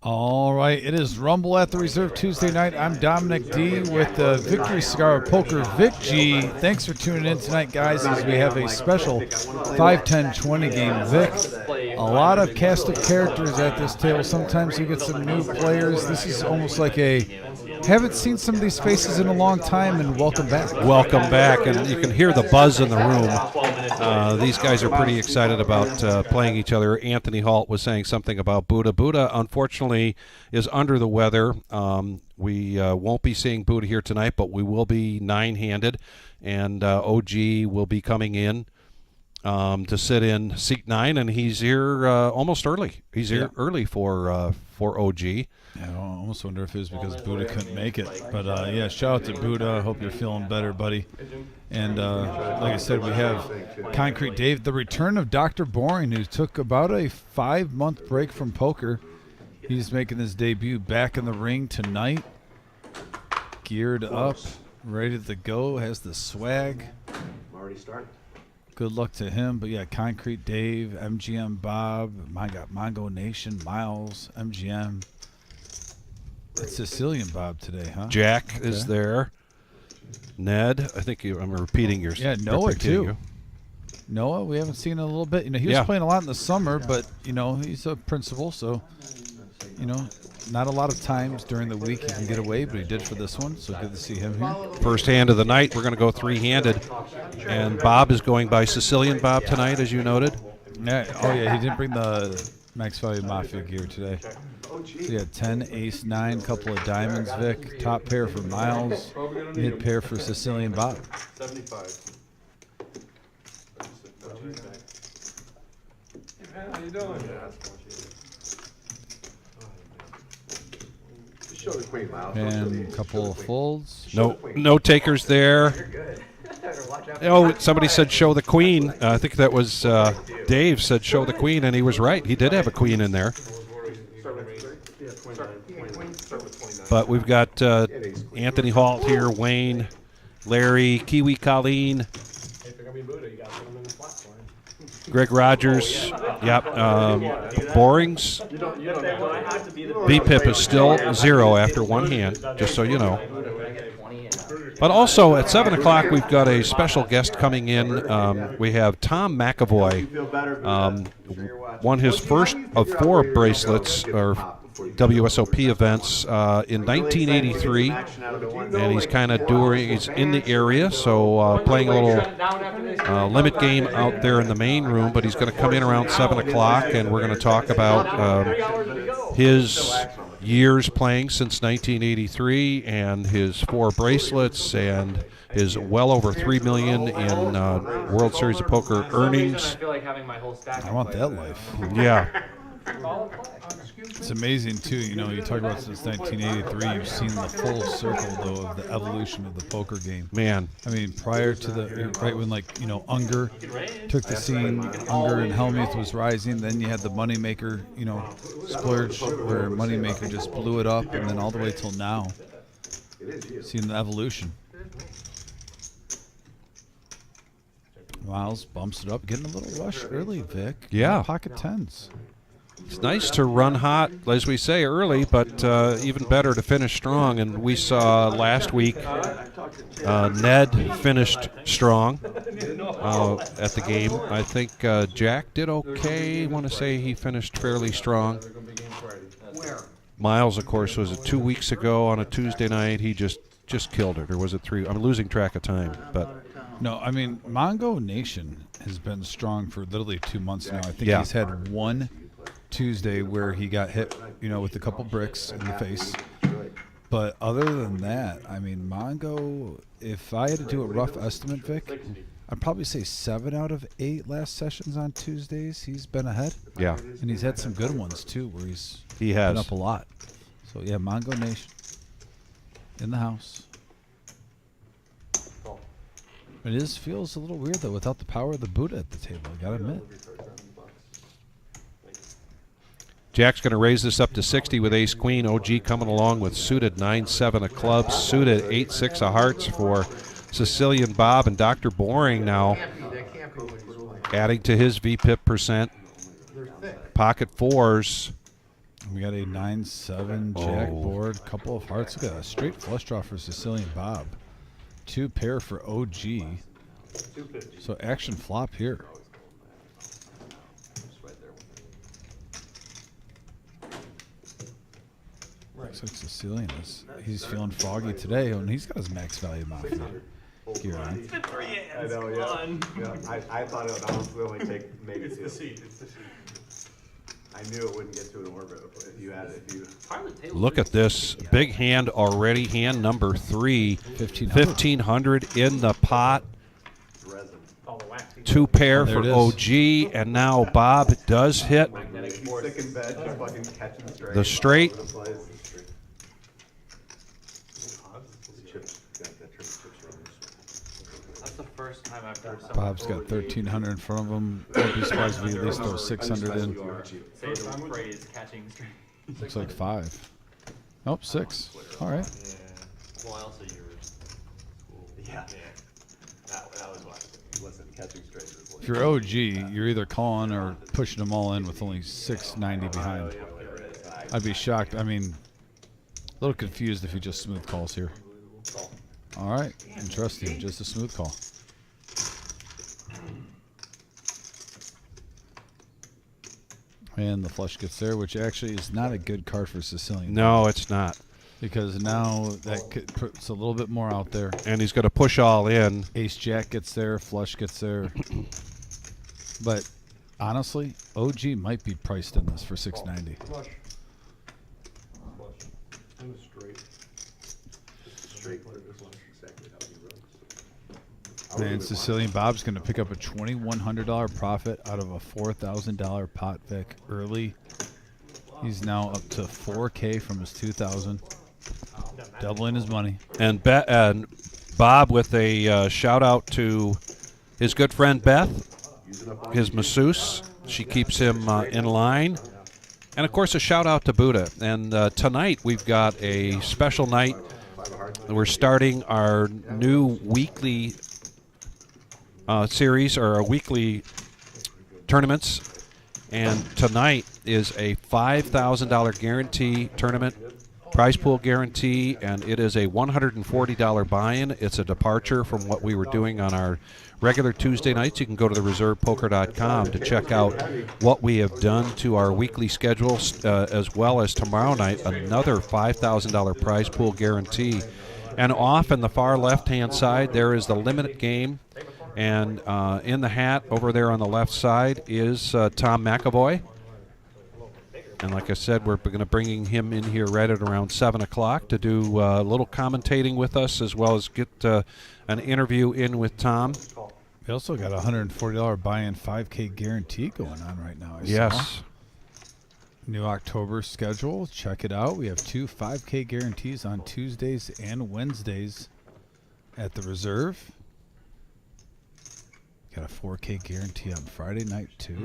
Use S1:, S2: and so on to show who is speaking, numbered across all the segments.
S1: All right, it is Rumble at the Reserve Tuesday night. I'm Dominic D with the Victory Cigar of Poker, Vic G. Thanks for tuning in tonight, guys, as we have a special 5-10-20 game. Vic, a lot of cast of characters at this table. Sometimes you get some new players. This is almost like a haven't seen some of these faces in a long time, and welcome back.
S2: Welcome back, and you can hear the buzz in the room. These guys are pretty excited about playing each other. Anthony Halt was saying something about Buddha. Buddha, unfortunately, is under the weather. We won't be seeing Buddha here tonight, but we will be nine-handed, and OG will be coming in to sit in seat 9, and he's here almost early. He's here early for OG.
S1: Yeah, I almost wonder if it was because Buddha couldn't make it. But, yeah, shout out to Buddha. Hope you're feeling better, buddy. And like I said, we have Concrete Dave, the return of Dr. Boring, who took about a 5-month break from poker. He's making his debut back in the ring tonight. Geared up, ready to go, has the swag.
S3: Already started.
S1: Good luck to him. But, yeah, Concrete Dave, MGM Bob, I got Mongo Nation, Miles, MGM. It's Sicilian Bob today, huh?
S2: Jack is there. Ned, I think I'm repeating your.
S1: Yeah, Noah too. Noah, we haven't seen in a little bit. You know, he was playing a lot in the summer, but you know he's a principal, so you know, not a lot of times during the week he can get away, but he did for this one. So good to see him here.
S2: First hand of the night, we're going to go three-handed, and Bob is going by Sicilian Bob tonight, as you noted.
S1: Yeah. Oh yeah, he didn't bring the Max Value Mafia gear today. So yeah, 10, ace, 9, couple of diamonds, Vic. Top pair for Miles, mid pair for Sicilian Bob.
S3: 75. Hey, how you doing? Just show the queen, Miles.
S1: And a couple of folds.
S2: No takers there. Oh, somebody said show the queen. I think that was Dave said show the queen, and he was right. He did have a queen in there. But we've got Anthony Halt here, Wayne, Larry, Kiwi Colleen, Greg Rogers, Borings. BPIP is still 0 after one hand, just so you know. But also at 7 o'clock, we've got a special guest coming in. We have Tom McAvoy, won his first of 4 bracelets, or WSOP events in 1983, and he's kind of he's in the area, so playing a little limit game out there in the main room, but he's going to come in around 7 o'clock, and we're going to talk about his years playing since 1983 and his 4 bracelets and his well over $3 million in World Series of Poker earnings.
S1: I want that life.
S2: Yeah.
S1: It's amazing, too. You know, you talk about since 1983, you've seen the full circle, though, of the evolution of the poker game.
S2: Man.
S1: I mean, prior to right when, like, you know, Unger took the scene, Unger and Helmuth was rising, then you had the Moneymaker, you know, splurge, where Moneymaker just blew it up, and then all the way till now, seeing the evolution. Miles bumps it up, getting a little rush early, Vic.
S2: Yeah.
S1: Pocket tens.
S2: It's nice to run hot, as we say, early, but even better to finish strong. And we saw last week Ned finished strong at the game. I think Jack did okay. I want to say he finished fairly strong. Miles, of course, was it 2 weeks ago on a Tuesday night. He just killed it. Or was it 3? I'm losing track of time. But
S1: no, I mean, Mongo Nation has been strong for literally 2 months now. I think he's had one Tuesday where he got hit, you know, with a couple bricks in the face. But other than that, I mean, Mongo, if I had to do a rough estimate, Vic, I'd probably say 7 out of 8 last sessions on Tuesdays he's been ahead.
S2: Yeah.
S1: And he's had some good ones, too, where he's
S2: been
S1: up a lot. So, yeah, Mongo Nation in the house. It feels a little weird, though, without the power of the Buddha at the table, I gotta admit.
S2: Jack's going to raise this up to 60 with ace-queen. OG coming along with suited 9-7 of clubs, suited 8-6 of hearts for Sicilian Bob, and Dr. Boring now adding to his VPIP percent. Pocket fours
S1: We got a 9-7 jack
S2: Oh.
S1: board, couple of hearts. Look at that straight flush draw for Sicilian Bob. 2 pair for OG. So action flop here. Looks like Sicilian he's feeling foggy today, and he's got his max value mafia gear on.
S3: I know, yeah. I thought it would honestly only take maybe 2.
S4: It's the seat.
S3: I knew it wouldn't get to an orbit if you had it.
S2: Look at this big hand already. Hand number 3.
S1: 1500.
S2: 1,500 in the pot.
S3: Resin.
S2: 2 pair
S1: There
S2: for
S1: it
S2: OG, and now Bob does hit
S3: He's sick in bed, just fucking catching straight.
S2: the straight.
S4: That's the first time I've heard someone
S1: Bob's got 1,300 in front of him. Won't be surprised if he at least throws 600 in.
S4: say the phrase catching straight.
S1: Looks like 5. Oh, 6. All right.
S4: Yeah. Well, also you were.
S3: Yeah. That was why. Listen, catching straight is
S1: If you're OG, you're either calling or pushing them all in with only 690 behind. I'd be shocked. I mean, a little confused if he just smooth calls here. All right, interesting. Just a smooth call. And the flush gets there, which actually is not a good card for Sicilian.
S2: No, it's not.
S1: Because now that puts a little bit more out there.
S2: And he's going to push all in.
S1: Ace Jack gets there, flush gets there. But honestly, OG might be priced in this for 690.
S3: straight. Exactly how he runs.
S1: And Sicilian Bob's going to pick up a $2,100 profit out of a $4,000 pot Vic early. He's now up to $4K from his $2,000, doubling his money.
S2: And Bob with a shout out to his good friend Beth, his masseuse. She keeps him in line. And, of course, a shout-out to Buddha. And tonight we've got a special night. We're starting our new weekly series, or our weekly tournaments. And tonight is a $5,000 guarantee tournament, prize pool guarantee, and it is a $140 buy-in. It's a departure from what we were doing on our regular Tuesday nights. You can go to thereservepoker.com to check out what we have done to our weekly schedule, as well as tomorrow night, another $5,000 prize pool guarantee. And off in the far left-hand side, there is the limited game. And in the hat over there on the left side is Tom McAvoy. And like I said, we're going to bring him in here right at around 7 o'clock to do a little commentating with us, as well as get an interview in with Tom.
S1: We also got a $140 buy-in 5K guarantee going on right now. I
S2: Yes.
S1: saw. New October schedule. Check it out. We have 2 5K guarantees on Tuesdays and Wednesdays at the Reserve. Got a 4K guarantee on Friday night, too.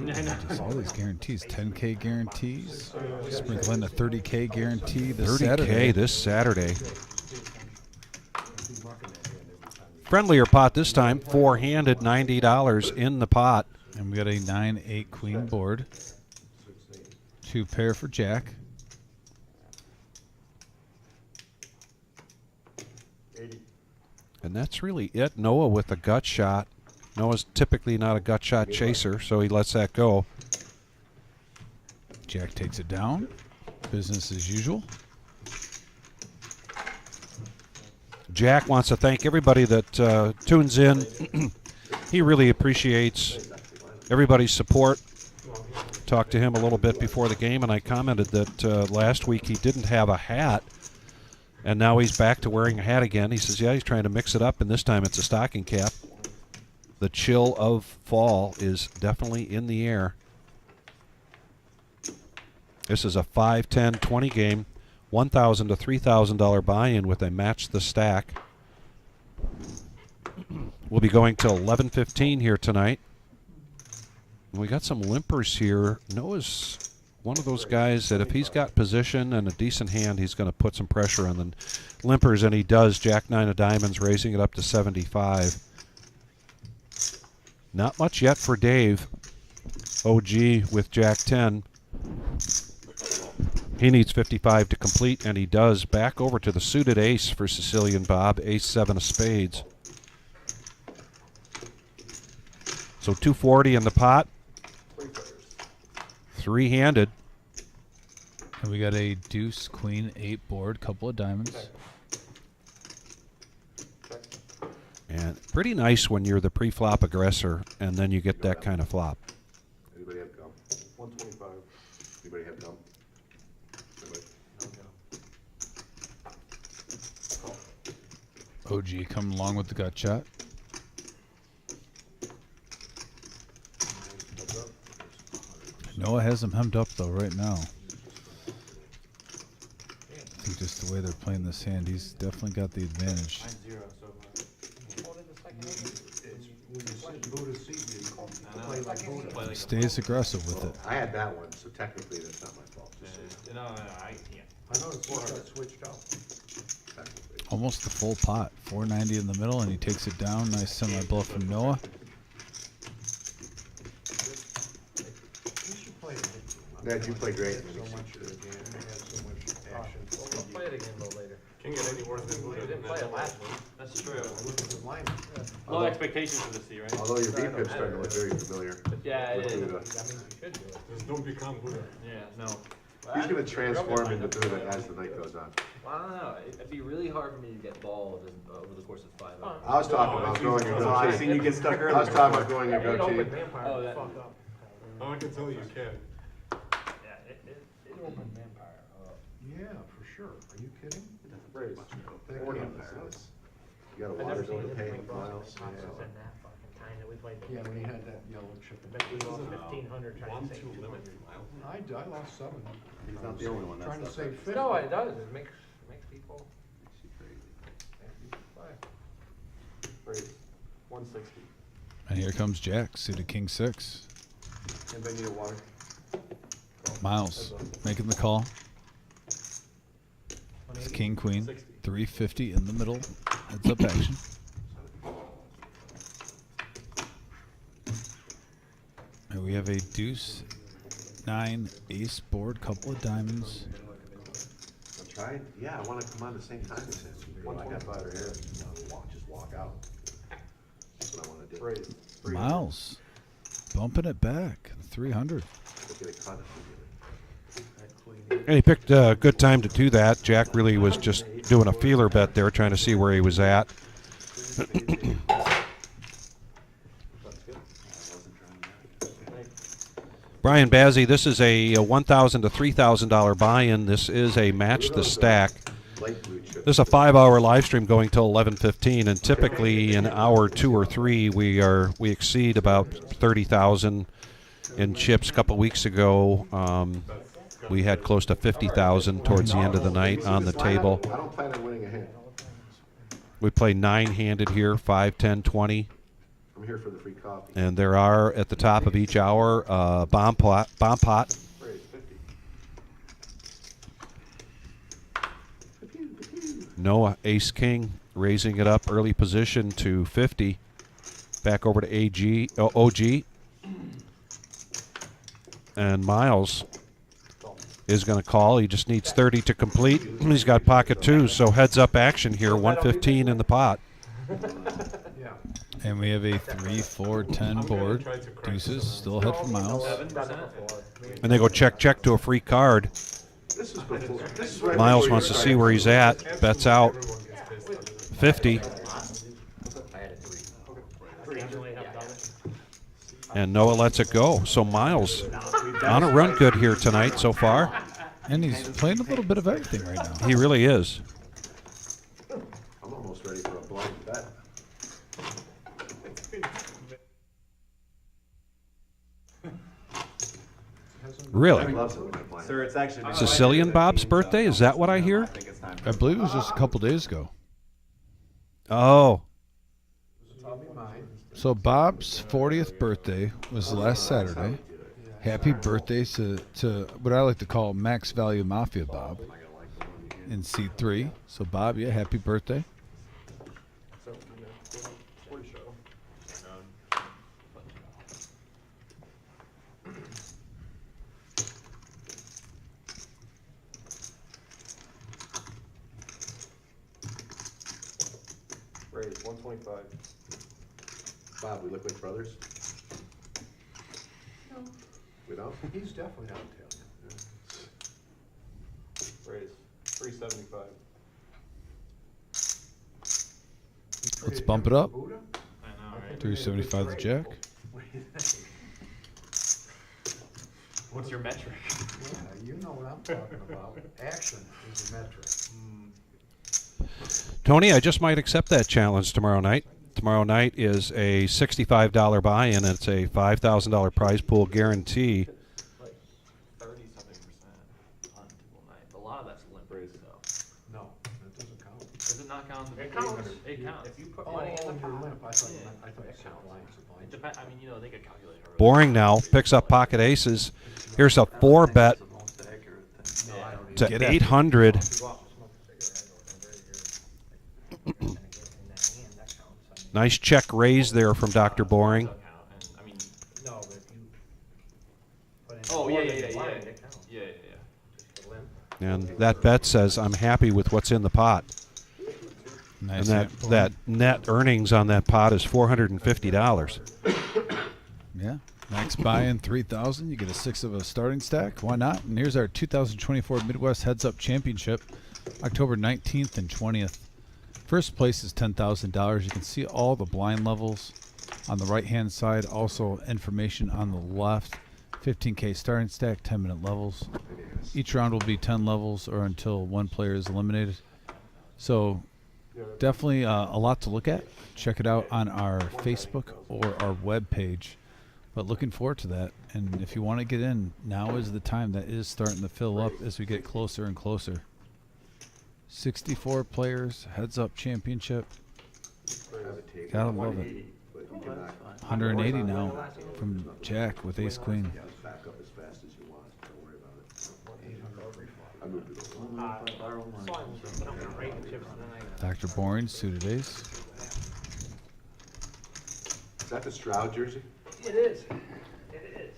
S1: Just all these guarantees. 10K guarantees. Sprinkle in a 30K guarantee this
S2: 30K
S1: Saturday.
S2: this Saturday. Friendlier pot this time, four-handed, $90 in the pot.
S1: And we got a 9-8 queen board. 2 pair for Jack.
S2: And that's really it. Noah with a gut shot. Noah's typically not a gut shot chaser, so he lets that go.
S1: Jack takes it down. Business as usual.
S2: Jack wants to thank everybody that tunes in. He really appreciates everybody's support. Talked to him a little bit before the game, and I commented that last week he didn't have a hat, and now he's back to wearing a hat again. He says, yeah, he's trying to mix it up, and this time it's a stocking cap. The chill of fall is definitely in the air. This is a 5, 10, 20 game, $1,000 to $3,000 buy-in with a match the stack. We'll be going till 11:15 here tonight. And we got some limpers here. Noah's one of those guys that if he's got position and a decent hand, he's going to put some pressure on the limpers, and he does. Jack 9 of diamonds, raising it up to 75. Not much yet for Dave. OG with Jack 10. He needs 55 to complete, and he does. Back over to the suited ace for Sicilian Bob, ace-7 of spades. So 240 in the pot. Three-handed.
S1: And we got a deuce, queen, 8 board, couple of diamonds.
S2: And pretty nice when you're the pre-flop aggressor, and then you get that kind of flop.
S3: Anybody have gum? 125. Anybody have gum? Anybody?
S1: OG coming along with the gut shot. Noah has him hemmed up though right now. I think just the way they're playing this hand, he's definitely got the advantage. He stays aggressive with it.
S3: I had that one, so technically that's not my fault.
S4: No, I can't.
S3: I know it's 400 switched out. Technically.
S1: Almost the full pot. 490 in the middle, and he takes it down. Nice semi-bluff from Noah.
S3: Ned, you play great.
S4: We'll play it again a little later.
S5: Can't get any worse than
S4: We didn't play it last week.
S5: That's true.
S4: Low expectations for this year, right?
S3: Although your V-pip's starting to look very familiar.
S4: Yeah, it is.
S3: Buddha.
S5: Just don't become Buddha.
S4: Yeah, no.
S3: He's gonna transform into Buddha as the night goes on.
S4: Well, I don't know. It'd be really hard for me to get ball over the course of 5 hours.
S3: I was talking about growing your
S6: Oh, I
S3: goatee.
S6: seen you get stuck
S3: I
S6: earlier.
S3: was talking about growing your goatee.
S4: Oh, that.
S5: Oh, I can tell you can.
S4: Yeah, it opened vampire.
S6: Yeah, for sure. Are you kidding?
S3: You got a water bill to pay, Miles.
S6: Yeah, when you had that yellow chip.
S5: One, two limit.
S6: I lost 7.
S3: He's not the only one
S6: Trying to
S3: that's
S6: save 50.
S4: No, it does. It makes people.
S3: Raise 160.
S1: And here comes Jack, suited king 6.
S3: Anybody need a water?
S1: Miles making the call. It's king, queen. 350 in the middle. Heads up action. And we have a deuce, 9, ace board, couple of diamonds.
S3: I tried. Yeah, I want to come on the same time as him. I got better hair. Just walk out. That's what I want to do.
S1: Miles bumping it back. 300.
S3: Look at it cut.
S2: And he picked a good time to do that. Jack really was just doing a feeler bet there, trying to see where he was at. Brian Bazzi, this is a $1,000 to $3,000 buy-in. This is a match the stack. This is a 5-hour live stream going till 11:15, and typically in hour 2 or 3 we exceed about 30,000 in chips. A couple weeks ago, we had close to 50,000 towards the end of the night on the table.
S3: I don't plan on winning a hand.
S2: We play 9-handed here, 5, 10, 20.
S3: I'm here for the free coffee.
S2: And there are, at the top of each hour, bomb pot.
S3: Raise 50.
S2: Noah, ace king, raising it up early position to 50. Back over to OG. And Miles is going to call. He just needs 30 to complete. He's got pocket 2, so heads up action here. 115 in the pot.
S1: And we have a 3, 4, 10 board. Deuces still ahead for Miles.
S2: And they go check, check to a free card.
S3: This is before. This is right
S2: Miles
S3: before
S2: wants
S3: you
S2: to
S3: start.
S2: see where he's at. Bets out. 50. And Noah lets it go. So Miles on a run good here tonight so far.
S1: And he's playing a little bit of everything right now.
S2: He really is.
S3: I'm almost ready for a blind bet.
S2: Really?
S3: Loves it when I blind.
S6: Sir, it's actually
S2: Sicilian Bob's birthday? Is that what I hear?
S6: I think it's time.
S1: I believe it was just a couple days ago.
S2: Oh.
S1: So Bob's 40th birthday was last Saturday. Happy birthday to what I like to call Max Value Mafia Bob in C3. So Bob, yeah, happy birthday.
S7: 125.
S3: Bob, we look like brothers?
S6: No,
S3: We don't?
S6: he's definitely not Italian.
S7: Raise 375.
S1: Let's bump it up.
S6: Buddha?
S4: I know, right?
S1: 375 the jack.
S6: What do you think?
S4: What's your metric?
S6: Yeah, you know what I'm talking about. Action is a metric.
S2: Tony, I just might accept that challenge tomorrow night. Tomorrow night is a $65 buy-in, and it's a $5,000 prize pool guarantee.
S4: Like 30-something% on typical night. A lot of that's limp, so.
S6: No, that doesn't count.
S4: Does it not count?
S5: It counts.
S4: It counts. If you put
S6: Oh,
S4: money in the
S6: you're
S4: pot.
S6: limp. I thought
S4: Yeah.
S6: you
S4: It
S6: said
S4: counts.
S6: blinds.
S4: It depends. I mean, you know, they could calculate already.
S2: Boring now, picks up pocket aces. Here's a 4-bet
S6: No, I don't
S2: to
S1: Get it.
S2: 800. Nice check raise there from Dr. Boring.
S4: Doesn't count, and, I mean,
S6: No, but if you put in.
S4: oh,
S6: more
S4: yeah,
S6: than
S4: yeah, yeah,
S6: one,
S4: yeah.
S6: it counts.
S4: Yeah, yeah,
S6: Just a limp.
S2: And that bet says I'm happy with what's in the pot.
S1: Nice.
S2: And that net earnings on that pot is $450.
S1: Yeah. Next buy-in 3,000. You get a 6 of a starting stack. Why not? And here's our 2024 Midwest Heads Up Championship, October 19th and 20th. First place is $10,000. You can see all the blind levels on the right-hand side. Also information on the left. 15K starting stack, 10-minute levels. Each round will be 10 levels or until one player is eliminated. So definitely a lot to look at. Check it out on our Facebook or our web page. But looking forward to that. And if you want to get in, now is the time. That is starting to fill up as we get closer and closer. 64 players, Heads Up Championship. Gotta love it. 180 now from Jack with Ace Queen.
S3: Back up as fast as you want. Don't worry about it. I moved it over.
S1: Dr. Boring, suited ace.
S3: Is that the Stroud jersey?
S6: It is. It is.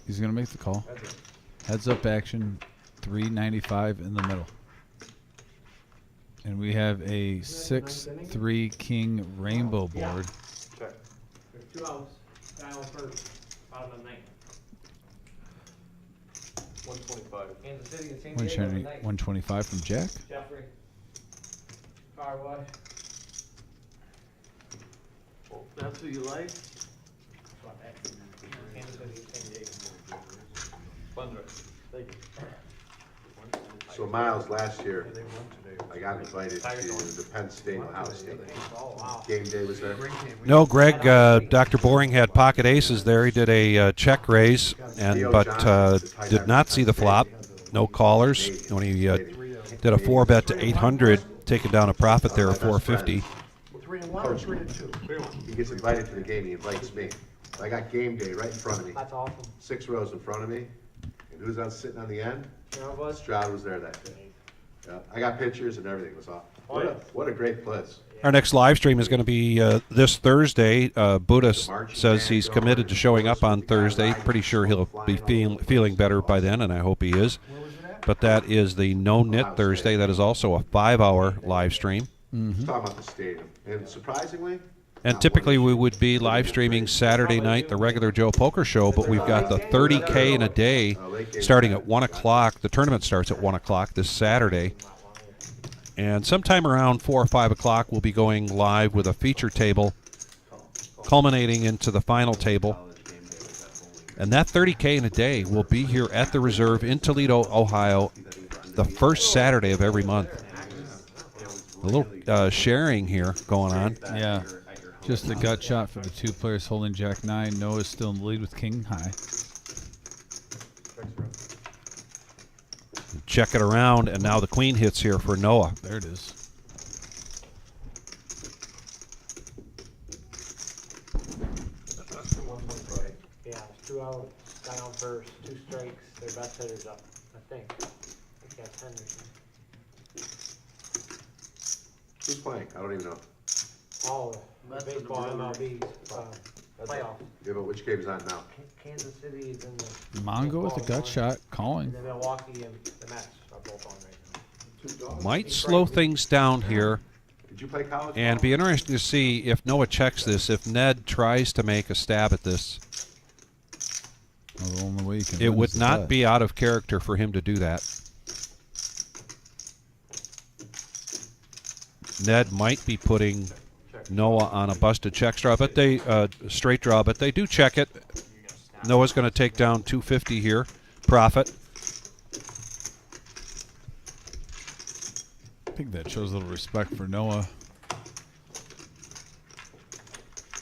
S1: He's going to make the call. Heads up action, 395 in the middle. And we have a 6-3 king rainbow board.
S7: Check.
S5: There's 2 outs. Dial first. Bottom of the ninth.
S7: 125.
S5: Kansas City and San Diego.
S1: 125 from Jack.
S5: Jeffrey. Fire wash.
S4: that's what you like?
S5: Kansas City and San Diego.
S7: Funds right.
S4: Thank you.
S3: So Miles, last year,
S6: They won today.
S3: I got invited to the Penn State Ohio State.
S6: Oh, wow.
S3: Game day was there.
S2: No, Greg, Dr. Boring had pocket aces there. He did a check raise, but did not see the flop. No callers. When he did a 4-bet to 800, taking down a profit there of 450.
S6: 3-1 or 3-2?
S7: 3-1.
S3: He gets invited to the game, he invites me. I got game day right in front of me,
S5: That's awesome.
S3: 6 rows in front of me. And who's on sitting on the end?
S5: You know what?
S3: Stroud was there that day. Yeah, I got pictures and everything. It was awesome. What a great place.
S2: Our next live stream is going to be this Thursday. Buddha says he's committed to showing up on Thursday. Pretty sure he'll be feeling better by then, and I hope he is. But that is the No Knit Thursday. That is also a 5-hour live stream.
S3: Talking about the stadium. And surprisingly,
S2: And typically we would be live streaming Saturday night, the regular Joe Poker Show, but we've got the 30K in a day starting at 1 o'clock. The tournament starts at 1 o'clock this Saturday. And sometime around 4 or 5 o'clock, we'll be going live with a feature table, culminating into the final table. And that 30K in a day will be here at the Reserve in Toledo, Ohio, the first Saturday of every month. A little sharing here going on.
S1: Yeah. Just a gut shot for the 2 players holding Jack 9. Noah's still in the lead with King High.
S2: Check it around, and now the queen hits here for Noah.
S1: There it is.
S5: Yeah, it's 2 out, guy on first, 2 strikes, their best hitter's up, I think. He's got 10 or something.
S3: who's playing? I don't even know.
S5: All of baseball MLB playoff.
S3: Yeah, but which game's on now?
S5: Kansas City is in the.
S1: Mongo with a gut shot, calling.
S5: And then Milwaukee and the Mets are both on right now.
S2: might slow things down here.
S3: Did you play college?
S2: And be interesting to see if Noah checks this, if Ned tries to make a stab at this.
S1: Well, the only way you can
S2: It
S1: win
S2: would
S1: is
S2: not
S1: bet.
S2: be out of character for him to do that. Ned might be putting Noah on a busted check draw, but they straight draw, but they do check it. Noah's going to take down 250 here, profit.
S1: I think that shows a little respect for Noah.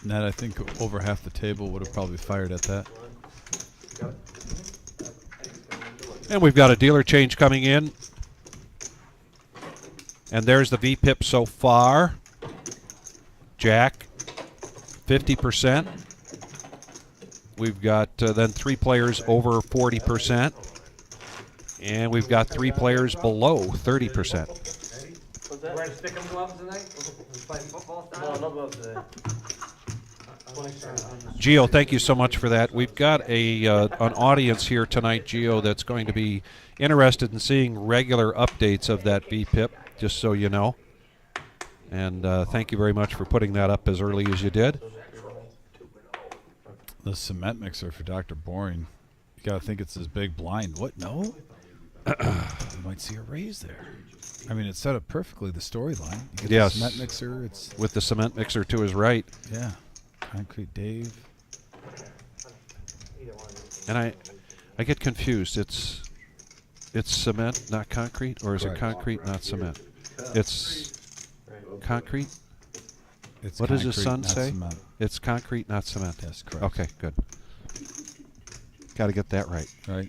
S1: Ned, I think over half the table would have probably fired at that.
S2: And we've got a dealer change coming in. And there's the VPIP so far. Jack, 50%. We've got then 3 players over 40%. And we've got 3 players below 30%.
S5: We're going to stick 'em gloves tonight? We playing football style? No gloves today.
S2: Gio, thank you so much for that. We've got an audience here tonight, Gio, that's going to be interested in seeing regular updates of that VPIP, just so you know. And thank you very much for putting that up as early as you did.
S1: The cement mixer for Dr. Boring. You got to think it's this big blind. What? No? You might see a raise there. I mean, it's set up perfectly, the storyline. You get
S2: Yes.
S1: the cement mixer. It's,
S2: With the cement mixer to his right.
S1: yeah. Concrete Dave.
S5: Either one.
S2: And I get confused. It's cement, not concrete, or is it
S1: Correct.
S2: concrete, not cement? It's concrete?
S1: It's
S2: What does his
S1: concrete,
S2: son
S1: not
S2: say?
S1: cement.
S2: It's concrete, not cement.
S1: Yes, correct.
S2: Okay, good. Got to get that right.
S1: Right.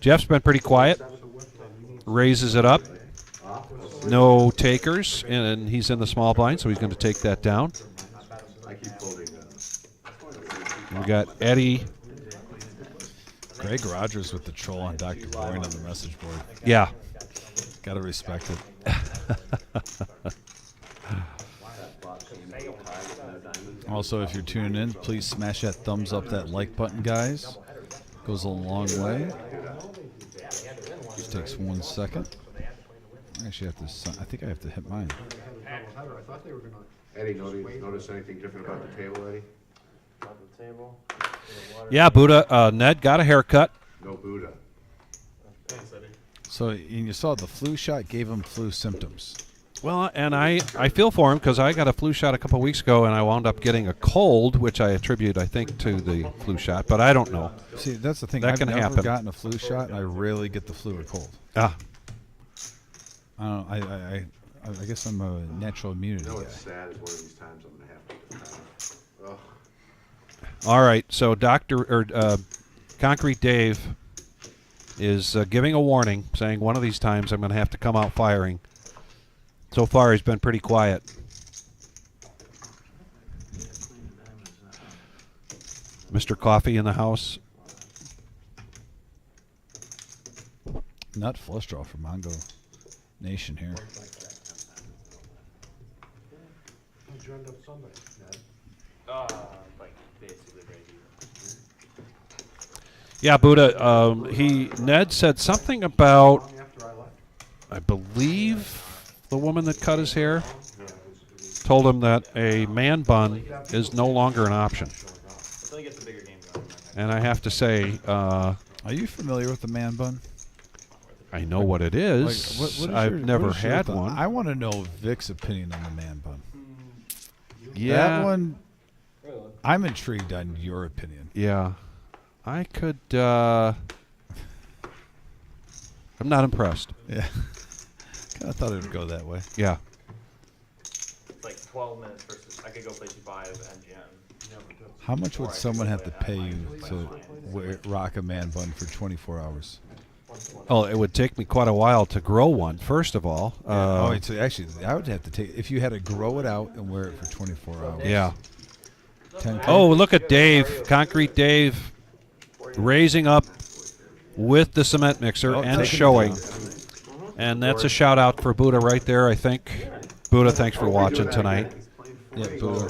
S2: Jeff's been pretty quiet. Raises it up. No takers, and he's in the small blind, so he's going to take that down.
S3: I keep holding.
S2: We got Eddie.
S1: Greg Rogers with the troll on Dr. Boring on the message board.
S2: Yeah.
S1: Got to respect it. Also, if you're tuning in, please smash that thumbs up, that like button, guys. Goes a long way. Just takes 1 second. I actually have to. I think I have to hit mine.
S6: I thought they were gonna.
S3: Eddie, notice anything different about the table, Eddie?
S4: About the table.
S2: Yeah, Buddha. Ned got a haircut.
S3: No Buddha.
S7: Thanks, Eddie.
S1: So, and you saw the flu shot gave him flu symptoms.
S2: Well, and I feel for him because I got a flu shot a couple weeks ago, and I wound up getting a cold, which I attribute, I think, to the flu shot, but I don't know.
S1: See, that's the thing.
S2: That
S1: I've
S2: can
S1: never
S2: happen.
S1: gotten a flu shot, and I rarely get the flu or cold.
S2: Ah,
S1: I don't know. I guess I'm a natural immunity
S3: You know
S1: guy.
S3: what's sad is one of these times I'm gonna have to.
S2: all right. So Concrete Dave is giving a warning, saying one of these times I'm going to have to come out firing. So far, he's been pretty quiet. Mr. Coffee in the house.
S1: Nut flush draw for Mongo Nation here.
S6: How'd you end up Sunday, Ned?
S4: Like basically right here.
S2: Yeah, Buddha. Ned said something about,
S6: Long after I left.
S2: I believe, the woman that cut his hair told him that a man bun is no longer an option.
S4: Until he gets a bigger game going.
S2: And I have to say,
S1: Are you familiar with the man bun?
S2: I know what it is.
S1: What is
S2: I've
S1: your-
S2: never
S1: what is your
S2: had
S1: thought?
S2: one.
S1: I want to know Vic's opinion on the man bun.
S2: Yeah,
S1: That one, I'm intrigued on your opinion.
S2: yeah. I could. I'm not impressed.
S1: Yeah. Kind of thought it would go that way.
S2: Yeah.
S4: It's like 12 minutes versus I could go play 5 MGM.
S1: How much would someone have to pay you to rock a man bun for 24 hours?
S2: Oh, it would take me quite a while to grow one. First of all.
S1: Oh, wait, so actually, I would have to take, if you had to grow it out and wear it for 24 hours.
S2: Yeah.
S1: 10K?
S2: Oh, look at Dave, Concrete Dave, raising up with the cement mixer
S1: Oh,
S2: and
S1: taking it
S2: showing.
S1: down.
S2: And that's a shout out for Buddha right there, I think. Buddha, thanks for watching tonight.
S1: Yeah, Buddha.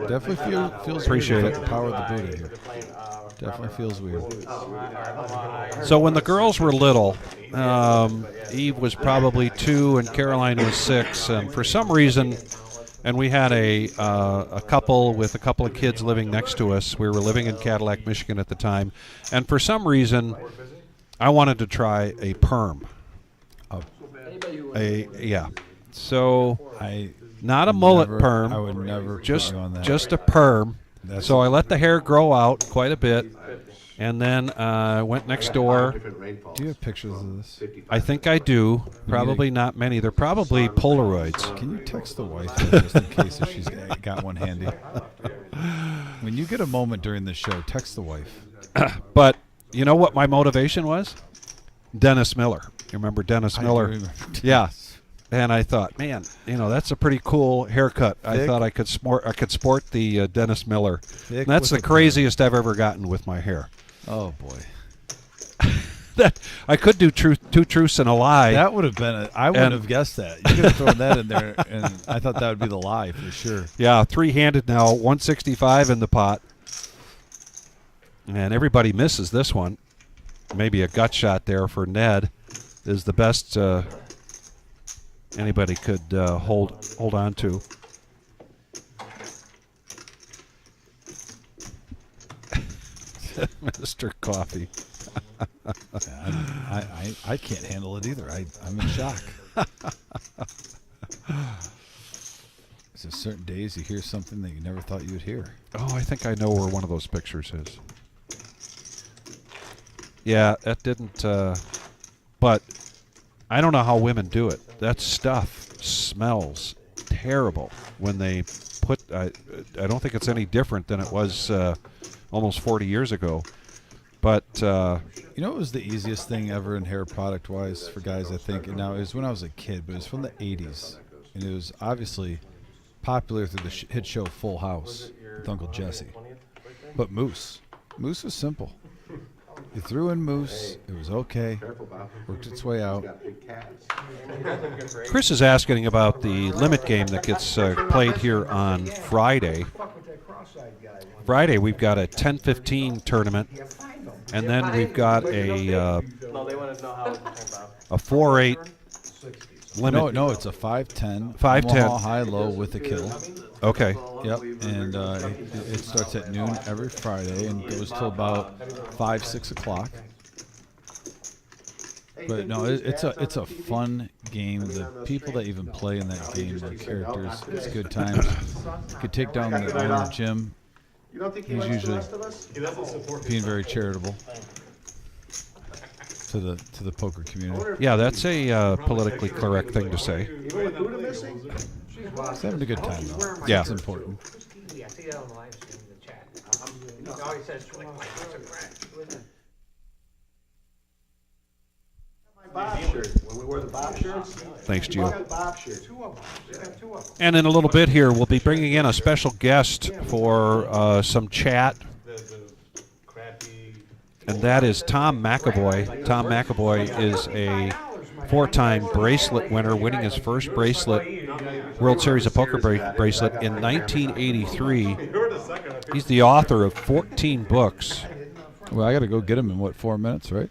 S1: Definitely feels
S2: Appreciate
S1: good
S2: it.
S1: about the power of the Buddha here.
S5: They're playing
S1: Definitely feels weird.
S2: So when the girls were little, Eve was probably 2 and Caroline was 6, and for some reason, and we had a couple with a couple of kids living next to us. We were living in Cadillac, Michigan at the time, and for some reason, I wanted to try a perm. Yeah. So not a mullet perm.
S1: I would never
S2: just
S1: put you on that.
S2: just a perm. So I let the hair grow out quite a bit, and then went next door.
S1: Do you have pictures of this?
S2: I think I do. Probably not many. They're probably Polaroids.
S1: Can you text the wife just in case if she's got one handy? When you get a moment during the show, text the wife.
S2: But you know what my motivation was? Dennis Miller. You remember Dennis Miller?
S1: Remember.
S2: Yeah. And I thought, man, that's a pretty cool haircut. I thought I could sport the Dennis Miller. And that's the craziest I've ever gotten with my hair.
S1: Oh boy.
S2: That I could do two truths and a lie.
S1: That would have been I wouldn't have guessed that. You could have thrown that in there, and I thought that would be the lie for sure.
S2: Yeah, 3-handed now, 165 in the pot. And everybody misses this one. Maybe a gut shot there for Ned is the best anybody could hold on to. Mr. Coffee.
S1: I can't handle it either. I'm in shock. There's certain days you hear something that you never thought you would hear.
S2: Oh, I think I know where one of those pictures is. Yeah, that didn't. But I don't know how women do it. That stuff smells terrible when they put. I don't think it's any different than it was almost 40 years ago. But
S1: you know, it was the easiest thing ever in hair product wise for guys. I think, and now it was when I was a kid, but it was from the '80s, and it was obviously popular through the hit show Full House with Uncle Jesse. But mousse was simple. You threw in mousse, it was okay, worked its way out.
S2: Chris is asking about the limit game that gets played here on Friday. Friday we've got a 10-15 tournament, and then we've got a 4-8 limit.
S1: No, it's a 5-10.
S2: 5-10.
S1: High-low with a kill.
S2: Okay.
S1: Yep, and it starts at noon every Friday and goes till about 5-6 o'clock. But no, it's a fun game. The people that even play in that game are characters. It's good times. You could take down the owner Jim. He's usually being very charitable to the poker community.
S2: Yeah, that's a politically correct thing to say.
S1: He's having a good time though.
S2: Yeah,
S1: it's important.
S5: Yeah, see that on the live stream in the chat. He always says,
S3: Bob shirt. When we wear the Bob shirts.
S2: Thanks, Gio.
S3: We got Bob shirts. Two of them.
S2: And in a little bit here, we'll be bringing in a special guest for some chat. And that is Tom McAvoy. Tom McAvoy is a 4-time bracelet winner, winning his first World Series of Poker bracelet in 1983. He's the author of 14 books.
S1: Well, I got to go get him in 4 minutes, right?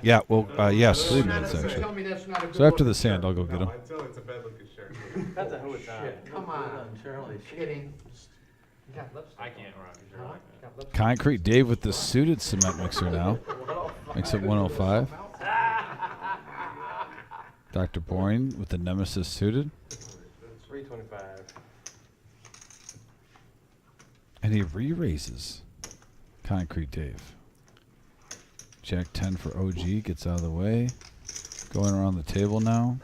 S2: Yeah, well, yes.
S1: 3 minutes actually. So after the sand, I'll go get him.
S4: That's a who it's on.
S6: Come on, Charlie. Kidding.
S4: I can't rock a shirt like that.
S1: Concrete Dave with the suited cement mixer now. Makes it 105. Dr. Boring with the Nemesis suited.
S4: 325.
S1: And he re-raises Concrete Dave. Jack 10 for OG, gets out of the way. Going around the table now.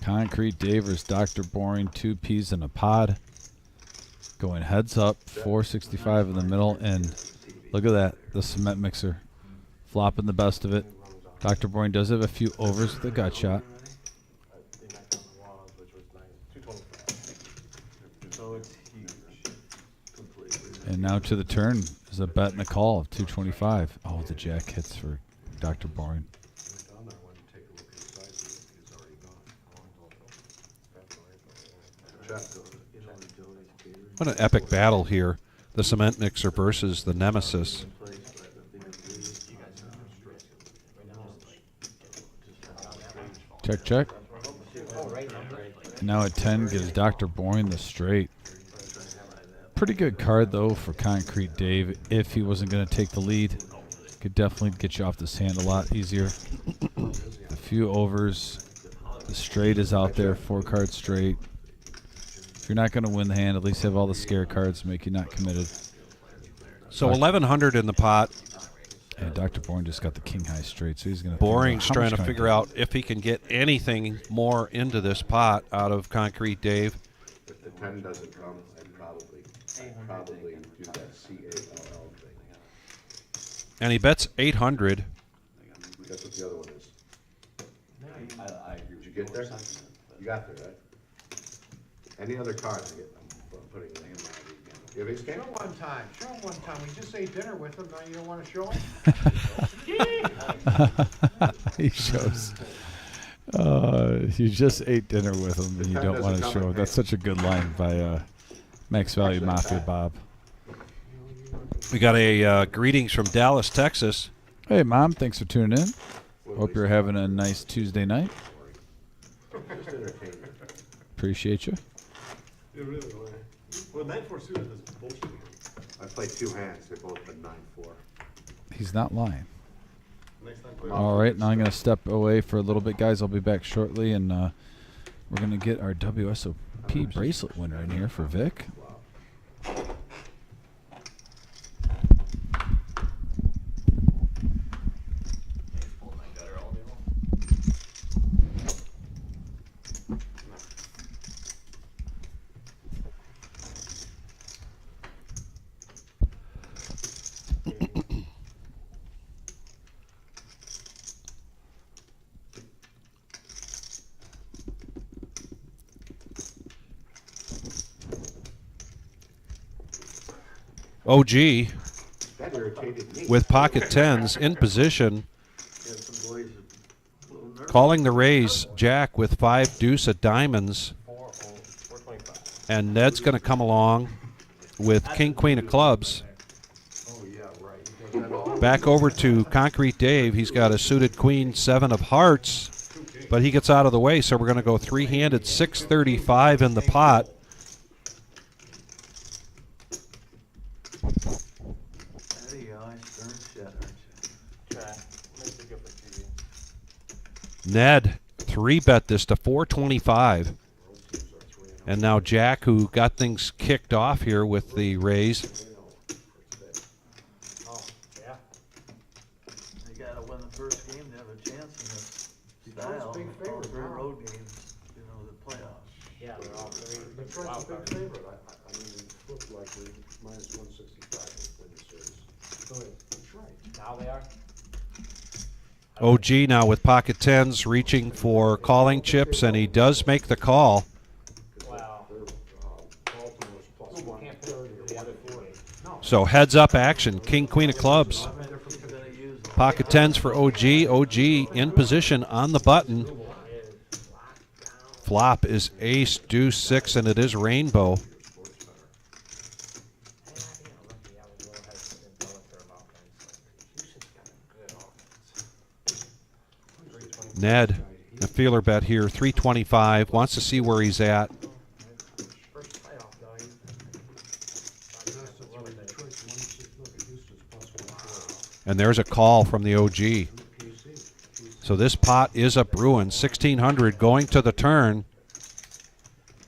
S1: Concrete Dave versus Dr. Boring, 2 peas in a pod. Going heads up, 465 in the middle, and look at that, the cement mixer. Flopping the best of it. Dr. Boring does have a few overs with the gut shot. And now to the turn is a bet and a call of 225. Oh, the jack hits for Dr. Boring.
S2: What an epic battle here. The cement mixer versus the Nemesis.
S1: Check, check. Now at 10 gives Dr. Boyne the straight. Pretty good card, though, for Concrete Dave. If he wasn't going to take the lead, could definitely get you off this hand a lot easier. A few overs. The straight is out there, 4-card straight. If you're not going to win the hand, at least have all the scare cards to make you not committed.
S2: So 1,100 in the pot.
S1: And Dr. Bourne just got the king high straight, so he's going to.
S2: Boring's trying to figure out if he can get anything more into this pot out of Concrete Dave.
S3: If the 10 doesn't come, I'd probably do that CALL thing.
S2: And he bets 800.
S3: That's what the other one is. Did you get there? You got there, right? Any other card I'm putting in. You have ace king?
S8: Show him one time. Show him one time. We just ate dinner with him. Now you don't want to show him?
S1: He shows. You just ate dinner with him and you don't want to show. That's such a good line by Max Value Mafia Bob.
S2: We got a greetings from Dallas, Texas.
S1: Hey, Mom. Thanks for tuning in. Hope you're having a nice Tuesday night.
S3: Just entertainment.
S1: Appreciate you.
S7: Yeah, really. Well, 9-4 suited is bullshit.
S3: I played 2 hands. They both been 9-4.
S1: He's not lying.
S7: Next time play.
S1: All right, now I'm going to step away for a little bit, guys. I'll be back shortly, and we're going to get our WSOP bracelet winner in here for Vic.
S2: OG
S3: That irritated me.
S2: with pocket tens in position, calling the raise. Jack with 5 deuce of diamonds,
S4: 425.
S2: and Ned's going to come along with king queen of clubs. Back over to Concrete Dave. He's got a suited queen 7 of hearts, but he gets out of the way, so we're going to go 3-handed 635 in the pot.
S6: There you go, I stern shit, aren't you?
S4: Try. Makes it good for TV.
S2: Ned 3-bet this to 425. And now Jack, who got things kicked off here with the raise.
S4: Oh, yeah.
S6: You gotta win the first game to have a chance in this
S8: Detroit's
S6: style.
S8: big favorite
S6: All 3
S8: now.
S6: road games, the playoffs.
S5: Yeah, they're all 3.
S8: Detroit's
S5: Wild
S8: a big
S5: card.
S8: favorite. I mean, it looked like we minus 165 in the series. Go ahead. Detroit.
S5: Now they are.
S2: OG now with pocket tens, reaching for calling chips, and he does make the call.
S5: Wow.
S8: Baltimore's plus one.
S5: Can't put the other 40.
S2: So heads up action, king queen of clubs.
S6: You're gonna use them.
S2: Pocket tens for OG. OG in position on the button. Flop is ace, deuce, 6, and it is rainbow. Ned, a feeler bet here, 325, wants to see where he's at.
S5: First playoff, though.
S8: Detroit's 160. Look at Houston's plus 140.
S2: And there's a call from the OG. So this pot is a Bruin, 1,600 going to the turn.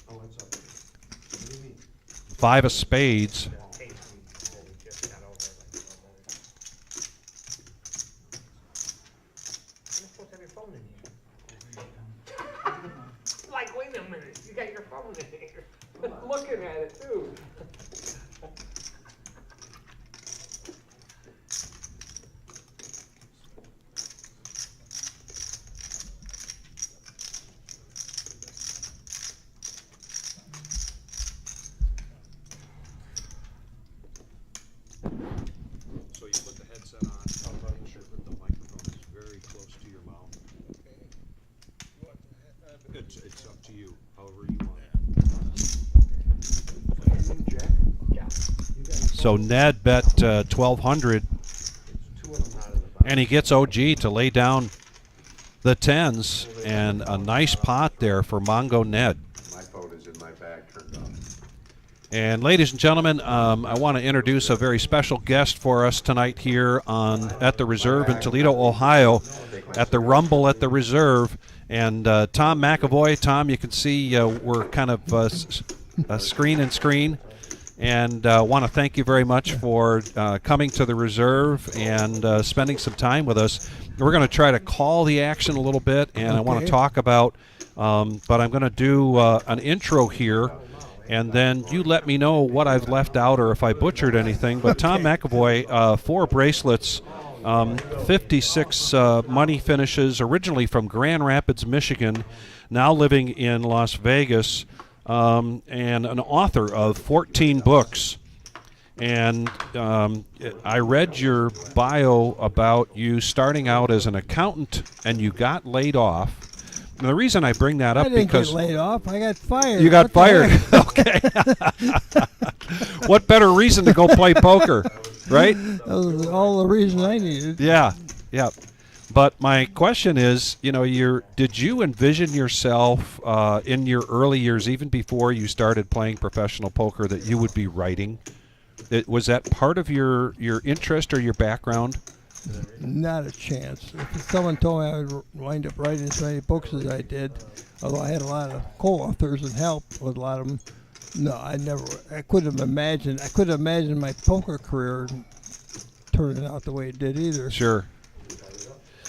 S8: Oh, it's up. What do you mean?
S2: 5 of spades.
S5: Like, wait a minute, you got your phone in here. Looking at it, too.
S2: So you put the headset on, make sure that the microphone is very close to your mouth. It's up to you, however you want. So Ned bet 1,200, and he gets OG to lay down the tens, and a nice pot there for Mongo Ned.
S3: My phone is in my bag turned off.
S2: And ladies and gentlemen, I want to introduce a very special guest for us tonight here at the Reserve in Toledo, Ohio, at the Rumble at the Reserve. And Tom McAvoy. Tom, you can see we're kind of screen and screen. And want to thank you very much for coming to the Reserve and spending some time with us. We're going to try to call the action a little bit, and I want to talk about, but I'm going to do an intro here, and then you let me know what I've left out or if I butchered anything. But Tom McAvoy, 4 bracelets, 56 money finishes, originally from Grand Rapids, Michigan, now living in Las Vegas, and an author of 14 books. And I read your bio about you starting out as an accountant, and you got laid off. And the reason I bring that up
S9: I didn't
S2: because
S9: get laid off. I got fired.
S2: you got
S9: What the
S2: fired.
S9: heck?
S2: Okay. What better reason to go play poker, right?
S9: That was all the reason I needed.
S2: Yeah, yeah. But my question is, did you envision yourself in your early years, even before you started playing professional poker, that you would be writing? Was that part of your interest or your background?
S9: Not a chance. If someone told me I would wind up writing as many books as I did, although I had a lot of co-authors and help with a lot of them, no, I couldn't have imagined my poker career turning out the way it did either.
S2: Sure.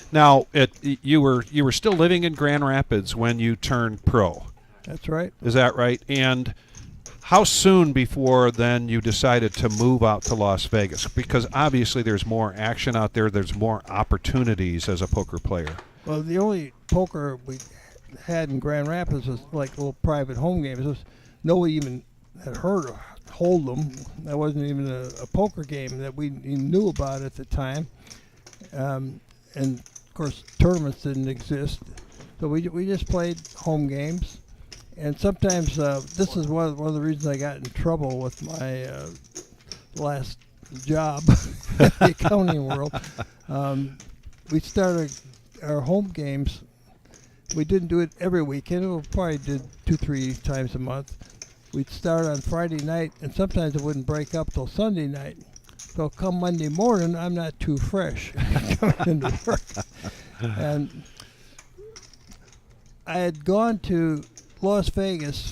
S2: Now, you were still living in Grand Rapids when you turned pro.
S9: That's right.
S2: Is that right? And how soon before then you decided to move out to Las Vegas? Because obviously there's more action out there. There's more opportunities as a poker player.
S9: Well, the only poker we had in Grand Rapids was like little private home games. Nobody even had heard of Hold'em. That wasn't even a poker game that we knew about at the time. And of course, tournaments didn't exist. So we just played home games. And sometimes this is one of the reasons I got in trouble with my last job in the accounting world. We started our home games. We didn't do it every weekend. We probably did 2-3 times a month. We'd start on Friday night, and sometimes it wouldn't break up till Sunday night. So come Monday morning, I'm not too fresh coming into work. And I had gone to Las Vegas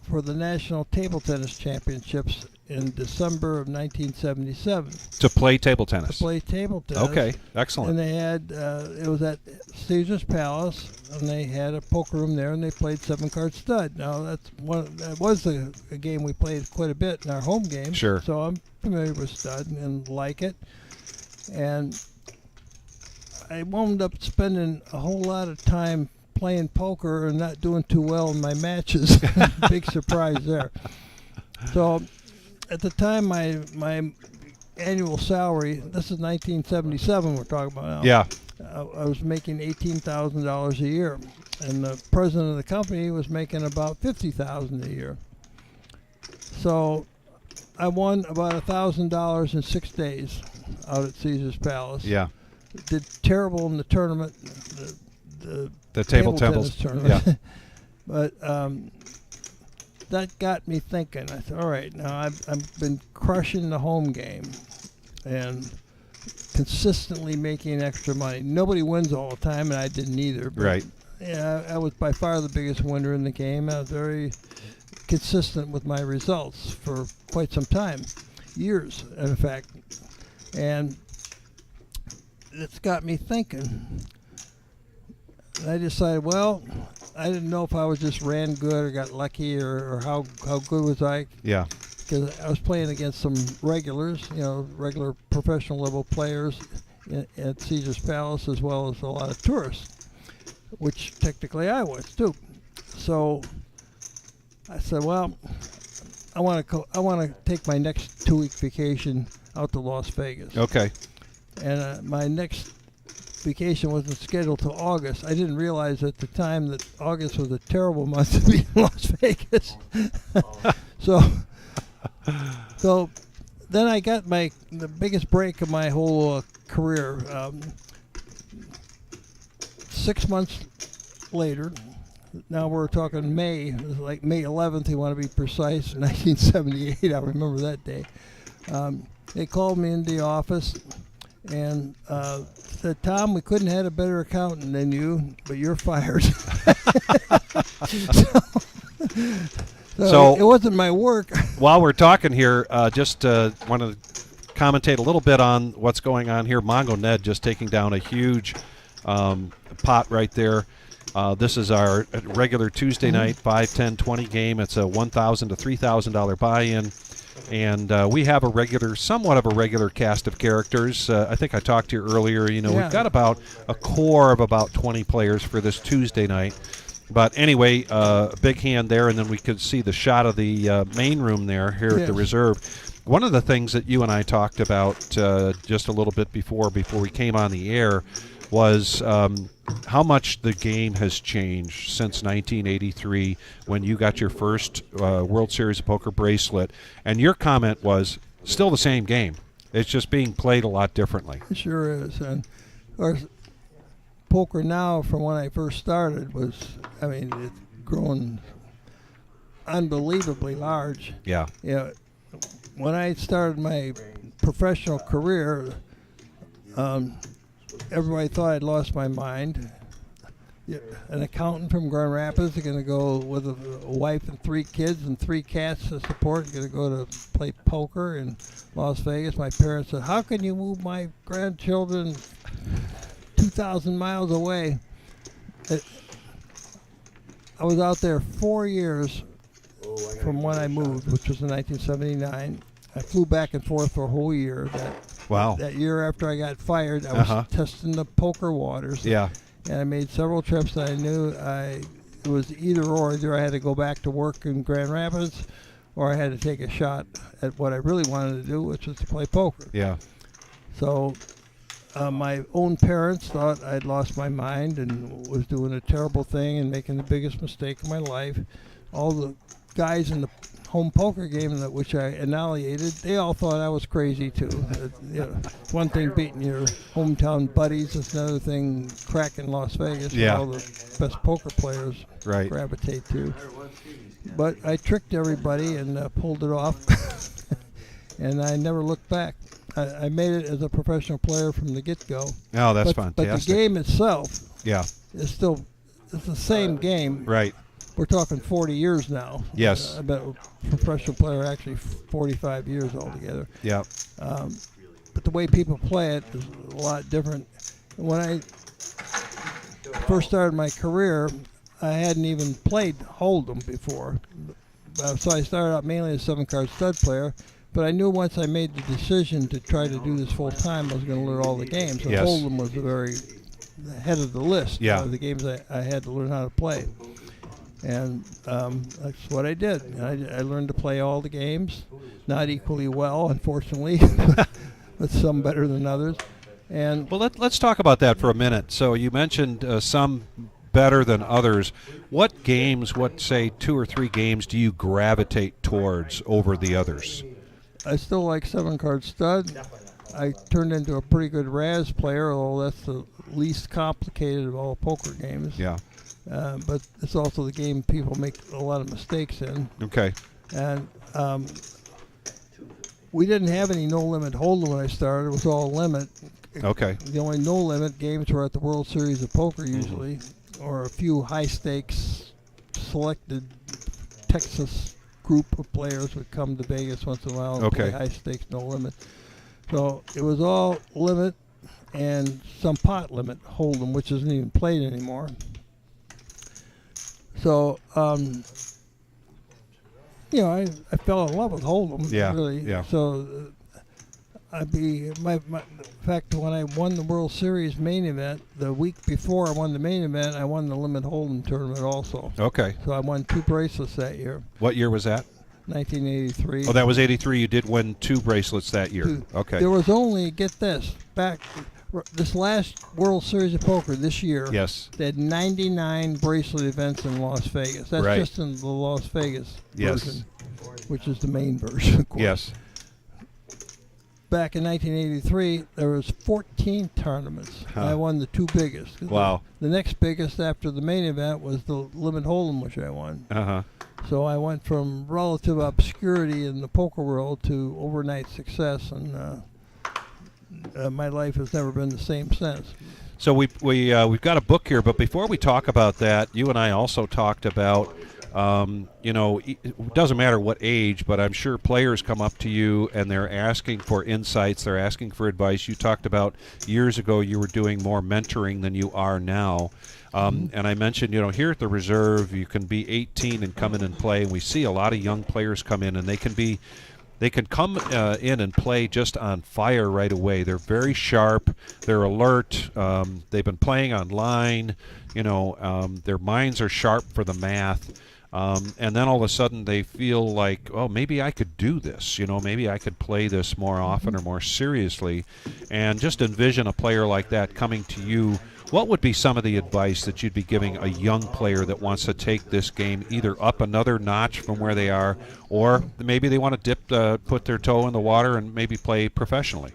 S9: for the National Table Tennis Championships in December of 1977.
S2: To play table tennis?
S9: To play table tennis.
S2: Okay, excellent.
S9: And they had, it was at Caesar's Palace, and they had a poker room there, and they played 7-card stud. Now, that was a game we played quite a bit in our home game.
S2: Sure.
S9: So I'm familiar with stud and like it. And I wound up spending a whole lot of time playing poker and not doing too well in my matches. Big surprise there. So at the time, my annual salary, this is 1977 we're talking about now.
S2: Yeah.
S9: I was making $18,000 a year, and the president of the company was making about $50,000 a year. So I won about $1,000 in 6 days out at Caesar's Palace.
S2: Yeah.
S9: Did terrible in the tournament,
S2: The table
S9: tennis
S2: tables.
S9: tournament.
S2: Yeah.
S9: But that got me thinking. I said, all right, now I've been crushing the home game and consistently making extra money. Nobody wins all the time, and I didn't either. But
S2: Right.
S9: Yeah, I was by far the biggest winner in the game. I was very consistent with my results for quite some time, years, in fact. And it's got me thinking. And I decided, well, I didn't know if I was just ran good or got lucky or how good was I.
S2: Yeah.
S9: Because I was playing against some regulars, regular professional level players at Caesar's Palace, as well as a lot of tourists, which technically I was too. So I said, well, I want to take my next 2-week vacation out to Las Vegas.
S2: Okay.
S9: And my next vacation wasn't scheduled till August. I didn't realize at the time that August was a terrible month to be in Las Vegas. So then I got the biggest break of my whole career. 6 months later, now we're talking May, it was like May 11th, you want to be precise, 1978, I remember that day. They called me into the office and said, Tom, we couldn't have had a better accountant than you, but you're fired. So it wasn't my work.
S2: While we're talking here, just want to commentate a little bit on what's going on here. Mongo Ned just taking down a huge pot right there. This is our regular Tuesday night 5, 10, 20 game. It's a $1,000 to $3,000 buy-in. And we have somewhat of a regular cast of characters. I think I talked to you earlier. We've got about a core of about 20 players for this Tuesday night. But anyway, big hand there, and then we could see the shot of the main room there here at the reserve. One of the things that you and I talked about just a little bit before we came on the air was how much the game has changed since 1983 when you got your first World Series of Poker bracelet. And your comment was, still the same game. It's just being played a lot differently.
S9: It sure is. And of course, poker now, from when I first started, it's grown unbelievably large.
S2: Yeah.
S9: When I started my professional career, everybody thought I'd lost my mind. An accountant from Grand Rapids is going to go with a wife and 3 kids and 3 cats to support, going to go to play poker in Las Vegas. My parents said, how can you move my grandchildren 2,000 miles away? I was out there 4 years from when I moved, which was in 1979. I flew back and forth for a whole year. That year after I got fired, I was testing the poker waters.
S2: Yeah.
S9: And I made several trips that I knew it was either or. Either I had to go back to work in Grand Rapids, or I had to take a shot at what I really wanted to do, which was to play poker.
S2: Yeah.
S9: So my own parents thought I'd lost my mind and was doing a terrible thing and making the biggest mistake of my life. All the guys in the home poker game which I annihilated, they all thought I was crazy too. It's one thing beating your hometown buddies, it's another thing cracking Las Vegas where all the best poker players gravitate to. But I tricked everybody and pulled it off, and I never looked back. I made it as a professional player from the get-go.
S2: Oh, that's fantastic.
S9: But the game itself is still it's the same game.
S2: Right.
S9: We're talking 40 years now.
S2: Yes.
S9: I've been a professional player actually 45 years altogether.
S2: Yeah.
S9: But the way people play it is a lot different. When I first started my career, I hadn't even played Hold'em before. So I started out mainly as a 7-card stud player, but I knew once I made the decision to try to do this full time, I was going to learn all the games. So Hold'em was the head of the list of the games I had to learn how to play. And that's what I did. I learned to play all the games, not equally well, unfortunately, but some better than others. And
S2: well, let's talk about that for a minute. So you mentioned some better than others. What games, say 2 or 3 games, do you gravitate towards over the others?
S9: I still like 7-card stud. I turned into a pretty good Raz player, although that's the least complicated of all poker games.
S2: Yeah.
S9: But it's also the game people make a lot of mistakes in.
S2: Okay.
S9: And we didn't have any no-limit Hold'em when I started. It was all limit.
S2: Okay.
S9: The only no-limit games were at the World Series of Poker usually, or a few high-stakes selected Texas group of players would come to Vegas once in a while and play high-stakes no-limit. So it was all limit and some pot limit Hold'em, which isn't even played anymore. So, I fell in love with Hold'em.
S2: Yeah,
S9: really.
S2: yeah.
S9: So, in fact, when I won the World Series main event, the week before I won the main event, I won the Limit Hold'em tournament also.
S2: Okay.
S9: So I won 2 bracelets that year.
S2: What year was that?
S9: 1983.
S2: Oh, that was 83. You did win 2 bracelets that year.
S9: 2.
S2: Okay.
S9: There was only, get this, this last World Series of Poker this year, they had 99 bracelet events in Las Vegas. That's just in the Las Vegas version, which is the main version, of course.
S2: Yes.
S9: back in 1983, there was 14 tournaments.
S2: Huh.
S9: I won the 2 biggest.
S2: Wow.
S9: The next biggest after the main event was the Limit Hold'em, which I won.
S2: Uh-huh.
S9: So I went from relative obscurity in the poker world to overnight success, and my life has never been the same since.
S2: So we've got a book here, but before we talk about that, you and I also talked about, it doesn't matter what age, but I'm sure players come up to you and they're asking for insights, they're asking for advice. You talked about years ago you were doing more mentoring than you are now. And I mentioned, here at the Reserve, you can be 18 and come in and play, and we see a lot of young players come in, and they can come in and play just on fire right away. They're very sharp. They're alert. They've been playing online. Their minds are sharp for the math. And then all of a sudden they feel like, oh, maybe I could do this. Maybe I could play this more often or more seriously. And just envision a player like that coming to you. What would be some of the advice that you'd be giving a young player that wants to take this game either up another notch from where they are, or maybe they want to put their toe in the water and maybe play professionally?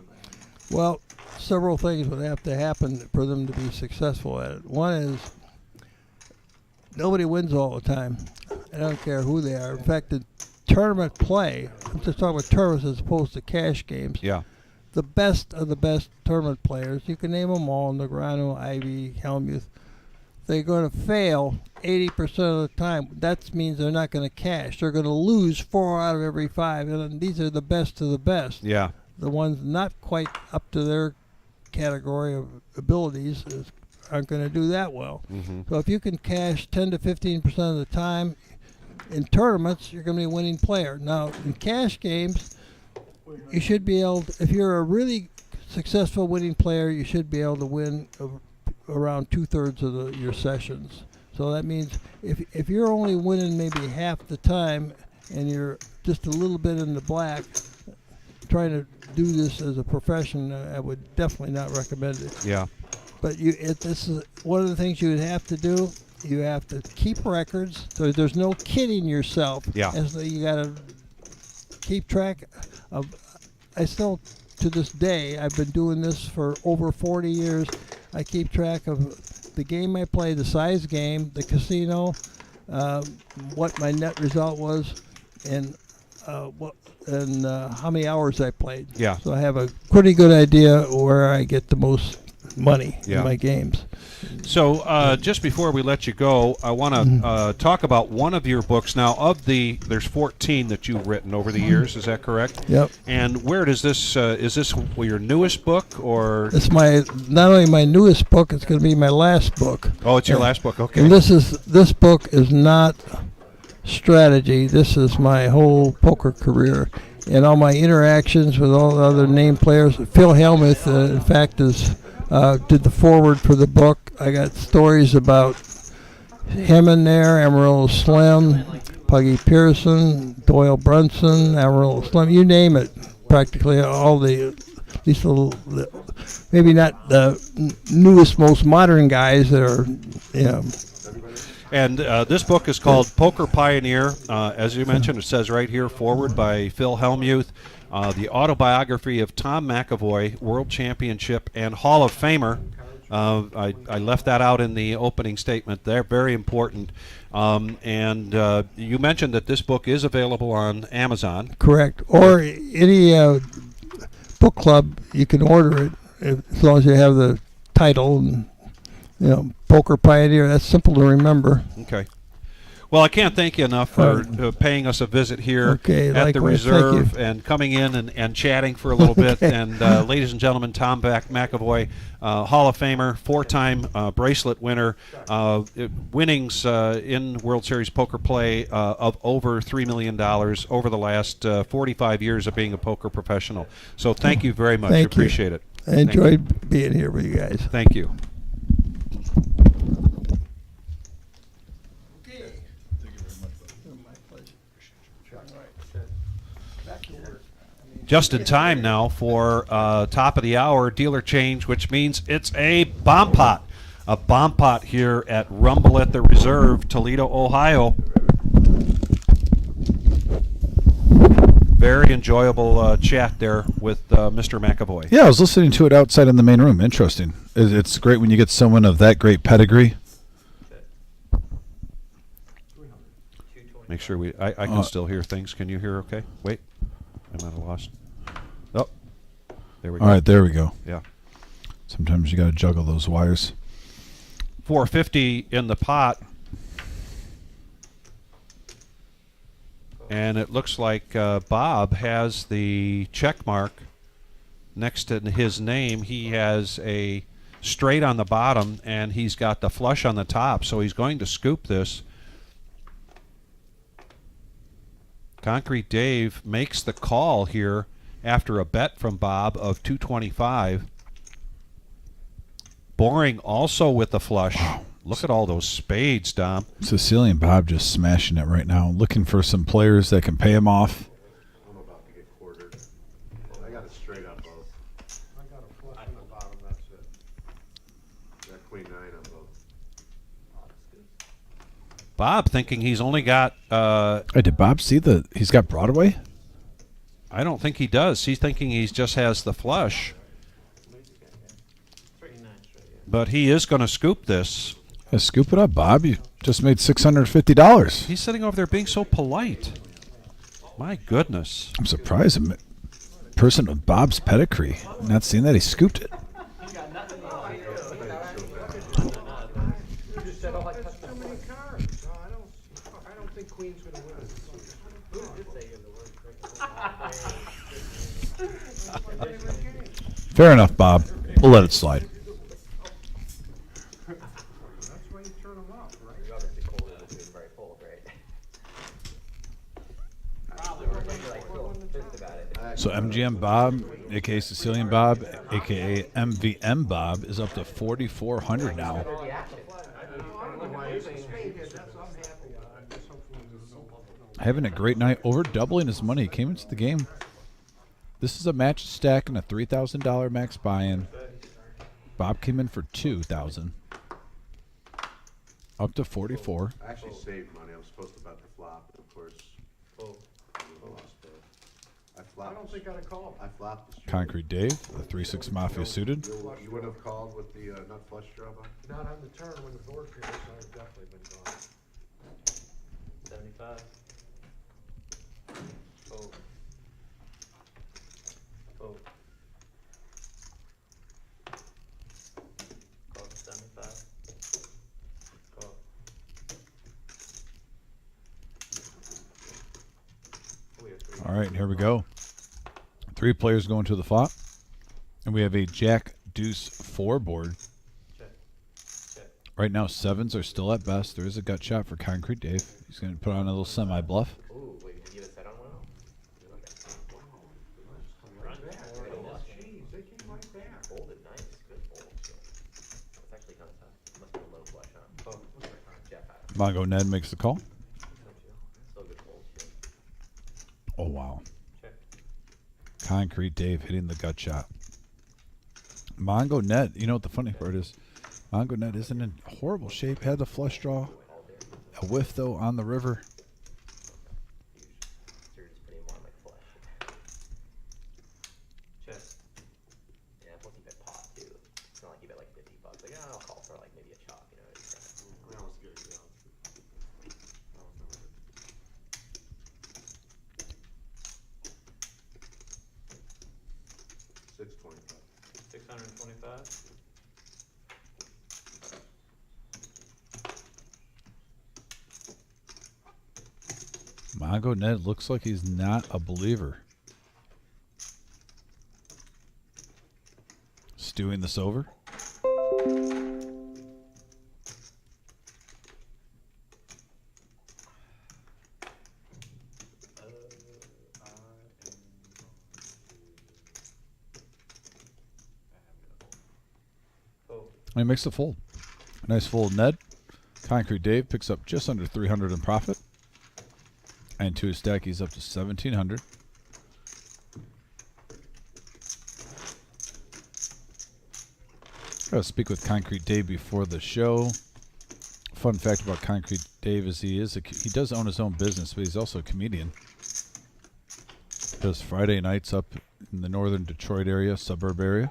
S9: Well, several things would have to happen for them to be successful at it. One is nobody wins all the time. I don't care who they are. In fact, the tournament play, I'm just talking about tournaments as opposed to cash games.
S2: Yeah.
S9: The best of the best tournament players, you can name them all, Negreanu, Ivy, Helmuth, they're going to fail 80% of the time. That means they're not going to cash. They're going to lose 4 out of every 5, and these are the best of the best.
S2: Yeah.
S9: The ones not quite up to their category of abilities aren't going to do that well.
S2: Mm-hmm.
S9: So if you can cash 10 to 15% of the time in tournaments, you're going to be a winning player. Now, in cash games, you should be able to, if you're a really successful winning player, you should be able to win around 2/3 of your sessions. So that means if you're only winning maybe half the time and you're just a little bit in the black, trying to do this as a profession, I would definitely not recommend it.
S2: Yeah.
S9: But this is one of the things you would have to do. You have to keep records, so there's no kidding yourself.
S2: Yeah.
S9: You got to keep track of. I still, to this day, I've been doing this for over 40 years. I keep track of the game I play, the size game, the casino, what my net result was, and how many hours I played.
S2: Yeah.
S9: So I have a pretty good idea where I get the most money in my games.
S2: So just before we let you go, I want to talk about one of your books. Now, there's 14 that you've written over the years. Is that correct?
S9: Yep.
S2: And where does this? Is this your newest book, or?
S9: It's not only my newest book. It's going to be my last book.
S2: Oh, it's your last book. Okay.
S9: And this book is not strategy. This is my whole poker career and all my interactions with all the other named players. Phil Helmuth, in fact, did the foreword for the book. I got stories about him in there, Amarillo Slim, Puggy Pearson, Doyle Brunson, Amarillo Slim, you name it. Practically all these little, maybe not the newest, most modern guys that are,
S2: And this book is called Poker Pioneer. As you mentioned, it says right here, forward by Phil Helmuth. The autobiography of Tom McAvoy, World Championship and Hall of Famer. I left that out in the opening statement. They're very important. And you mentioned that this book is available on Amazon.
S9: Correct. Or any book club, you can order it as long as you have the title. And, Poker Pioneer, that's simple to remember.
S2: Okay. Well, I can't thank you enough for paying us a visit here at the
S9: likewise.
S2: Reserve and coming in and chatting for a little bit. And ladies and gentlemen, Tom McAvoy, Hall of Famer, 4-time bracelet winner, winnings in World Series poker play of over $3 million over the last 45 years of being a poker professional. So thank you very much.
S9: Thank you.
S2: Appreciate it.
S9: I enjoyed being here with you guys.
S2: Thank you. Just in time now for top of the hour dealer change, which means it's a bomb pot. A bomb pot here at Rumble at the Reserve, Toledo, Ohio. Very enjoyable chat there with Mr. McAvoy.
S1: Yeah, I was listening to it outside in the main room. Interesting. It's great when you get someone of that great pedigree.
S2: Make sure I can still hear things. Can you hear okay? Wait. I'm at a loss. Oh. There we go.
S1: All right, there we go.
S2: Yeah.
S1: Sometimes you got to juggle those wires.
S2: 450 in the pot. And it looks like Bob has the check mark next to his name. He has a straight on the bottom, and he's got the flush on the top, so he's going to scoop this. Concrete Dave makes the call here after a bet from Bob of 225. Boring also with the flush.
S1: Wow.
S2: Look at all those spades, Dom.
S1: Sicilian Bob just smashing it right now. Looking for some players that can pay him off.
S3: I'm about to get quartered. I got it straight on both.
S8: I got a flush on the bottom, that's it.
S3: Got queen 9 on both.
S2: Bob thinking he's only got...
S1: Hey, did Bob see he's got Broadway?
S2: I don't think he does. He's thinking he just has the flush. But he is going to scoop this.
S1: Yeah, scoop it up, Bob. You just made $650.
S2: He's sitting over there being so polite. My goodness.
S1: I'm surprised. A person of Bob's pedigree. Not seeing that he scooped it.
S8: Too many cards. I don't think queen's gonna win.
S1: Fair enough, Bob. We'll let it slide.
S8: That's why you turn them off, right?
S4: You're obviously cold and it's very cold, right? Probably we're like so pissed about it.
S1: So MGM Bob, aka Sicilian Bob, aka MVM Bob, is up to 4,400 now. Having a great night, over doubling his money. He came into the game. This is a match stack and a $3,000 max buy-in. Bob came in for $2,000. Up to 44.
S3: I actually saved money. I was supposed to bet the flop, but of course, I lost both. I flopped.
S8: I don't think I'd have called.
S3: I flopped the straight.
S1: Concrete Dave, the 3-6 Mafia suited.
S3: You wouldn't have called with the nut flush draw on?
S8: Not on the turn when the board appears, I've definitely been gone.
S4: 75. Oh. Oh. Call it 75. Call. We have 3.
S1: All right, here we go. 3 players going to the flop. And we have a Jack Deuce 4 board.
S4: Check. Check.
S1: Right now, 7s are still at best. There is a gut shot for Concrete Dave. He's going to put on a little semi-bluff.
S4: Ooh, wait, did you get a set on one?
S8: Jeez, they came right there.
S4: Folded, nice, good fold. That's actually kind of tough. Must be a low flush, huh? Oh, Jeff had it.
S1: Mongo Ned makes the call.
S4: Still good fold.
S1: Oh, wow.
S4: Check.
S1: Concrete Dave hitting the gut shot. Mongo Ned, you know what the funny part is? Mongo Ned isn't in horrible shape. Had the flush draw. A whiff, though, on the river.
S4: So you're just putting more like flush. Check. Yeah, plus you bet pot too. It's not like you bet like $50. Like, yeah, I'll call for like maybe a chop, you know.
S7: That was good, yeah.
S4: $625.
S1: Mongo Ned looks like he's not a believer. Stewing this over.
S4: Oh,
S1: And he makes the fold. A nice fold, Ned. Concrete Dave picks up just under 300 in profit. And to his stack, he's up to 1,700. I gotta speak with Concrete Dave before the show. Fun fact about Concrete Dave is he does own his own business, but he's also a comedian. does Friday nights up in the northern Detroit area, suburb area.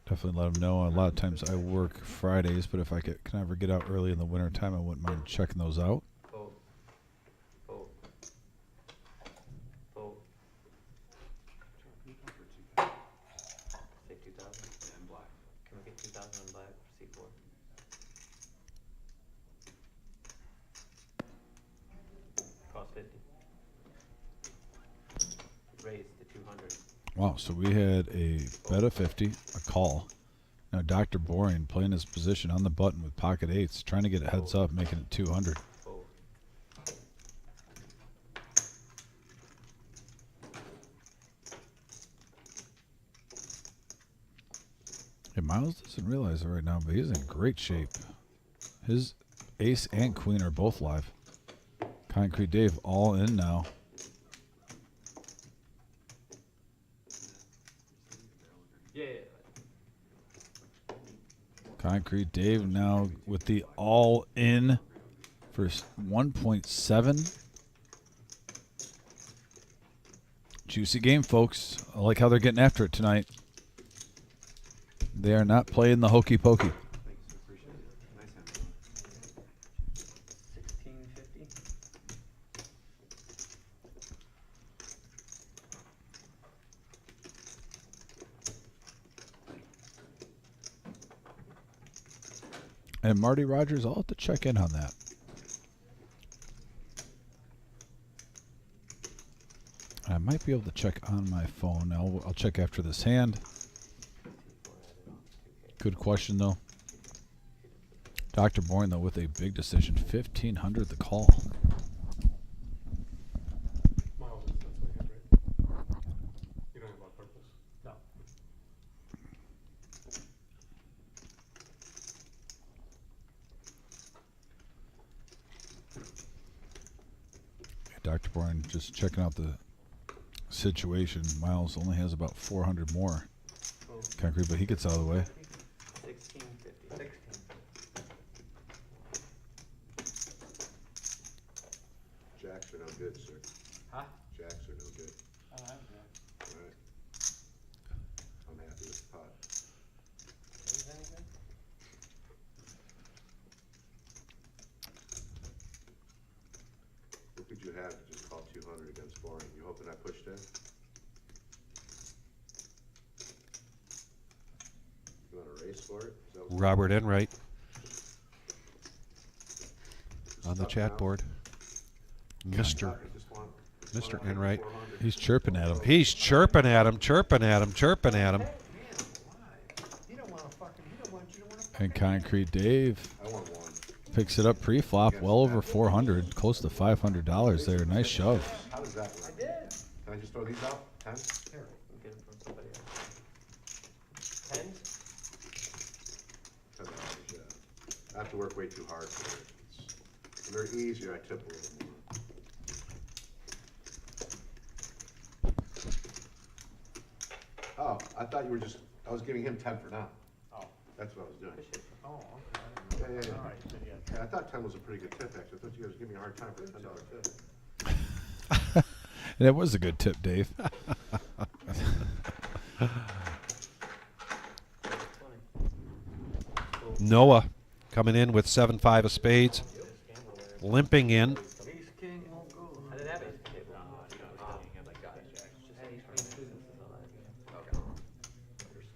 S1: Definitely let them know. A lot of times I work Fridays, but if I can ever get out early in the winter time, I wouldn't mind checking those out.
S4: Fold. Fold. Fold. Say 2,000. And black. Can we get 2,000 in black for C4? Cost 50. Raise to 200.
S1: Wow, so we had a bet of 50, a call. Now Dr. Boring playing his position on the button with pocket eights, trying to get a heads up, making it 200.
S4: Fold.
S1: Hey, Miles doesn't realize it right now, but he's in great shape. His ace and queen are both live. Concrete Dave all in now.
S4: Yeah.
S1: Concrete Dave now with the all in for 1.7. Juicy game, folks. I like how they're getting after it tonight. They are not playing the hokey pokey.
S3: Thanks, appreciate it. Nice hand.
S4: 1650.
S1: And Marty Rogers, I'll have to check in on that. I might be able to check on my phone. I'll check after this hand. Good question, though. Dr. Bourne, though, with a big decision. 1,500 the call.
S7: Miles, that's my hand, right? You don't have a lot of purples.
S5: No.
S1: Dr. Bourne just checking out the situation. Miles only has about 400 more concrete, but he gets out of the way.
S4: 1650. 16.
S3: Jacks are no good, sir.
S5: Huh?
S3: Jacks are no good.
S5: Oh, I don't know.
S3: All right. I'm happy with the pot.
S5: Is anything?
S3: What could you have to just call 200 against Boring? You hoping I pushed in? You want to race for it? Is that what-
S2: Robert Enright on the
S3: Stuff
S2: chat
S3: now?
S2: board. Mr.
S3: I just want-
S2: Mr. Enright.
S3: 400.
S1: He's chirping at him.
S2: He's chirping at him, chirping at him, chirping at him.
S8: He don't wanna fucking, he don't want you to wanna.
S1: And Concrete Dave
S3: I want one.
S1: picks it up pre-flop, well over 400, close to $500 there. Nice shove.
S3: How does that work? Can I just throw these out? 10?
S4: Get them from somebody else. 10s?
S3: $10, yeah. I have to work way too hard for it. When they're easier, I tip a little more. Oh, I thought you were just, I was giving him 10 for now.
S5: Oh.
S3: That's what I was doing.
S5: Oh, okay.
S3: Yeah, yeah, yeah.
S5: All right, then, yeah.
S3: Yeah, I thought 10 was a pretty good tip, actually. I thought you guys were giving me a hard time for a $10 tip.
S1: That was a good tip, Dave.
S4: 20.
S2: Noah coming in with 7-5 of spades, limping in.
S4: I didn't have it.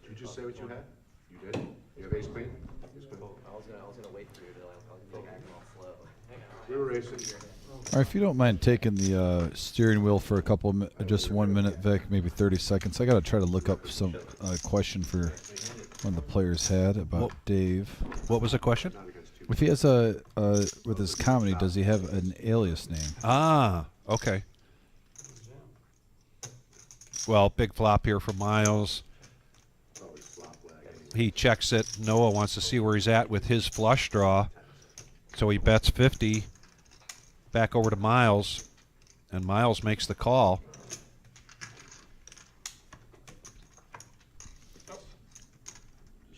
S3: Did you just say what you had? You did? You have ace queen? Ace queen.
S4: I was gonna wait for you to like, acting all slow.
S3: We were racing.
S1: All right, if you don't mind taking the steering wheel for a couple, just 1 minute, Vic, maybe 30 seconds. I got to try to look up some question for one of the players had about
S2: What-
S1: Dave.
S2: What was the question?
S3: Not against two.
S1: If he has with his comedy, does he have an alias name?
S2: Ah, okay. Well, big flop here for Miles.
S3: It's always flop leg anyway.
S2: He checks it. Noah wants to see where he's at with his flush draw. So he bets 50 back over to Miles, and Miles makes the call.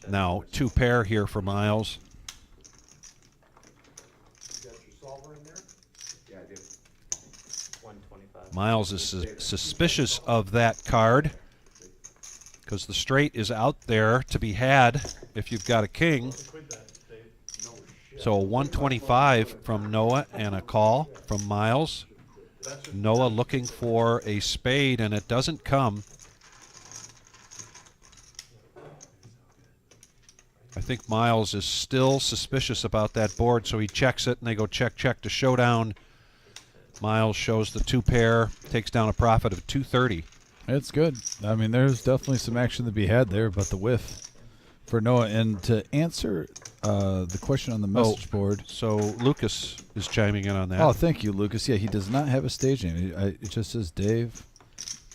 S2: Now, 2 pair here for Miles.
S8: You got your solver in there?
S3: Yeah, I did.
S2: Miles is suspicious of that card because the straight is out there to be had if you've got a king. So a 125 from Noah and a call from Miles. Noah looking for a spade, and it doesn't come. I think Miles is still suspicious about that board, so he checks it, and they go check, check to showdown. Miles shows the 2-pair, takes down a profit of 230.
S1: It's good. I mean, there's definitely some action to be had there, but the whiff for Noah. And to answer the question on the message board.
S2: So Lucas is chiming in on that.
S1: Oh, thank you, Lucas. Yeah, he does not have a stage name. It just says Dave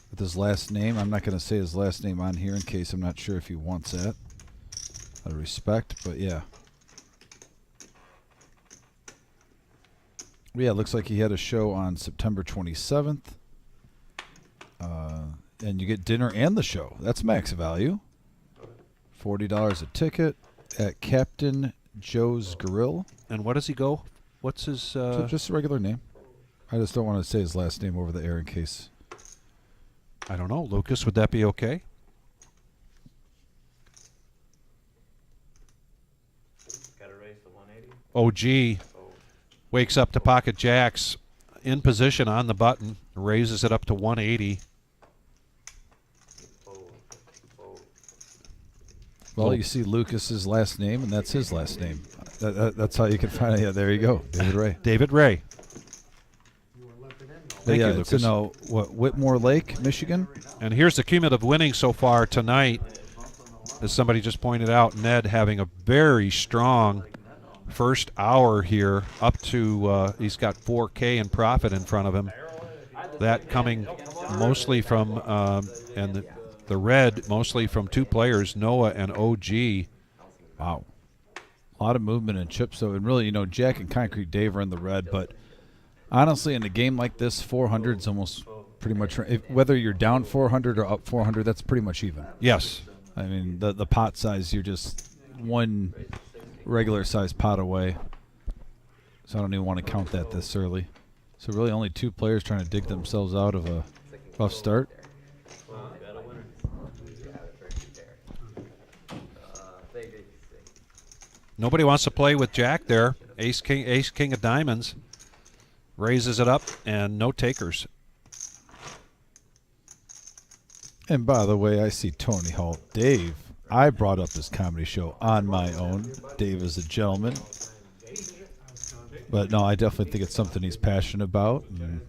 S1: with his last name. I'm not going to say his last name on here in case I'm not sure if he wants that. Out of respect, but yeah. Yeah, it looks like he had a show on September 27th. And you get dinner and the show. That's max value. $40 a ticket at Captain Joe's Grill.
S2: And what does he go? What's his...
S1: just a regular name. I just don't want to say his last name over the air in case.
S2: I don't know. Lucas, would that be okay?
S4: Gotta raise the 180.
S2: OG wakes up to pocket jacks in position on the button, raises it up to 180.
S1: Well, you see Lucas's last name, and that's his last name. That's how you can find it. Yeah, there you go, David Ray.
S2: David Ray. Thank
S1: yeah,
S2: you, Lucas.
S1: Whitmore Lake, Michigan.
S2: And here's the cumulative winning so far tonight. As somebody just pointed out, Ned having a very strong first hour here, up to he's got 4K in profit in front of him. That coming mostly from and the red mostly from 2 players, Noah and OG.
S1: Wow, a lot of movement in chips. So, and really, Jack and Concrete Dave are in the red, but honestly, in a game like this, 400 is almost pretty much whether you're down 400 or up 400. That's pretty much even.
S2: Yes.
S1: I mean, the pot size, you're just one regular size pot away. So I don't even want to count that this early. So really only 2 players trying to dig themselves out of a rough start.
S2: Nobody wants to play with Jack there. Ace king of diamonds. Raises it up and no takers.
S1: And by the way, I see Tony Hall. Dave, I brought up this comedy show on my own. Dave is a gentleman. But no, I definitely think it's something he's passionate about. And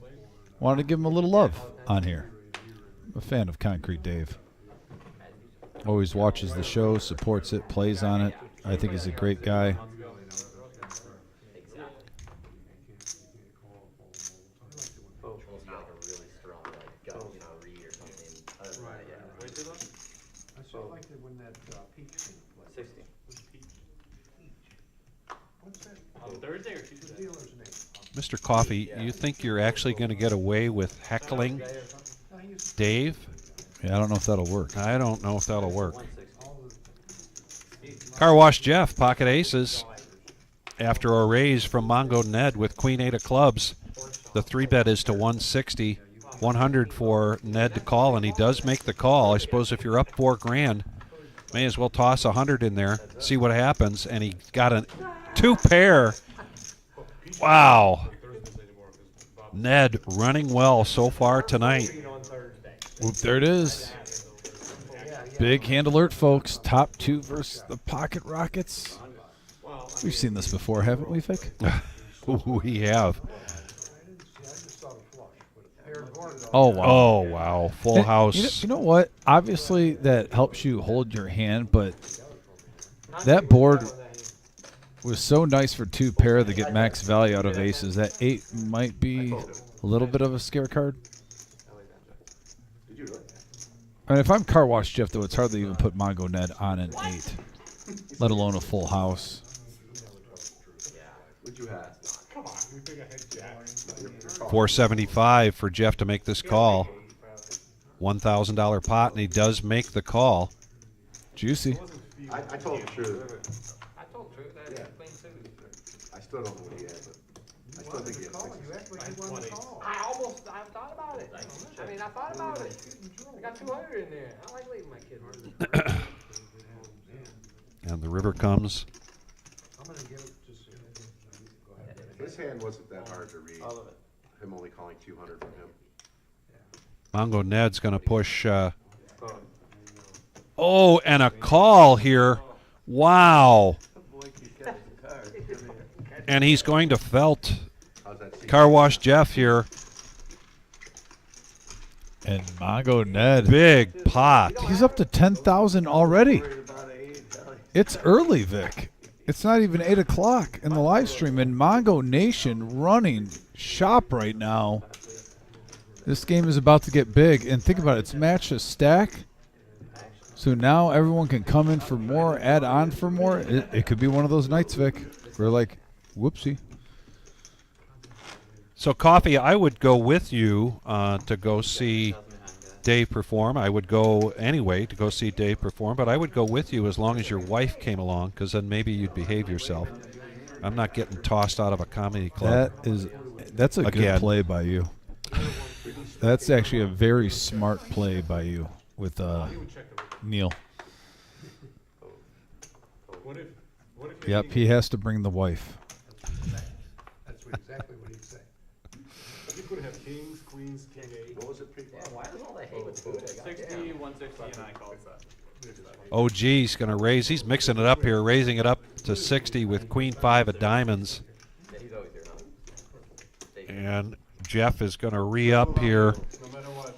S1: wanted to give him a little love on here. I'm a fan of Concrete Dave. Always watches the show, supports it, plays on it. I think he's a great guy.
S4: Thursday or Tuesday?
S2: Mr. Coffee, you think you're actually going to get away with heckling Dave?
S1: Yeah, I don't know if that'll work.
S2: I don't know if that'll work. Car Wash Jeff, pocket aces. After a raise from Mongo Ned with Queen 8 of clubs, the 3-bet is to 160. 100 for Ned to call, and he does make the call. I suppose if you're up $4,000, may as well toss 100 in there, see what happens. And he got a 2-pair. Wow. Ned running well so far tonight.
S1: Whoop, there it is. Big hand alert, folks. Top 2 versus the Pocket Rockets. We've seen this before, haven't we, Vic?
S2: We have.
S1: Oh, wow.
S2: Oh, wow. Full house.
S1: You know what? Obviously, that helps you hold your hand, but that board was so nice for 2-pair to get max value out of aces. That 8 might be a little bit of a scare card. I mean, if I'm Car Wash Jeff, though, it's hard to even put Mongo Ned on an 8, let alone a full house.
S7: Come on, we think I had Jack.
S2: 475 for Jeff to make this call. $1,000 pot, and he does make the call.
S1: Juicy.
S3: I told the truth.
S4: I told Drew that
S3: Yeah.
S4: clean suit.
S3: I still don't know what he had, but don't think he has
S8: Calling, you act like you wanted to call.
S5: I thought about it. I mean, I thought about it. I got 200 in there. I don't like leaving my kid.
S2: And the river comes.
S8: I'm gonna give it just, go ahead.
S3: His hand wasn't that hard to read.
S4: All of it.
S3: Him only calling 200 from him.
S2: Mongo Ned's going to push. Oh, and a call here. Wow. And he's going to felt
S3: How's that seem?
S2: Car Wash Jeff here.
S1: And Mongo Ned.
S2: Big pot.
S1: He's up to 10,000 already. It's early, Vic. It's not even 8 o'clock in the live stream, and Mongo Nation running shop right now. This game is about to get big, and think about it. It's match a stack. So now everyone can come in for more, add on for more. It could be one of those nights, Vic. We're like, whoopsie.
S2: So, Coffee, I would go with you to go see Dave perform. I would go anyway to go see Dave perform, but I would go with you as long as your wife came along, because then maybe you'd behave yourself. I'm not getting tossed out of a comedy club.
S1: That's a
S2: Again.
S1: good play by you. That's actually a very smart play by you with Neil.
S7: What if
S1: Yep, he has to bring the wife.
S8: That's exactly what he'd say.
S7: you could have kings, queens, king eight?
S3: What was it?
S4: Why does all the hate with Buddha? 60, 160, and I called that.
S2: OG's going to raise. He's mixing it up here, raising it up to 60 with Queen 5 of diamonds.
S4: He's always here now.
S2: And Jeff is going to re-up here.
S7: No matter what.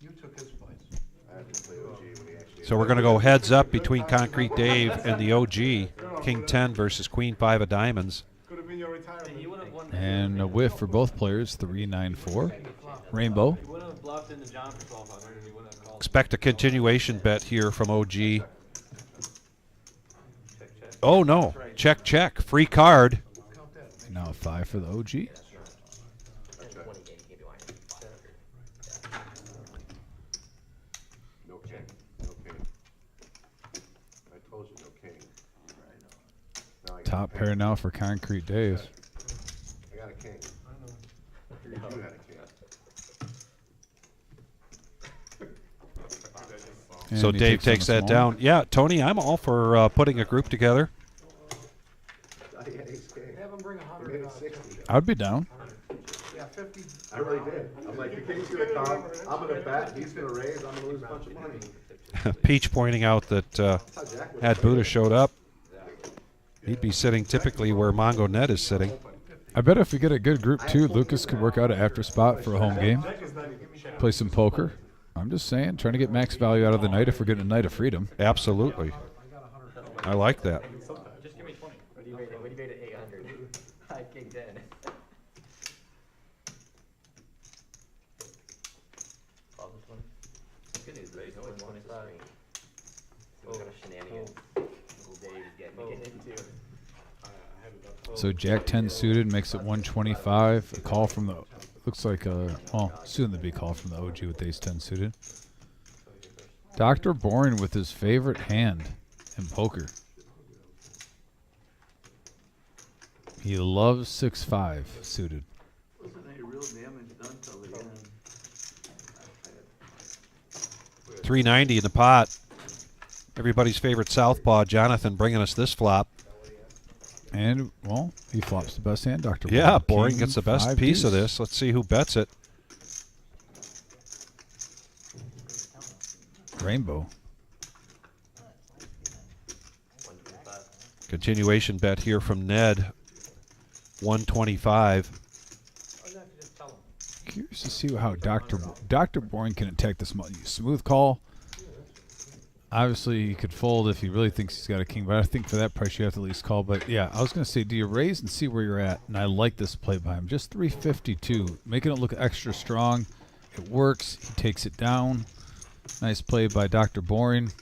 S8: You took his place.
S3: I have to play OG when he actually.
S2: So we're going to go heads up between Concrete Dave and the OG. King 10 versus Queen 5 of diamonds.
S7: Could have been your retirement.
S4: You would have won.
S1: And a whiff for both players, 3-9-4. Rainbow.
S4: You wouldn't have bluffed into John for 1,200, and you wouldn't have called.
S2: Expect a continuation bet here from OG.
S4: Check, check.
S2: Oh, no. Check, check. Free card.
S1: Now a 5 for the OG.
S4: 20 game, give you one.
S3: No king. No king. I told you no king. Now I got
S1: Top
S3: a
S1: pair
S3: king.
S1: now for Concrete Dave.
S3: I got a king. You had a king.
S1: And
S2: So
S1: he
S2: Dave
S1: on
S2: takes
S1: the
S2: that
S1: small.
S2: down. Yeah, Tony, I'm all for putting a group together.
S3: I had ace king.
S8: Have him bring
S3: I made
S8: 100.
S3: it 60.
S1: I'd be down.
S8: Yeah, 50.
S3: I really did. I'm like, the king's gonna come. I'm gonna bet. He's gonna raise. I'm gonna lose a bunch of money.
S2: Peach pointing out that
S3: That's how Jack was
S2: had
S3: playing.
S2: Buddha showed up, he'd be sitting typically where Mongo Net is sitting.
S1: I bet if we get a good group too, Lucas could work out an after spot for a home game. Play some poker. I'm just saying, trying to get max value out of the night if we're getting a night of freedom.
S2: Absolutely. I like that.
S4: Just give me 20. What do you rate it? What do you rate it? 800. I king 10. Call this one. Good news, there's always 25. See what kind of shenanigans Uncle Dave's getting into.
S1: So Jack 10 suited makes it 125. A call from the, looks like soon to be call from the OG with ace 10 suited. Dr. Boring with his favorite hand in poker. He loves 6-5 suited.
S10: Wasn't any real damage done till the end.
S2: 390 in the pot. Everybody's favorite southpaw, Jonathan, bringing us this flop.
S1: And, well, he flops the best hand, Dr.
S2: Yeah,
S1: Boring.
S2: Boring
S1: King,
S2: gets the best
S1: 5
S2: piece of
S1: deuce.
S2: this. Let's see who bets it.
S1: Rainbow.
S4: 125.
S2: Continuation bet here from Ned. 125.
S1: Curious to see how Dr. Boring can attack this money. Smooth call. Obviously, he could fold if he really thinks he's got a king, but I think for that price you have to at least call. But yeah, I was going to say, do you raise and see where you're at? And I like this play by him. Just 352, making it look extra strong. It works. He takes it down. Nice play by Dr. Boring.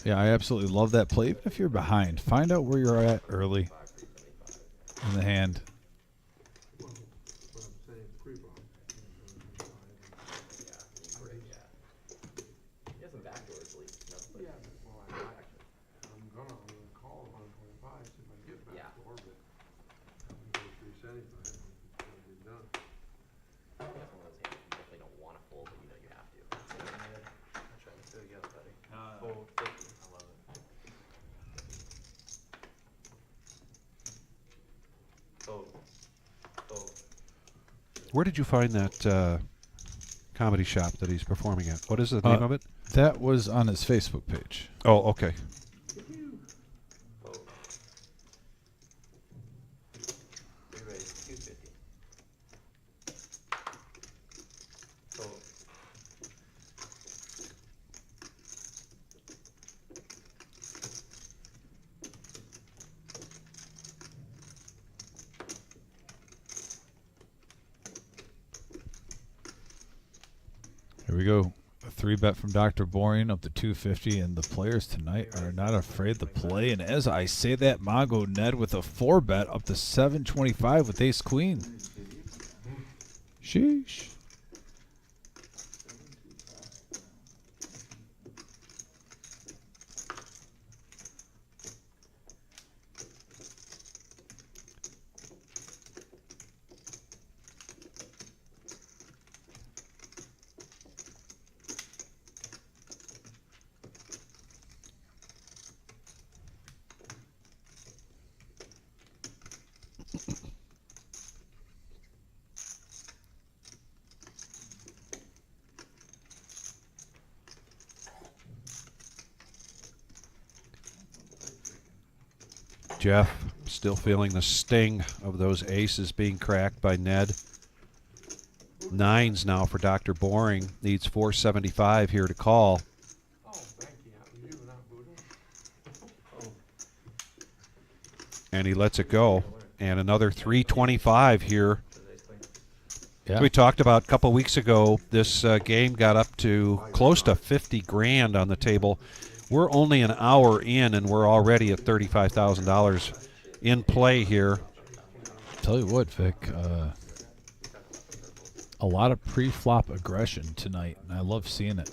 S1: Yeah, I absolutely love that play. Even if you're behind, find out where you're at early in the hand.
S4: He has some backdoors, at least. No, but
S8: It'll be done.
S4: That's one of those hands you definitely don't want to fold, but you know you have to. I'm trying to fill you up, buddy. Fold 50. I love it. Fold. Fold.
S2: Where did you find that comedy shop that he's performing at? What is the name of it?
S1: That was on his Facebook page.
S2: Oh, okay.
S4: Fold. Re-raise 250. Fold.
S1: Here we go. A 3-bet from Dr. Boring up to 250, and the players tonight are not afraid to play. And as I say that, Mongo Ned with a 4-bet up to 725 with ace queen. Sheesh.
S2: Jeff still feeling the sting of those aces being cracked by Ned. 9s now for Dr. Boring. Needs 475 here to call.
S8: Oh, thank you. You not Buddha?
S2: And he lets it go. And another 325 here.
S1: Yeah.
S2: As we talked about a couple weeks ago, this game got up to close to 50 grand on the table. We're only an hour in, and we're already at $35,000 in play here.
S1: Tell you what, Vic, a lot of pre-flop aggression tonight, and I love seeing it.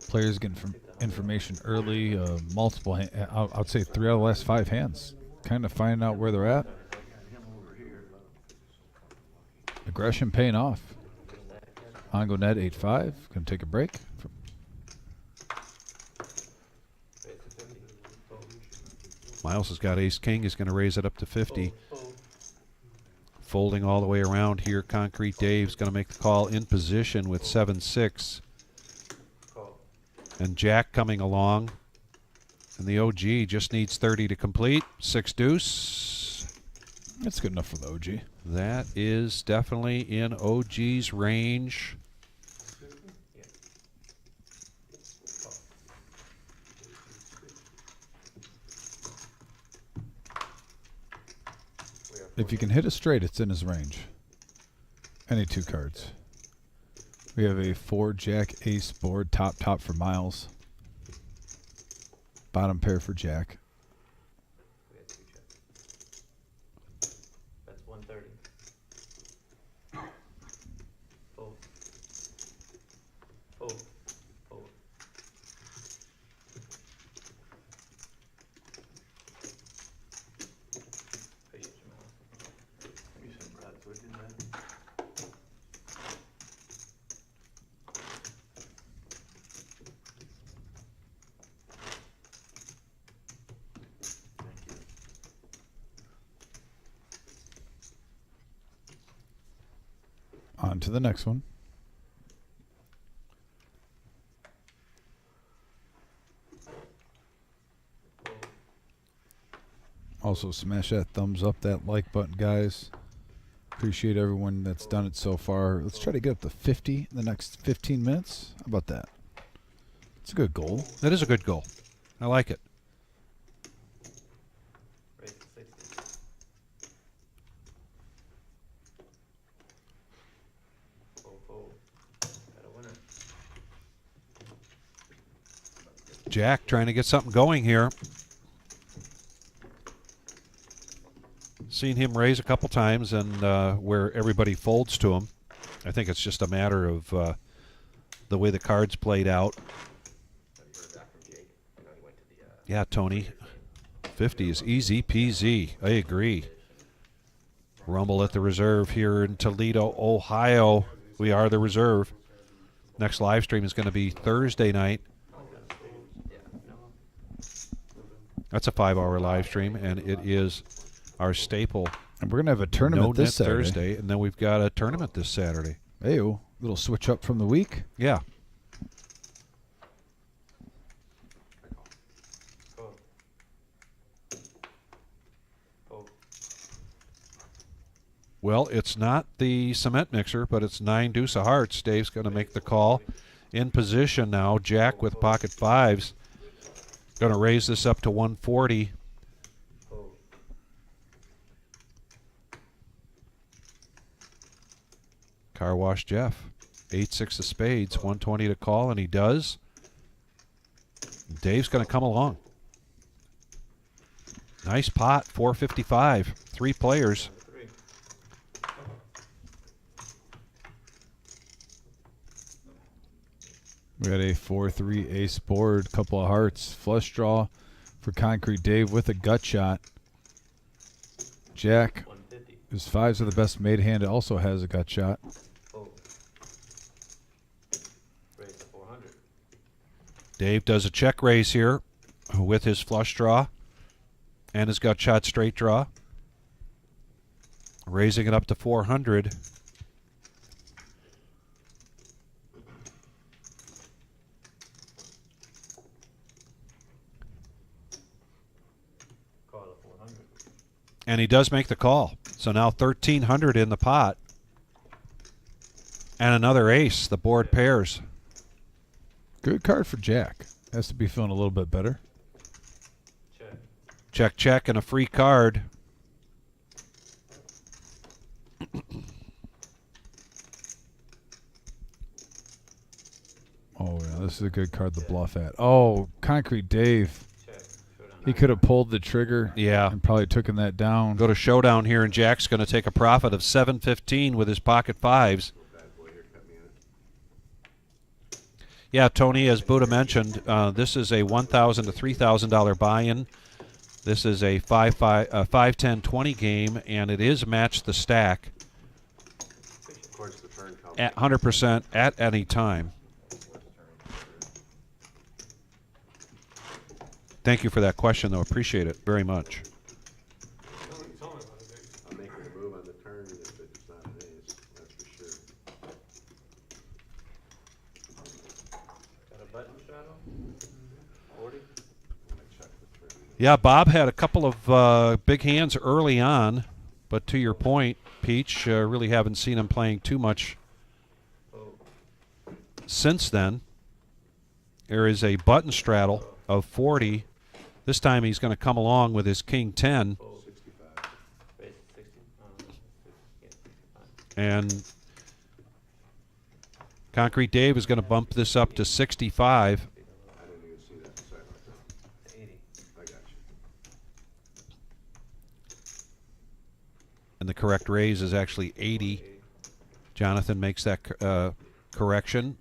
S1: Players getting information early, multiple, I'd say 3 out of the last 5 hands, kind of finding out where they're at. Aggression paying off. Ongo Ned 8-5, going to take a break.
S2: Miles has got ace-king. He's going to raise it up to 50. Folding all the way around here. Concrete Dave's going to make the call in position with 7-6. And Jack coming along. And the OG just needs 30 to complete. 6-deuce.
S1: That's good enough for the OG.
S2: That is definitely in OG's range.
S1: If you can hit a straight, it's in his range. Any 2 cards. We have a 4-Jack Ace board, top for Miles. Bottom pair for Jack.
S4: That's 130. Fold. Fold. Fold. Patience, Jamal.
S10: You said Brad switching that? Thank you.
S1: On to the next one. Also, smash that thumbs up, that like button, guys. Appreciate everyone that's done it so far. Let's try to get up to 50 in the next 15 minutes. How about that? It's a good goal.
S2: That is a good goal. I like it.
S4: Raise to 60. Fold, fold. Got a winner.
S2: Jack trying to get something going here. Seen him raise a couple times, and where everybody folds to him. I think it's just a matter of the way the cards played out.
S4: Have you heard back from Jake? I know he went to the
S2: Yeah, Tony. 50 is easy peasy. I agree. Rumble at the Reserve here in Toledo, Ohio. We are the Reserve. Next live stream is going to be Thursday night. That's a 5-hour live stream, and it is our staple.
S1: And we're going to have a tournament this Saturday.
S2: Thursday, and then we've got a tournament this Saturday.
S1: Hey-o, little switch up from the week.
S2: Yeah. Well, it's not the cement mixer, but it's 9 deuce of hearts. Dave's going to make the call. In position now, Jack with pocket fives. Going to raise this up to 140. Car wash Jeff. 8-6 of spades, 120 to call, and he does. Dave's going to come along. Nice pot, 455. 3 players.
S1: We got a 4-3 ace board, couple of hearts, flush draw for Concrete Dave with a gut shot. Jack, whose fives are the best made hand, also has a gut shot.
S2: Dave does a check raise here with his flush draw and his gut shot straight draw. Raising it up to 400. And he does make the call. So now 1,300 in the pot. And another ace. The board pairs.
S1: Good card for Jack. Has to be feeling a little bit better.
S2: Check, check, and a free card.
S1: Oh, yeah, this is a good card to bluff at. Oh, Concrete Dave. He could have pulled the trigger.
S2: Yeah.
S1: And probably taken that down.
S2: Go to showdown here, and Jack's going to take a profit of $7.15 with his pocket fives. Yeah, Tony, as Buddha mentioned, this is a $1,000 to $3,000 buy-in. This is a 5-10-20 game, and it is match the stack at 100% at any time. Thank you for that question, though. Appreciate it very much.
S3: I'm making a move on the turn if it's not an ace, that's for sure.
S4: Got a button straddle? 40?
S2: Yeah, Bob had a couple of big hands early on, but to your point, Peach, really haven't seen him playing too much since then. There is a button straddle of 40. This time he's going to come along with his King 10. And Concrete Dave is going to bump this up to 65.
S3: I didn't even see that. Sorry about that.
S4: 80.
S3: I got you.
S2: And the correct raise is actually 80. Jonathan makes that correction.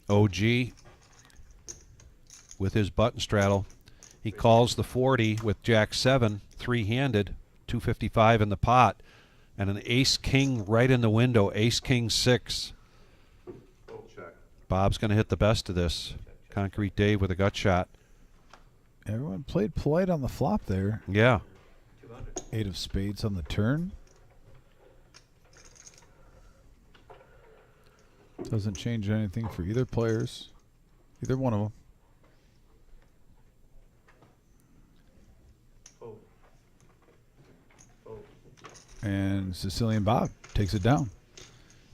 S2: OG with his button straddle. He calls the 40 with Jack 7, three-handed, 255 in the pot, and an ace-king right in the window, ace-king 6. Bob's going to hit the best of this. Concrete Dave with a gut shot.
S1: Everyone played polite on the flop there.
S2: Yeah.
S1: 8 of spades on the turn. Doesn't change anything for either players. Either one of them. And Sicilian Bob takes it down.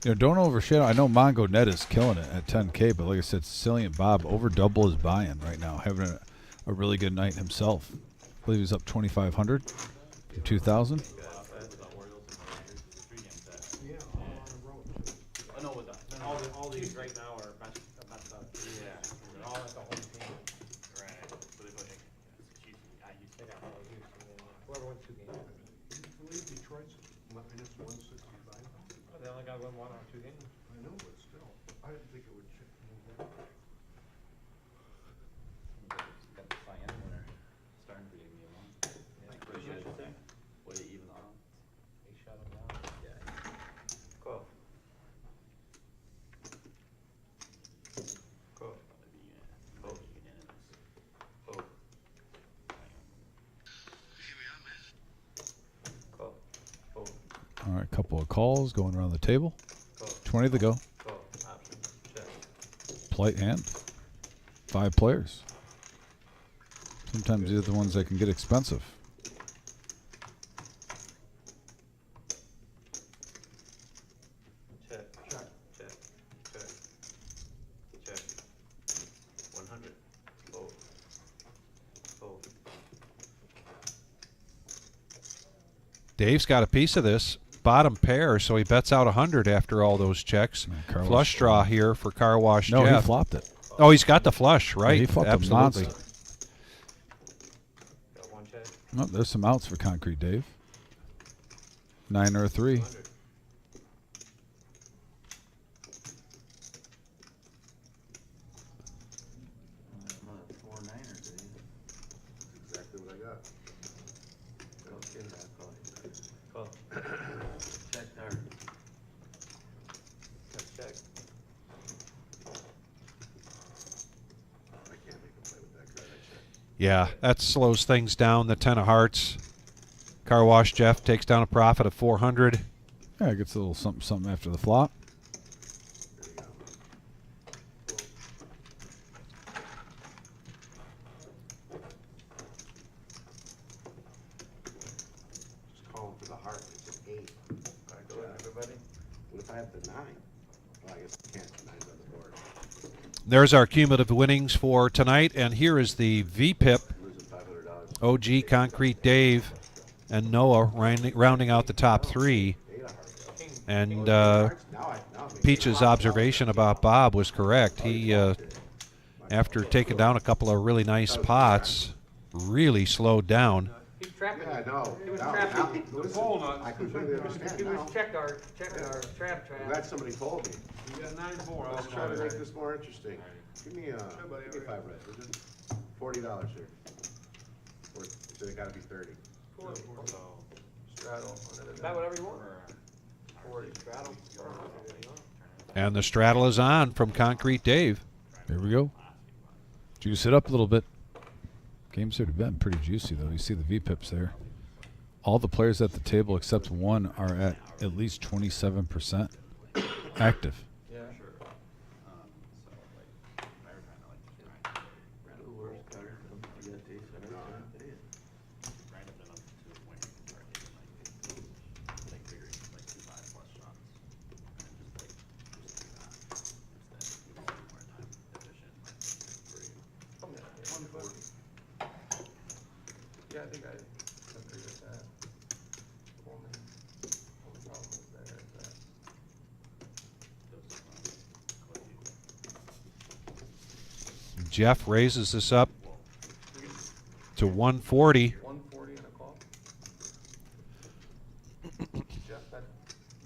S1: You know, don't overshadow. I know Mongo Net is killing it at 10K, but like I said, Sicilian Bob over double his buy-in right now, having a really good night himself. I believe he's up 2,500 from 2,000.
S5: All these right now are messed up. Yeah. They're all at the home team. Right. So they put they got all used. Whoever wins 2 games.
S8: I believe Detroit's minus 165.
S5: They only got to win 1 or 2 games.
S8: I know, but still, I didn't think it would move that.
S1: Couple of calls going around the table.
S4: Call.
S1: 20 to go.
S4: Call. Option. Check.
S1: Polite hand. 5 players. Sometimes these are the ones that can get expensive.
S4: Check. Check. Check. Check. Check. 100. Fold. Fold.
S2: Dave's got a piece of this bottom pair, so he bets out 100 after all those checks.
S1: Car
S2: Flush
S1: wash.
S2: draw here for Car Wash
S1: No,
S2: Jeff.
S1: he flopped it.
S2: Oh, he's got the flush, right?
S1: Yeah, he flopped a
S2: Absolutely.
S1: monster.
S4: Got one check.
S1: Oh, there's some outs for Concrete Dave. 9 or 3.
S4: 100.
S10: Another 4-9er, Dave.
S3: Exactly what I got.
S10: Don't give that call.
S4: Call.
S10: Check there.
S4: Check. Check.
S3: I can't make a play with that card. I checked.
S2: Yeah, that slows things down. The 10 of hearts. Car Wash Jeff takes down a profit of 400.
S1: Yeah, it gets a little something something after the flop.
S3: There you go. Just calling for the heart. It's an 8.
S4: Alright, go ahead, everybody.
S3: What if I have the 9? Well, I guess I can't. 9's on the board.
S2: There's our cumulative winnings for tonight, and here is the VPIP.
S3: Losing $500.
S2: OG, Concrete Dave, and Noah rounding out the top 3.
S3: 8 of hearts.
S2: And
S3: Now it makes
S2: Peach's
S3: sense.
S2: observation about Bob was correct. He, after taking down a couple of really nice pots, really slowed down.
S5: He's trapping.
S3: Yeah, I know.
S5: He was
S3: Now-
S5: trapping.
S3: now- listen,
S7: pole nuts.
S3: I completely understand
S5: He
S3: now.
S5: was checked our trap.
S3: I'm glad somebody told me.
S7: You got 9-4.
S3: Let's try to make this more interesting. Give me 5 reds, would you? $40 here. Or so they gotta be 30.
S5: Straddle. Bet whatever you want. 40 straddle.
S2: And the straddle is on from Concrete Dave.
S1: There we go. Juice it up a little bit. Game's sort of been pretty juicy, though. You see the VPIPs there. All the players at the table except one are at least 27% active.
S5: Yeah, sure.
S10: The worst card. You got these.
S5: Yeah, I think I agree with that. Only problem is there is that.
S2: Jeff raises this up to 140.
S5: 140 and a call. Jeff bet.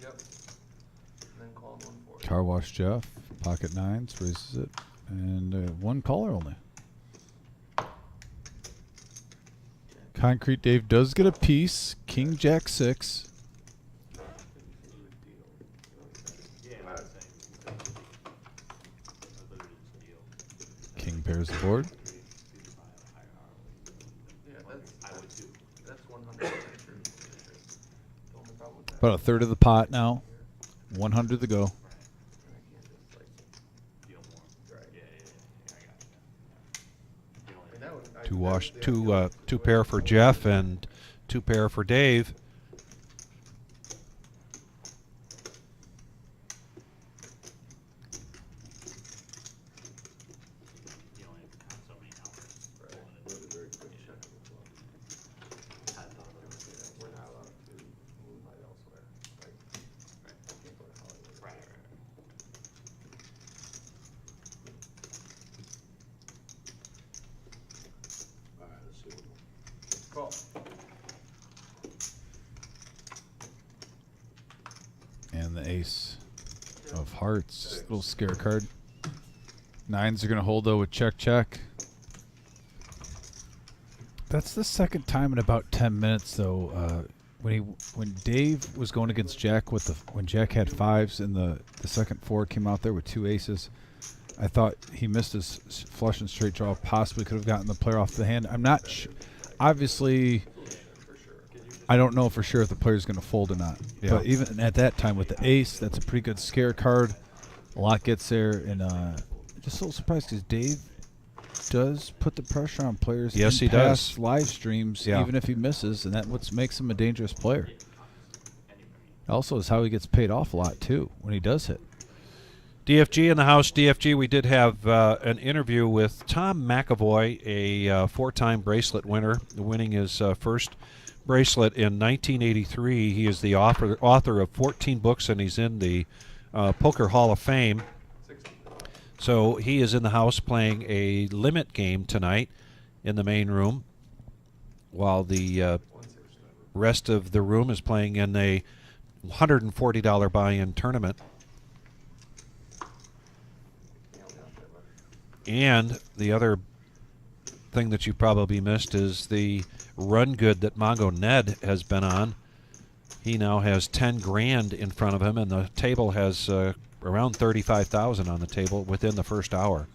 S5: Yep. And then call 140.
S1: Car Wash Jeff, pocket 9s, raises it. And one caller only. Concrete Dave does get a piece. King Jack 6. King pairs the board.
S5: Yeah, that's 100. Sure. The only problem with that.
S1: About a third of the pot now. 100 to go.
S2: Two pair for Jeff and 2 pair for Dave.
S5: We're not allowed to moonlight elsewhere. Like, can't go to Hollywood. Right.
S3: All right, let's see what
S5: Call.
S1: And the ace of hearts. Little scare card. 9s are going to hold though with check check. That's the second time in about 10 minutes though. When Dave was going against Jack when Jack had 5s and the second 4 came out there with 2 aces, I thought he missed his flush and straight draw. Possibly could have gotten the player off the hand. I'm not obviously I don't know for sure if the player's going to fold or not.
S2: Yeah.
S1: But even at that time with the ace, that's a pretty good scare card. A lot gets there, and just a little surprised because Dave does put the pressure on players.
S2: Yes,
S1: in
S2: he
S1: past
S2: does.
S1: live streams,
S2: Yeah.
S1: even if he misses, and that's what makes him a dangerous player. Also, is how he gets paid off a lot too when he does hit.
S2: DFG in the house. DFG, we did have an interview with Tom McAvoy, a four-time bracelet winner, winning his first bracelet in 1983. He is the author of 14 books, and he's in the Poker Hall of Fame. So he is in the house playing a limit game tonight in the main room, while the rest of the room is playing in a $140 buy-in tournament. And the other thing that you probably missed is the run good that Mongo Ned has been on. He now has 10 grand in front of him, and the table has around 35,000 on the table within the first hour.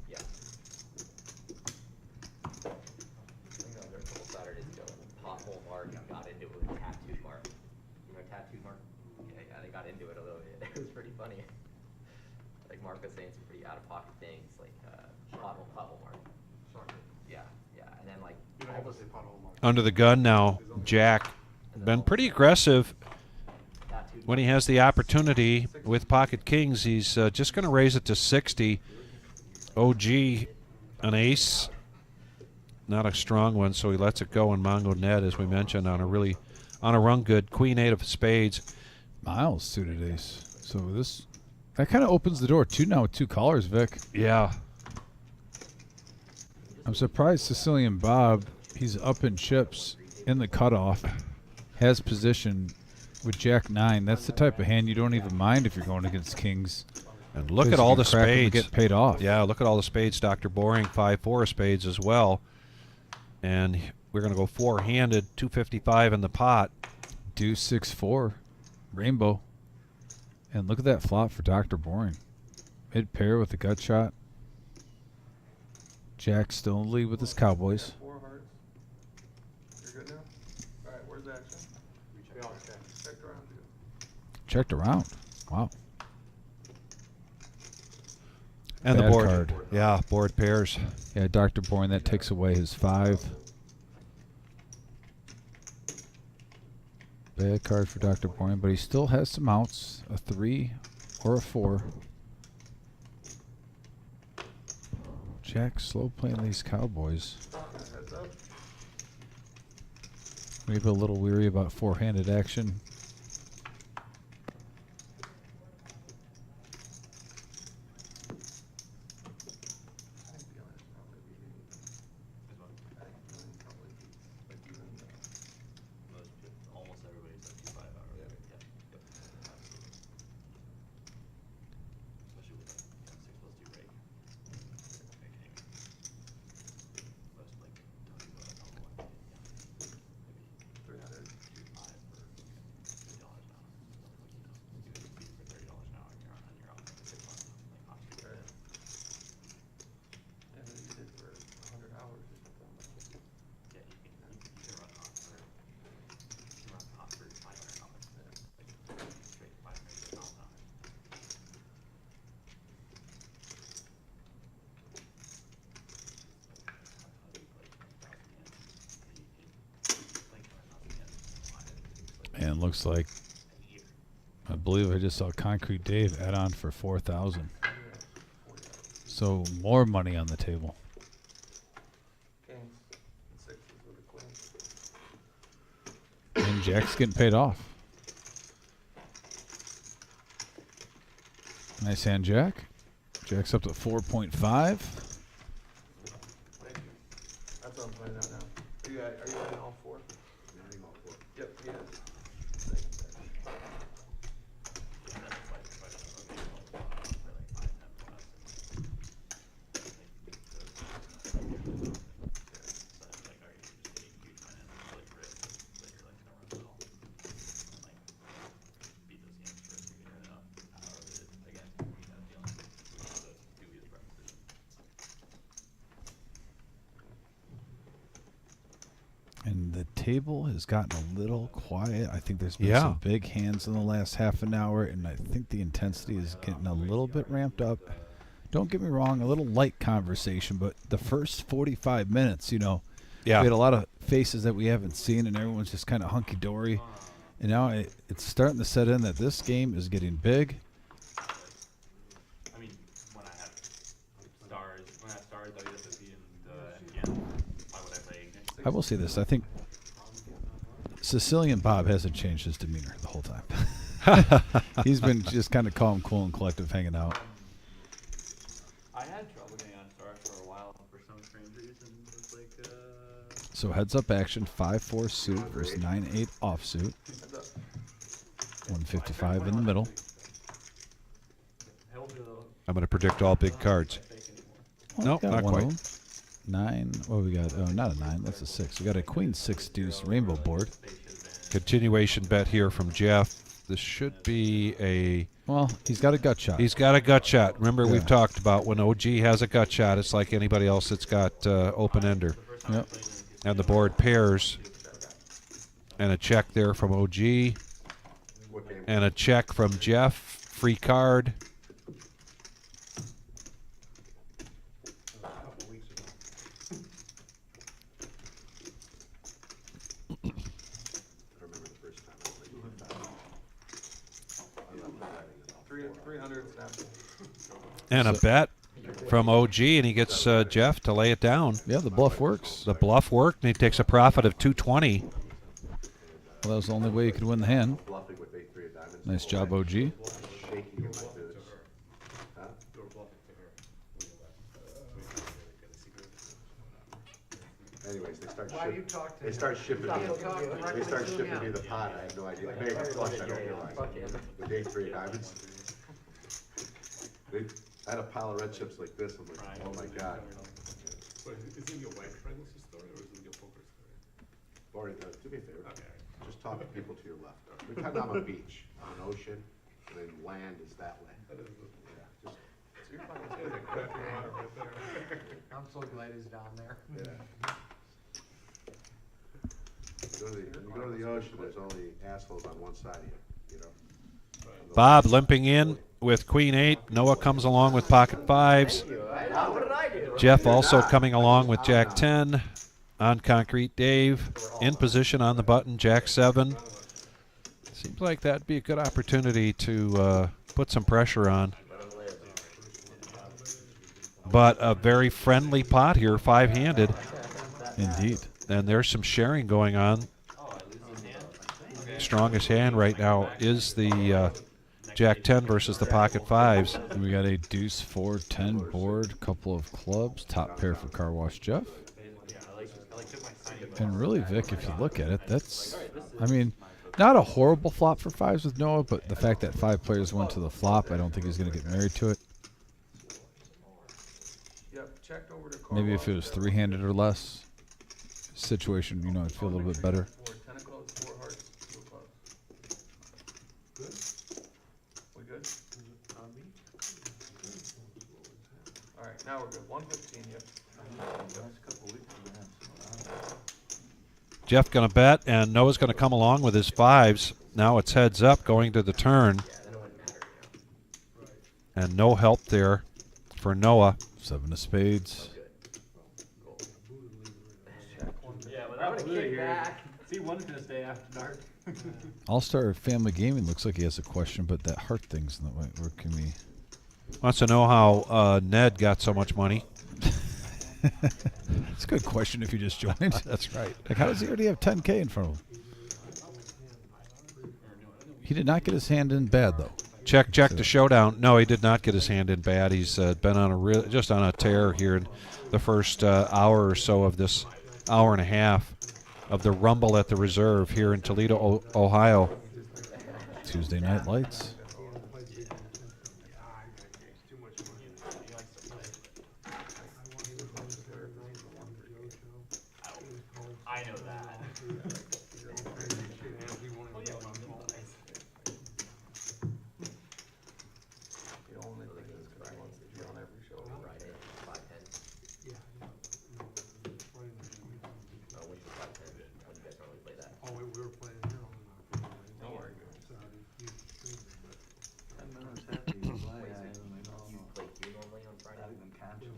S4: Yeah. There were a couple Saturdays ago, Pothole Mark got into it with Tattoo Mark. You know Tattoo Mark? Yeah, they got into it a little bit. It was pretty funny. Like Mark was saying some pretty out-of-pocket things, like Pothole Mark. Yeah, and then like almost
S2: Under the gun now, Jack. Been pretty aggressive when he has the opportunity with pocket kings. He's just going to raise it to 60. OG, an ace. Not a strong one, so he lets it go. And Mongo Ned, as we mentioned, on a run good. Queen 8 of spades.
S1: Miles suited ace. So that kind of opens the door too now with two callers, Vic.
S2: Yeah.
S1: I'm surprised Sicilian Bob, he's up in chips in the cutoff, has position with Jack 9. That's the type of hand you don't even mind if you're going against kings.
S2: And look
S1: 'Cause
S2: at
S1: you
S2: all
S1: can
S2: the
S1: crack 'em and
S2: spades.
S1: get paid off.
S2: Yeah, look at all the spades. Dr. Boring, 5-4 of spades as well. And we're going to go four-handed, 255 in the pot.
S1: Deuce 6-4, rainbow. And look at that flop for Dr. Boring. Mid pair with the gut shot. Jack still in the lead with his Cowboys.
S7: 4 hearts. You're good now? All right, where's the action? Checked around, dude.
S1: Checked around. Wow.
S2: And the
S1: Bad
S2: board.
S1: card.
S2: Yeah, board pairs.
S1: Yeah, Dr. Boring, that takes away his 5. Bad card for Dr. Boring, but he still has some outs. A 3 or a 4. Jack slow playing these Cowboys.
S7: Heads up.
S1: Maybe a little weary about four-handed action.
S4: almost everybody's like 2-5 hour. Yeah. Yep. Absolutely. Especially with like 6+2 break. Most like Tony Boy, maybe 300, 2.5 for $30 an hour. You could beat for $30 an hour and you're on like 6 months, like off street.
S7: Right. And then you did for 100 hours or something like that.
S4: Yeah, you can run hot for $500. Like straight $500 an hour.
S1: And looks like, I believe I just saw Concrete Dave add on for 4,000. So more money on the table.
S7: Kings and 6s with a queen.
S1: And Jack's getting paid off. Nice hand, Jack. Jack's up to 4.5.
S7: Thank you. That's what I'm playing out now. Are you in all 4? Yep, he is.
S1: table has gotten a little quiet. I think there's been
S2: Yeah.
S1: some big hands in the last half an hour, and I think the intensity is getting a little bit ramped up. Don't get me wrong, a little light conversation, but the first 45 minutes, you know,
S2: Yeah.
S1: we had a lot of faces that we haven't seen, and everyone's just kind of hunky-dory. And now it's starting to set in that this game is getting big.
S5: I mean, when I have stars, WSOP and again, why would I play Ignis?
S1: I will say this. I think Sicilian Bob hasn't changed his demeanor the whole time. He's been just kind of calm, cool, and collective hanging out.
S5: I had trouble getting on stars for a while for some strange reason. It's like,
S1: So heads-up action, 5-4 suit versus 9-8 offsuit. 155 in the middle.
S2: I'm going to predict all big cards.
S1: Well,
S2: Nope,
S1: we got
S2: not
S1: one
S2: quite.
S1: of 'em. 9. Oh, we got. Oh, not a 9. That's a 6. We got a queen 6 deuce rainbow board.
S2: Continuation bet here from Jeff. This should be a...
S1: Well, he's got a gut shot.
S2: He's got a gut shot. Remember,
S1: Yeah.
S2: we've talked about when OG has a gut shot, it's like anybody else that's got open-ender.
S1: Yep.
S2: And the board pairs. And a check there from OG.
S3: What game?
S2: And a check from Jeff. Free card.
S8: A couple weeks ago.
S3: I remember the first time I played that. I love betting it all.
S7: 300 snaps.
S2: And a bet from OG, and he gets Jeff to lay it down.
S1: Yeah, the bluff works.
S2: The bluff worked, and he takes a profit of 220.
S1: Well, that was the only way you could win the hand.
S3: Bluffing with 8-3 of diamonds.
S1: Nice job, OG.
S3: Shaking in my boots. Huh? Anyways, they start
S6: Why you
S3: shipping.
S6: talk to
S3: They
S6: him?
S3: start shipping me.
S6: Stop talking.
S3: They start shipping me the pot. I have no idea. I may have flush. I don't realize. With 8-3 of diamonds. I had a pile of red chips like this. I'm like, oh my god.
S8: Is it your white pregnancy story or is it your poker story?
S3: Barney, do me a favor. Just talk to people to your left. Pretend I'm a beach, on an ocean, and then land is that way. Yeah,
S6: I'm so glad he's down there.
S3: just when you go to the ocean, there's only assholes on one side of you, you know?
S2: Bob limping in with Queen 8. Noah comes along with Pocket 5s.
S4: What did I do?
S2: Jeff also coming along with Jack 10. On concrete, Dave. In position on the button, Jack 7. Seems like that'd be a good opportunity to put some pressure on. But a very friendly pot here, 5-handed.
S1: Indeed.
S2: And there's some sharing going on. Strongest hand right now is the Jack 10 versus the Pocket 5s.
S1: We got a deuce 4-10 board, couple of clubs, top pair for Car Wash Jeff. And really, Vic, if you look at it, that's, I mean, not a horrible flop for 5s with Noah, but the fact that 5 players went to the flop, I don't think he's going to get married to it.
S7: Yep, checked over to
S1: Maybe if it was 3-handed or less, situation, you know, I'd feel a little bit better.
S7: 10 of clubs, 4 hearts, 2 of clubs. Good? We good? All right, now we're good. 115, yep.
S2: Jeff going to bet, and Noah's going to come along with his 5s. Now it's heads up going to the turn. And no help there for Noah.
S1: 7 of spades.
S5: Yeah, without Buddha here, see one's gonna stay after dark.
S1: All-Star Family Gaming looks like he has a question, but that heart thing's in the way. Where can we?
S2: Wants to know how Ned got so much money.
S1: It's a good question if you just joined.
S2: That's right.
S1: Like, how does he already have 10K in front of him? He did not get his hand in bad, though.
S2: Check to showdown. No, he did not get his hand in bad. He's been on just on a tear here in the first hour or so of this hour and a half of the Rumble at the Reserve here in Toledo, Ohio.
S1: Tuesday Night Lights.
S5: I know that.
S7: The only thing is, because he wants to be on every show.
S4: Friday, 5:10. Which is 5:10. When you guys normally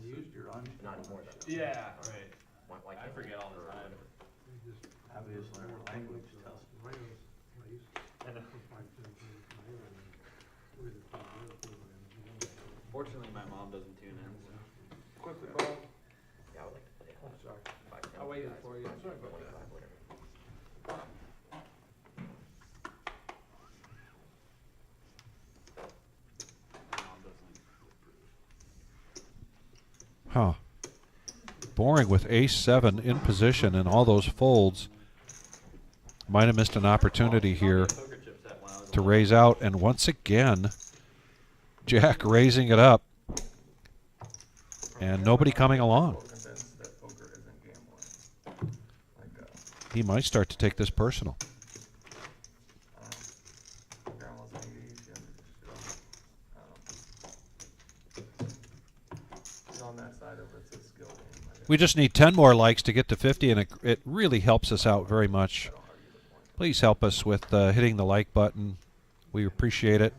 S10: used your own.
S4: Not anymore though.
S5: Yeah, right.
S4: Why
S5: I
S4: can't we?
S5: forget all the time.
S10: Obviously, our language tells.
S5: I know. Fortunately, my mom doesn't tune in, so.
S7: Quickly, Bob.
S4: Yeah, I would like to play.
S7: I'm sorry.
S4: I
S7: I waited for you. I'm sorry about that.
S2: Huh. Boring with ace-7 in position and all those folds. Might have missed an opportunity here to raise out. And once again, Jack raising it up. And nobody coming along.
S10: Convinced that poker isn't gambling. Like,
S2: He might start to take this personal.
S10: grandma's 80s, you understand. On that side of it's a skill game.
S2: We just need 10 more likes to get to 50, and it really helps us out very much. Please help us with hitting the like button. We appreciate it.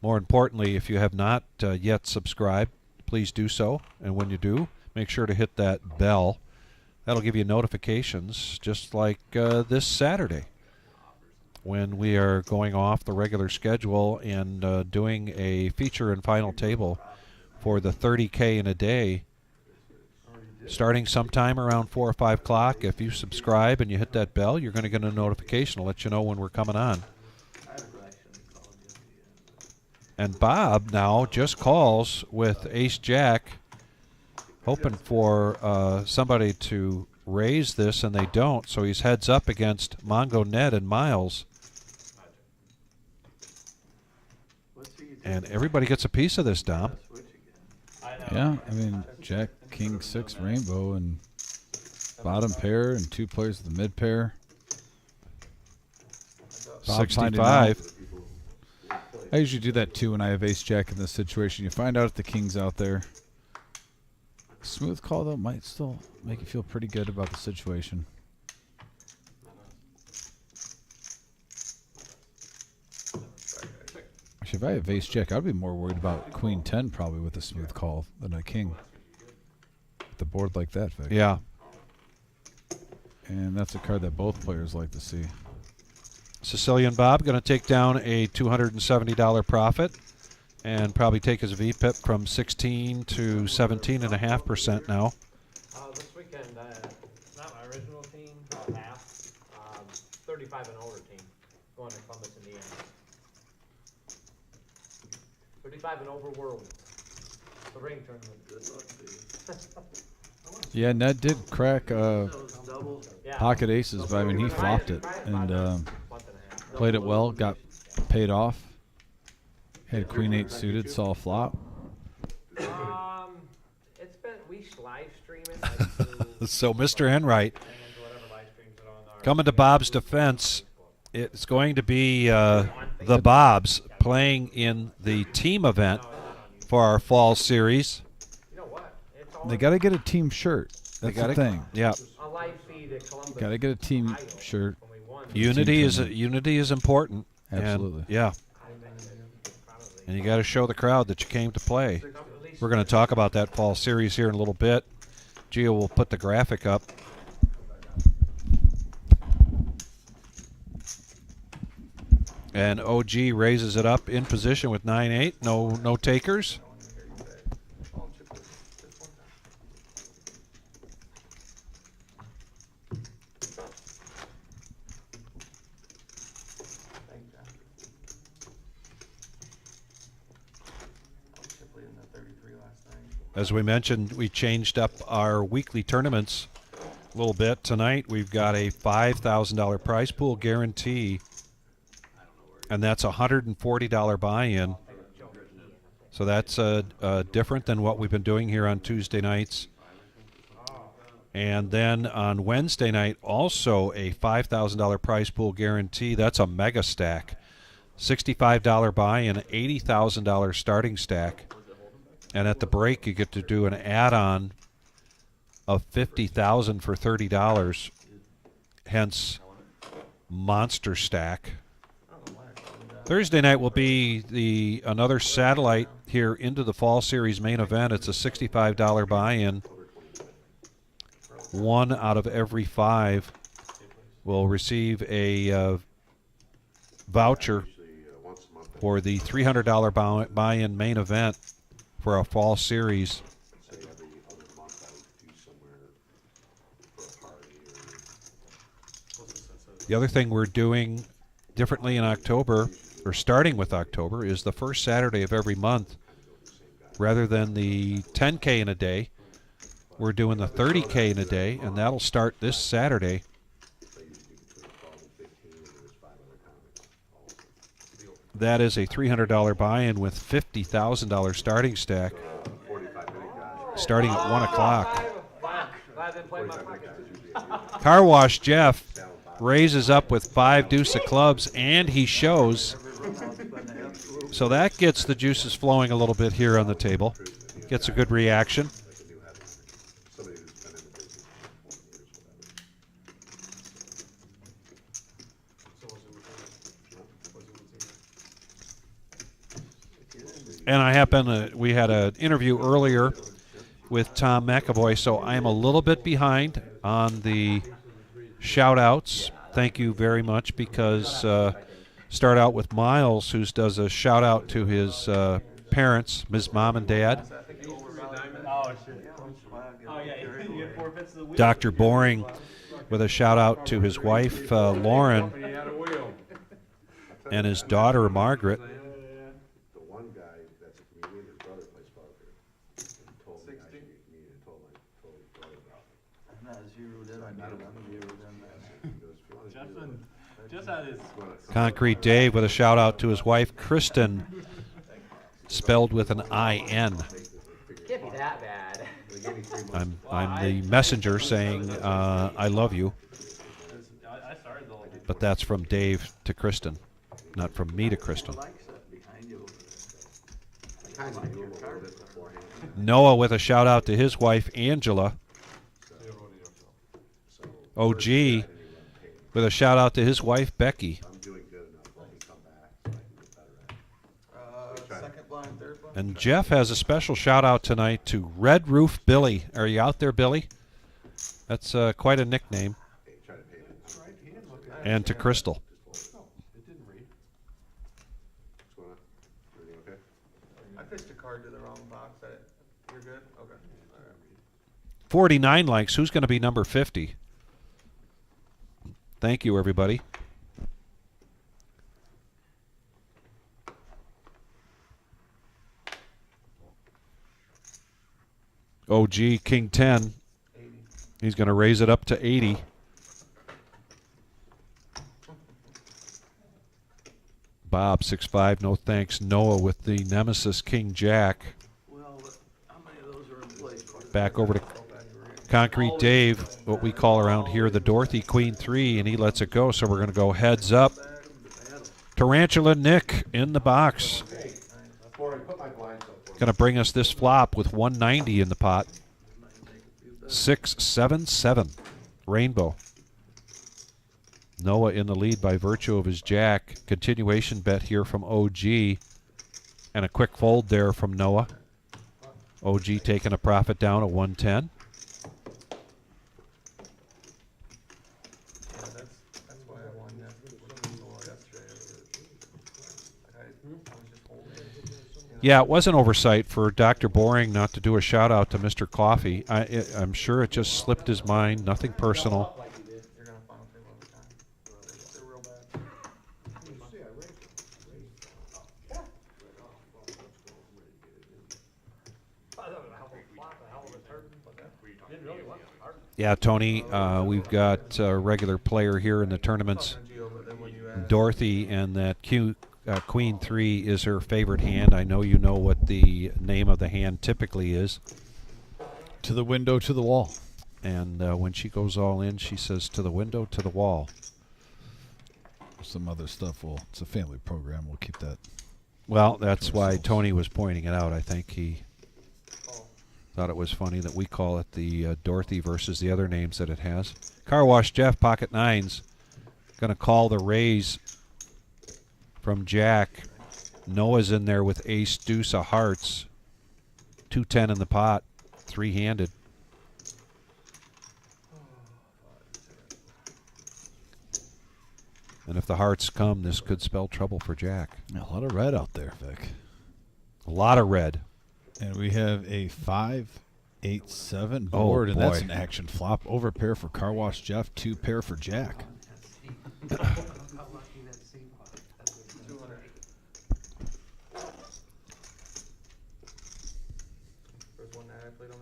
S2: More importantly, if you have not yet subscribed, please do so. And when you do, make sure to hit that bell. That'll give you notifications, just like this Saturday, when we are going off the regular schedule and doing a feature and final table for the 30K in a day, starting sometime around 4 or 5 o'clock. If you subscribe and you hit that bell, you're going to get a notification to let you know when we're coming on. And Bob now just calls with ace-jack, hoping for somebody to raise this, and they don't, so he's heads up against Mongo Ned and Miles. And everybody gets a piece of this, Dom.
S1: Yeah, I mean, Jack, King, 6, Rainbow, and bottom pair, and 2 players of the mid pair. Bob finding out.
S2: 65.
S1: I usually do that too when I have ace-jack in this situation. You find out if the king's out there. Smooth call, though, might still make you feel pretty good about the situation. Actually, if I have ace-jack, I'd be more worried about queen 10 probably with a smooth call than a king. With the board like that, Vic.
S2: Yeah.
S1: And that's a card that both players like to see.
S2: Sicilian Bob going to take down a $270 profit and probably take his VPIP from 16 to 17.5% now.
S5: This weekend, not my original team, half, 35 and older team, going to Columbus, Indiana. 35 and over world, the ring tournament.
S1: Yeah, Ned did crack pocket aces, but I mean, he flopped it and played it well, got paid off. Had queen 8 suited, saw a flop.
S5: It's been, we live stream it.
S2: So Mr. Enright, coming to Bob's defense, it's going to be the Bobs playing in the team event for our fall series.
S1: They got to get a team shirt. That's the thing.
S2: Yeah.
S5: A live feed at Columbus.
S1: Got to get a team shirt.
S2: Unity is important.
S1: Absolutely.
S2: And, yeah. And you got to show the crowd that you came to play. We're going to talk about that fall series here in a little bit. Gio will put the graphic up. And OG raises it up in position with 9-8. No takers. As we mentioned, we changed up our weekly tournaments a little bit. Tonight we've got a $5,000 prize pool guarantee, and that's a $140 buy-in. So that's different than what we've been doing here on Tuesday nights. And then on Wednesday night, also a $5,000 prize pool guarantee. That's a mega stack. $65 buy-in, $80,000 starting stack. And at the break, you get to do an add-on of $50,000 for $30. Hence, monster stack. Thursday night will be another satellite here into the Fall Series main event. It's a $65 buy-in. 1 out of every 5 will receive a voucher for the $300 buy-in main event for a Fall Series. The other thing we're doing differently in October, or starting with October, is the first Saturday of every month. Rather than the 10K in a day, we're doing the 30K in a day, and that'll start this Saturday. That is a $300 buy-in with $50,000 starting stack, starting at 1 o'clock. Car Wash Jeff raises up with 5 deuce of clubs, and he shows. So that gets the juices flowing a little bit here on the table. Gets a good reaction. And we had an interview earlier with Tom McAvoy, so I'm a little bit behind on the shout-outs. Thank you very much, because start out with Miles, who does a shout-out to his parents, his mom and dad. Dr. Boring with a shout-out to his wife, Lauren, and his daughter, Margaret. Concrete Dave with a shout out to his wife Kristen, spelled with an I-N.
S4: Can't be that bad.
S2: I'm the messenger saying I love you, but that's from Dave to Kristen, not from me to Kristen. Noah with a shout out to his wife Angela. OG with a shout out to his wife Becky. And Jeff has a special shout out tonight to Red Roof Billy. Are you out there, Billy? That's quite a nickname. And to Crystal.
S10: I fished a card to the wrong box. You're good? Okay.
S2: 49 likes. Who's going to be number 50? Thank you, everybody. OG King 10. He's going to raise it up to 80. Bob 6'5", no thanks. Noah with the Nemesis King Jack.
S10: Well, how many of those are in place?
S2: Back over to Concrete Dave, what we call around here the Dorothy Queen 3, and he lets it go, so we're going to go heads up. Tarantula Nick in the box. Going to bring us this flop with 190 in the pot. 6-7-7. Rainbow. Noah in the lead by virtue of his jack. Continuation bet here from OG. And a quick fold there from Noah. OG taking a profit down at 110. Yeah, it was an oversight for Dr. Boring not to do a shout-out to Mr. Coffee. I'm sure it just slipped his mind, nothing personal. Yeah, Tony, we've got a regular player here in the tournaments, Dorothy, and that Queen 3 is her favorite hand. I know you know what the name of the hand typically is.
S1: To the window, to the wall.
S2: And when she goes all in, she says, to the window, to the wall.
S1: Some other stuff, it's a family program. We'll keep that.
S2: Well, that's why Tony was pointing it out. I think he thought it was funny that we call it the Dorothy versus the other names that it has. Car Wash Jeff, pocket nines, going to call the raise from Jack. Noah's in there with ace deuce of hearts. 210 in the pot, three-handed. And if the hearts come, this could spell trouble for Jack.
S1: A lot of red out there, Vic.
S2: A lot of red.
S1: And we have a 5-8-7
S2: Oh,
S1: board, and that's
S2: boy.
S1: an action flop. Over pair for Car Wash Jeff, 2 pair for Jack.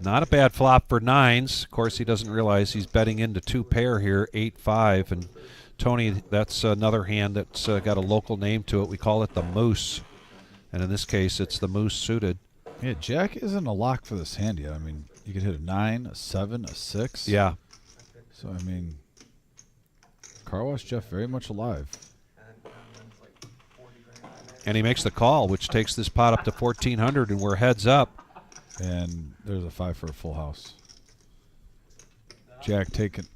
S2: Not a bad flop for nines. Of course, he doesn't realize he's betting into 2 pair here, 8-5. And Tony, that's another hand that's got a local name to it. We call it the Moose. And in this case, it's the Moose suited.
S1: Yeah, Jack isn't a lock for this hand yet. I mean, you could hit a 9, a 7, a 6.
S2: Yeah.
S1: So, I mean, Car Wash Jeff very much alive.
S2: And he makes the call, which takes this pot up to 1,400, and we're heads up.
S1: And there's a 5 for a full house. Jack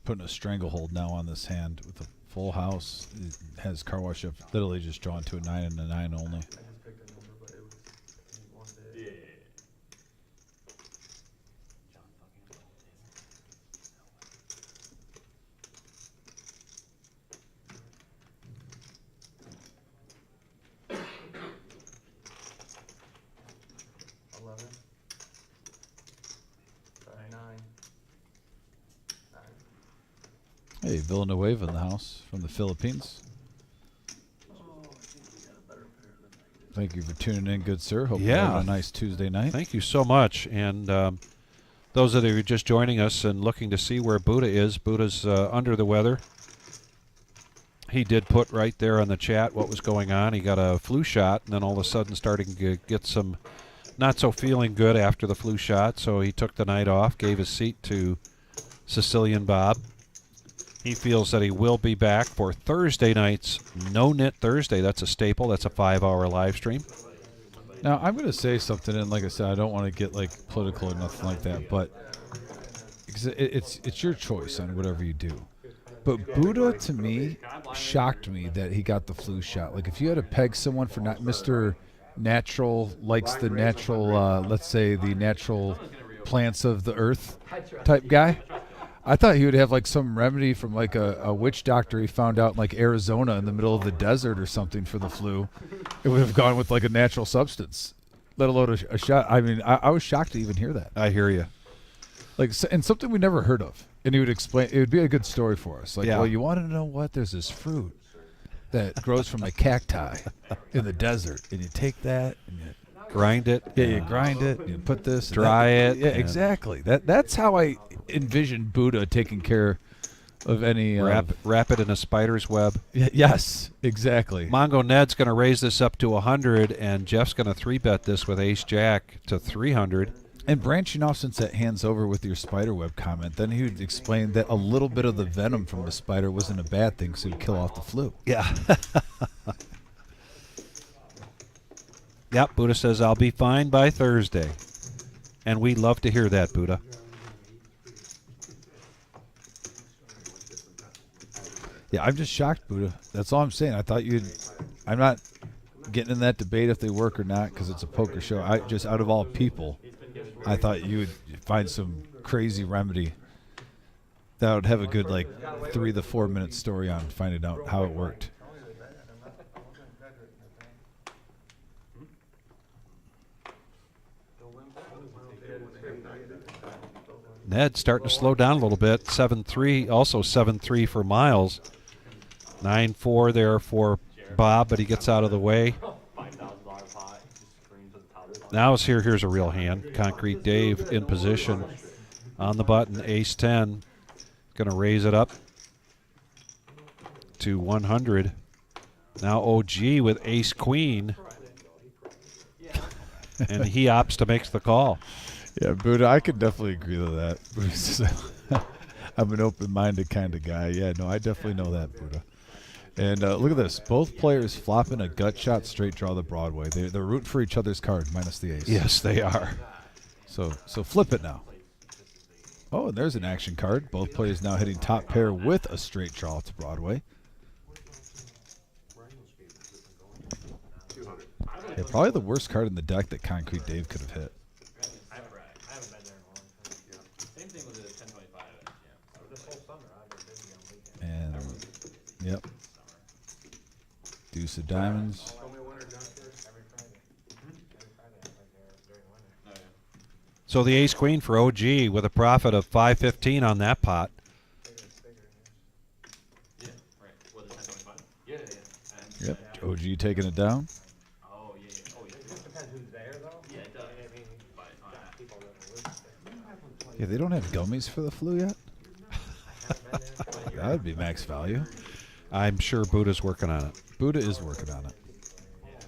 S1: putting a stranglehold now on this hand with a full house. It has Car Wash Jeff literally just drawn to a 9 and a 9 only. Hey, Villanueva in the house from the Philippines. Thank you for tuning in, good sir. Hope you're having a nice Tuesday night.
S2: Thank you so much. And those that are just joining us and looking to see where Buddha is, Buddha's under the weather. He did put right there on the chat what was going on. He got a flu shot, and then all of a sudden starting to get some not so feeling good after the flu shot, so he took the night off, gave his seat to Sicilian Bob. He feels that he will be back for Thursday night's No Knit Thursday. That's a staple. That's a 5-hour live stream.
S1: Now, I'm going to say something, and like I said, I don't want to get like political or nothing like that, but because it's your choice on whatever you do. But Buddha, to me, shocked me that he got the flu shot. Like, if you had to peg someone for not Mr. Natural, likes the natural, let's say the natural plants of the earth type guy, I thought he would have like some remedy from like a witch doctor he found out in like Arizona in the middle of the desert or something for the flu. It would have gone with like a natural substance, let alone a shot. I mean, I was shocked to even hear that.
S2: I hear you.
S1: Like, and something we never heard of. And he would explain, it would be a good story for us. Like, well, you want to know what? There's this fruit that grows from a cacti in the desert. And you take that and you
S2: grind it.
S1: Yeah, you grind it and you put this.
S2: Dry it.
S1: Yeah, exactly. That's how I envisioned Buddha taking care of any.
S2: Wrap it in a spider's web.
S1: Yes, exactly.
S2: Mongo Ned's going to raise this up to 100, and Jeff's going to 3-bet this with Ace Jack to 300.
S1: And branching off, since that hand's over with your spider web comment, then he would explain that a little bit of the venom from the spider wasn't a bad thing, so it would kill off the flu.
S2: Yeah. Yep, Buddha says, I'll be fine by Thursday. And we love to hear that, Buddha.
S1: Yeah, I'm just shocked, Buddha. That's all I'm saying. I thought I'm not getting in that debate if they work or not because it's a poker show. I just, out of all people, I thought you would find some crazy remedy that would have a good, like, 3 to 4 minute story on finding out how it worked.
S2: Ned starting to slow down a little bit. 7-3, also 7-3 for Miles. 9-4 there for Bob, but he gets out of the way. Now here's a real hand. Concrete Dave in position on the button. Ace-10. Going to raise it up to 100. Now OG with Ace-Queen. And he opts to make the call.
S1: Yeah, Buddha, I could definitely agree with that. I'm an open-minded kind of guy. Yeah, no, I definitely know that, Buddha. And look at this. Both players flopping a gut shot, straight draw the Broadway. They're rooting for each other's card, minus the ace.
S2: Yes, they are.
S1: So flip it now. Oh, and there's an action card. Both players now hitting top pair with a straight draw to Broadway. Yeah, probably the worst card in the deck that Concrete Dave could have hit.
S5: I haven't been there in a long time.
S10: Same thing with the 1025. Yeah.
S5: This whole summer, I've been busy on weekends.
S1: And yep, deuce of diamonds.
S7: Tell me winner downstairs.
S5: Every Friday. Every Friday I'm like there during winter.
S10: Oh, yeah.
S2: So the ace queen for OG with a profit of 515 on that pot.
S10: Yeah, right. What, the 1025? Yeah, yeah, yeah. And,
S1: Yep, OG taking it down.
S10: Oh, yeah, yeah. Oh, yeah.
S5: It just depends who's there though.
S10: Yeah, it does.
S5: I mean,
S10: But,
S5: got people that live there.
S1: Yeah, they don't have gummies for the flu yet.
S5: I haven't been there in 20 years.
S1: That would be max value.
S2: I'm sure Buddha's working on it.
S1: Buddha is working on it.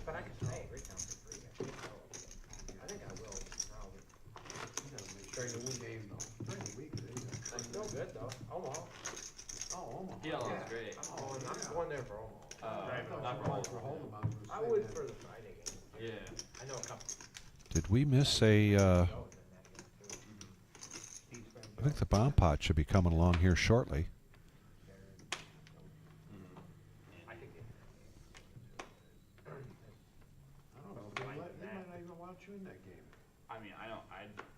S5: But I can stay retail for free. I think I will probably.
S7: During the weekdays, no. During the weekdays.
S5: It's still good though. Omaha.
S7: Oh, Omaha.
S10: Yeah, that's great.
S5: Oh, and I'm going there for Omaha.
S10: Not for all.
S5: I would for the Friday game.
S10: Yeah.
S5: I know a couple.
S2: Did we miss a... I think the bomb pot should be coming along here shortly.
S8: I don't know, they might not even want you in that game.
S10: I mean, I'm not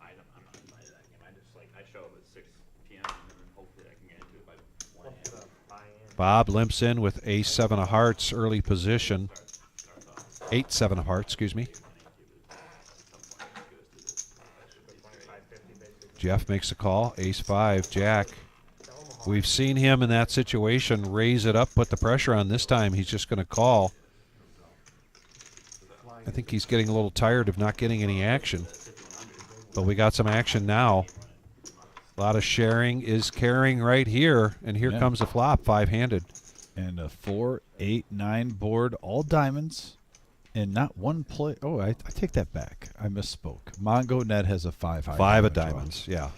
S10: invited to that game. I just, like, I show up at 6 p.m. and then hopefully I can get into it by 1
S5: What's
S10: a.m.
S5: the buy-in?
S2: Bob limps in with ace 7 of hearts, early position. 8-7 of hearts, excuse me.
S5: 550 basically.
S2: Jeff makes a call, ace 5, jack. We've seen him in that situation raise it up, put the pressure on. This time he's just going to call. I think he's getting a little tired of not getting any action. But we got some action now. A lot of sharing is caring right here. And here
S1: Yeah.
S2: comes a flop, 5-handed.
S1: And a 4, 8, 9 board, all diamonds, and not one play. Oh, I take that back. I misspoke. Mongo Net has a 5 high.
S2: 5 of
S1: draw.
S2: diamonds, yeah.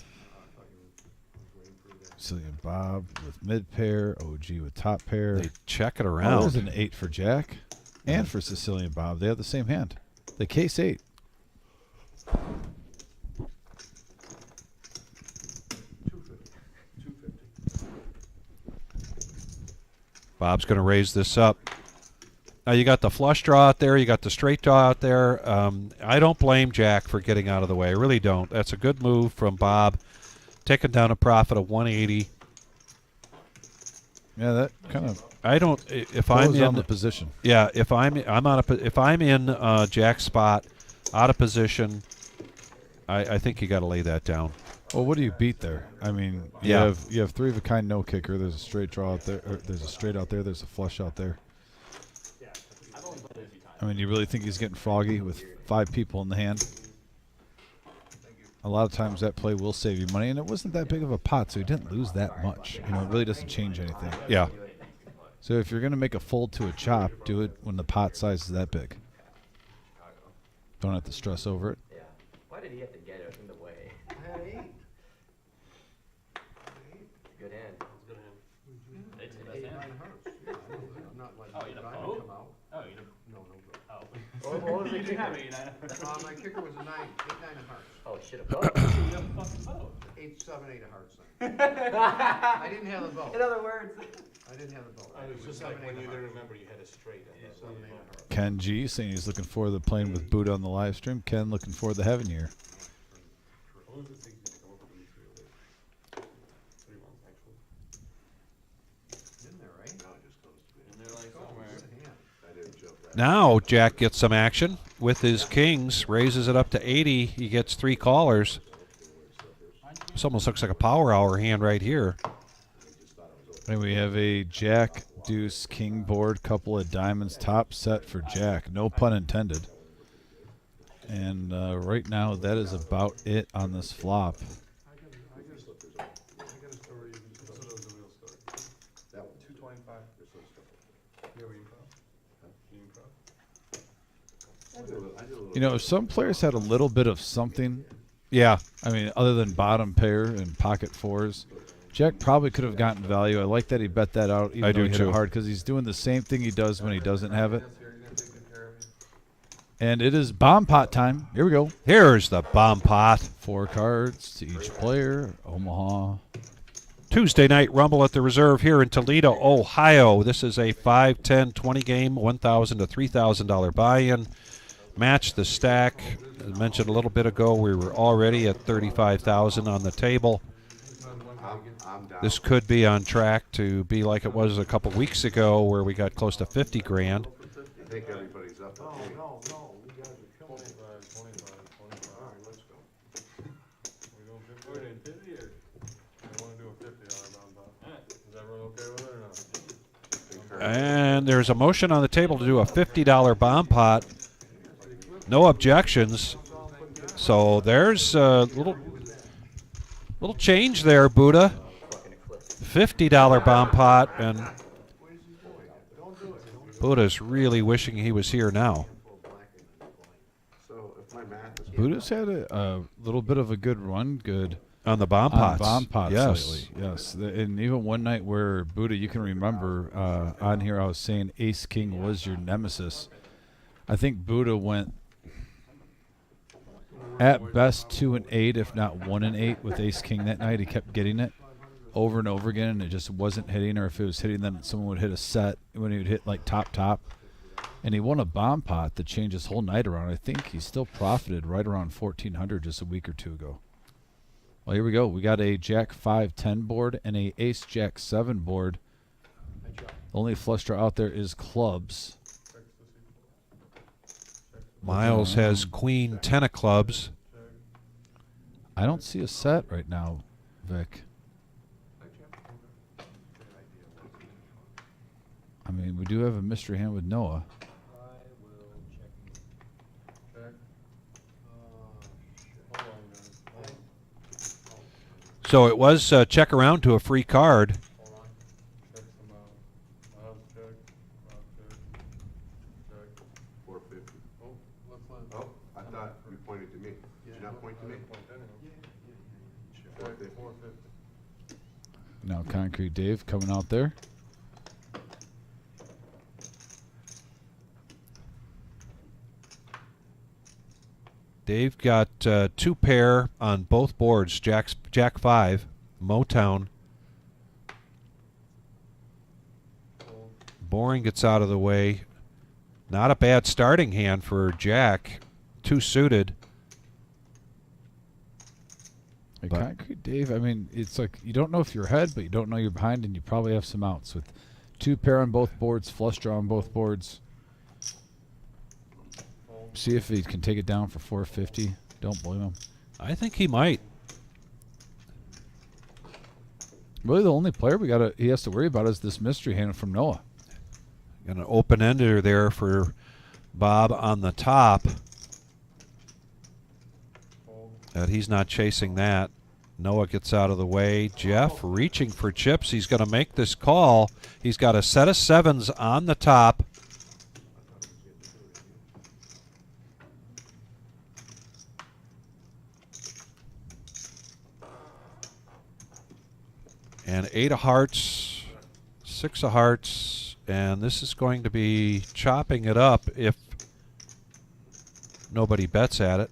S1: Sicilian Bob with mid pair, OG with top pair.
S2: They check it
S1: Oh, there's
S2: around.
S1: an 8 for Jack, and for Sicilian Bob. They have the same hand. The case 8.
S2: Bob's going to raise this up. Now you got the flush draw out there. You got the straight draw out there. I don't blame Jack for getting out of the way. I really don't. That's a good move from Bob, taking down a profit of 180.
S1: Yeah, that kind of
S2: I don't. If I'm
S1: goes on
S2: in
S1: the position.
S2: yeah, if I'm in Jack's spot, out of position, I think you got to lay that down.
S1: Well, what do you beat there? I mean,
S2: Yeah.
S1: you have 3 of a kind, no kicker. There's a straight draw out there. Or there's a straight out there. There's a flush out there. I mean, you really think he's getting froggy with 5 people in the hand? A lot of times that play will save you money, and it wasn't that big of a pot, so he didn't lose that much. You know, it really doesn't change anything.
S2: Yeah.
S1: So if you're going to make a fold to a chop, do it when the pot size is that big. Don't have to stress over it.
S4: Yeah. Why did he have to get it in the way? Good hand.
S10: It's the best hand.
S7: Not like
S10: Oh, you
S7: the
S10: know,
S7: diamond
S10: oh.
S7: come out.
S10: Oh, you know.
S7: No, no go.
S10: Oh.
S5: What was the
S10: You didn't
S5: kicker?
S10: have any 9.
S7: My kicker was a 9, 8, 9 of hearts.
S4: Oh, shit, a boat.
S7: 8, 7, 8 of hearts. I didn't have the vote.
S4: In other words.
S7: I didn't have the vote.
S8: It was just
S7: 7,
S8: like
S7: 8
S8: when
S7: of
S8: you
S7: hearts.
S8: didn't remember you had a straight.
S7: 7, 8 of hearts.
S1: Ken G saying he's looking forward to playing with Buddha on the live stream. Ken looking forward to having you here.
S8: How long does it take you to come up with these 3 months, actually.
S7: In there, right?
S3: Now it just comes to me.
S10: And they're like somewhere.
S7: Good hand.
S3: I didn't jump right.
S2: Now Jack gets some action with his kings, raises it up to 80. He gets 3 callers. This almost looks like a power hour hand right here.
S1: And we have a Jack, Deuce, King board, couple of diamonds, top set for Jack. No pun intended. And right now, that is about it on this flop.
S8: I got a story. This was a real story.
S3: That one.
S8: 225. You ever improv?
S3: I did a little
S1: You know, if some players had a little bit of something,
S2: Yeah.
S1: I mean, other than bottom pair and pocket 4s, Jack probably could have gotten value. I like that he bet that out, even
S2: I
S1: though
S2: do
S1: he hit
S2: too.
S1: it hard, because he's doing the same thing he does when he doesn't have it. And it is bomb pot time. Here we go.
S2: Here's the bomb pot.
S1: 4 cards to each player. Omaha.
S2: Tuesday night rumble at the Reserve here in Toledo, Ohio. This is a 5, 10, 20 game, $1,000 to $3,000 buy-in. match the stack. As mentioned a little bit ago, we were already at 35,000 on the table.
S3: I'm down.
S2: This could be on track to be like it was a couple weeks ago, where we got close to 50 grand.
S3: I think everybody's up.
S8: No, no, no, you guys are killing it. 25. All right, let's go. We go 50, we did 50 or? I wanna do a $50 round up. Is everyone okay with it or not?
S2: And there's a motion on the table to do a $50 bomb pot. No objections. So there's a little change there, Buddha. $50 bomb pot, and Buddha's really wishing he was here now.
S3: So if my math is.
S1: Buddha's had a little bit of a good run, good
S2: On the bomb
S1: on
S2: pots.
S1: bomb pots
S2: Yes.
S1: lately. Yes, and even one night where Buddha, you can remember on here, I was saying Ace King was your nemesis. I think Buddha went at best 2 and 8, if not 1 and 8, with Ace King that night. He kept getting it over and over again, and it just wasn't hitting. Or if it was hitting, then someone would hit a set when he would hit like top. And he won a bomb pot that changed his whole night around. I think he still profited right around 1,400 just a week or two ago. Well, here we go. We got a Jack 5-10 board and a Ace Jack 7 board. The only flush draw out there is clubs.
S2: Miles has Queen 10 of clubs.
S1: I don't see a set right now, Vic. I mean, we do have a mystery hand with Noah.
S2: So it was check around to a free card.
S8: Hold on. Check them out. Miles check. Check.
S3: 450.
S8: Oh, let's let.
S3: Oh, I thought you pointed to me. Did you not point to me? 450.
S8: 450.
S1: Now Concrete Dave coming out there.
S2: Dave got 2 pair on both boards. Jack 5, Motown. Boring gets out of the way. Not a bad starting hand for Jack. 2 suited.
S1: Hey,
S2: But-
S1: Concrete Dave, I mean, it's like you don't know if you're ahead, but you don't know you're behind, and you probably have some outs with 2 pair on both boards, flush draw on both boards. See if he can take it down for 450. Don't blame him.
S2: I think he might.
S1: Really, the only player he has to worry about is this mystery hand from Noah.
S2: Got an open ender there for Bob on the top. That he's not chasing that. Noah gets out of the way. Jeff reaching for chips. He's going to make this call. He's got a set of 7s on the top. And 8 of hearts, 6 of hearts, and this is going to be chopping it up if nobody bets at it.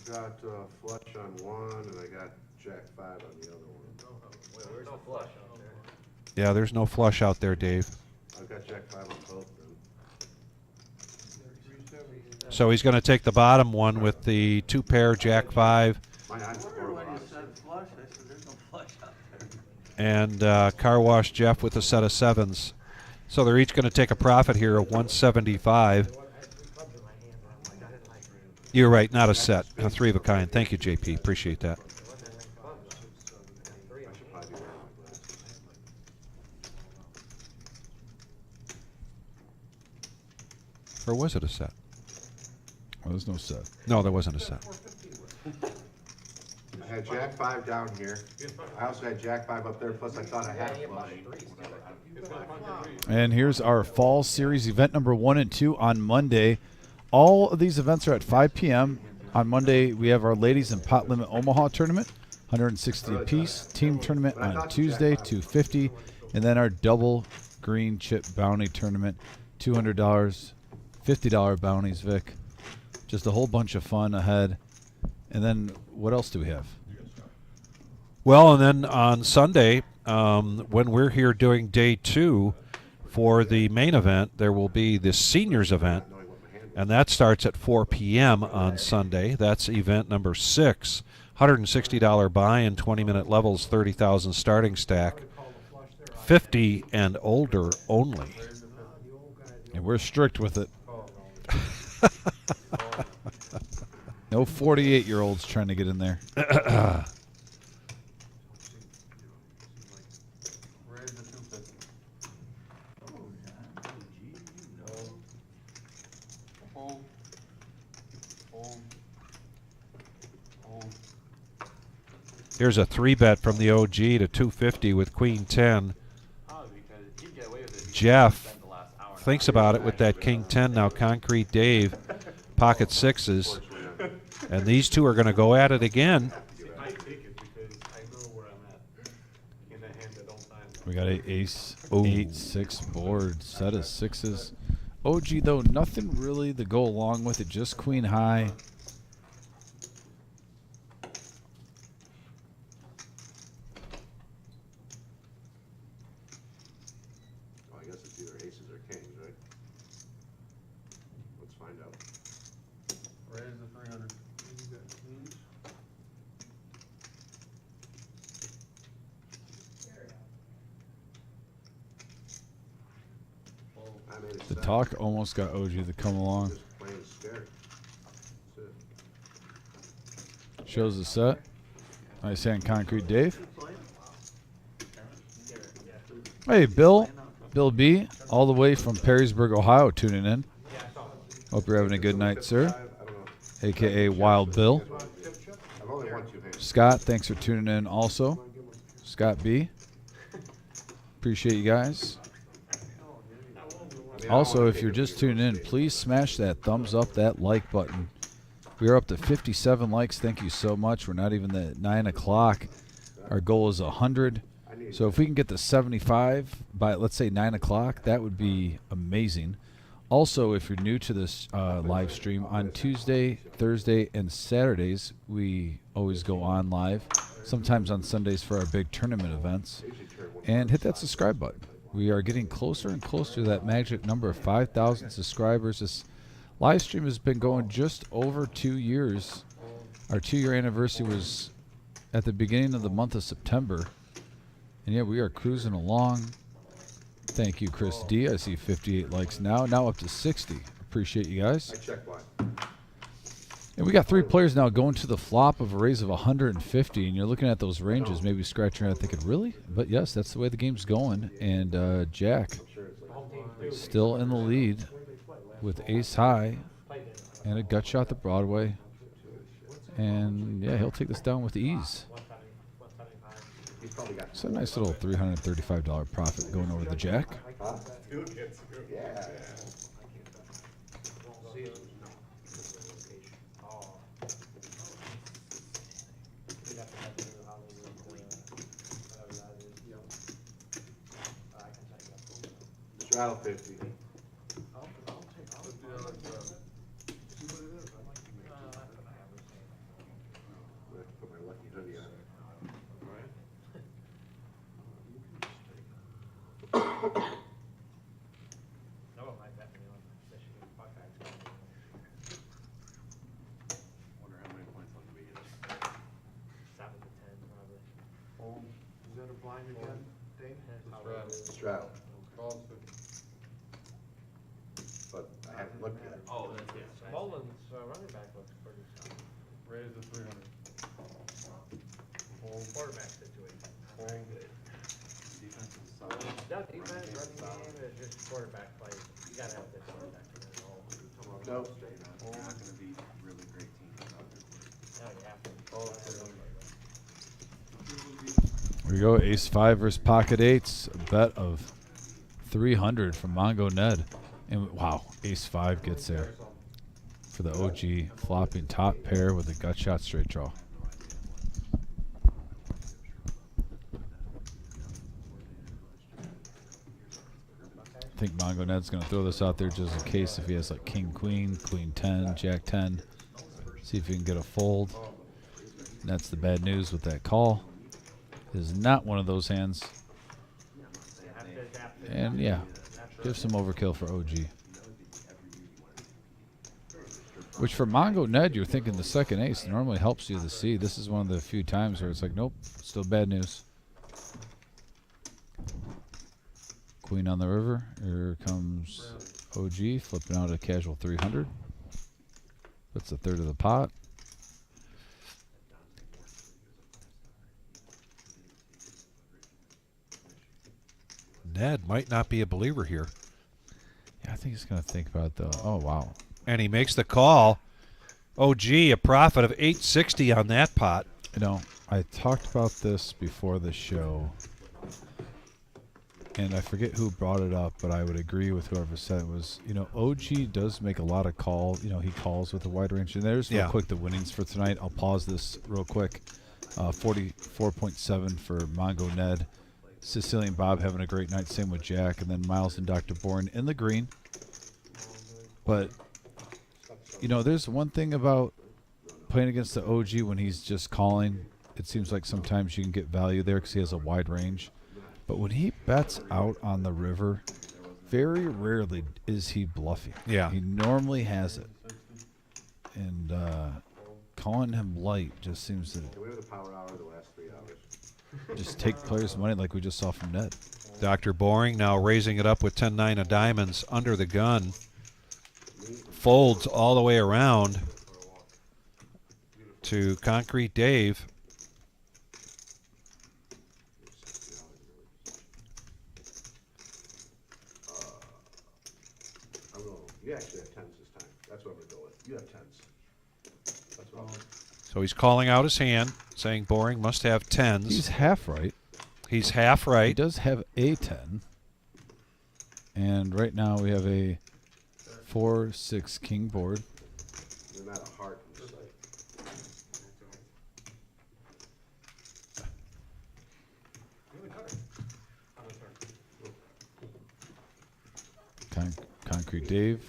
S3: Got flush on one, and I got Jack 5 on the other one.
S4: Where's the flush out there?
S2: Yeah, there's no flush out there, Dave.
S3: I've got Jack 5 on both then.
S2: So he's going to take the bottom one with the 2 pair Jack 5
S3: My eyes are horrible.
S2: and Car Wash Jeff with a set of 7s. So they're each going to take a profit here of 175. You're right, not a set, a 3 of a kind. Thank you, JP. Appreciate that. Or was it a set?
S1: Well, there's no set.
S2: No, there wasn't a set.
S3: I had Jack 5 down here. I also had Jack 5 up there, plus I thought I had flush.
S1: And here's our fall series event number 1 and 2 on Monday. All of these events are at 5 p.m. On Monday, we have our Ladies and Pot Limit Omaha tournament, 160 apiece. Team tournament on Tuesday, 250, and then our double green chip bounty tournament, $200, $50 bounties, Vic. Just a whole bunch of fun ahead. And then what else do we have?
S2: Well, and then on Sunday, when we're here doing day 2 For the main event, there will be the seniors event, and that starts at 4 p.m. on Sunday. That's event number 6. $160 buy and 20-minute levels, 30,000 starting stack. 50 and older only.
S1: And we're strict with it. No 48-year-olds trying to get in there.
S8: Raise the 250. Hold. Hold. Hold.
S2: Here's a 3-bet from the OG to 250 with Queen 10. Jeff thinks about it with that King 10 now. Concrete Dave, pocket 6s. And these two are going to go at it again.
S8: I take it because I know where I'm at. In the hand at all times.
S1: We got a ace,
S2: Ooh.
S1: 8-6 board, set of 6s. OG, though, nothing really to go along with it, just queen high.
S3: I guess it's either aces or kings, right? Let's find out.
S8: Raise the 300.
S3: I made it
S1: The
S3: set.
S1: talk almost got OG to come along.
S3: Just plain scared. That's it.
S1: Shows the set. Nice hand, Concrete Dave. Hey, Bill. Bill B, all the way from Perrysburg, Ohio, tuning in. Hope you're having a good night, sir.
S3: I don't know.
S1: AKA Wild Bill.
S3: I've only won 2 hands.
S1: Scott, thanks for tuning in also. Scott B. Appreciate you guys. Also, if you're just tuning in, please smash that thumbs up, that like button. We are up to 57 likes. Thank you so much. We're not even at 9 o'clock. Our goal is 100. So if we can get to 75 by, let's say, 9 o'clock, that would be amazing. Also, if you're new to this live stream, on Tuesday, Thursday, and Saturdays, we always go on live. Sometimes on Sundays for our big tournament events. And hit that subscribe button. We are getting closer and closer to that magic number of 5,000 subscribers. This live stream has been going just over 2 years. Our 2-year anniversary was at the beginning of the month of September. And yeah, we are cruising along. Thank you, Chris D. I see 58 likes now. Now up to 60. Appreciate you guys.
S3: I checked one.
S1: And we got 3 players now going to the flop of a raise of 150, and you're looking at those ranges, maybe scratching your head thinking, really? But yes, that's the way the game's going. And Jack still in the lead with ace high and a gut shot to Broadway. And yeah, he'll take this down with ease. So a nice little $335 profit going over the Jack.
S3: Yeah. Straddle 50. Put my lucky hoodie on.
S5: No one might bet me on Michigan Buckeyes.
S10: Wonder how many points left to be here.
S5: 7 to 10 probably.
S7: Oh, is that a blind again, Dave?
S3: Straddle.
S8: Calls 50.
S3: But I haven't looked at it.
S10: Oh, that's it.
S5: Mullins running back looks pretty solid.
S8: Raise the 300. Hold.
S5: Quarterback situation.
S8: Hold.
S10: Defense is solid.
S5: No, defense, running game, is just quarterback play. You gotta have this quarterback in it all.
S3: No.
S10: They're not gonna be really great teams without their quarterback.
S5: No, you have to.
S8: Oh,
S1: Here we go, ace 5 versus pocket 8s. A bet of 300 from Mongo Ned. And wow, ace 5 gets there for the OG, flopping top pair with a gut shot straight draw. I think Mongo Ned's going to throw this out there just in case if he has like king, queen, queen 10, jack 10. See if he can get a fold. And that's the bad news with that call. It is not one of those hands. And yeah, Give some overkill for OG. Which for Mongo Ned, you're thinking the second ace normally helps you to see. This is one of the few times where it's like, nope, still bad news. Queen on the river. Here comes OG, flipping out a casual 300. That's a third of the pot.
S2: Ned might not be a believer here.
S1: Yeah, I think he's going to think about it, though. Oh, wow.
S2: And he makes the call. OG, a profit of 860 on that pot.
S1: You know, I talked about this before the show, and I forget who brought it up, but I would agree with whoever said it was, you know, OG does make a lot of calls. You know, he calls with a wide range. And there's real quick the winnings for tonight. I'll pause this real quick. 44.7 for Mongo Ned. Sicilian Bob having a great night. Same with Jack. And then Miles and Dr. Bourne in the green. But, you know, there's one thing about playing against the OG when he's just calling. It seems like sometimes you can get value there because he has a wide range. But when he bets out on the river, very rarely is he bluffing.
S2: Yeah.
S1: He normally has it. And calling him light just seems to
S3: We have the power hour the last 3 hours.
S1: just take players' money like we just saw from Ned.
S2: Dr. Boring now raising it up with 10-9 of diamonds under the gun. Folds all the way around to Concrete Dave.
S3: You actually have tens this time. That's what I'm going to go with. You have tens. That's what
S2: So he's calling out his hand, saying Boring must have tens.
S1: He's half right.
S2: He's half
S1: He
S2: right.
S1: does have a 10. And right now we have a 4-6 king board.
S3: They're not a heart in sight.
S1: Concrete Dave.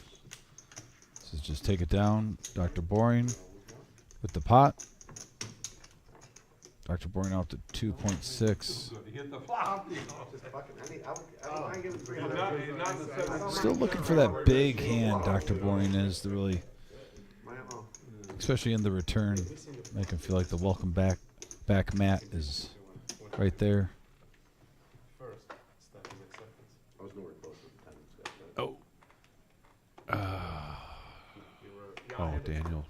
S1: This is just take it down. Dr. Boring with the pot. Dr. Boring out to 2.6. Still looking for that big hand, Dr. Boring is the really, especially in the return, make him feel like the welcome back mat is right there.
S2: Oh. Oh, Daniel.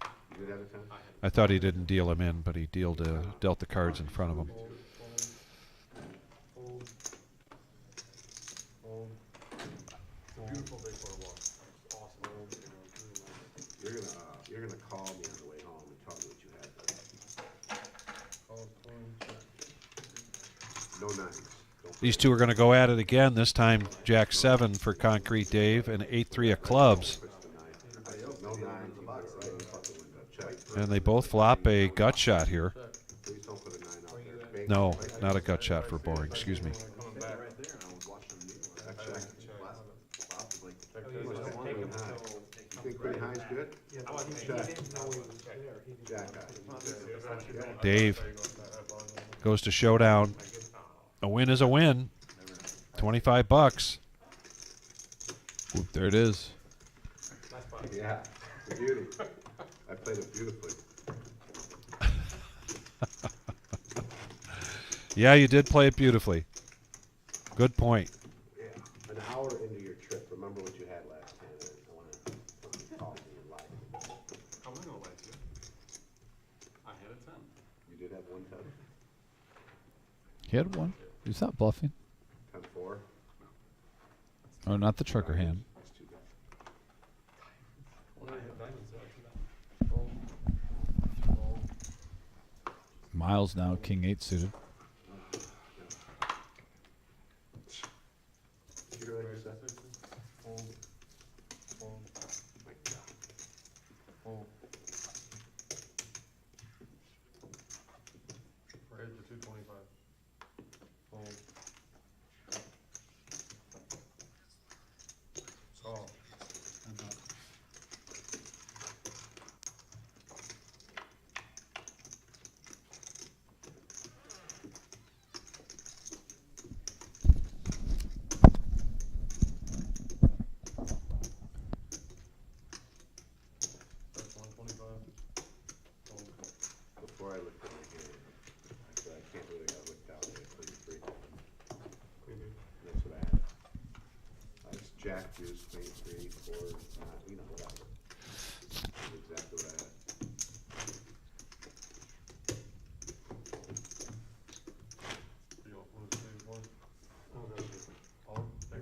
S2: I thought he didn't deal him in, but he dealt the cards in front of him.
S3: You're gonna call me on the way home and tell me what you had. No nines.
S2: These two are going to go at it again. This time, Jack 7 for Concrete Dave and 8-3 of clubs.
S3: No nines.
S2: And they both flop a gut shot here.
S3: Please don't put a 9 out there.
S2: No, not a gut shot for Boring. Excuse me.
S3: You think pretty high is good? Jack high.
S2: Dave goes to showdown. A win is a win. 25 bucks.
S1: Whoop, there it is.
S3: Yeah, it's a beauty. I played it beautifully.
S2: Yeah, you did play it beautifully. Good point.
S3: Yeah. An hour into your trip, remember what you had last time. I want to call me and lie.
S10: How am I gonna lie to you? I had a 10.
S3: You did have 1 10?
S1: He had one. He's not bluffing.
S3: 10-4?
S1: Oh, not the trucker hand.
S3: That's too bad.
S1: Miles now, king 8 suited.
S3: You hear what you said? My God.
S8: Right at the 225. Fold. Call.
S3: queen, three, four, you know, whatever. That's exactly what I had.
S8: You want to save one? Oh, that's different. All, there.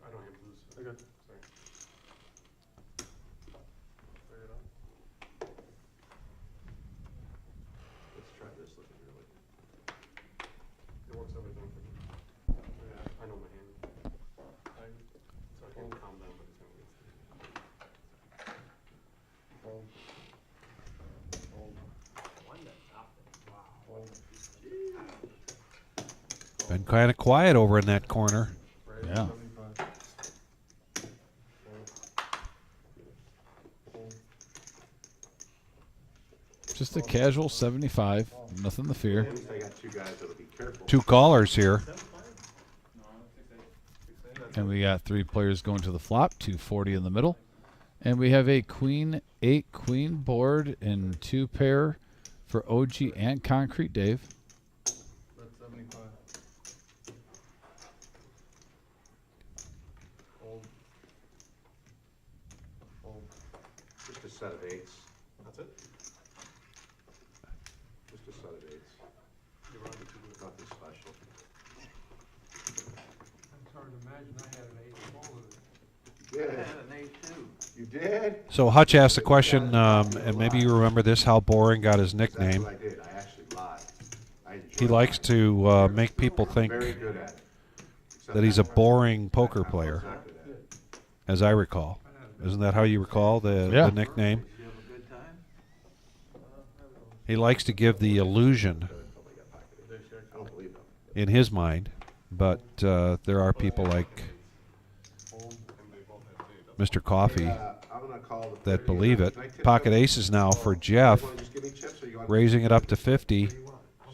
S8: I don't have blues. I got, sorry. Figure it out.
S3: Let's try this looking really.
S8: It works everything for me. Yeah, I know my hand. So I can calm down, but it's gonna get. Hold. Hold.
S5: One to nothing. Wow.
S8: Hold.
S2: Been kind of quiet over in that corner.
S8: Right,
S1: Yeah.
S8: 75. Hold. Hold.
S1: Just a casual 75. Nothing to fear.
S3: At least I got two guys that'll be careful.
S2: 2 callers here.
S1: And we got 3 players going to the flop, 240 in the middle. And we have a queen, 8 queen board and 2 pair for OG and Concrete Dave.
S8: That's 75. Hold. Hold.
S3: Just a set of eights.
S5: That's it?
S3: Just a set of eights.
S5: You're on to do it.
S3: Nothing special.
S8: It's hard to imagine I had an 8 fold.
S3: Yeah.
S7: an 8 too.
S3: You did?
S2: So Hutch asked the question, and maybe you remember this, how Boring got his
S3: That's
S2: nickname.
S3: what I did. I actually lied. I
S2: He
S3: enjoyed
S2: likes
S3: it.
S2: to make people think
S3: Very good at it. Except
S2: that he's a
S3: that-
S2: boring poker player,
S3: I'm not good at it.
S2: as I recall. Isn't that how you recall the
S1: Yeah.
S2: nickname?
S7: Did you have a good time?
S2: He likes to give the illusion
S3: I don't believe them.
S2: in his mind, but there are people like Mr. Coffee
S3: I'm gonna call the
S2: that
S3: 30.
S2: believe it.
S3: Can I tip
S2: Pocket
S3: you?
S2: aces now for
S3: You
S2: Jeff,
S3: wanna just give me chips or you want-
S2: raising it up to 50.
S3: What do you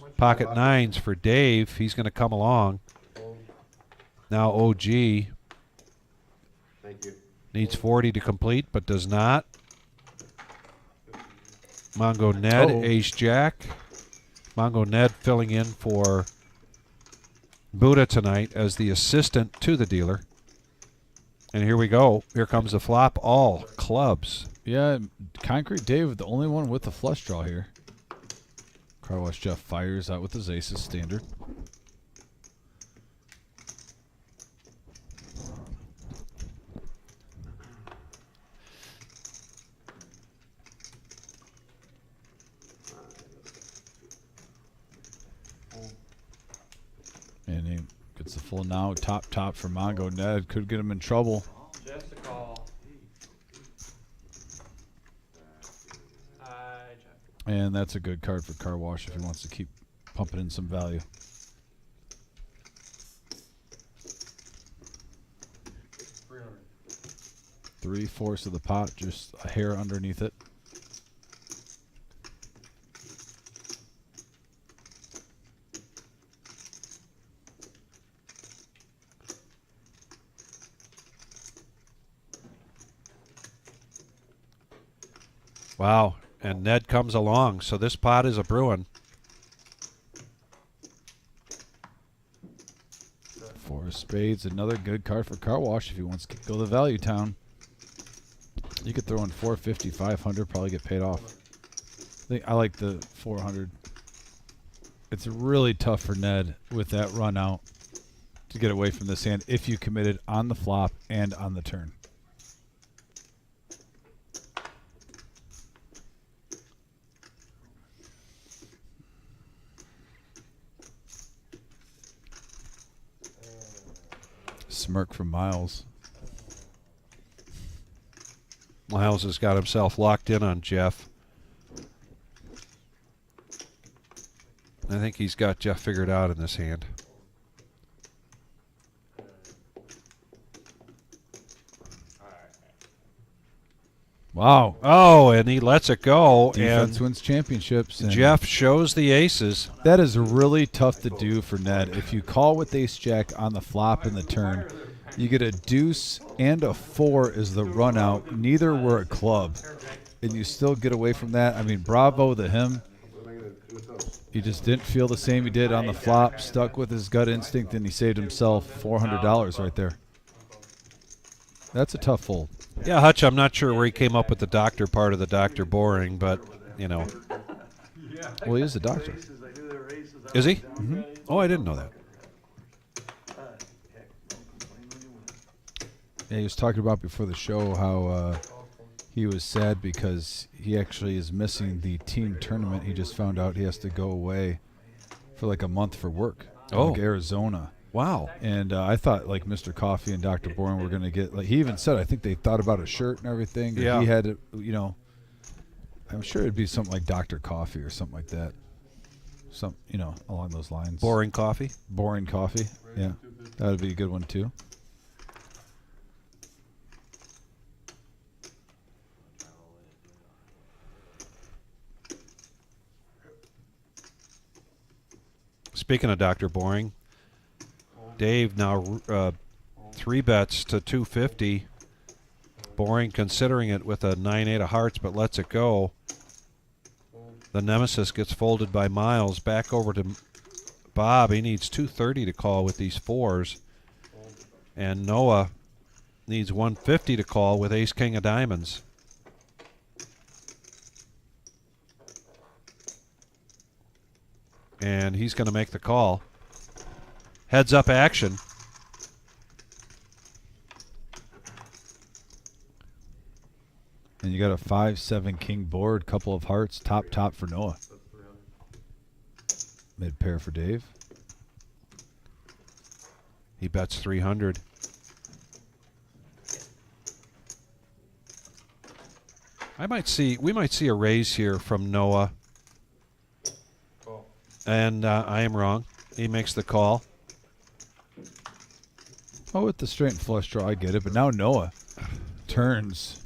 S3: want?
S2: Pocket nines for Dave. He's going to come along. Now OG
S3: Thank you.
S2: needs 40 to complete, but does not. Mongo Ned,
S1: Uh-oh.
S2: Ace Jack. Mongo Ned filling in for Buddha tonight as the assistant to the dealer. And here we go. Here comes the flop. All clubs.
S1: Yeah, Concrete Dave, the only one with the flush draw here. Car Wash Jeff fires out with his aces standard. And he gets the full now. Top for Mongo Ned. Could get him in trouble.
S5: Just a call. Check.
S1: And that's a good card for Car Wash if he wants to keep pumping in some value. Three-fourths of the pot, just a hair underneath it.
S2: Wow. And Ned comes along. So this pot is a brewing.
S1: Four of spades, another good card for Car Wash if he wants to go to Value Town. You could throw in 450, 500, probably get paid off. I like the 400. It's really tough for Ned with that run out to get away from this hand if you committed on the flop and on the turn. Smirk from Miles.
S2: Miles has got himself locked in on Jeff. I think he's got Jeff figured out in this hand.
S1: Wow.
S2: Oh, and he lets it go.
S1: Defense
S2: And
S1: wins championships. And
S2: Jeff shows the aces.
S1: that is really tough to do for Ned. If you call with ace-jack on the flop in the turn, you get a deuce and a 4 is the run out. Neither were a club. And you still get away from that. I mean, bravo to him.
S3: What am I gonna do with those?
S1: He just didn't feel the same he did on the flop. Stuck with his gut instinct, and he saved himself $400 right there. That's a tough fold.
S2: Yeah, Hutch, I'm not sure where he came up with the doctor part of the Dr. Boring, but, you know.
S1: Well, he is a doctor.
S2: Is he? Mm-hmm. Oh, I didn't know that.
S1: Yeah, he was talking about before the show how he was sad because he actually is missing the team tournament. He just found out he has to go away for like a month for work.
S2: Oh.
S1: Like Arizona.
S2: Wow.
S1: And I thought like Mr. Coffee and Dr. Bourne were going to get, like he even said, I think they thought about a shirt and everything.
S2: Yeah.
S1: He had to, you know, I'm sure it'd be something like Dr. Coffee or something like that. Some, you know, along those lines.
S2: Boring coffee?
S1: Boring coffee. Yeah. That would be a good one too.
S2: Speaking of Dr. Boring, Dave now 3 bets to 250. Boring considering it with a 9-8 of hearts, but lets it go. The nemesis gets folded by Miles. Back over to Bob. He needs 230 to call with these 4s. And Noah needs 150 to call with ace king of diamonds. And he's going to make the call. Heads up action.
S1: And you got a 5-7 king board, couple of hearts, top for Noah. Mid pair for Dave.
S2: He bets 300. We might see a raise here from Noah. And I am wrong. He makes the call.
S1: Oh, with the straight and flush draw, I get it. But now Noah turns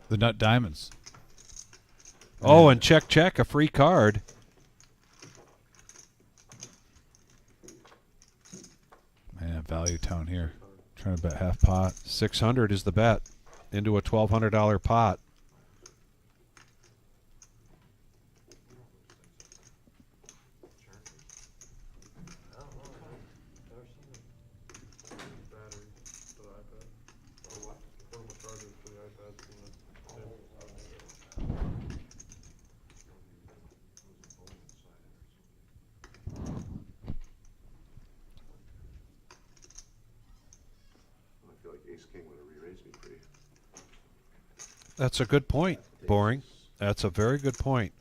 S1: the nut diamonds.
S2: Oh, and check, a free card.
S1: Man, value town here. Trying to bet half pot.
S2: 600 is the bet into a $1,200 pot. That's a good point, Boring. That's a very good point.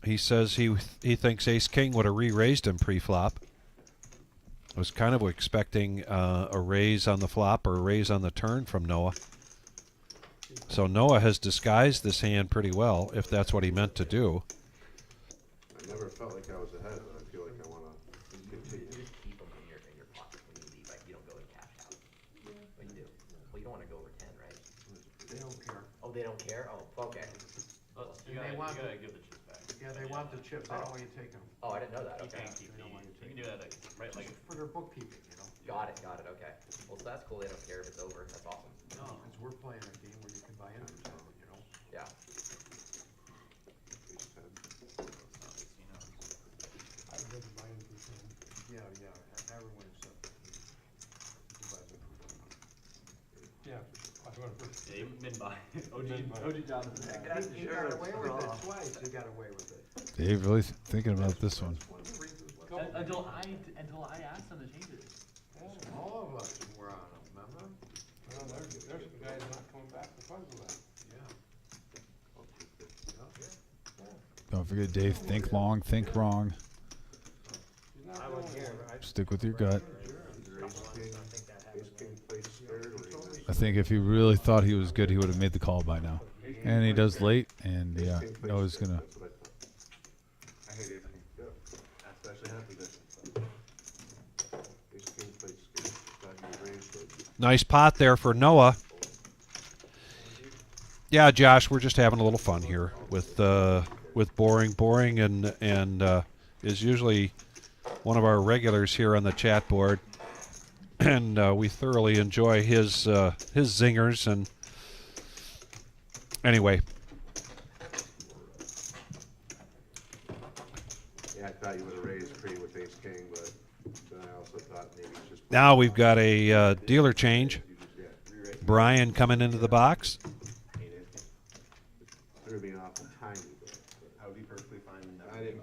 S2: He says he thinks ace king would have re-raised him pre-flop. I was kind of expecting a raise on the flop or a raise on the turn from Noah. So Noah has disguised this hand pretty well, if that's what he meant to do.
S3: I never felt like I was ahead, but I feel like I want to continue.
S4: You just keep them in your pocket when you leave, like you don't go and cash out. What do you do? Well, you don't want to go over 10, right?
S6: They don't care.
S4: Oh, they don't care? Oh, okay.
S10: You gotta give the chips back.
S6: Yeah, they want the chips, they don't want you taking them.
S4: Oh, I didn't know that,
S10: You
S4: okay.
S10: can't keep these. You can do that, right, like,
S6: For their bookkeeping, you know?
S4: Got it, okay. Well, so that's cool, they don't care if it's over, that's awesome.
S6: No, because we're playing a game where you can buy into it, you know?
S4: Yeah.
S6: I'd rather buy into it. Yeah, everyone except. Yeah.
S10: yeah, you min buy. OG John is back.
S6: You got away with it twice, you got away with it.
S1: Dave really thinking about this one.
S10: Until I asked them to change it.
S6: All of us were on them, remember?
S8: Well, there's some guys not coming back because of that.
S1: Don't forget, Dave, think long, think wrong.
S8: He's not doing it.
S1: Stick with your gut.
S3: Ace king plays scared, or he missed.
S1: I think if he really thought he was good, he would have made the call by now. And he does late, and yeah, Noah's going to.
S3: That's what I thought. I hate ace king. Yep. That's actually half position. Ace king plays scared. Thought you raised it.
S2: Nice pot there for Noah. Yeah, Josh, we're just having a little fun here with Boring. Boring and is usually one of our regulars here on the chat board, and we thoroughly enjoy his zingers. And anyway,
S3: Yeah, I thought you would have raised pre with ace king, but But I also thought maybe it's just.
S2: Now we've got a dealer change. Brian coming into the box.
S3: Threw me off a tiny bit.
S7: I would be perfectly fine in that.
S3: I didn't.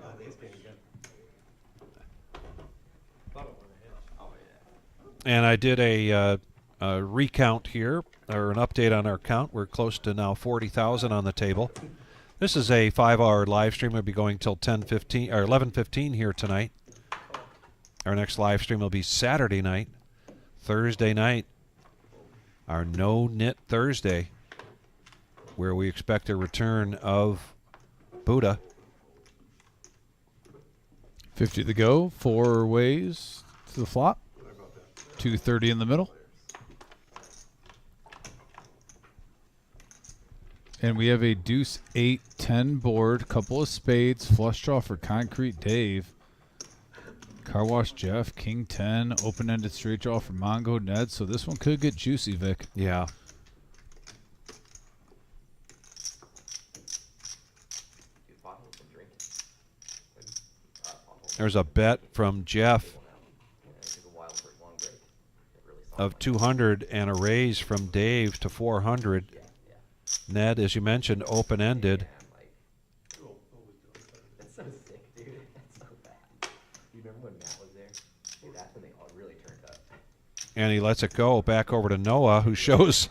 S2: And I did a recount here, or an update on our count. We're close to now 40,000 on the table. This is a 5-hour live stream. We'll be going till 10:15 or 11:15 here tonight. Our next live stream will be Saturday night, Thursday night. Our No Knit Thursday, where we expect a return of Buddha.
S1: 50 to go. 4 ways to the flop. 230 in the middle. And we have a deuce 8-10 board, couple of spades, flush draw for Concrete Dave. Car Wash Jeff, King 10, open-ended straight draw for Mongo Ned. So this one could get juicy, Vic.
S2: Yeah. There's a bet from Jeff of 200 and a raise from Dave to 400. Ned, as you mentioned, open-ended.
S4: That's so sick, dude. That's so bad. You remember when Matt was there? Dude, that's when they all really turned up.
S2: And he lets it go back over to Noah, who shows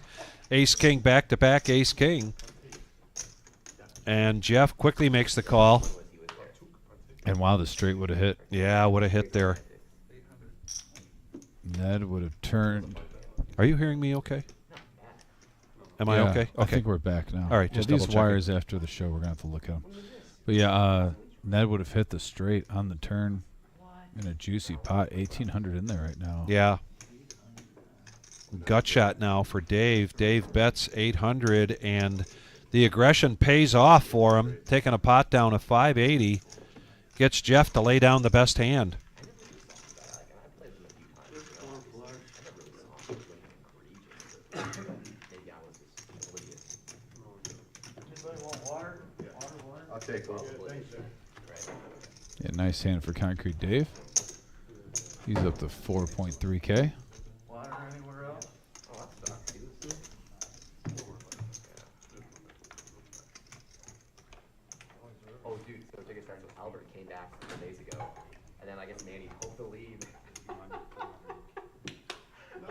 S2: ace-king back-to-back ace-king. And Jeff quickly makes the call.
S1: And wow, the straight would have hit.
S2: Yeah, would have hit there.
S1: Ned would have turned.
S2: Are you hearing me okay? Am I
S1: Yeah,
S2: okay?
S1: I think we're back now.
S2: All right, just
S1: these
S2: double-checking.
S1: wires after the show, we're going to have to look at them. But yeah, Ned would have hit the straight on the turn in a juicy pot. 1,800 in there right now.
S2: Yeah. Gut shot now for Dave. Dave bets 800, and the aggression pays off for him. Taking a pot down of 580 gets Jeff to lay down the best hand.
S3: I'll take one.
S1: Yeah, nice hand for Concrete Dave. He's up to 4.3K.
S5: Water anywhere else?
S4: Oh, that sucks, dude. Oh, dude, so ticket starts with Albert came back 2 days ago. And then I guess Manny pulled the lead.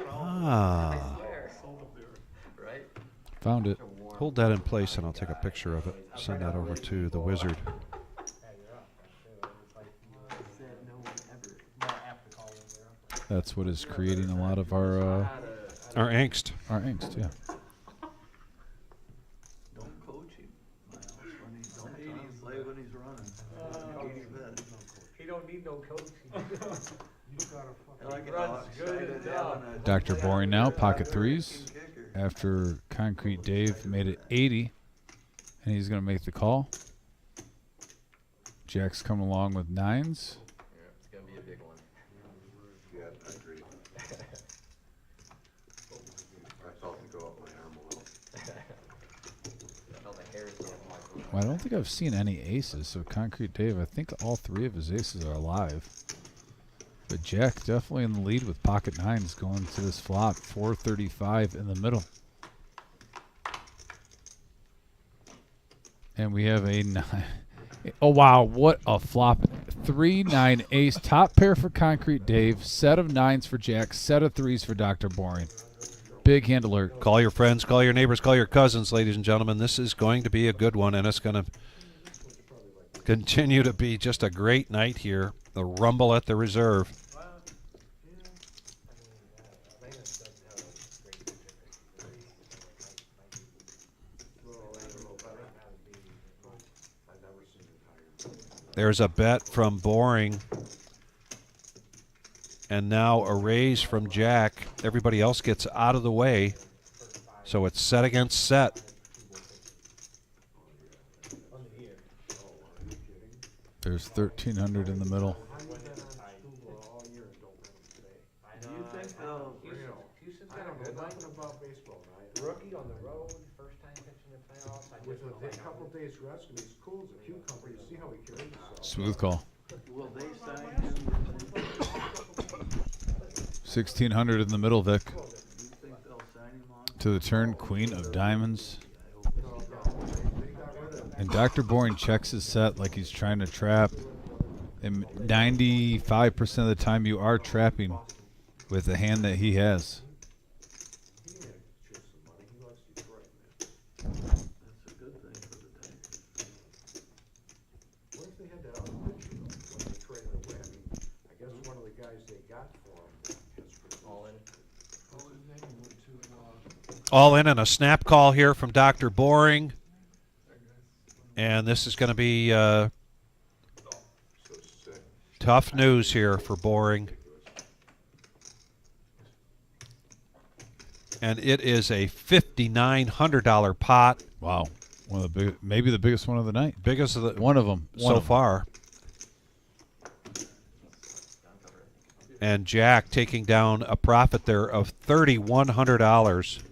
S2: Ah.
S4: I swear. Right?
S1: Found it.
S2: Hold that in place, and I'll take a picture of it. Send that over to the wizard.
S1: That's what is creating a lot of our
S2: angst.
S1: Our angst, yeah.
S7: Don't coach him. Don't play when he's running.
S5: He don't need no coaching.
S7: Like
S5: runs good enough.
S1: Dr. Boring now, pocket threes. After Concrete Dave made it 80, and he's going to make the call. Jack's coming along with nines.
S4: Yeah, it's going to be a big one.
S3: Yeah, I agree. I felt it go up my arm a little.
S4: I felt the hairs go up my
S1: Well, I don't think I've seen any aces, so Concrete Dave, I think all 3 of his aces are alive. But Jack definitely in the lead with pocket nines going to this flop. 435 in the middle. And we have a 9. Oh, wow. What a flop. 3-9 ace. Top pair for Concrete Dave. Set of nines for Jack. Set of threes for Dr. Boring. Big hand alert.
S2: Call your friends, call your neighbors, call your cousins, ladies and gentlemen. This is going to be a good one, and it's going to continue to be just a great night here. The rumble at the reserve. There's a bet from Boring. And now a raise from Jack. Everybody else gets out of the way. So it's set against set.
S1: There's 1,300 in the middle.
S5: Houston's got a good nothing about baseball, right? Rookie on the road, first time pitching the playoffs.
S6: With a couple days rest, and he's cool as a cucumber. You see how he carries himself.
S1: Smooth call.
S3: Will they sign him?
S1: 1600 in the middle, Vic.
S3: You think they'll sign him on?
S1: To the turn, Queen of Diamonds. And Dr. Boring checks his set like he's trying to trap. And 95% of the time you are trapping with the hand that he has.
S3: That's a good thing for the tank.
S6: What if they had that other picture though, when they traded away? I mean, I guess one of the guys they got for him has all in. What was his name? He went to,
S2: All in and a snap call here from Dr. Boring. And this is going to be tough news here for Boring. And it is a $5,900 pot.
S1: Wow. One of the big, maybe the biggest one of the night.
S2: Biggest of the
S1: One of them.
S2: so far. And Jack taking down a profit there of $3,100.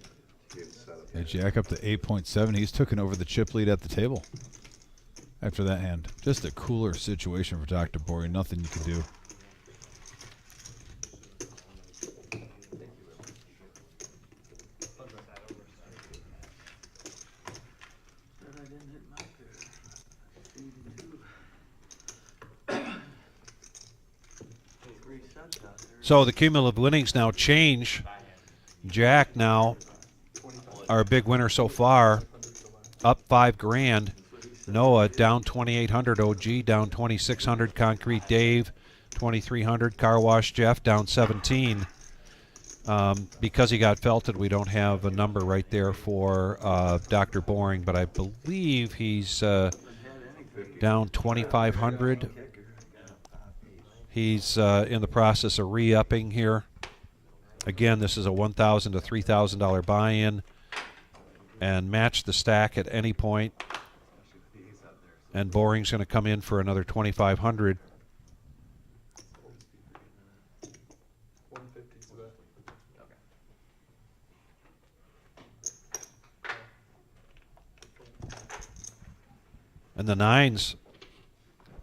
S1: Yeah, Jack up to 8.7. He's taken over the chip lead at the table after that hand. Just a cooler situation for Dr. Boring. Nothing you can do.
S3: Said I didn't hit my pair. 82. 3 cents out there.
S2: So the cumulative winnings now change. Jack now, our big winner so far, up $5,000. Noah down 2,800. OG down 2,600. Concrete Dave 2,300. Car Wash Jeff down 17. Because he got felted, we don't have a number right there for Dr. Boring, but I believe he's down 2,500. He's in the process of re-upping here. Again, this is a $1,000 to $3,000 buy-in, and match the stack at any point. And Boring's going to come in for another 2,500. And the nines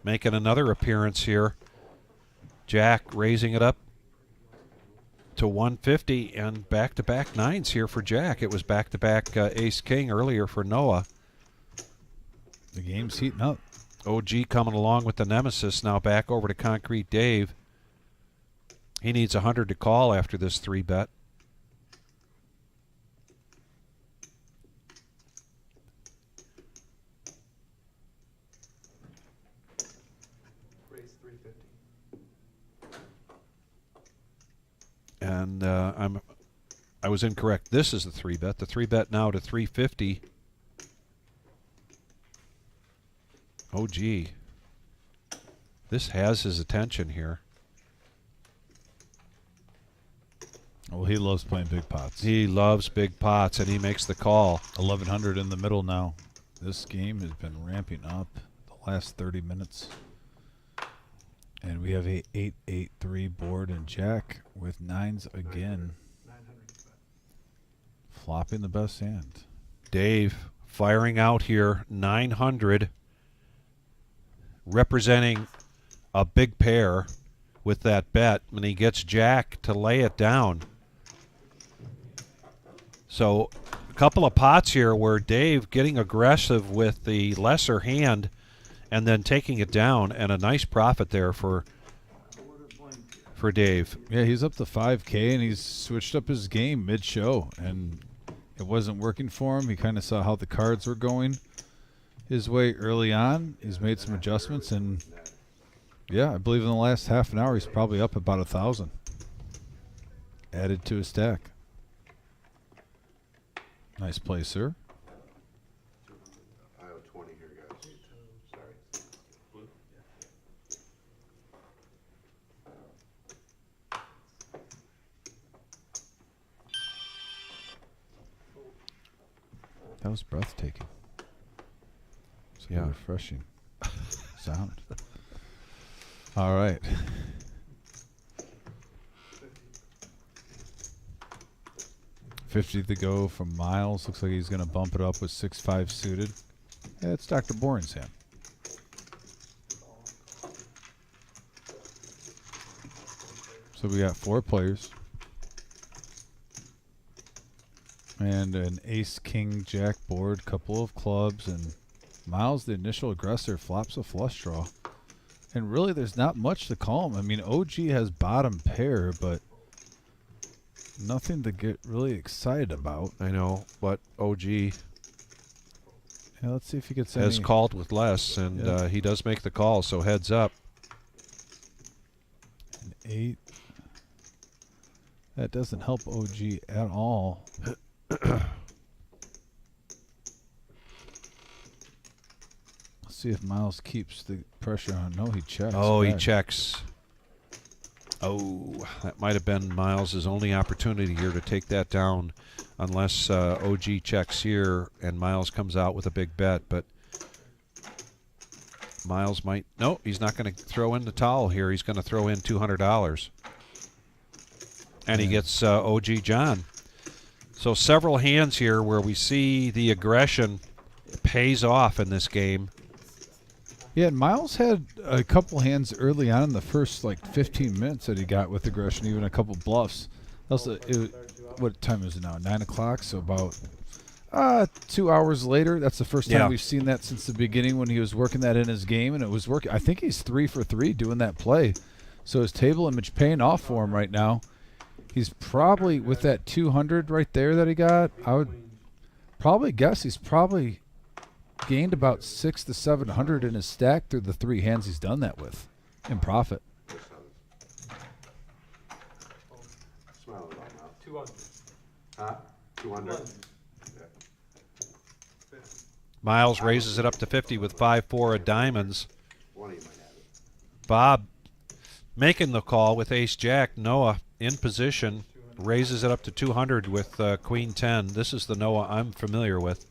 S2: making another appearance here. Jack raising it up to 150, and back-to-back nines here for Jack. It was back-to-back ace-king earlier for Noah.
S1: The game's heating up.
S2: OG coming along with the nemesis. Now back over to Concrete Dave. He needs 100 to call after this 3-bet.
S7: Raise 350.
S2: And I was incorrect. This is the 3-bet. The 3-bet now to 350. Oh, gee. This has his attention here.
S1: Well, he loves playing big pots.
S2: He loves big pots, and he makes the call.
S1: 1,100 in the middle now. This game has been ramping up the last 30 minutes. And we have a 8-8-3 board and Jack with nines again.
S7: 900.
S1: Flopping the best hand.
S2: Dave firing out here, 900. Representing a big pair with that bet, and he gets Jack to lay it down. So a couple of pots here where Dave getting aggressive with the lesser hand and then taking it down, and a nice profit there for Dave.
S1: Yeah, he's up to 5K, and he's switched up his game mid-show, and it wasn't working for him. He kind of saw how the cards were going his way early on. He's made some adjustments, and yeah, I believe in the last half an hour he's probably up about 1,000 added to his stack. Nice play, sir.
S3: I owe 20 here, guys. Sorry.
S1: That was breathtaking. So
S2: Yeah.
S1: refreshing sound. All right. 50 to go from Miles. Looks like he's going to bump it up with 6-5 suited. Yeah, it's Dr. Boring's hand. So we got 4 players. And an ace, king, jack board, couple of clubs, and Miles, the initial aggressor, flops a flush draw. And really, there's not much to call him. I mean, OG has bottom pair, but nothing to get really excited about.
S2: I know, but OG
S1: Yeah, let's see if he gets
S2: has
S1: any.
S2: called with less, and
S1: Yeah.
S2: he does make the call, so heads up.
S1: An 8. That doesn't help OG at all. Let's see if Miles keeps the pressure on. No, he checks.
S2: Oh, he
S1: back.
S2: checks. Oh, that might have been Miles' only opportunity here to take that down, unless OG checks here and Miles comes out with a big bet. But Miles might. No, he's not going to throw in the towel here. He's going to throw in $200. And he gets OG John. So several hands here where we see the aggression pays off in this game.
S1: Yeah, and Miles had a couple hands early on in the first like 15 minutes that he got with aggression, even a couple bluffs. That was what time is it now? 9 o'clock. So about 2 hours later. That's the first time we've seen that since the beginning when he was working that in his game, and it was working. I think he's 3 for 3 doing that play. So his table image paying off for him right now. He's probably with that 200 right there that he got. I would probably guess he's probably gained about 600 to 700 in his stack through the 3 hands he's done that with in profit.
S3: Smile it out now.
S5: 200.
S3: Huh? 200?
S2: Miles raises it up to 50 with 5-4 of diamonds.
S3: One of you might have it.
S2: Bob making the call with ace-jack. Noah in position, raises it up to 200 with queen 10. This is the Noah I'm familiar with.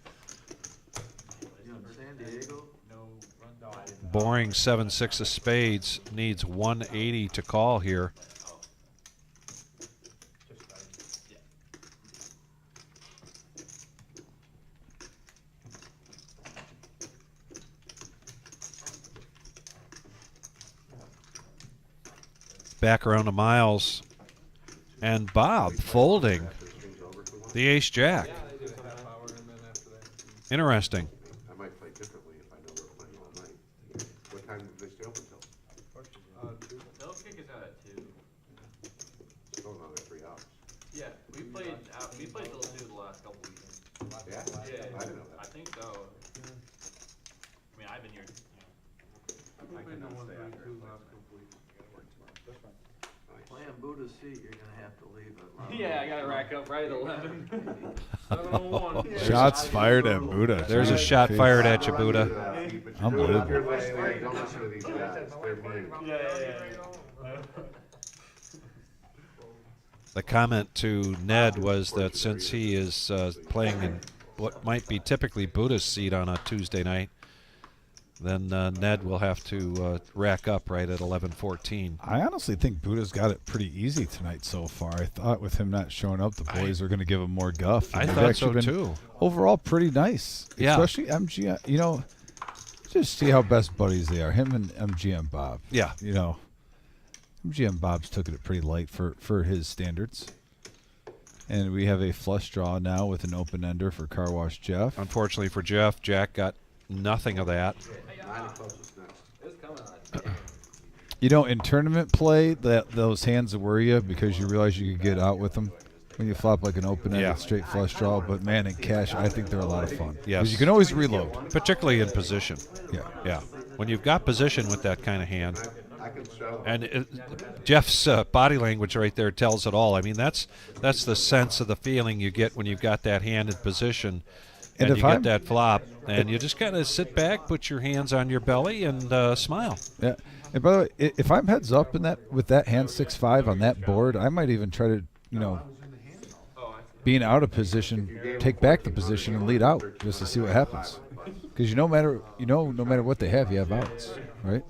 S2: Boring 7-6 of spades, needs 180 to call here. Back around to Miles. And Bob folding the ace-jack. Interesting.
S3: I might play differently if I know we're playing all night. What time did they stay open till?
S10: They'll kick us out at 2.
S3: Still another 3 hours.
S10: Yeah, we played till 2 the last couple weekends.
S3: Yeah? I didn't know
S10: I
S3: that.
S10: think so. I mean, I've been here,
S3: I cannot stay after.
S6: Playing Buddha's seat, you're gonna have to leave it.
S10: Yeah, I gotta rack up right at 11.
S5: 701.
S1: Shots fired at Buddha.
S2: There's a shot fired at you, Buddha.
S1: Unbelievable.
S3: You're listening, don't listen to these guys. They're mean.
S10: Yeah.
S2: The comment to Ned was that since he is playing in what might be typically Buddha's seat on a Tuesday night, then Ned will have to rack up right at 11-14.
S1: I honestly think Buddha's got it pretty easy tonight so far. I thought with him not showing up, the boys were going to give him more guff.
S2: I
S1: They've
S2: thought
S1: actually
S2: so
S1: been
S2: too.
S1: Overall, pretty nice.
S2: Yeah.
S1: Especially MGM. You know, just see how best buddies they are. Him and MGM Bob.
S2: Yeah.
S1: You know, MGM Bob's took it pretty light for his standards. And we have a flush draw now with an open ender for Car Wash Jeff.
S2: Unfortunately for Jeff, Jack got nothing of that.
S3: 9 closest next.
S4: It was coming on.
S1: You know, in tournament play, those hands worry you because you realize you could get out with them when you flop like an open-ended
S2: Yeah.
S1: straight flush draw. But, man, in cash, I think they're a lot of fun.
S2: Yes.
S1: 'Cause you can always reload.
S2: Particularly in position.
S1: Yeah.
S2: Yeah. When you've got position with that kind of hand.
S3: I can show.
S2: And Jeff's body language right there tells it all. I mean, that's the sense of the feeling you get when you've got that hand in position. And
S1: if
S2: you get
S1: I'm-
S2: that flop, and you just got to sit back, put your hands on your belly, and smile.
S1: Yeah. And by the way, if I'm heads up in that with that hand 6-5 on that board, I might even try to, being out of position, take back the position and lead out just to see what happens. Because no matter what they have, you have outs, right?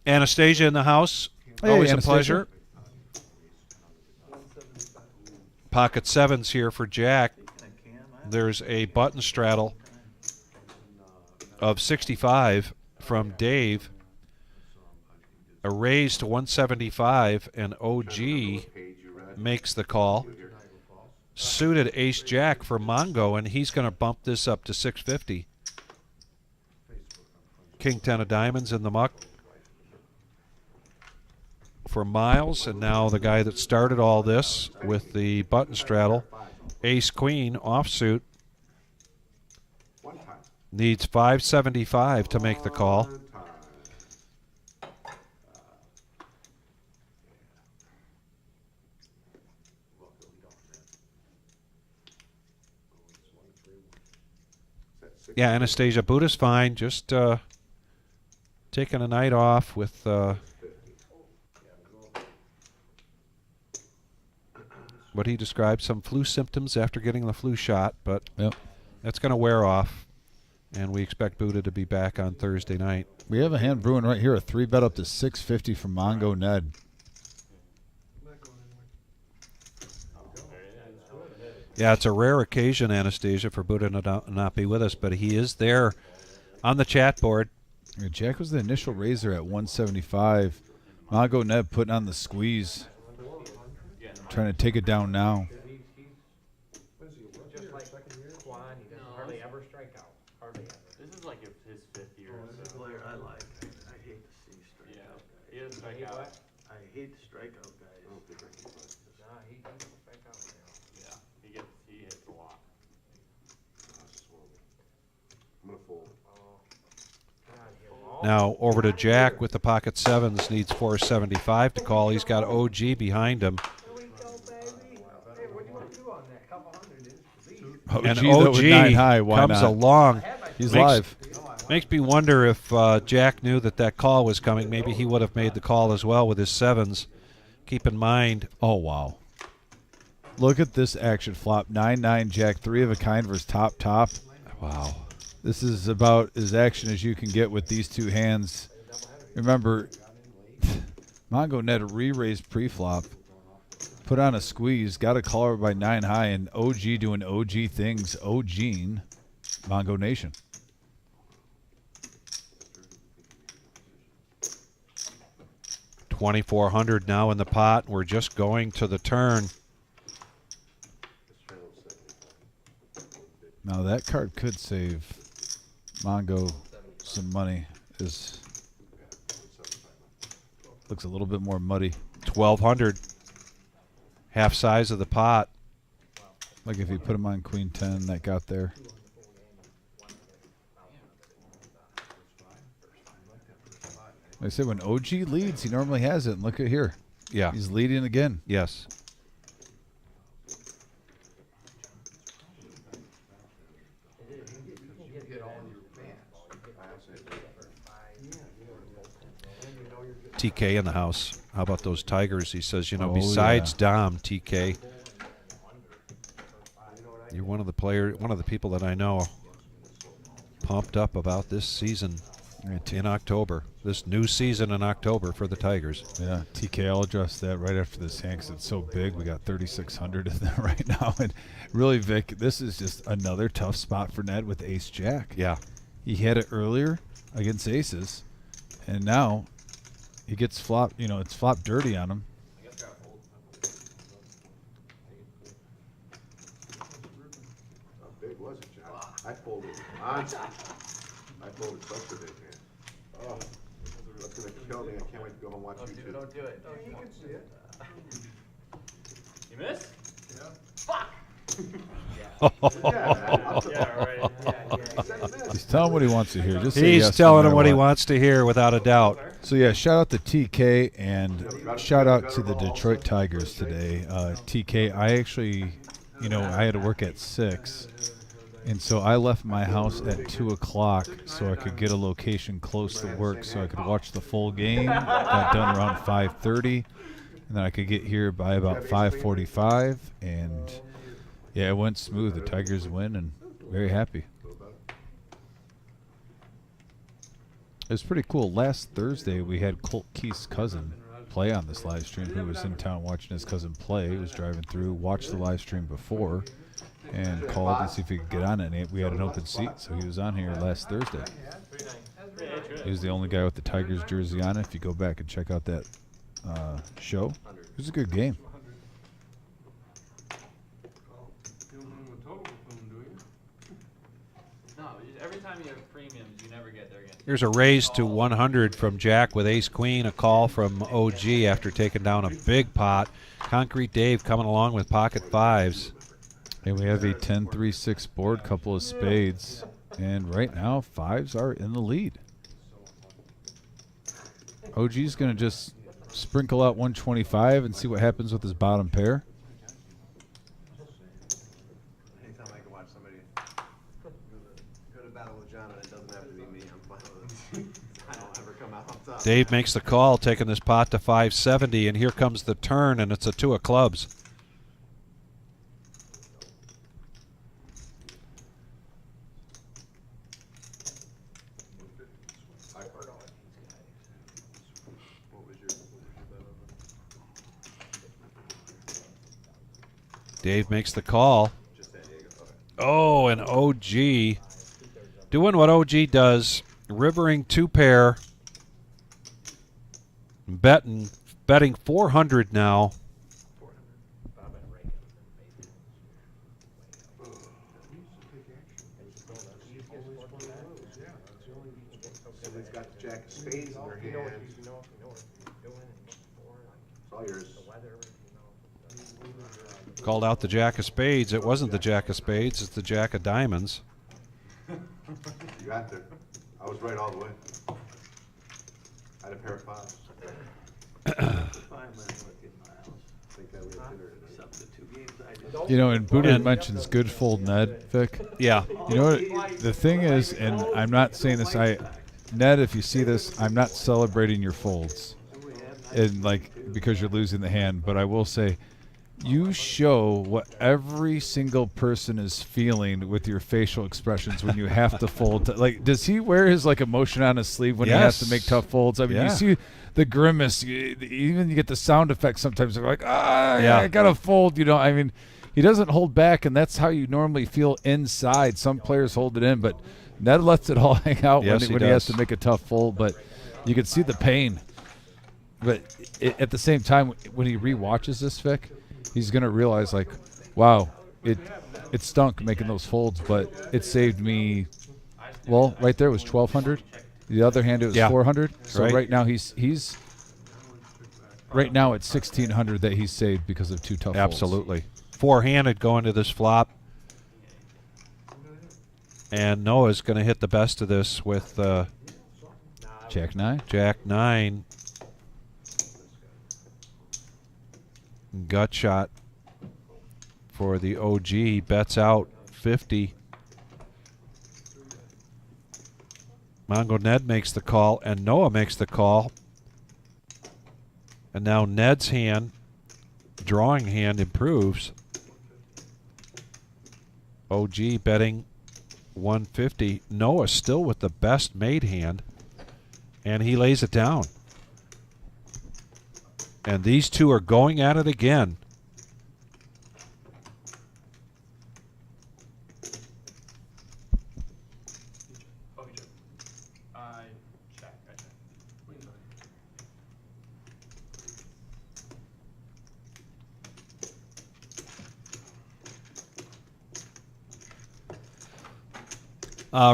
S2: Anastasia in the house.
S1: Hey,
S2: Always
S1: Anastasia.
S2: a pleasure. Pocket sevens here for Jack. There's a button straddle of 65 from Dave. a raise to 175, and OG makes the call. Suited ace jack for Mongo, and he's going to bump this up to 650. King 10 of diamonds in the muck for Miles, and now the guy that started all this with the button straddle, ace queen offsuit, needs 575 to make the call. Yeah, Anastasia Buddha's fine. Just taking a night off with what he described, some flu symptoms after getting the flu shot, but that's going to wear off, and we expect Buddha to be back on Thursday night.
S1: We have a hand brewing right here, a 3-bet up to 650 from Mongo Ned.
S2: Yeah, it's a rare occasion, Anastasia, for Buddha to not be with us, but he is there on the chat board.
S1: Yeah, Jack was the initial raiser at 175. Mongo Ned putting on the squeeze, trying to take it down now.
S5: Just like Quan, he doesn't hardly ever strike out. Hardly ever.
S10: This is like his 5th year.
S7: This is a player I like. I hate to see strikeout.
S10: He doesn't strike out.
S7: I hate the strikeout guys.
S5: Nah, he doesn't strike out now.
S10: Yeah, he hits a lot.
S3: I'm gonna fold.
S2: Now over to Jack with the pocket sevens, needs 475 to call. He's got OG behind him. And OG
S1: high, why
S2: comes
S1: not?
S2: along.
S1: He's live.
S2: Makes me wonder if Jack knew that call was coming. Maybe he would have made the call as well with his sevens. Keep in mind.
S1: Oh, wow. Look at this action flop. 9-9 Jack, 3 of a kind versus top.
S2: Wow.
S1: This is about as action as you can get with these two hands. Remember, Mongo Ned re-raised pre-flop, put on a squeeze, got a caller by 9 high, and OG doing OG things. OGing Mongo Nation.
S2: $2,400 now in the pot. We're just going to the turn.
S1: Now that card could save Mongo some money. Looks a little bit more muddy.
S2: 1,200. Half size of the pot.
S1: Like if you put him on Queen 10, that got there. Like I said, when OG leads, he normally has it. And look at here.
S2: Yeah.
S1: He's leading again.
S2: Yes. TK in the house. How about those Tigers? He says, besides Dom, TK, you're one of the people that I know pumped up about this season in October. This new season in October for the Tigers.
S1: Yeah, TK, I'll address that right after this hand because it's so big. We got 3,600 in there right now. And really, Vic, this is just another tough spot for Ned with Ace Jack.
S2: Yeah.
S1: He had it earlier against aces, and now he gets flopped. It's flopped dirty on him.
S3: How big was it, Jack? I folded monster. I folded such a big hand. Oh, that's gonna kill me. I can't wait to go home and watch YouTube.
S4: Don't do it.
S5: You can see it.
S10: You missed?
S5: Yeah.
S10: Fuck!
S3: Yeah,
S10: right.
S1: Just tell him what he wants to hear. Just say
S2: He's
S1: yes
S2: telling
S1: no
S2: him
S1: matter
S2: what he wants to hear without a doubt.
S1: So yeah, shout out to TK and shout out to the Detroit Tigers today. TK, I actually, I had to work at 6, and so I left my house at 2 o'clock so I could get a location close to work so I could watch the full game. Got done around 5:30, and then I could get here by about 5:45, and yeah, it went smooth. The Tigers win, and very happy. It was pretty cool. Last Thursday, we had Colt Keith's cousin play on this live stream, who was in town watching his cousin play. He was driving through, watched the live stream before, and called to see if he could get on it. And we had an open seat, so he was on here last Thursday. He was the only guy with the Tigers jersey on. If you go back and check out that show, it was a good game.
S8: You don't have a total buffoon, do you?
S10: No, every time you have premiums, you never get there again.
S2: Here's a raise to 100 from Jack with ace queen. A call from OG after taking down a big pot. Concrete Dave coming along with pocket fives.
S1: And we have a 10-3-6 board, couple of spades. And right now, fives are in the lead. OG's going to just sprinkle out 125 and see what happens with his bottom pair.
S3: Anytime I can watch somebody go to battle with John and it doesn't have to be me, I'm fine with it. I don't ever come out on top.
S2: Dave makes the call, taking this pot to 570, and here comes the turn, and it's a 2 of clubs. Dave makes the call. Oh, and OG doing what OG does, rivering 2 pair, betting 400 now.
S3: Somebody's got the jack of spades in their hand. It's all yours.
S2: Called out the jack of spades. It wasn't the jack of spades. It's the jack of diamonds.
S3: You got there. I was right all the way. I had a pair of fives.
S1: You know, and Buddha mentions good fold Ned, Vic.
S2: Yeah.
S1: You know what? The thing is, and I'm not saying this, Ned, if you see this, I'm not celebrating your folds. And like, because you're losing the hand, but I will say, you show what every single person is feeling with your facial expressions when you have to fold. Like, does he wear his like emotion on his sleeve when he has to make tough folds? I mean, you see the grimace. Even you get the sound effects sometimes. They're like, I gotta fold. You know, I mean, he doesn't hold back, and that's how you normally feel inside. Some players hold it in, but Ned lets it all hang out when he has to make a tough fold. But you can see the pain. But at the same time, when he rewatches this, Vic, he's going to realize, like, wow, it stunk making those folds, but it saved me. Well, right there was 1,200. The other hand, it was 400. So right now he's right now it's 1,600 that he's saved because of 2 tough folds.
S2: Absolutely. 4-handed going to this flop. And Noah's going to hit the best of this with
S1: Jack 9.
S2: Jack 9. Gut shot for the OG. Bets out 50. Mongo Ned makes the call, and Noah makes the call. And now Ned's hand, drawing hand, improves. OG betting 150. Noah still with the best made hand, and he lays it down. And these two are going at it again.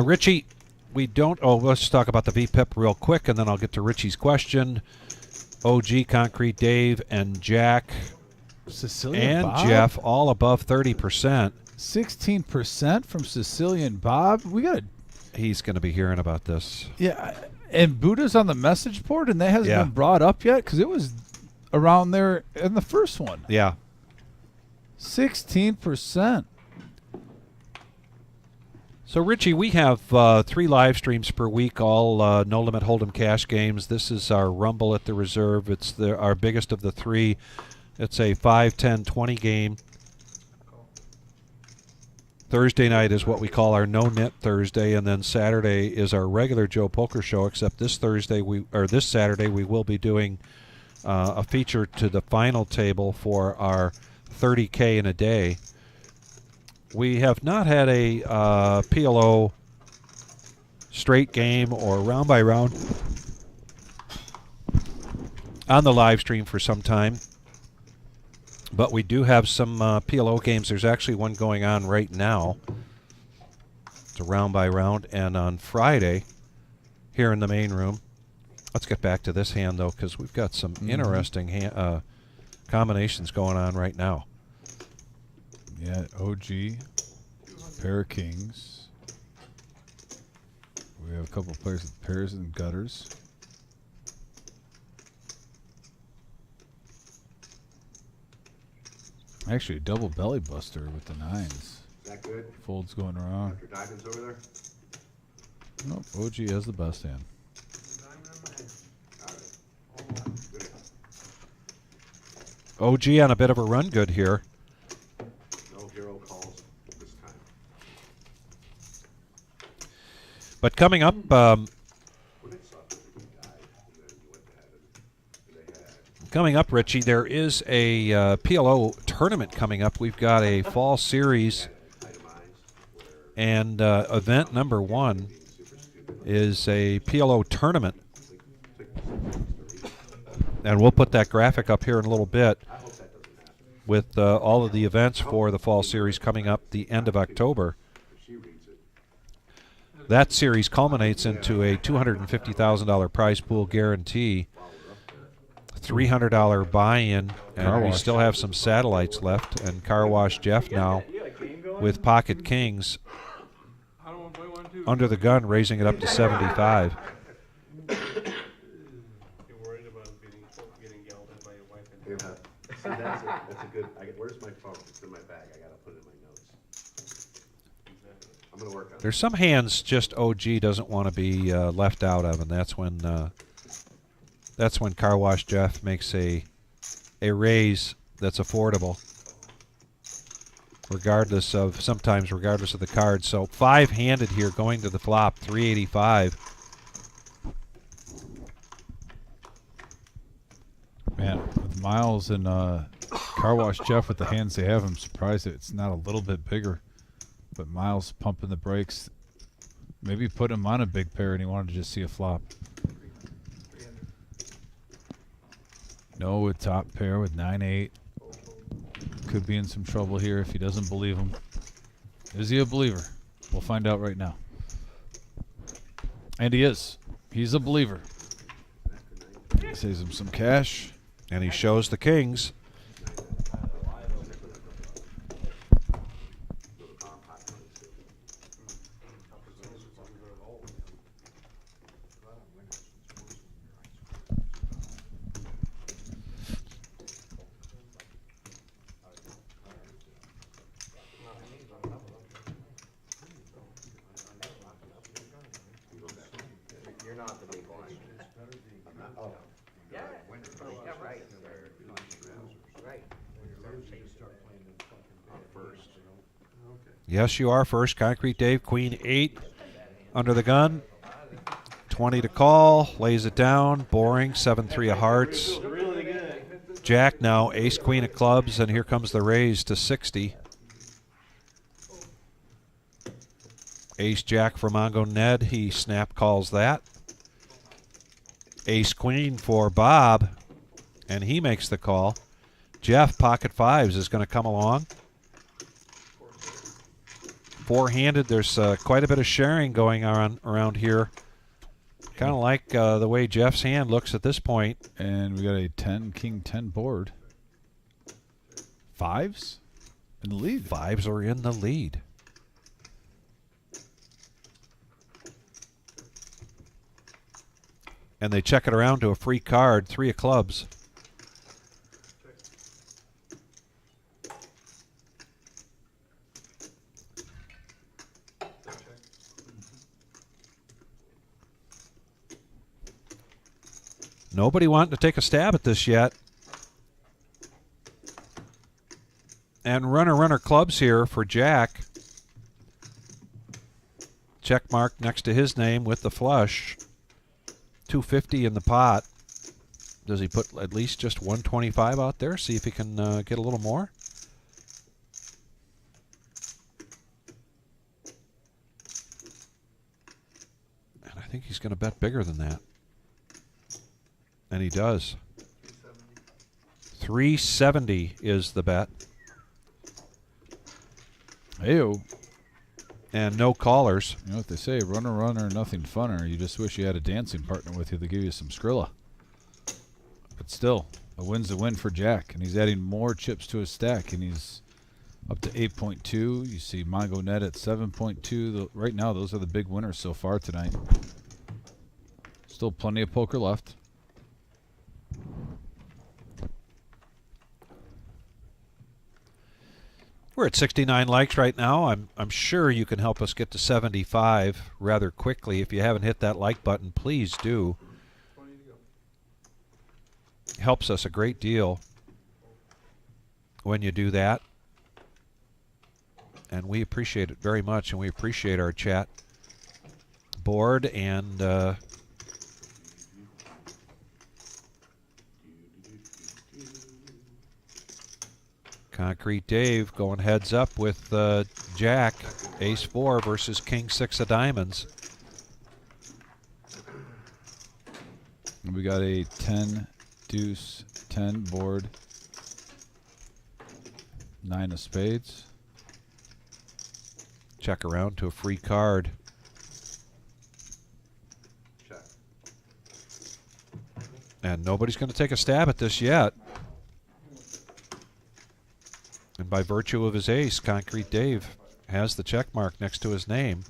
S2: Richie, we don't. Oh, let's talk about the VPIP real quick, and then I'll get to Richie's question. OG, Concrete Dave, and Jack,
S1: Sicilian
S2: and
S1: Bob?
S2: Jeff all above 30%.
S1: 16% from Sicilian Bob.
S2: He's going to be hearing about this.
S1: Yeah, and Buddha's on the message board, and that hasn't been brought up yet because it was around there in the first one.
S2: Yeah.
S1: 16%.
S2: So, Richie, we have 3 live streams per week, all No Limit Hold'em cash games. This is our Rumble at the Reserve. It's our biggest of the 3. It's a 5, 10, 20 game. Thursday night is what we call our No Net Thursday, and then Saturday is our regular Joe Poker Show, except this Saturday we will be doing a feature to the final table for our 30K in a day. We have not had a PLO straight game or round by round on the live stream for some time. But we do have some PLO games. There's actually one going on right now. It's a round by round. And on Friday, here in the main room, let's get back to this hand, though, because we've got some interesting combinations going on right now.
S1: Yeah, OG, pair of kings. We have a couple players with pairs and gutters. Actually, a double belly buster with the nines.
S3: Is that good?
S1: Folds going around.
S3: After diamonds over there?
S1: Nope, OG has the best hand.
S2: OG on a bit of a run good here.
S3: No hero calls this time.
S2: But coming up, Richie, there is a PLO tournament coming up. We've got a fall series, and event number 1 is a PLO tournament. And we'll put that graphic up here in a little bit with all of the events for the fall series coming up the end of October. That series culminates into a $250,000 prize pool guarantee, $300 buy-in, and we still have some satellites left. And Car Wash Jeff now with Pocket Kings under the gun, raising it up to 75.
S3: See, that's a good. Where's my phone? It's in my bag. I gotta put it in my notes. I'm gonna work on it.
S2: There's some hands just OG doesn't want to be left out of, and that's when Car Wash Jeff makes a raise that's affordable, regardless of the card. So 5-handed here, going to the flop, 385.
S1: Man, with Miles and Car Wash Jeff with the hands they have, I'm surprised that it's not a little bit bigger. But Miles pumping the brakes, maybe put him on a big pair and he wanted to just see a flop. No, with top pair with 9-8. Could be in some trouble here if he doesn't believe him. Is he a believer? We'll find out right now. And he is. He's a believer. Saves him some cash.
S2: And he shows the kings.
S4: You're not the big one. Oh. Yeah, right. Right.
S2: Yes, you are first. Concrete Dave, Queen 8 under the gun. 20 to call, lays it down. Boring, 7-3 of hearts. Jack now, ace queen of clubs, and here comes the raise to 60. Ace Jack for Mongo Ned, he snap calls that. Ace Queen for Bob, and he makes the call. Jeff, pocket fives, is going to come along. 4-handed, there's quite a bit of sharing going on around here. Kind of like the way Jeff's hand looks at this point.
S1: And we got a 10, King 10 board. Fives in the lead.
S2: Fives are in the lead. And they check it around to a free card, 3 of clubs. Nobody wanting to take a stab at this yet. And runner clubs here for Jack. Check mark next to his name with the flush. 250 in the pot. Does he put at least just 125 out there? See if he can get a little more. think he's going to bet bigger than that. And he does. 370 is the bet.
S1: Heyo.
S2: And no callers.
S1: You know what they say, runner, runner, nothing funner. You just wish you had a dancing partner with you to give you some Skrilla. But still, a win's a win for Jack, and he's adding more chips to his stack, and he's up to 8.2. You see Mongo Net at 7.2. Right now, those are the big winners so far tonight. Still plenty of poker left.
S2: We're at 69 likes right now. I'm sure you can help us get to 75 rather quickly. If you haven't hit that like button, please do. Helps us a great deal when you do that. And we appreciate it very much, and we appreciate our chat board and Concrete Dave going heads up with Jack, Ace 4 versus King 6 of diamonds.
S1: And we got a 10, deuce, 10 board, 9 of spades.
S2: Check around to a free card.
S3: Check.
S2: And nobody's going to take a stab at this yet. And by virtue of his ace, Concrete Dave has the check mark next to his name.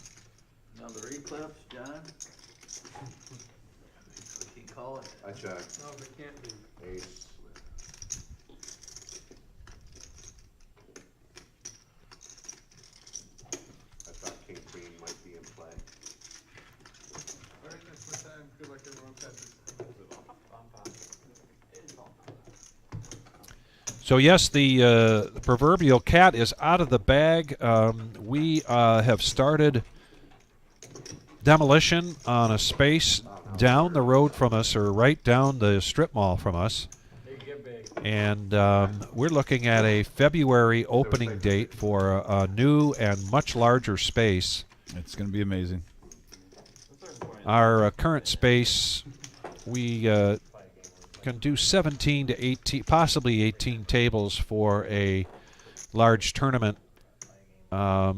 S11: Another eclipse, John? What you call it?
S3: I check.
S6: No, they can't be.
S3: Ace. I thought king queen might be in play.
S6: All right, that's my time. Good luck, everyone.
S2: So yes, the proverbial cat is out of the bag. We have started demolition on a space down the road from us, or right down the strip mall from us. And we're looking at a February opening date for a new and much larger space.
S1: It's going to be amazing.
S2: Our current space, we can do 17 to 18, possibly 18 tables for a large tournament. Our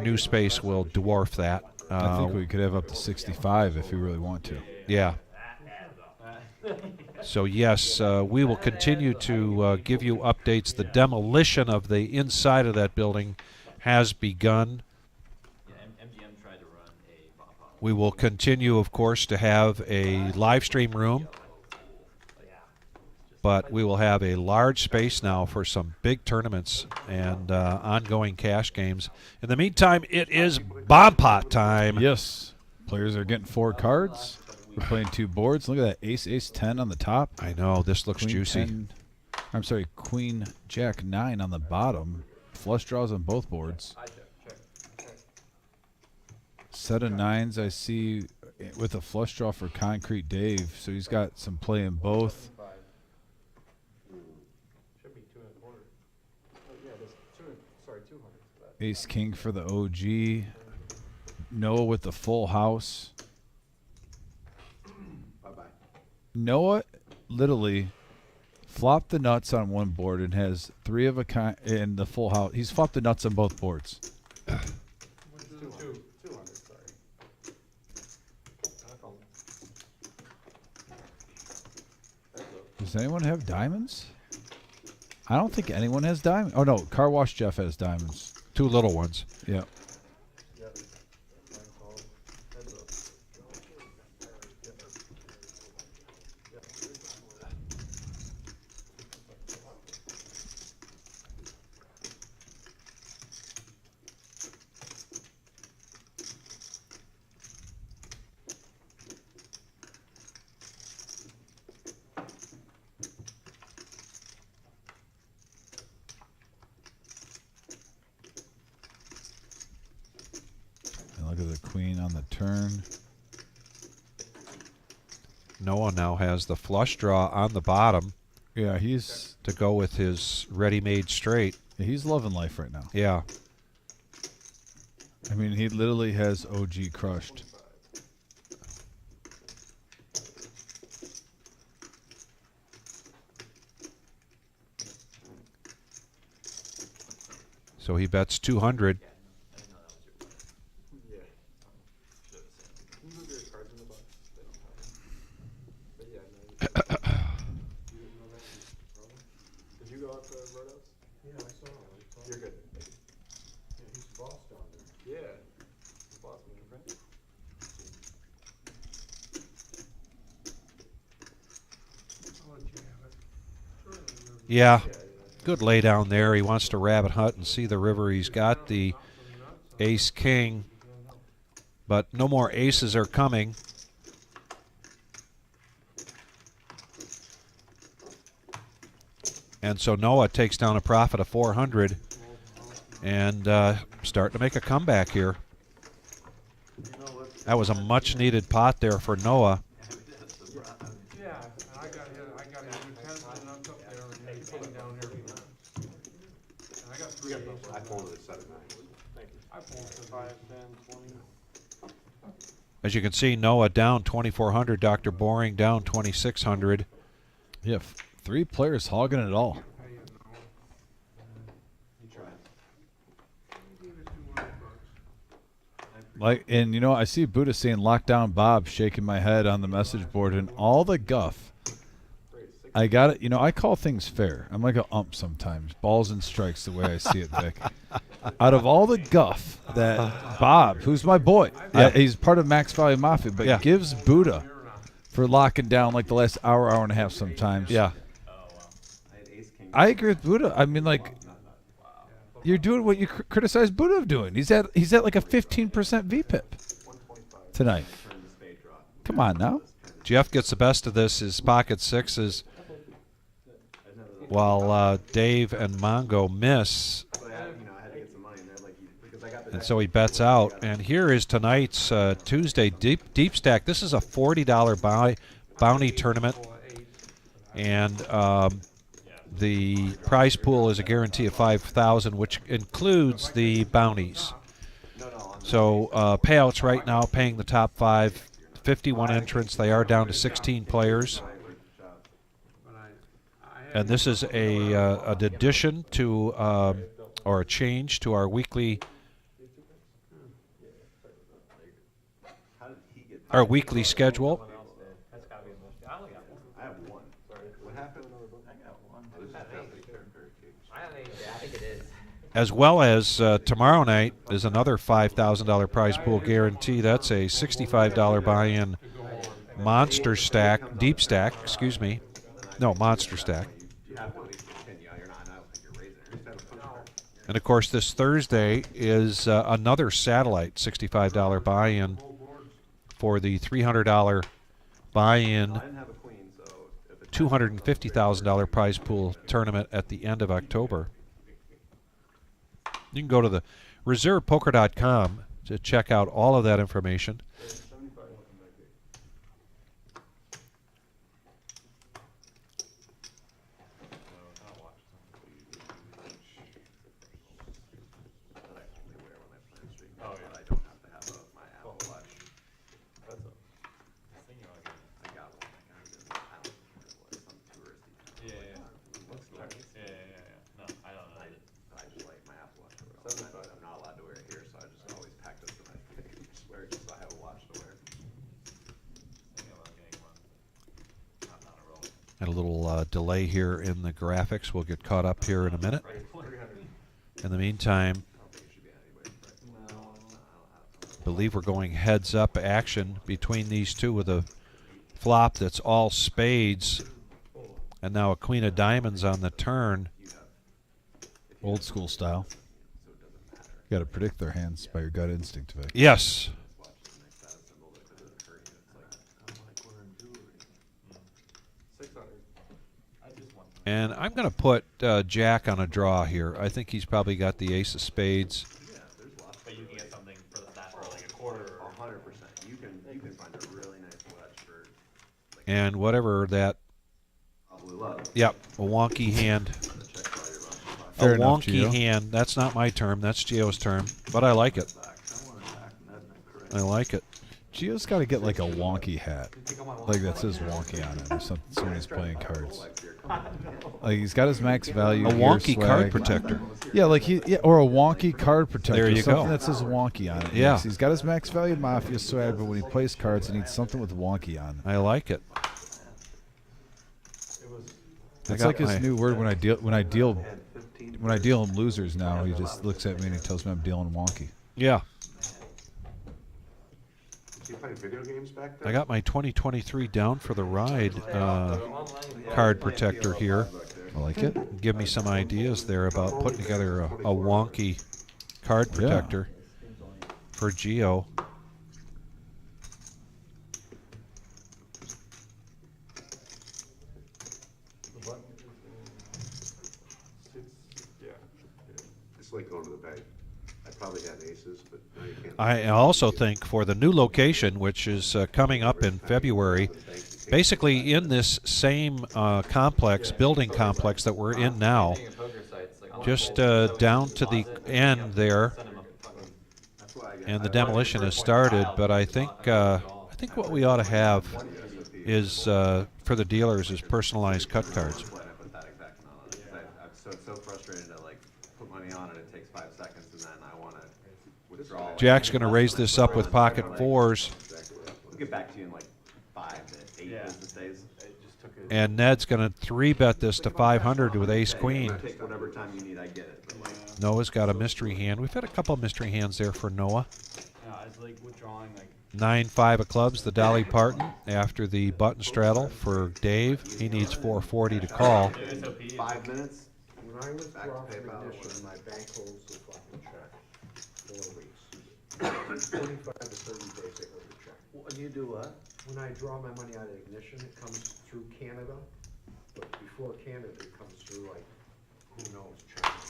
S2: new space will dwarf that.
S1: I think we could have up to 65 if you really want to.
S2: Yeah. So yes, we will continue to give you updates. The demolition of the inside of that building has begun.
S4: MGM tried to run a pop-up.
S2: We will continue, of course, to have a live stream room. But we will have a large space now for some big tournaments and ongoing cash games. In the meantime, it is bomb pot time.
S1: Yes. Players are getting 4 cards. We're playing 2 boards. Look at that. Ace, ace, 10 on the top.
S2: I know. This looks
S1: Queen
S2: juicy.
S1: 10, I'm sorry, Queen, Jack, 9 on the bottom. Flush draws on both boards. Set of 9s I see with a flush draw for Concrete Dave. So he's got some play in both.
S6: Should be 2 1/4. Oh, yeah, there's 200 for that.
S1: Ace, King for the OG. Noah with the full house.
S3: Bye-bye.
S1: Noah literally flopped the nuts on one board and has 3 of a kind in the full house. He's flopped the nuts on both boards.
S6: 200, sorry.
S1: Does anyone have diamonds? I don't think anyone has diamonds. Oh, no. Car Wash Jeff has diamonds.
S2: 2 little ones.
S1: Yeah. Look at the queen on the turn.
S2: Noah now has the flush draw on the bottom.
S1: Yeah, he's
S2: to go with his ready-made straight.
S1: Yeah, he's loving life right now.
S2: Yeah.
S1: I mean, he literally has OG crushed.
S2: So he bets 200.
S7: Yeah. Can you move your cards in the box? But yeah, no, you didn't know that was a problem? Did you go out to Roadhouse?
S6: Yeah, I saw him.
S7: You're good.
S6: Yeah, he's the boss down there.
S7: Yeah. It's awesome, my friend.
S6: I'll let you have it.
S2: Yeah, good lay down there. He wants to rabbit hunt and see the river. He's got the ace king, but no more aces are coming. And so Noah takes down a profit of 400 and start to make a comeback here. That was a much-needed pot there for Noah.
S6: Yeah, and I got him to 10 and up there, and he came down here. And I got 3 aces.
S3: I folded a 7-9.
S7: Thank you.
S6: I pulled the 5, 10, 20.
S2: As you can see, Noah down 2,400, Dr. Boring down 2,600.
S1: Yeah, 3 players hogging it all.
S6: Hey, you know.
S7: You tried.
S6: He gave us 200 bucks.
S1: Like, and you know, I see Buddha saying "Lockdown Bob," shaking my head on the message board, and all the guff. I got it. You know, I call things fair. I'm like a ump sometimes. Balls and strikes, the way I see it, Vic. Out of all the guff that Bob, who's my boy, he's part of Max Valley Mafia, but gives Buddha for locking down like the last hour, hour and a half sometimes.
S2: Yeah.
S1: I agree with Buddha. I mean, like, you're doing what you criticize Buddha of doing. He's at like a 15% VPIP tonight. Come on now.
S2: Jeff gets the best of this. His pocket sixes, while Dave and Mongo miss. And so he bets out. And here is tonight's Tuesday deep stack. This is a $40 bounty tournament. And the prize pool is a guarantee of $5,000, which includes the bounties. So payouts right now, paying the top 5, 51 entrants. They are down to 16 players. And this is an addition to, or a change to our weekly schedule.
S3: I have 1. What happened? I got 1.
S4: I think it is.
S2: As well as tomorrow night is another $5,000 prize pool guarantee. That's a $65 buy-in monster stack, deep stack, excuse me. No, monster stack. And of course, this Thursday is another satellite $65 buy-in for the $300 buy-in $250,000 prize pool tournament at the end of October. You can go to the reservepoker.com to check out all of that information. Had a little delay here in the graphics. We'll get caught up here in a minute. In the meantime, I believe we're going heads-up action between these two with a flop that's all spades, and now a queen of diamonds on the turn.
S1: Old school style. You got to predict their hands by your gut instinct, Vic.
S2: Yes. And I'm going to put Jack on a draw here. I think he's probably got the ace of spades.
S10: But you can get something for the snap for like a quarter or
S3: 100%. You can find a really nice wedge for.
S2: And whatever that. Yep, a wonky hand.
S1: Fair
S2: a
S1: enough,
S2: wonky
S1: Gio.
S2: hand. That's not my term. That's Gio's term. But I like it. I like it.
S1: Gio's got to get like a wonky hat, like that says wonky on it or something. So when he's playing cards, like he's got his max value.
S2: A
S1: gear
S2: wonky
S1: swag.
S2: card protector.
S1: Yeah, like or a wonky card protector.
S2: There you
S1: something
S2: go.
S1: that says wonky on it.
S2: Yeah.
S1: Yes, he's got his max value Mafia swag, but when he plays cards, he needs something with wonky on it.
S2: I like it.
S1: That's like his new word when I deal him losers now. He just looks at me and he tells me I'm dealing wonky.
S2: Yeah.
S3: You play video games back there?
S2: I got my 2023 Down for the Ride card protector here.
S1: I like it.
S2: Give me some ideas there about putting together a wonky card protector for Gio.
S3: It's like going to the bank. I probably had aces, but now you can't.
S2: I also think for the new location, which is coming up in February, basically in this same building complex that we're in now, just down to the end there, and the demolition has started. But I think what we ought to have is for the dealers is personalized cut cards.
S3: I'm so frustrated to like put money on it. It takes 5 seconds, and then I want to withdraw.
S2: Jack's going to raise this up with pocket fours.
S3: We'll get back to you in like 5 to 8 business days.
S2: And Ned's going to 3-bet this to 500 with ace queen.
S3: Take whatever time you need, I get it. But like,
S2: Noah's got a mystery hand. We've had a couple of mystery hands there for Noah.
S10: Yeah, it's like withdrawing like
S2: 9-5 of clubs, the Dolly Parton after the button straddle for Dave. He needs 440 to call.
S3: 5 minutes.
S6: When I withdraw from ignition, my bank holds the fucking check 4 weeks. 25 to 30 days they hold the check.
S11: When you do what?
S6: When I draw my money out of ignition, it comes through Canada, but before Canada, it comes through like, who knows, China or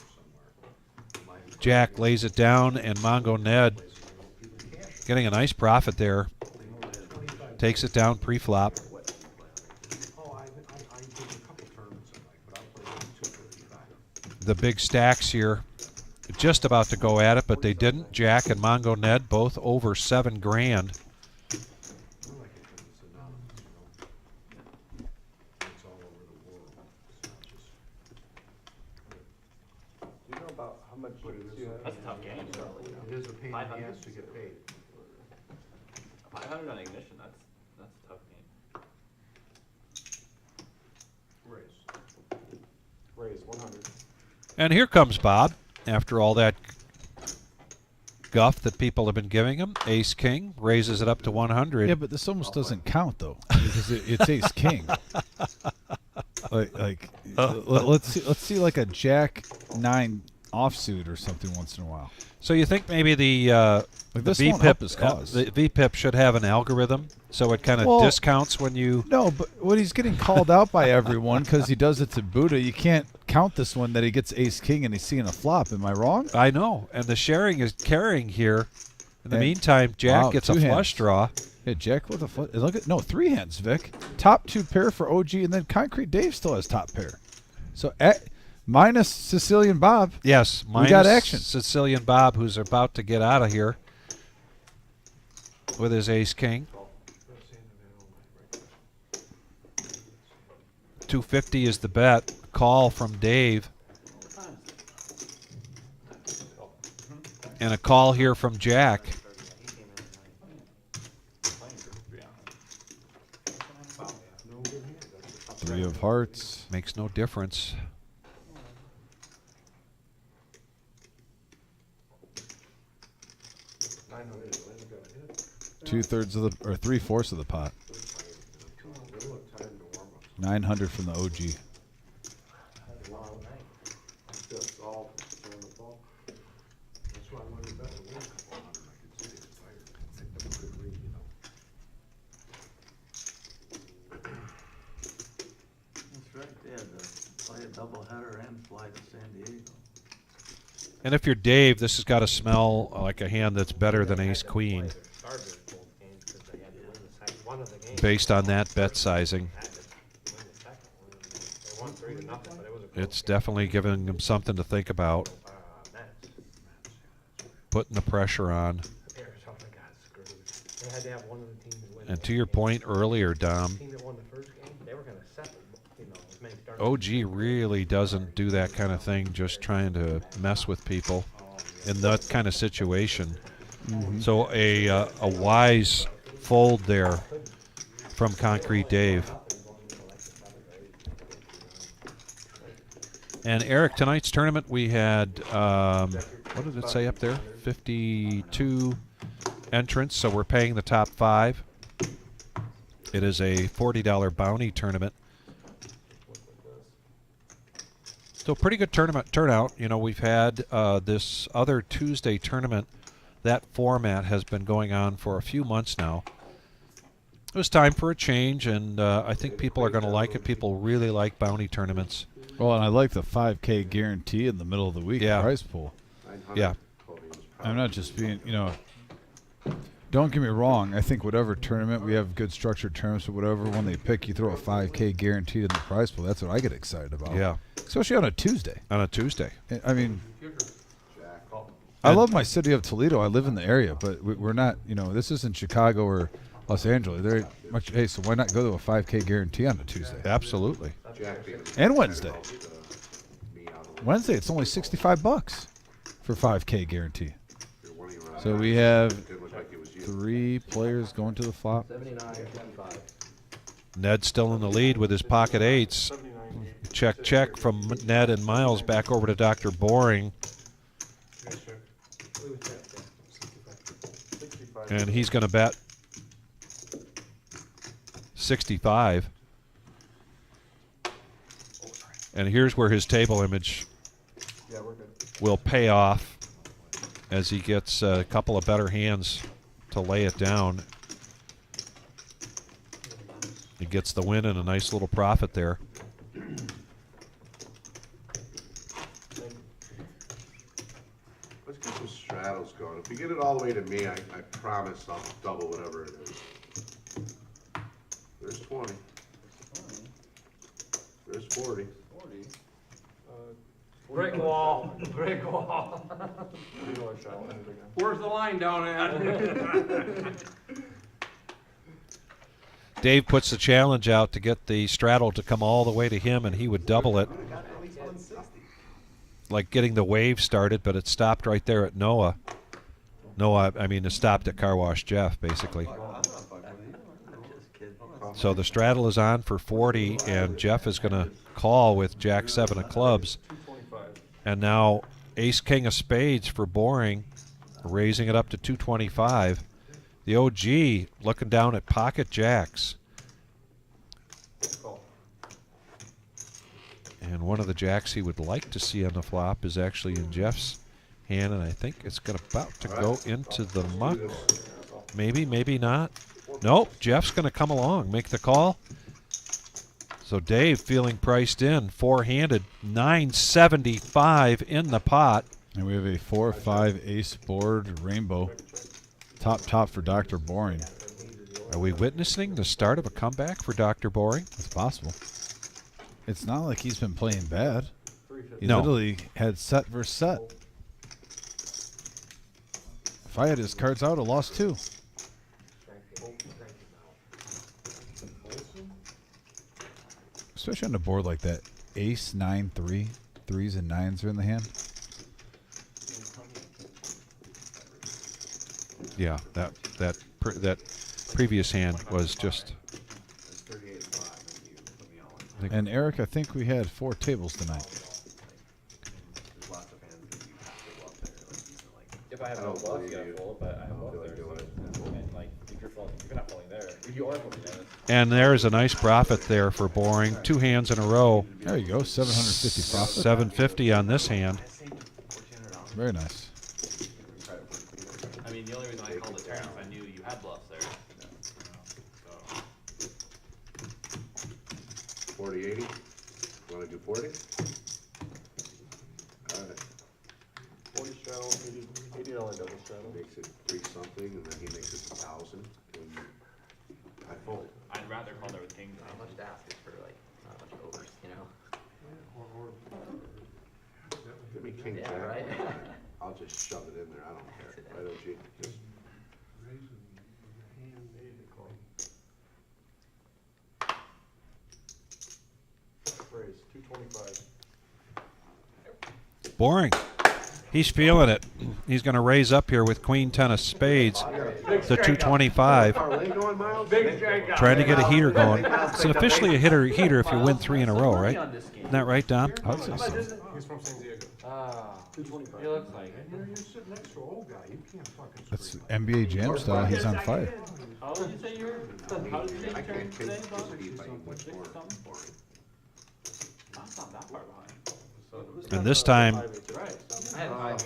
S6: somewhere.
S2: Jack lays it down, and Mongo Ned getting a nice profit there. Takes it down pre-flop.
S6: Oh, I did a couple tournaments I like, but I'll play 235.
S2: The big stacks here, just about to go at it, but they didn't. Jack and Mongo Ned both over $7 grand.
S6: I like it 'cause it's anonymous, you know? It's all over the world. It's not just.
S7: Do you know about how much
S10: that's a tough game.
S6: It is a pain in the ass to get paid.
S10: 500 on ignition. That's a tough game.
S7: raise 100?
S2: And here comes Bob, after all that guff that people have been giving him. Ace King raises it up to 100.
S1: Yeah, but this almost doesn't count though, because it's Ace King. Let's see like a Jack 9 offsuit or something once in a while.
S2: So you think maybe the
S1: this won't help his cause.
S2: The VPIP should have an algorithm so it kind of discounts when you...
S1: No, but when he's getting called out by everyone because he does it to Buddha, you can't count this one that he gets Ace King and he's seeing a flop. Am I wrong?
S2: I know, and the sharing is carrying here. In the meantime, Jack gets a flush draw.
S1: Yeah, Jack with a flush. Look at 3 hands, Vic. Top 2 pair for OG, and then Concrete Dave still has top pair. So minus Sicilian Bob.
S2: Yes, minus
S1: we got action.
S2: Sicilian Bob, who's about to get out of here with his Ace King. 250 is the bet. Call from Dave. And a call here from Jack.
S1: Three of hearts.
S2: Makes no difference.
S1: Two-thirds of the, or 3/4 of the pot. 900 from the OG.
S11: That's right, they had to play a doubleheader and fly to San Diego.
S2: And if you're Dave, this has got to smell like a hand that's better than Ace Queen. Based on that bet sizing. It's definitely giving him something to think about. Putting the pressure on.
S6: They had to have one of the teams win.
S2: And to your point earlier, Dom,
S6: The team that won the first game, they were gonna set, as many starters.
S2: OG really doesn't do that kind of thing, just trying to mess with people in that kind of situation. So a wise fold there from Concrete Dave. And Eric, tonight's tournament we had, what did it say up there? 52 entrants, so we're paying the top 5. It is a $40 bounty tournament. So pretty good tournament turnout. You know, we've had this other Tuesday tournament. That format has been going on for a few months now. It was time for a change, and I think people are going to like it. People really like bounty tournaments.
S1: Well, and I like the 5K guarantee in the middle of the week prize pool.
S2: Yeah.
S1: I'm not just being, you know, don't get me wrong. I think whatever tournament, we have good structured tournaments or whatever, when they pick, you throw a 5K guaranteed in the prize pool. That's what I get excited about.
S2: Yeah.
S1: Especially on a Tuesday.
S2: On a Tuesday.
S1: I mean, I love my city of Toledo. I live in the area, but we're not, you know, this isn't Chicago or Los Angeles. They're much, hey, so why not go to a 5K guarantee on a Tuesday?
S2: Absolutely.
S1: And Wednesday. Wednesday, it's only $65 for 5K guarantee. So we have 3 players going to the flop.
S2: Ned still in the lead with his pocket 8s. Check, check from Ned and Miles back over to Dr. Boring. And he's going to bet 65. And here's where his table image will pay off as he gets a couple of better hands to lay it down. He gets the win and a nice little profit there.
S3: Let's get some straddles going. If we get it all the way to me, I promise I'll double whatever it is. There's 20. There's 40.
S5: Brick wall, brick wall. Where's the line down at?
S2: Dave puts the challenge out to get the straddle to come all the way to him, and he would double it. Like getting the wave started, but it stopped right there at Noah. Noah, I mean, it stopped at Car Wash Jeff, basically. So the straddle is on for 40, and Jeff is going to call with Jack 7 of clubs. And now Ace King of Spades for Boring, raising it up to 225. The OG looking down at pocket jacks. And one of the jacks he would like to see on the flop is actually in Jeff's hand, and I think it's about to go into the muck. Maybe, maybe not. Nope, Jeff's going to come along, make the call. So Dave feeling priced in, 4-handed, 975 in the pot.
S1: And we have a 4-5 ace board rainbow. Top for Dr. Boring.
S2: Are we witnessing the start of a comeback for Dr. Boring?
S1: It's possible. It's not like he's been playing bad. He
S2: No.
S1: literally had set versus set. If I had his cards out, I lost 2. Especially on a board like that. Ace, 9, 3. 3s and 9s are in the hand.
S2: Yeah, that previous hand was just.
S1: And Eric, I think we had 4 tables tonight.
S5: If I have no bluff, you gotta fold, but I have bluff there. And like, if you're not folding there, if you are folding there.
S2: And there's a nice profit there for Boring. 2 hands in a row.
S1: There you go, 750 profit.
S2: 750 on this hand.
S1: Very nice.
S10: I mean, the only reason I called the turn is I knew you had bluffs there. So.
S3: 40, 80. Want to do 40? All right.
S8: 40 straddle, $80 double straddle.
S3: Makes it 3 something, and then he makes it 1,000. And I fold.
S10: I'd rather call there with kings.
S4: Not much to ask is for like, not much overs, you know?
S3: Give me king
S4: Yeah,
S3: jack.
S4: right?
S3: I'll just shove it in there. I don't care. Why don't you just?
S8: 225.
S2: Boring. He's feeling it. He's going to raise up here with Queen 10 of spades to 225. Trying to get a heater going. It's officially a heater if you win 3 in a row, right? Isn't that right, Don?
S1: I would say so.
S8: He's from San Diego.
S5: Ah,
S8: 225.
S5: he looks like it.
S6: You know, you're sitting next to an old guy, you can't fucking
S1: That's
S6: scream.
S1: NBA Jam style. He's on fire.
S5: How old did you say you were? How did you say you
S3: I
S5: turned
S3: can't
S5: today,
S3: take
S5: Bob?
S3: this heat by much
S5: 6
S3: more
S5: something?
S3: boring.
S5: That's not that far behind.
S2: And this time,
S5: Right. I had 5.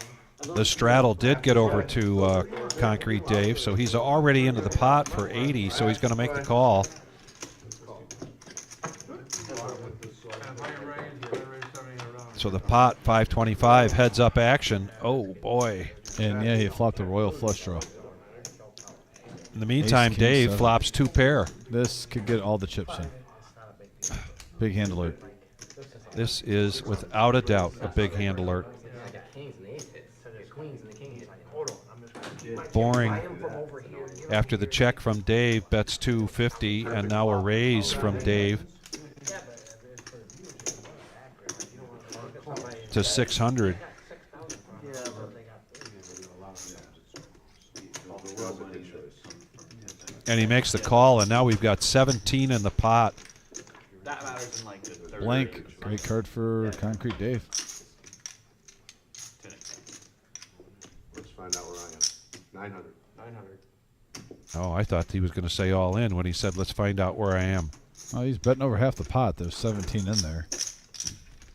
S2: the straddle did get over to Concrete Dave, so he's already into the pot for 80, so he's going to make the call. So the pot, 525, heads up action. Oh, boy.
S1: And yeah, he flopped a royal flush draw.
S2: In the meantime,
S1: Ace, king,
S2: Dave
S1: 7.
S2: flops 2 pair.
S1: This could get all the chips in. Big hand alert.
S2: This is, without a doubt, a big hand alert.
S4: I got kings and ace hits. I got queens and the king hits.
S2: Boring. After the check from Dave, bets 250, and now a raise from Dave to 600. And he makes the call, and now we've got 17 in the pot.
S10: That matters in like the third.
S1: Blank. Great card for Concrete Dave.
S3: Let's find out where I am. 900.
S8: 900.
S2: Oh, I thought he was going to say all in when he said, let's find out where I am.
S1: Oh, he's betting over half the pot. There's 17 in there.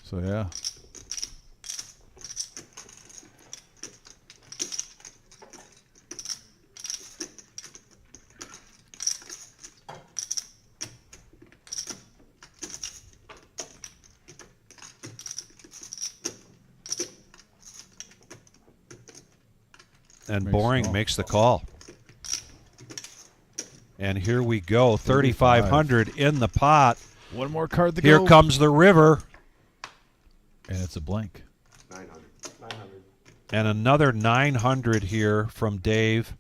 S1: So yeah.
S2: And
S1: Makes
S2: Boring
S1: call.
S2: makes the call. And here we go, 3,500 in the pot.
S1: One more card to
S2: Here
S1: go.
S2: comes the river.
S1: And it's a blank.
S3: 900.
S8: 900.
S2: And another 900 here from Dave.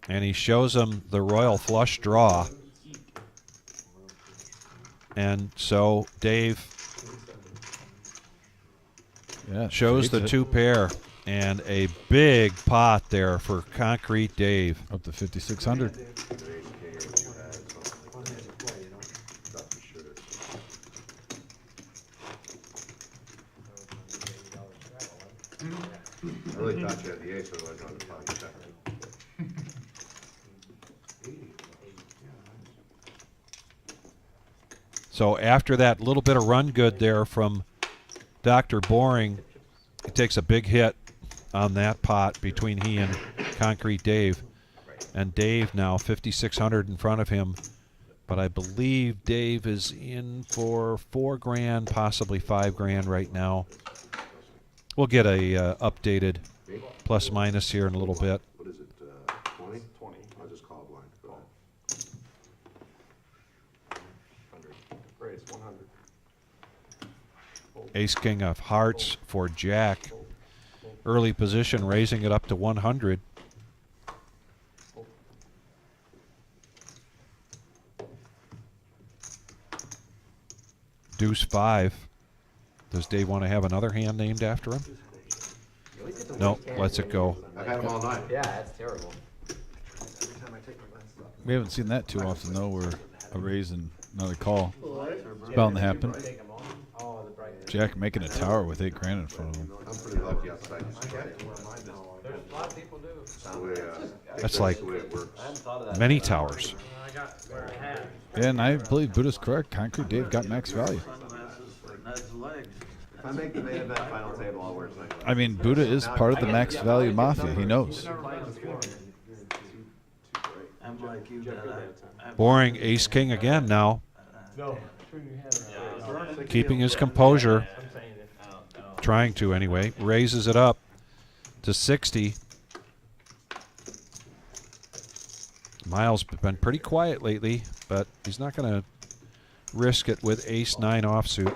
S2: And he shows him the royal flush draw. And so Dave
S1: Yeah.
S2: shows the
S1: takes it.
S2: 2 pair. And a big pot there for Concrete Dave.
S1: Up to 5,600.
S3: I really thought you had the ace, otherwise I would have probably checked.
S2: So after that little bit of run good there from Dr. Boring, he takes a big hit on that pot between he and Concrete Dave. And Dave now 5,600 in front of him. But I believe Dave is in for $4 grand, possibly $5 grand right now. We'll get a updated plus minus here in a little bit.
S3: What is it, 20? 20. I'll just call it blind. Go ahead.
S8: 100. Raise 100.
S2: Ace King of Hearts for Jack. Early position, raising it up to 100. Deuce 5. Does Dave want to have another hand named after him? No, lets it go.
S3: I've had them all night.
S4: Yeah, that's terrible.
S1: We haven't seen that too often though, where a raise and not a call. It's bound to happen. Jack making a tower with 8 grand in front of him.
S3: I'm pretty lucky outside.
S5: There's a lot of people do.
S2: That's like
S3: the way it works.
S2: many towers.
S5: I got where I had.
S1: Yeah, and I believe Buddha's correct. Concrete Dave got max value.
S11: Ned's legs.
S3: If I make the main event final table, I'll wear it nice.
S1: I mean, Buddha is part of the max value mafia. He knows.
S11: I'm like you, Ned.
S2: Boring Ace King again now. Keeping his composure. Trying to anyway. Raises it up to 60. Miles been pretty quiet lately, but he's not going to risk it with Ace 9 offsuit.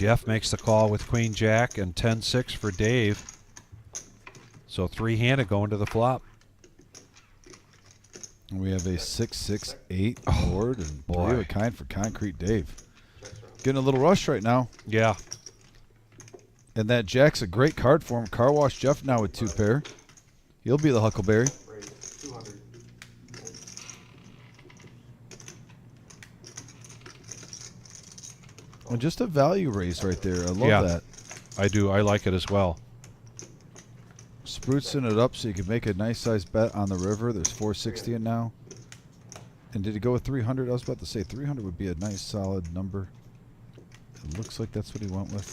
S2: Jeff makes the call with Queen Jack and 10-6 for Dave. So three-handed going to the flop.
S1: We have a 6-6-8 board and three of a kind for Concrete Dave. Getting a little rush right now.
S2: Yeah.
S1: And that Jack's a great card for him. Car Wash Jeff now with 2 pair. He'll be the Huckleberry.
S3: Raise 200.
S1: And just a value raise right there. I love that.
S2: I do. I like it as well.
S1: Sprucing it up so you can make a nice size bet on the river. There's 460 in now. And did he go with 300? I was about to say 300 would be a nice solid number. It looks like that's what he went with.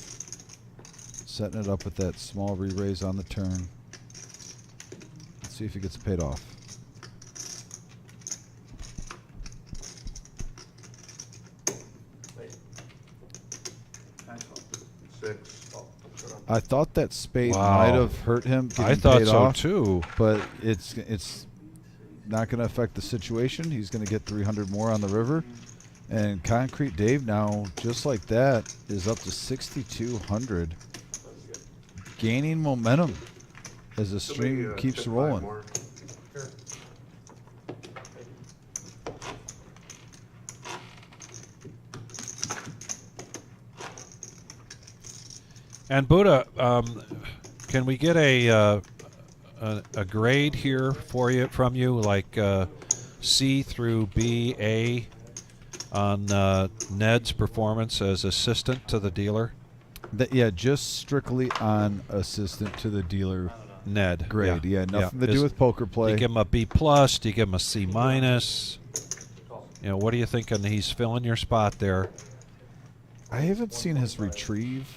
S1: Setting it up with that small re-raise on the turn. Let's see if he gets paid off. I thought that spade might have hurt him getting
S2: I thought
S1: paid
S2: so
S1: off,
S2: too.
S1: but it's not going to affect the situation. He's going to get 300 more on the river. And Concrete Dave now, just like that, is up to 6,200. Gaining momentum as the stream keeps rolling.
S2: And Buddha, can we get a grade here for you from you, like C through B, A, on Ned's performance as assistant to the dealer?
S1: Yeah, just strictly on assistant to the dealer.
S2: Ned
S1: grade. Yeah, nothing to do with poker play.
S2: Do you give him a B plus? Do you give him a C minus? You know, what are you thinking? He's filling your spot there.
S1: I haven't seen his retrieve.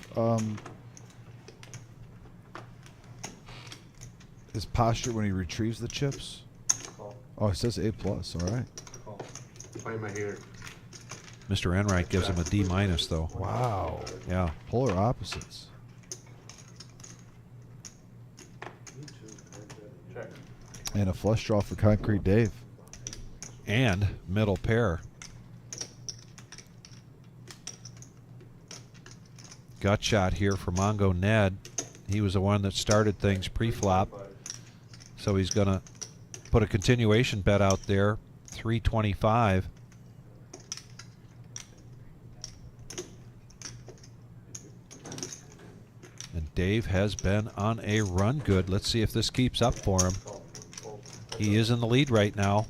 S1: His posture when he retrieves the chips. Oh, it says A plus. All right.
S3: Play my here.
S2: Mr. Enright gives him a D minus, though.
S1: Wow.
S2: Yeah.
S1: Polar opposites. And a flush draw for Concrete Dave.
S2: And middle pair. Gut shot here for Mongo Ned. He was the one that started things pre-flop. So he's going to put a continuation bet out there, 325. And Dave has been on a run good. Let's see if this keeps up for him. He is in the lead right now.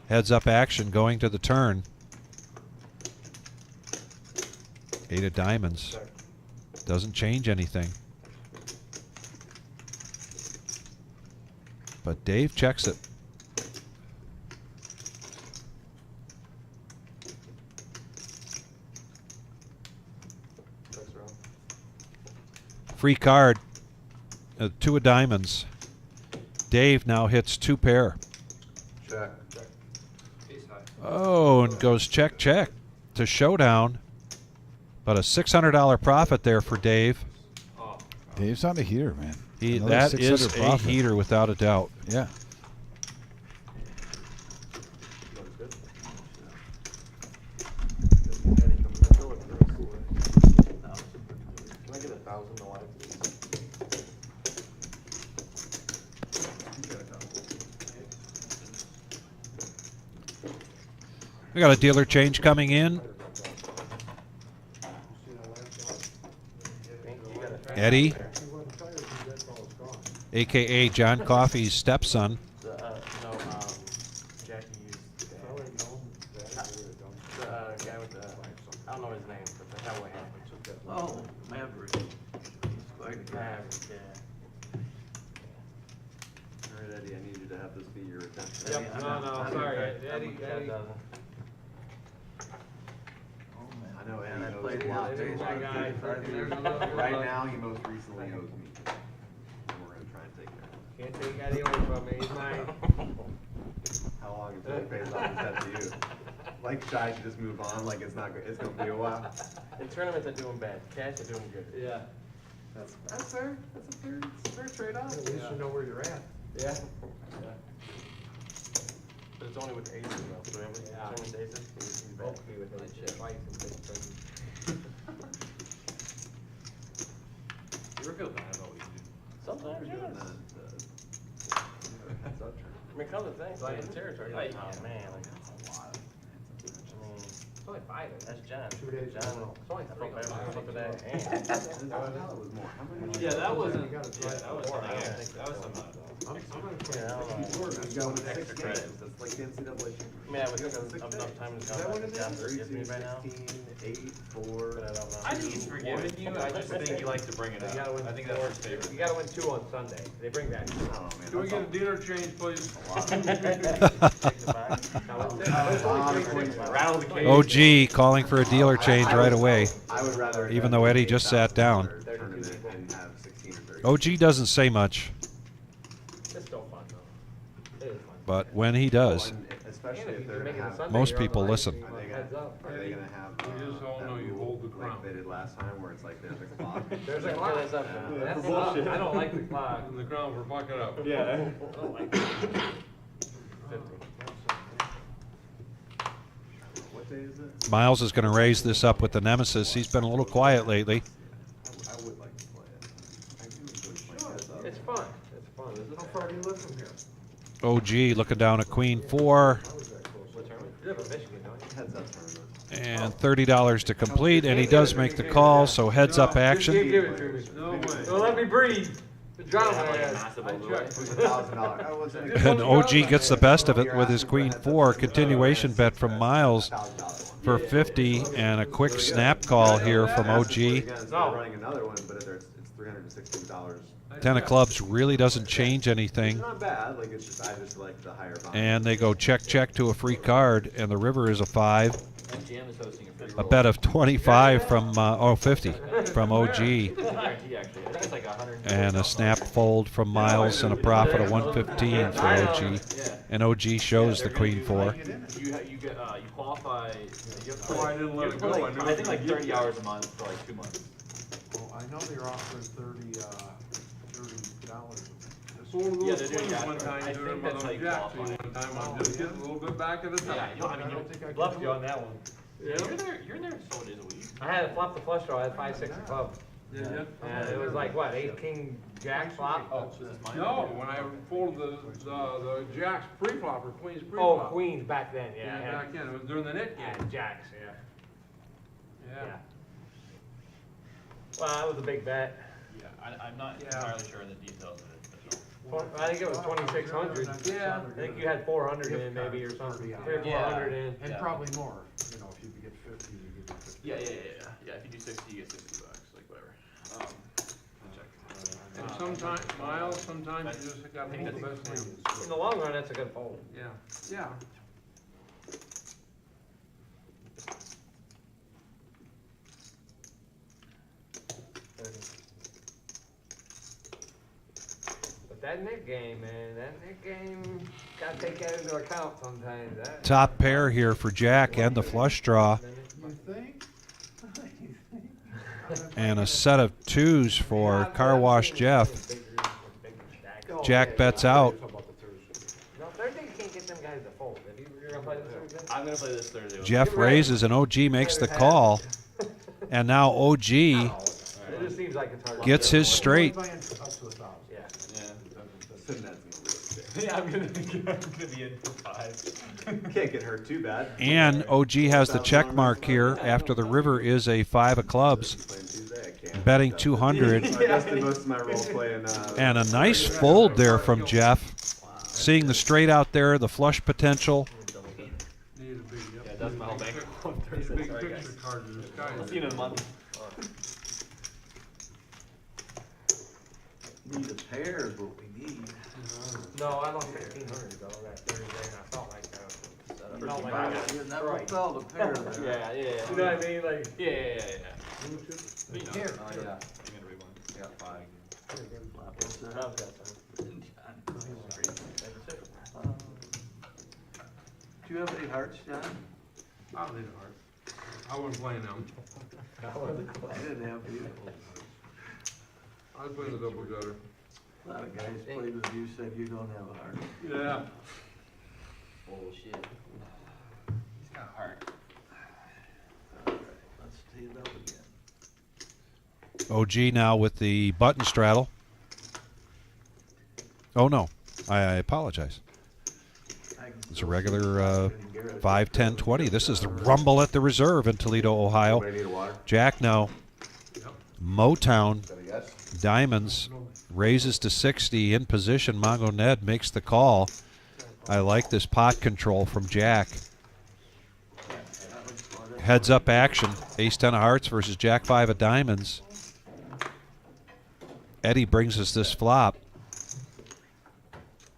S2: Heads up action going to the turn. 8 of diamonds. Doesn't change anything. But Dave checks it. Free card. 2 of diamonds. Dave now hits 2 pair.
S3: Check.
S2: Oh, and goes check, check to showdown. But a $600 profit there for Dave.
S1: Dave's on the heater, man.
S2: That is a
S1: profit.
S2: heater without a doubt.
S1: Yeah.
S3: Can I get 1,000 to live, please?
S2: We got a dealer change coming in. Eddie, a.k.a. John Coffey's stepson.
S5: Jackie used the guy with the, I don't know his name, but the cowboy hat.
S11: Oh, Maverick. He's quite a guy.
S7: All right, Eddie, I need you to have this be your attention.
S5: Yep, no, sorry, Eddie.
S7: I know
S11: Man,
S7: Eddie
S11: I
S7: knows
S11: played
S7: a lot.
S11: the
S5: My guy.
S7: Right now, he most recently owes me. And we're gonna try and take care of it.
S5: Can't take Eddie away from me, he's mine.
S7: How long until he pays off his debt to you? Like Shy should just move on, like it's not, it's gonna be a while.
S5: In tournaments, I do him bad. Cash, I do him good.
S7: Yeah. That's fair, that's a fair trade-off.
S6: At least you know where you're at.
S5: Yeah.
S7: But it's only with aces though, so every,
S5: Yeah.
S7: it's only with aces, he's bad.
S5: Broke me with that shit twice in Pittsburgh.
S10: You ever feel bad about what you do?
S7: Sometimes,
S11: You're doing
S7: yes.
S11: the-
S7: I mean, come to think, it's like in territory, like, oh man, like,
S11: That's a lot.
S7: I mean,
S5: It's only 5. Isn't it?
S7: that's John.
S6: 2 days in a
S7: John,
S6: row.
S5: It's only
S7: I
S5: 3.
S7: felt bad when I looked at that.
S11: I thought it was more. How many?
S10: Yeah, that wasn't,
S6: You gotta
S10: yeah,
S6: try
S10: that was
S6: it.
S10: something
S7: Yeah.
S10: else. That was some,
S6: I'm gonna
S7: Yeah, I don't know.
S11: You got with
S10: extra
S11: 6
S10: credit.
S11: games. That's like the NCAA championship.
S7: I mean, I would think enough time has
S11: Is
S7: gone
S11: that
S7: by
S11: what
S7: that
S11: it
S7: John
S11: is?
S7: forgives me
S11: 32,
S7: by now,
S11: 16, 8, 4.
S7: but I don't know.
S10: I think he's forgiven you, I just think you like to bring it
S5: You gotta
S10: up.
S5: win
S10: I think that's
S5: 4.
S10: his favorite.
S5: You gotta win 2 on Sunday. They bring back 2.
S11: Oh, man.
S8: Can we get a dealer change, please?
S5: Rattle the cage.
S2: OG calling for a dealer change right away.
S11: I would rather.
S2: Even though Eddie just sat down.
S11: Tournament and have 16 or 30.
S2: OG doesn't say much,
S5: It's still fun though. It is fun.
S2: but when he does,
S11: And especially
S5: And
S11: if
S5: if
S11: they're
S5: you make it
S11: gonna
S5: a
S11: have.
S5: Sunday,
S2: most
S5: you're on
S2: people
S5: the
S2: listen.
S5: ice,
S11: Are they
S5: heads
S11: gonna,
S5: up.
S11: are they gonna have,
S8: We just all
S11: that
S8: know you
S11: rule
S8: hold the crown.
S11: like they did last time where it's like there's a clock?
S5: There's a clock.
S7: That's up
S11: Yeah.
S7: to-
S5: That's bullshit. I don't like the clock.
S8: In the crown for fucking up.
S5: Yeah. I don't like it.
S7: 50.
S11: What day is it?
S2: Miles is going to raise this up with the Nemesis. He's been a little quiet lately.
S11: I would like to play it. I do enjoy playing heads up.
S5: It's fun. It's fun.
S6: How far do you live from here?
S2: OG looking down at Queen 4
S6: How is that close?
S5: What tournament? You live in Michigan, don't you?
S11: Heads up tournament.
S2: and $30 to complete, and he does make the call, so heads up action.
S5: Give it to me.
S8: No way.
S5: Don't let me breathe. The drama
S10: Have like a
S5: has.
S10: massive
S8: I
S10: overlay.
S8: checked.
S11: It was $1,000. I wasn't.
S2: And OG gets the best of it with his Queen 4 continuation bet from Miles
S11: $1,000 one.
S2: for 50, and a quick snap call here from OG.
S11: Again, instead of running another one, but it's $316.
S2: 10 of clubs really doesn't change anything,
S11: It's not bad. Like it's just I just like the higher volume.
S2: and they go check to a free card, and the river is a 5.
S10: MGM is hosting a free
S2: A
S10: roll.
S2: bet of 25 from 50 from OG,
S10: Guarantee, actually. I think it's like 100.
S2: and a snap fold from Miles, and a profit of 115 for OG.
S10: Yeah.
S2: And OG shows the Queen 4.
S10: You get you qualify. You have to
S8: Oh, I didn't let
S10: you have
S8: it
S10: to put
S8: go.
S10: like,
S8: I knew
S10: I
S8: it
S10: think
S8: was
S10: like
S8: gonna
S10: 30
S8: get
S10: hours a month for like 2 months.
S6: Well, I know they're offering $30.
S8: One of
S10: Yeah,
S8: those
S10: they're doing
S8: swings
S10: that.
S8: one time
S10: I
S8: during
S10: think
S8: my
S10: that's how you
S8: Jackson
S10: qualify.
S8: one time, I'm just getting a little bit back at the
S10: Yeah,
S8: time.
S10: you know, I mean,
S6: I don't think I
S5: Bluffed
S6: can
S5: you
S6: do
S5: on that one.
S10: you're in there 4 days a week.
S5: I had to flop the flush draw. I had 5, 6 of clubs.
S8: Did ya?
S5: And it was like, what, 8 king jack flop?
S10: Oh, so this is mine.
S8: No, when I folded the jacks pre-flop or queens
S5: Oh,
S8: pre-flop.
S5: queens back then, yeah. I
S8: Yeah,
S5: had-
S8: back then, it was during the net
S5: I had
S8: game.
S5: jacks, yeah.
S8: Yeah.
S5: Well, that was a big bet.
S10: Yeah, I'm not
S8: Yeah.
S10: entirely sure of the details of it.
S5: I think it was 2,600.
S8: Yeah.
S5: I think you had 400 in maybe or something. 300 or
S10: Yeah.
S5: 400 in.
S6: And
S10: Yeah.
S6: probably more, you know, if you get 50, you give them 50.
S10: Yeah. If you do 60, you get $60, like whatever. I'll check.
S8: And sometimes, Miles, sometimes you just gotta hold the best hand.
S5: In the long run, that's a good fold.
S8: Yeah, yeah.
S5: But that net game, man, that net game, gotta take that into account sometimes. That,
S2: Top pair here for Jack and the flush draw,
S6: You think?
S2: and a set of 2s for Car Wash Jeff. Jack bets out.
S5: No, Thursday you can't get them guys to fold. If you're gonna play this Thursday?
S10: I'm gonna play this Thursday.
S2: Jeff raises, and OG makes the call, and now OG
S5: It just seems like it's hard.
S2: gets his straight.
S6: Up to 1,000.
S5: Yeah.
S10: Yeah, I'm gonna be in for 5.
S11: Can't get hurt too bad.
S2: And OG has the check mark here after the river is a 5 of clubs,
S11: Playing Tuesday, I can't.
S2: betting 200,
S11: I invested most of my role playing.
S2: and a nice fold there from Jeff. Seeing the straight out there, the flush potential.
S8: Need a big,
S10: Yeah, that's my whole bank on
S8: need a
S10: Thursday.
S8: big
S10: Sorry,
S8: picture
S10: guys.
S8: card in the sky.
S10: I'll see you in a month.
S11: Need a pair is what we need.
S5: No, I lost 1,500 though that Thursday, and I felt like that. I felt like I got
S11: You never
S5: destroyed.
S11: felt a pair there.
S10: Yeah.
S5: You know what I mean? Like,
S10: Yeah. But, you know,
S6: Here.
S10: I'm gonna read one. I got 5.
S11: What's that?
S5: I've got some.
S11: Do you have any hearts, John?
S8: I don't need a heart. I wasn't playing them.
S11: I didn't have beautiful.
S8: I was playing the double gutter.
S11: A lot of guys played with you, said you don't have a heart.
S8: Yeah.
S4: Bullshit. He's kind of hard.
S11: Alright, let's tee it up again.
S2: OG now with the button straddle. Oh no, I apologize. It's a regular 5, 10, 20. This is the Rumble at the Reserve in Toledo, Ohio.
S3: Anybody need a water?
S2: Jack no. Motown.
S3: Is that a yes?
S2: Diamonds raises to 60 in position. Mongo Ned makes the call. I like this pot control from Jack. Heads up action. Ace 10 of hearts versus Jack 5 of diamonds. Eddie brings us this flop.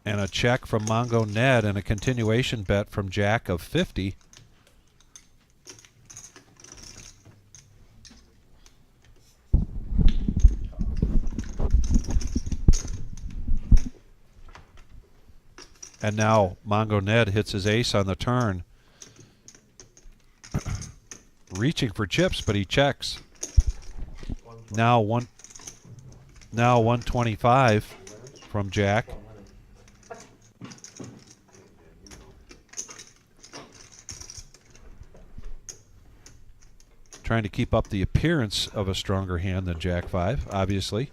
S2: And a check from Mongo Ned and a continuation bet from Jack of 50. And now Mongo Ned hits his ace on the turn. Reaching for chips, but he checks. Now 125 from Jack. Trying to keep up the appearance of a stronger hand than Jack 5, obviously.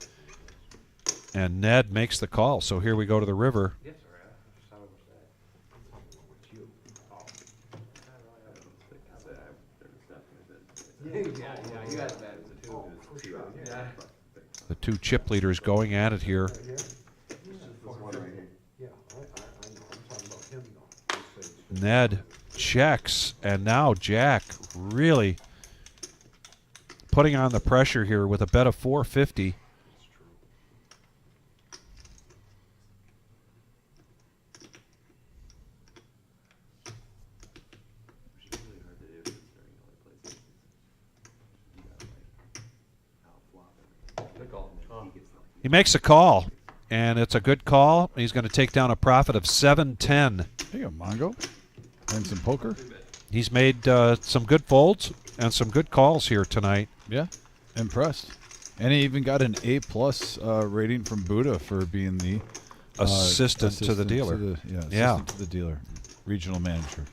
S2: And Ned makes the call, so here we go to the river. The two chip leaders going at it here. Ned checks, and now Jack really putting on the pressure here with a bet of 450. He makes a call, and it's a good call. He's going to take down a profit of 710.
S1: There you go, Mongo. And some poker.
S2: He's made some good folds and some good calls here tonight.
S1: Yeah, impressed. And he even got an A+ rating from Buddha for being the
S2: assistant to the dealer.
S1: Assistant to the dealer, regional manager.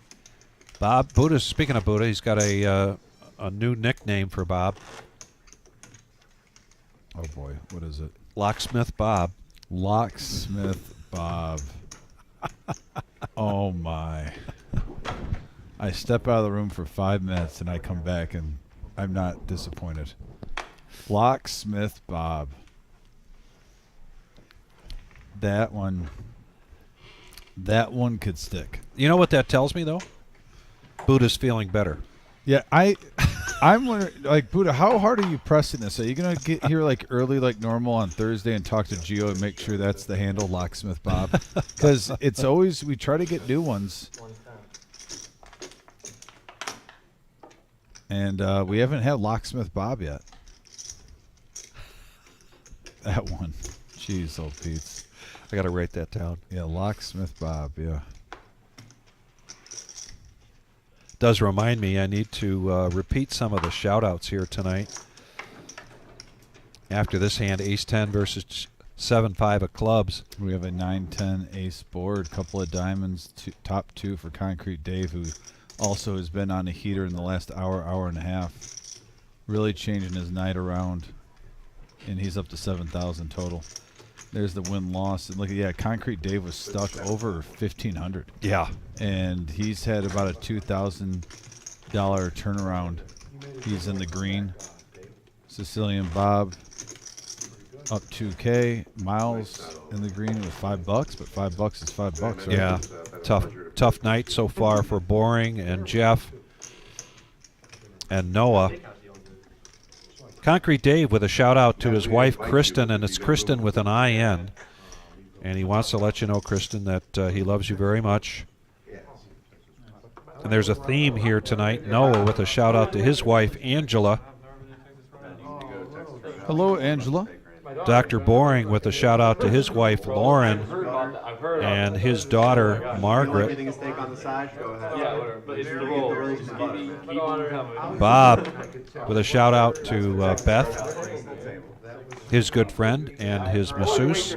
S2: Bob Buddha. Speaking of Buddha, he's got a new nickname for Bob.
S1: Oh boy, what is it?
S2: Locksmith Bob.
S1: Locksmith Bob. Oh my. I step out of the room for 5 minutes and I come back and I'm not disappointed. Locksmith Bob. That one could stick.
S2: You know what that tells me, though? Buddha's feeling better.
S1: Yeah, I'm wondering, like, Buddha, how hard are you pressing this? Are you going to get here, like, early like normal on Thursday and talk to Gio and make sure that's the handle, Locksmith Bob? Because it's always, we try to get new ones. And we haven't had Locksmith Bob yet. That one. Jeez, old Pete's.
S2: I got to write that down.
S1: Yeah, Locksmith Bob, yeah.
S2: Does remind me I need to repeat some of the shout-outs here tonight. After this hand, ace-10 versus 7-5 of clubs.
S1: We have a 9-10 ace board, couple of diamonds, top 2 for Concrete Dave, who also has been on a heater in the last hour and a half. Really changing his night around. And he's up to 7,000 total. There's the win-loss. And look at, yeah, Concrete Dave was stuck over 1,500.
S2: Yeah.
S1: And he's had about a $2,000 turnaround. He's in the green. Sicilian Bob up 2K. Miles in the green with $5, but $5 is $5, right?
S2: Yeah. Tough night so far for Boring and Jeff and Noah. Concrete Dave with a shout out to his wife Kristen, and it's Kristen with an IN. And he wants to let you know, Kristen, that he loves you very much. And there's a theme here tonight. Noah with a shout out to his wife Angela.
S1: Hello, Angela.
S2: Dr. Boring with a shout out to his wife Lauren and his daughter Margaret. Bob with a shout out to Beth, his good friend and his masseuse.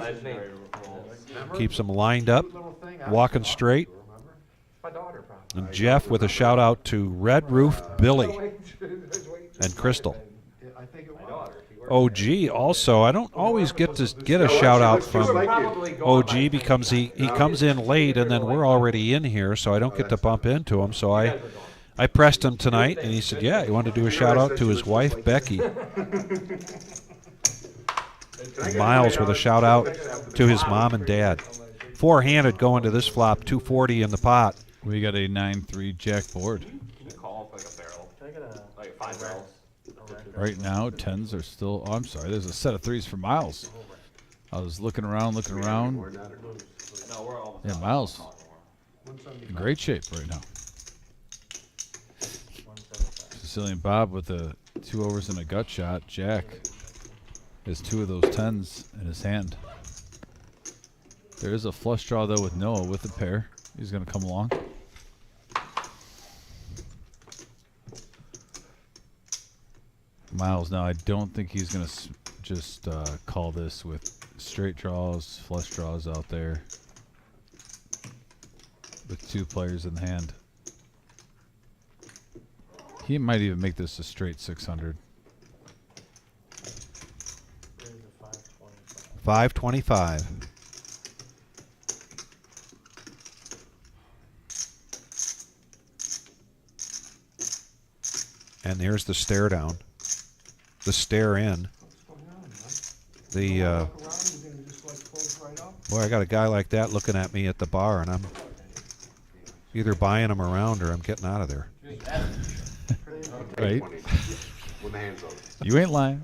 S2: Keeps them lined up, walking straight. And Jeff with a shout out to Red Roof Billy and Crystal.
S3: I think it was.
S2: OG also. I don't always get to get a shout out from OG because he comes in late and then we're already in here, so I don't get to bump into him. So I pressed him tonight and he said, yeah, he wanted to do a shout out to his wife Becky. And Miles with a shout out to his mom and dad. Four-handed going to this flop, 240 in the pot.
S1: We got a 9-3 jack board.
S10: Can you call like a barrel? Like 5 barrels.
S1: Right now, 10s are still. Oh, I'm sorry. There's a set of 3s for Miles. I was looking around.
S10: No, we're almost
S1: Yeah,
S10: out.
S1: Miles. In great shape right now. Sicilian Bob with the 2 overs and a gut shot. Jack has 2 of those 10s in his hand. There is a flush draw, though, with Noah with a pair. He's going to come along. Miles, now I don't think he's going to just call this with straight draws, flush draws out there with 2 players in the hand. He might even make this a straight 600.
S2: 525. And there's the stare down. The stare in. The boy, I got a guy like that looking at me at the bar, and I'm either buying him around or I'm getting out of there.
S1: Right?
S3: With the hands on it.
S1: You ain't lying.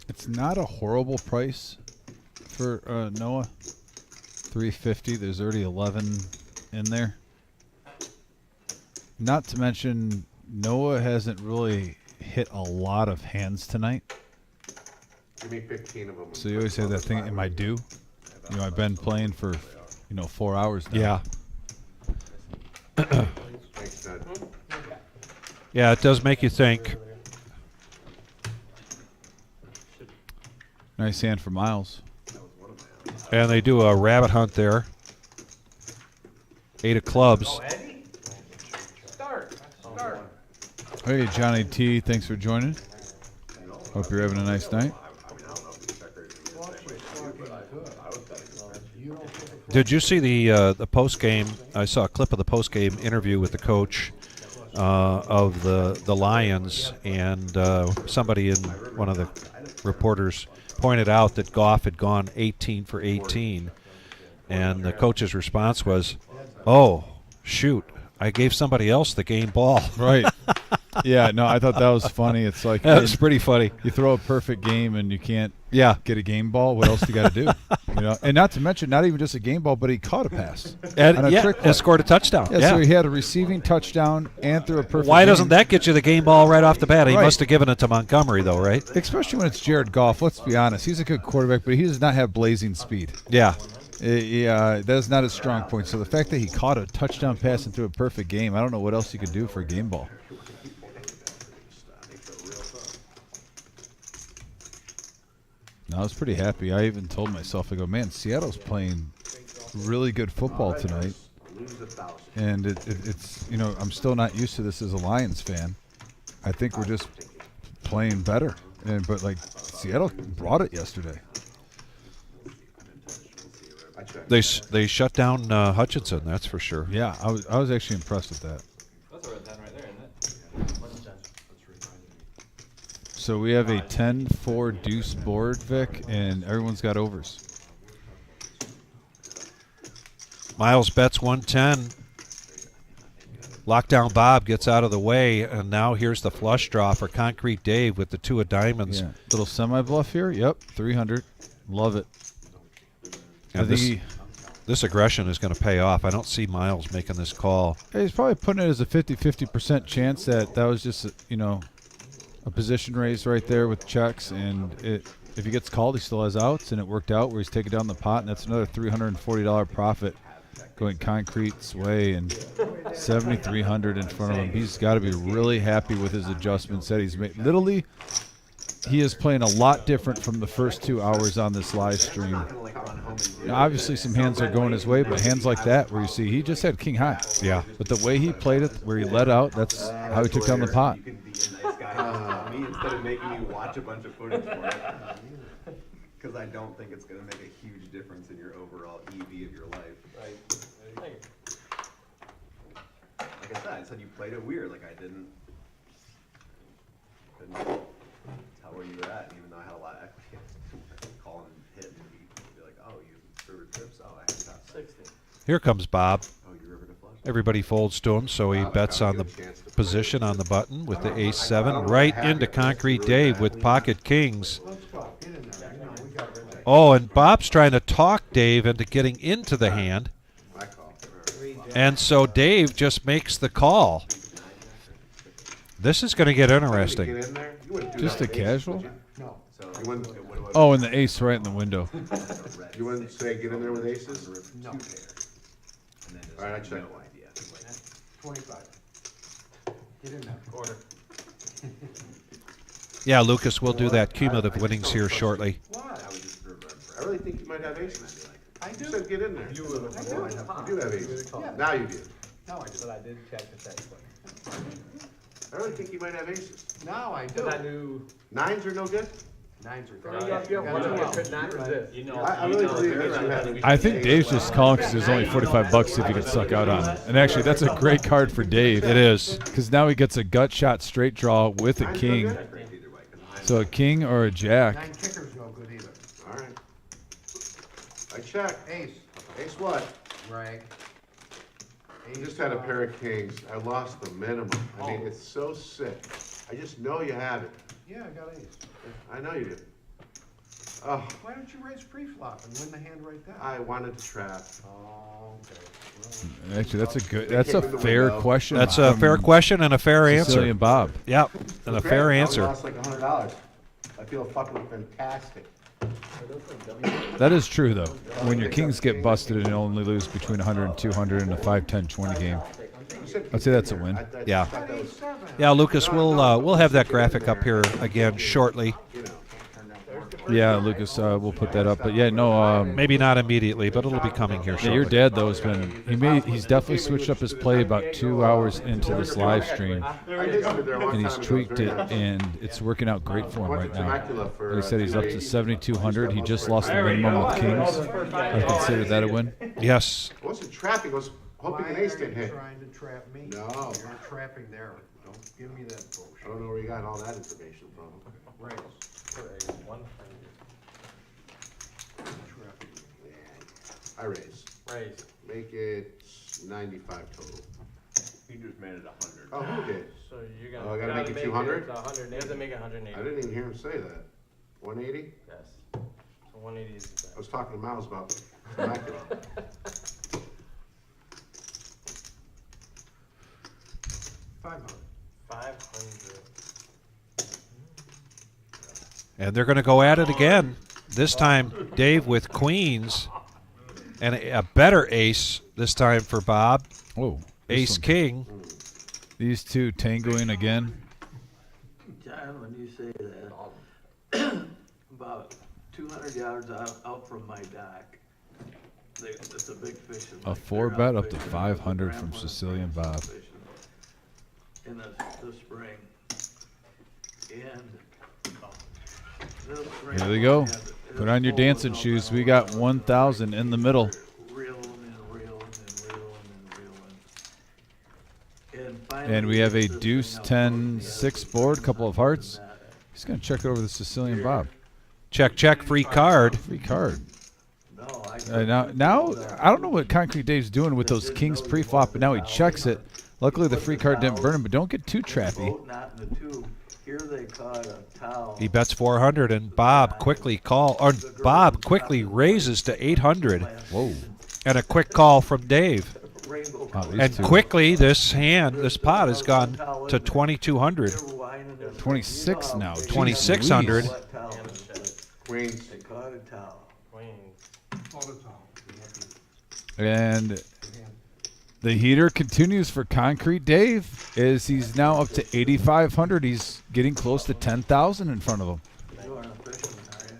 S1: It's not a horrible price for Noah. $350. There's already 11 in there. Not to mention, Noah hasn't really hit a lot of hands tonight.
S3: Give me 15 of them.
S1: So you always have that thing, am I due? You know, I've been playing for, 4 hours now.
S2: Yeah.
S3: Thanks, Ned.
S2: Yeah, it does make you think.
S1: Nice hand for Miles.
S2: And they do a rabbit hunt there. 8 of clubs.
S1: Hey, Johnny T, thanks for joining. Hope you're having a nice night.
S2: Did you see the post game? I saw a clip of the post game interview with the coach of the Lions, and somebody in one of the reporters pointed out that Goff had gone 18 for 18, and the coach's response was, "Oh, shoot, I gave somebody else the game ball."
S1: Right. Yeah, no, I thought that was funny. It's like
S2: That was pretty funny.
S1: You throw a perfect game and you can't get a game ball. What else do you got to do? And not to mention, not even just a game ball, but he caught a pass
S2: And,
S1: on a trick play.
S2: and scored a touchdown.
S1: Yeah, so he had a receiving touchdown and threw a perfect.
S2: Why
S1: game.
S2: doesn't that get you the game ball right off the bat? He
S1: Right.
S2: must have given it to Montgomery, though, right?
S1: Especially when it's Jared Goff. Let's be honest. He's a good quarterback, but he does not have blazing speed.
S2: Yeah.
S1: That is not his strong point. So the fact that he caught a touchdown pass and threw a perfect game, I don't know what else you could do for a game ball. No, I was pretty happy. I even told myself, I go, man, Seattle's playing really good football tonight. And it's, I'm still not used to this as a Lions fan. I think we're just playing better. But Seattle brought it yesterday.
S2: They shut down Hutchinson, that's for sure.
S1: Yeah, I was actually impressed with that.
S10: That's a red 10 right there, isn't it?
S1: So we have a 10-4 deuce board, Vic, and everyone's got overs.
S2: Miles bets 110. Lockdown Bob gets out of the way, and now here's the flush draw for Concrete Dave with the 2 of diamonds.
S1: Yeah. Little semi-bluff here. Yep, 300. Love it.
S2: And this aggression is going to pay off. I don't see Miles making this call.
S1: He's probably putting it as a 50% chance that was just, a position raise right there with checks. And if he gets called, he still has outs, and it worked out where he's taking down the pot, and that's another $340 profit going Concrete's way, and 7,300 in front of him. He's got to be really happy with his adjustments that he's made. Literally, he is playing a lot different from the first 2 hours on this live stream. Now, obviously, some hands are going his way, but hands like that where you see he just had king high.
S2: Yeah.
S1: But the way he played it, where he let out, that's how he took down the pot.
S7: You can be a nice guy me instead of making me watch a bunch of footage for it. Because I don't think it's going to make a huge difference in your overall EV of your life. Like I said, I said you played it weird. Like I couldn't tell where you were at, and even though I had a lot of equity, I could call and hit and be like, oh, you threw trips. Oh, I had top 60.
S2: Here comes Bob.
S7: Oh, you river to flush.
S2: Everybody folds to him, so he bets on the position on the button with the ace-7 right into Concrete Dave with pocket kings. Oh, and Bob's trying to talk Dave into getting into the hand. And so Dave just makes the call. This is going to get interesting.
S1: Just a casual?
S3: No.
S1: Oh, and the ace right in the window.
S3: You wouldn't say get in there with aces?
S7: No.
S3: All right, I check.
S6: 25. Get in there. Quarter.
S2: Yeah, Lucas, we'll do that cumulative winnings here shortly.
S3: I really think you might have aces.
S6: I do.
S3: You said get in there.
S6: You
S3: do have aces. Now you do.
S6: No, I do.
S5: But I did check at that point.
S3: I really think you might have aces.
S6: Now I do.
S5: Because I knew.
S3: Nines are no good?
S6: Nines are
S5: You know,
S3: I really believe that you have.
S1: I think Dave's just calling because there's only 45 bucks if he can suck out on it. And actually, that's a great card for Dave.
S2: It is.
S1: Because now he gets a gut shot straight draw with a king. So a king or a jack.
S6: 9 kicker's no good either.
S3: All right. I check.
S6: Ace.
S3: Ace what?
S6: Rag.
S3: I just had a pair of kings. I lost the minimum. I mean, it's so sick. I just know you have it.
S6: Yeah, I got ace.
S3: I know you do. Oh,
S6: Why don't you raise pre-flop and win the hand right there?
S3: I wanted to trap.
S6: Oh, okay.
S1: Actually, that's a fair question.
S2: That's a fair question and a fair answer.
S1: Sicilian Bob.
S2: Yep, and a fair
S3: I
S2: answer.
S3: lost like $100. I feel fucking fantastic.
S1: That is true, though. When your kings get busted and you only lose between 100 and 200 in a 5-10-20 game, I'd say that's a win.
S2: Yeah. Yeah, Lucas, we'll have that graphic up here again shortly.
S1: Yeah, Lucas, we'll put that up. But yeah, no.
S2: Maybe not immediately, but it'll be coming here
S1: Yeah,
S2: shortly.
S1: your dad though has been he's definitely switched up his play about 2 hours into this live stream, and he's tweaked it, and it's working out great for him right now. Like I said, he's up to 7,200. He just lost the minimum with kings. I consider that a win.
S2: Yes.
S3: I wasn't trapping. I was hoping an ace didn't hit.
S6: Trying to trap me.
S3: No.
S6: You're trapping there. Don't give me that bullshit.
S3: I don't know where you got all that information from.
S6: Raise.
S3: I raise.
S5: Raise.
S3: Make it 95 total.
S7: You just made it 100.
S3: Oh, who did?
S5: So you're gonna.
S3: Oh, I gotta make it 200?
S5: 100. He has to make it 180.
S3: I didn't even hear him say that. 180?
S5: Yes. So 180 is the
S3: I was talking to Miles about immaculate.
S6: $500.
S5: 500.
S2: And they're going to go at it again. This time, Dave with queens and a better ace this time for Bob.
S1: Oh,
S2: Ace king.
S1: These two tangoing again.
S11: John, when you say that, about 200 yards out from my dock, it's a big fish.
S1: A 4-bet up to 500 from Sicilian Bob.
S11: In the spring. And
S1: Here we go. Put on your dancing shoes. We got 1,000 in the middle. And we have a deuce 10-6 board, couple of hearts. He's going to check it over the Sicilian Bob.
S2: Check, check, free card.
S1: Free card. Now I don't know what Concrete Dave's doing with those kings pre-flop, but now he checks it Luckily, the free card didn't burn him, but don't get too
S11: In the
S1: trappy.
S11: boat, not in the tube. Here they caught a towel.
S2: He bets 400, and Bob quickly raises to 800.
S1: Whoa.
S2: And a quick call from Dave.
S11: Rainbow
S1: Wow, these
S2: And
S1: two.
S2: quickly, this pot has gone to 2,200.
S1: 26 now.
S2: 2,600.
S1: Jeez.
S3: Queens.
S11: They caught a towel.
S1: And the heater continues for Concrete Dave as he's now up to 8,500. He's getting close to 10,000 in front of him.
S11: You aren't fishing, are you?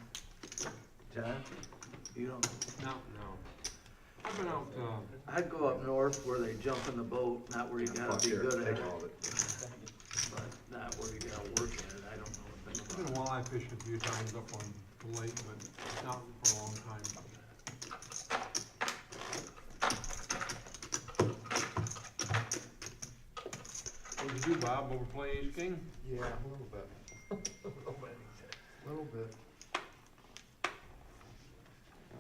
S11: John? You don't?
S8: No. I've been out,
S11: I'd go up north where they jump in the boat, not where you gotta be good at it,
S3: Take all of it.
S11: but not where you gotta work at it. I don't know a thing
S8: I've
S11: about
S8: been
S11: it.
S8: walleye fishing a few times up on the lake, but not for a long time. What'd you do, Bob? Overplay Ace King?
S3: Yeah, a little bit. Little bit.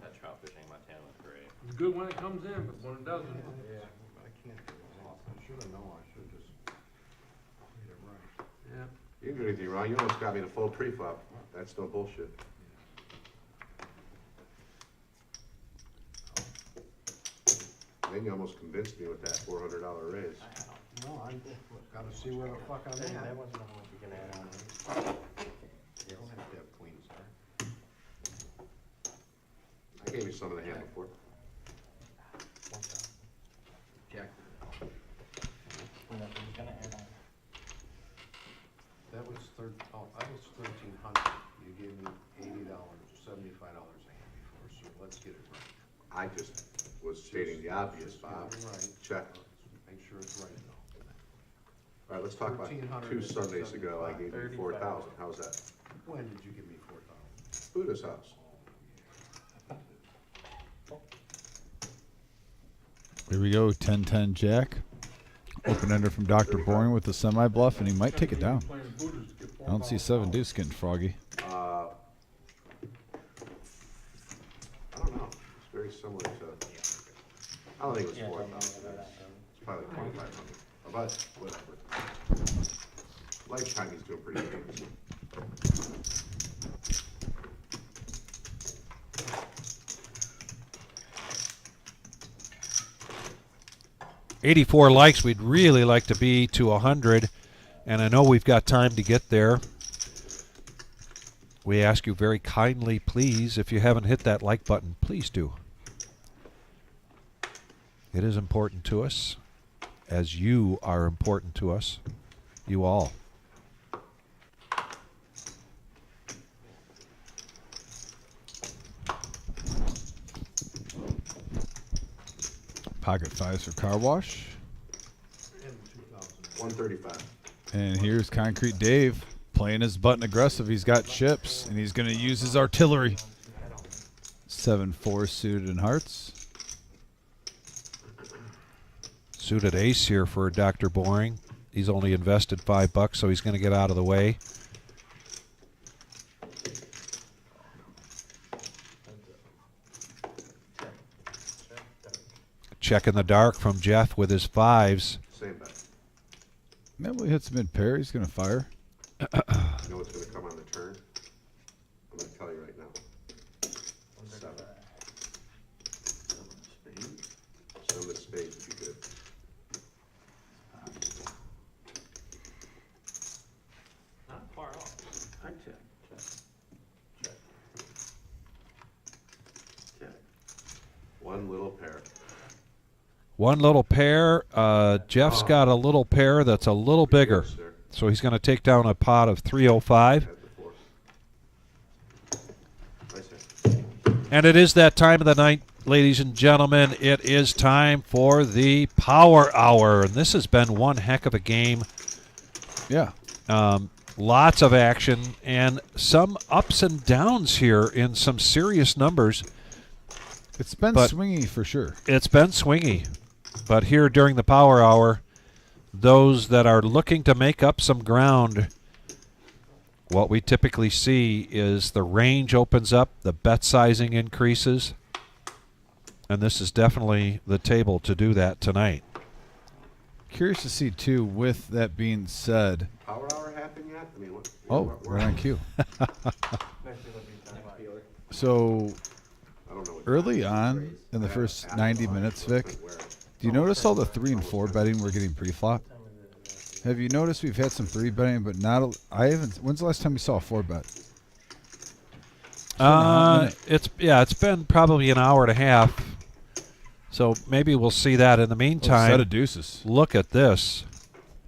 S10: That trout fishing in Montana was great.
S8: It's good when it comes in, but when it doesn't.
S3: Yeah, I can't do it often. I should've known, I should've just played it right.
S8: Yeah.
S3: You didn't do anything wrong, you almost got me the full pre-flop. That's no bullshit. Then you almost convinced me with that $400 raise. No, I gotta see where the fuck I'm at.
S5: That wasn't how much you can add on.
S3: You don't have to have queens there. I gave you some of the hand before.
S5: Jack.
S6: That was I was 1,300. You gave me $80, $75 a hand before, so let's get it right.
S3: I just was stating the obvious, Bob.
S6: Right.
S3: Check.
S6: Make sure it's right though.
S3: All right, let's talk about
S6: 1,300
S3: two
S6: is
S3: Sundays ago, I gave you
S5: 35.
S3: 4,000. How's that?
S6: When did you give me 4,000?
S3: Buddha's house.
S1: Here we go, 10-10 Jack. Open ender from Dr. Boring with the semi-bluff, and he might take it down. I don't see 7 deuce getting froggy.
S3: I don't know. It's very similar to. I don't think it was 4,000. It's probably 2,500. But whatever. Lifetime, he's doing pretty good.
S2: 84 likes. We'd really like to be to 100, and I know we've got time to get there. We ask you very kindly, please, if you haven't hit that like button, please do. It is important to us, as you are important to us, you all.
S1: Pocket fives for car wash.
S3: 135.
S1: And here's Concrete Dave playing his button aggressive. He's got chips, and he's going to use his artillery. 7-4 suited in hearts.
S2: Suited ace here for Dr. Boring. He's only invested $5, so he's going to get out of the way. Check in the dark from Jeff with his fives.
S3: Same bet.
S1: Maybe he hits mid pair. He's going to fire.
S3: You know what's going to come on the turn? I'm going to tell you right now. 7. 7 of spades would be good.
S5: Not far off.
S11: I check. Check.
S3: One little pair.
S2: One little pair. Jeff's got a little pair that's a little bigger.
S3: Yes, sir.
S2: So he's going to take down a pot of 305.
S3: At the 4. Nice hit.
S2: And it is that time of the night, ladies and gentlemen. It is time for the Power Hour. And this has been one heck of a game.
S1: Yeah.
S2: Lots of action and some ups and downs here in some serious numbers.
S1: It's been
S2: But-
S1: swingy for sure.
S2: It's been swingy. But here during the Power Hour, those that are looking to make up some ground, what we typically see is the range opens up, the bet sizing increases, and this is definitely the table to do that tonight.
S1: curious to see too. With that being said,
S3: Power hour happen yet? I mean, what?
S1: oh, we're on cue.
S8: Next year will be time.
S1: So
S3: I don't know what
S1: early
S3: time.
S1: on in the first 90 minutes, Vic, do you notice all the 3 and 4 betting we're getting pre-flop? Have you noticed we've had some 3 betting, but not? I haven't. When's the last time you saw a 4 bet?
S2: It's been probably an hour and a half. So maybe we'll see that. In the meantime,
S1: set of deuces.
S2: Look at this.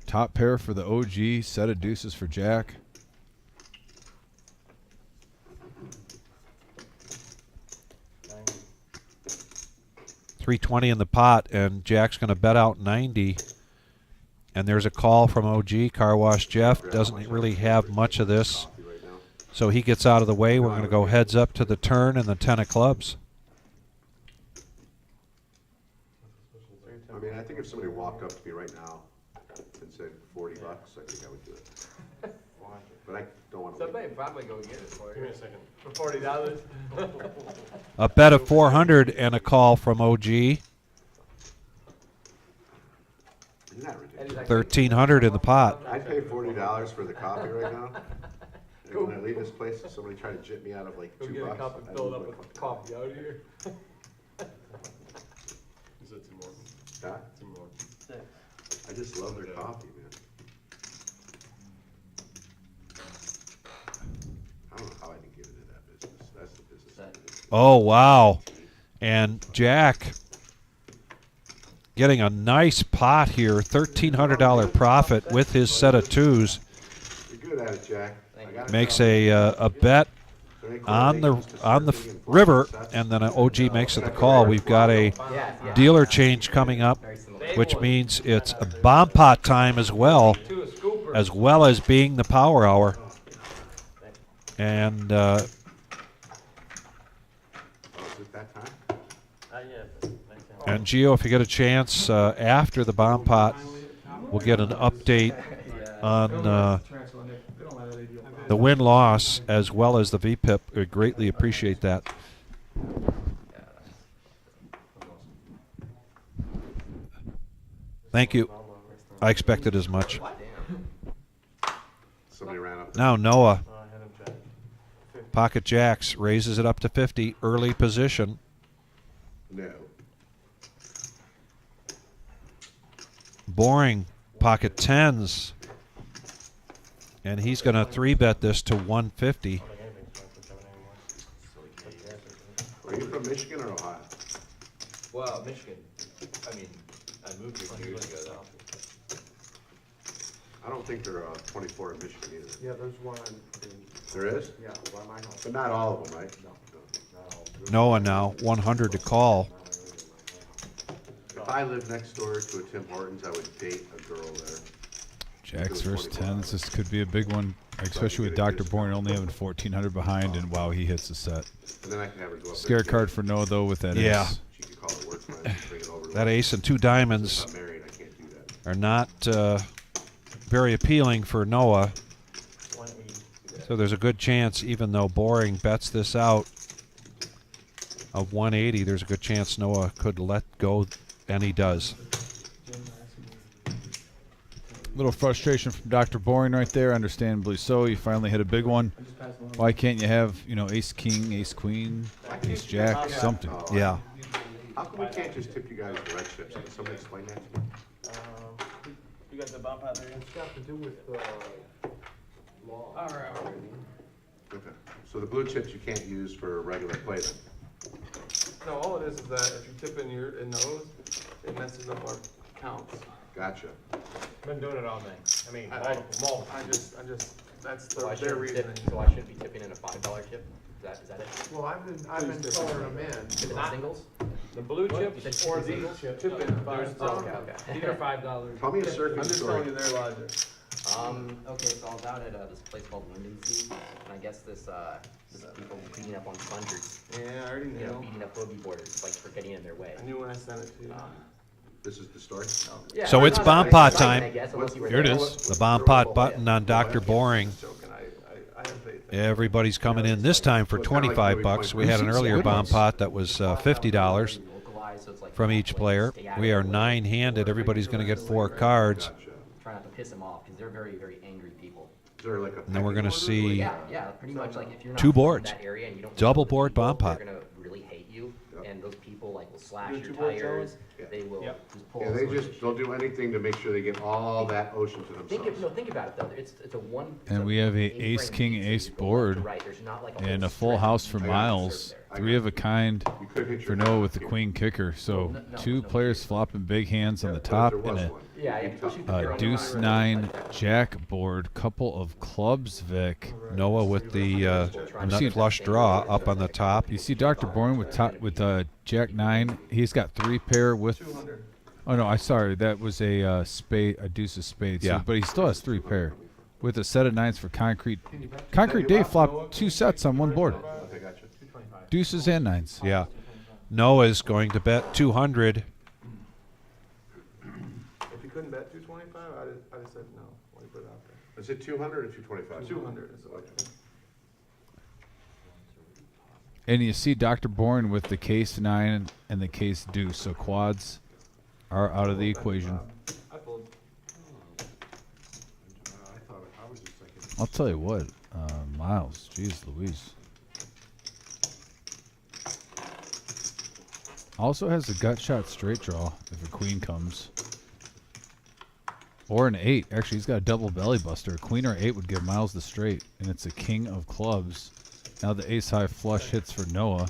S1: Top pair for the OG, set of deuces for Jack.
S2: $320 in the pot, and Jack's going to bet out 90. And there's a call from OG. Car Wash Jeff doesn't really have much of this, so he gets out of the way. We're going to go heads up to the turn and the 10 of clubs.
S3: I mean, I think if somebody walked up to me right now and said $40, I think I would do it. But I don't want to.
S4: Somebody probably go get it for you.
S8: Give me a second.
S4: For $40.
S2: A bet of 400 and a call from OG.
S3: Isn't that ridiculous?
S2: 1,300 in the pot.
S3: I'd pay $40 for the coffee right now. And when I leave this place, if somebody tried to jip me out of like $2,
S5: Go get a cup and
S3: I'd
S5: fill it
S3: lose
S5: up
S3: my
S5: with coffee out of here.
S8: Is it Tim Hortons?
S3: Huh?
S8: Tim Hortons.
S3: I just love their coffee, man. I don't know how I didn't get into that business. That's the business.
S2: Oh, wow. And Jack getting a nice pot here. $1,300 profit with his set of twos.
S3: You're good at it, Jack.
S2: Makes a bet on the river, and then an OG makes it the call. We've got a dealer change coming up, which means it's a bomb pot time as well as being the power hour. And and Gio, if you get a chance after the bomb pot, we'll get an update on the win-loss as well as the VPIP. We greatly appreciate that. Thank you. I expected as much.
S3: Somebody ran up.
S2: Now Noah. Pocket jacks, raises it up to 50. Early position.
S3: No.
S2: Boring. Pocket tens. And he's going to 3-bet this to 150.
S3: Are you from Michigan or Ohio?
S4: Well, Michigan. I mean, I moved here 2 years ago, though.
S3: I don't think there are 24 in Michigan either.
S6: Yeah, there's one in,
S3: There is?
S6: yeah, by my house.
S3: But not all of them, right?
S6: No, not all.
S2: Noah now, 100 to call.
S3: If I lived next door to a Tim Hortons, I would date a girl there.
S1: Jacks versus 10s. This could be a big one, especially with Dr. Bourne only having 1,400 behind, and wow, he hits the set.
S3: And then I can have her go up
S1: Scare
S3: there.
S1: card for Noah, though, with that
S2: Yeah.
S1: ace.
S3: She could call it work for me, bring it over to
S2: That
S3: her.
S2: ace and 2 diamonds
S3: If I'm married, I can't do that.
S2: are not very appealing for Noah. So there's a good chance, even though Boring bets this out of 180, there's a good chance Noah could let go, and he does.
S1: Little frustration from Dr. Boring right there, understandably so. You finally hit a big one. Why can't you have, ace king, ace queen, ace jack, something?
S2: Yeah.
S3: How come we can't just tip you guys the red chips? Can somebody explain that to me?
S11: You got the bump out there?
S6: It's got to do with, law.
S11: All right.
S3: Okay. So the blue chips you can't use for regular play then?
S8: No, all it is that if you tip in those, it messes up our counts.
S3: Gotcha.
S5: Been doing it all day. I mean,
S8: I just, that's
S4: So I
S8: their
S4: shouldn't
S8: reasoning.
S4: so I shouldn't be tipping in a $5 chip? Is that it?
S6: Well, I've been throwing them in.
S4: Tipping in singles?
S5: The blue
S4: You
S5: chips
S4: said
S5: or
S4: chips.
S5: these chips.
S8: Tip in,
S5: There's
S4: Okay, okay.
S5: These are $5.
S3: Tell me a surfing
S8: I'm just
S3: story.
S8: telling you their logic.
S4: Okay, so I was out at this place called Linden's, and I guess this people beating up on plungers,
S8: Yeah, I already knew.
S4: beating up boogie boarders, like for getting in their way.
S8: I knew when I sent it to you.
S3: This is the story?
S4: Yeah,
S2: So it's
S4: not
S2: bomb
S4: very
S2: pot
S4: exciting,
S2: time.
S4: I guess, unless you were
S1: Here it
S4: there.
S1: is.
S2: The bomb pot button on Dr. Boring.
S8: Joking, I have faith.
S2: Everybody's coming in this time for $25. We had an earlier bomb pot that was $50.
S4: Localized, so it's like
S2: from each player. We are 9-handed. Everybody's going to get 4 cards.
S4: Try not to piss them off because they're very, very angry people.
S3: Is there like a
S2: And then we're going to see
S4: Yeah, pretty much like if you're not
S2: 2
S4: from
S2: boards.
S4: that area and you don't know
S2: Double
S4: the
S2: board
S4: people,
S2: bomb pot.
S4: they're gonna really hate you, and those people like will slash
S5: Do
S4: your
S5: 2 boards,
S4: tires.
S3: Yeah.
S4: They will just pull.
S3: Yeah, they'll do anything to make sure they get all that ocean to themselves.
S4: Think about it though. It's a one.
S1: And we have a ace king ace board and a full house for Miles. 3 of a kind
S3: You could hit
S1: for
S3: your
S1: Noah
S3: hat
S1: with the
S3: here.
S1: queen kicker. So 2 players flopping big hands on the top
S3: There
S1: and
S3: was
S1: a
S3: one.
S4: Yeah, you have to shoot the girl.
S1: deuce 9 jack board, couple of clubs, Vic.
S2: Noah with the nut flush draw up on the top.
S1: You see Dr. Bourne with jack 9. He's got 3 pair with. Oh no, I'm sorry. That was a spade, a deuce of spades.
S2: Yeah.
S1: So, but he still has 3 pair with a set of 9s for concrete. Concrete Dave flopped 2 sets on 1 board.
S3: Okay, gotcha.
S1: Deuces and 9s.
S2: Yeah. Noah's going to bet 200.
S5: If you couldn't bet 225, I'd have said no. Why you put it out there?
S3: Is it 200 or 225?
S5: 200 is what.
S1: And you see Dr. Bourne with the case 9 and the case deuce. So quads are out of the equation.
S5: I fold.
S3: I was just thinking.
S1: I'll tell you what, Miles, geez Louise. Also has a gut shot straight draw if a queen comes. Or an 8. Actually, he's got a double belly buster. A queen or 8 would give Miles the straight. And it's a king of clubs. Now the ace high flush hits for Noah.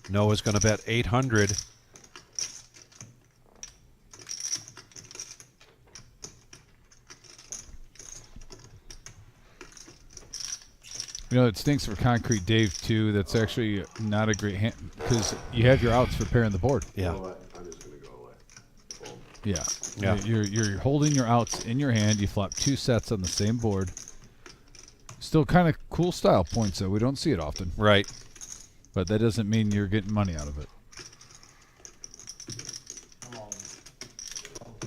S2: Noah's going to bet 800.
S1: You know, it stinks for Concrete Dave, too. That's actually not a great hand because you have your outs for pairing the board.
S2: Yeah.
S3: You know what? I'm just going to go away.
S1: Yeah.
S2: Yeah.
S1: You're holding your outs in your hand. You flop 2 sets on the same board. Still kind of cool style points, though. We don't see it often.
S2: Right.
S1: But that doesn't mean you're getting money out of it.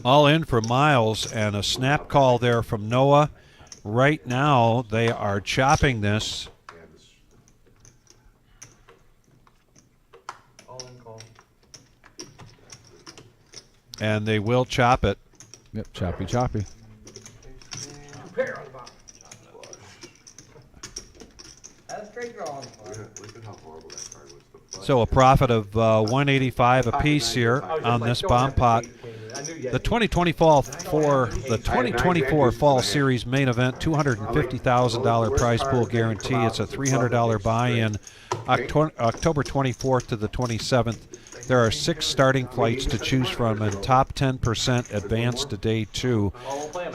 S2: All in for Miles and a snap call there from Noah. Right now, they are chopping this.
S5: All in call.
S2: And they will chop it.
S1: Yep, choppy, choppy.
S5: Pair on the bottom.
S4: That's straight draw.
S3: Look at how horrible that card was. The flush.
S2: So a profit of 185 apiece here on this bomb pot. The 2024 Fall Series main event, $250,000 prize pool guarantee. It's a $300 buy-in, October 24th to the 27th. There are 6 starting flights to choose from, and top 10% advance to day 2.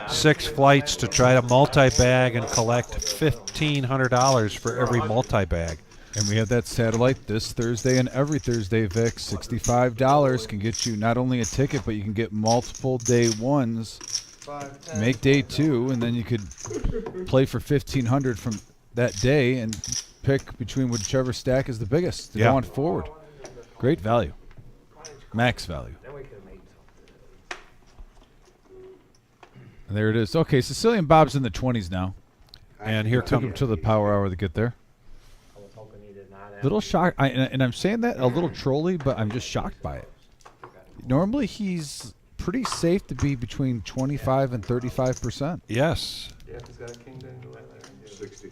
S2: 6 flights to try to multi-bag and collect $1,500 for every multi-bag.
S1: And we have that satellite this Thursday and every Thursday, Vic. $65 can get you not only a ticket, but you can get multiple day 1s. Make day 2, and then you could play for $1,500 from that day and pick between whichever stack is the biggest to go on forward. Great value. Max value. And there it is. Okay, Sicilian Bob's in the 20s now.
S2: And here
S1: Took him
S2: comes
S1: to the power hour to get there. Little shocked, and I'm saying that a little trolly, but I'm just shocked by it. Normally, he's pretty safe to be between 25 and 35%.
S2: Yes.
S5: Yeah, he's got a king dangler right there.
S3: 60.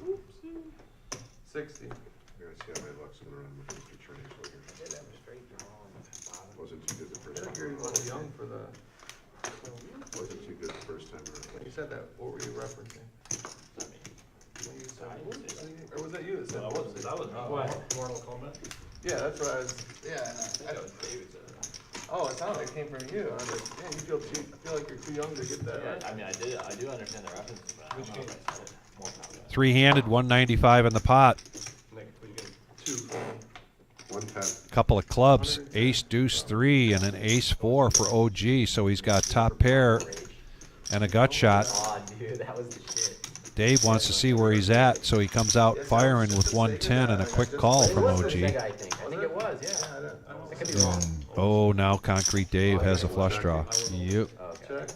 S5: 60.
S3: Here, I see how many bucks in the run with Mr. Cherney's looking. Wasn't too good the first
S5: I think
S3: time.
S5: you're a little young for the.
S3: Wasn't too good the first time around.
S5: When you said that, what were you referencing? When you said, or was that you that said?
S10: That was
S5: What?
S10: Mortal Kombat.
S5: Yeah, that's what I was. Yeah. Oh, it sounded like it came from you. I was like, man, you feel too. I feel like you're too young to get that.
S10: Yeah, I mean, I do understand the references, but I don't know if I said it more than
S2: 3-handed, 195 in the pot.
S5: Nick, what you get? 2.
S3: 110.
S2: Couple of clubs, ace, deuce, 3, and an ace 4 for OG. So he's got top pair and a gut shot.
S4: Oh, dude, that was the shit.
S2: Dave wants to see where he's at, so he comes out firing with 110 and a quick call from OG.
S4: I think it was, yeah. That could be wrong.
S2: Oh, now Concrete Dave has a flush draw.
S1: Yep.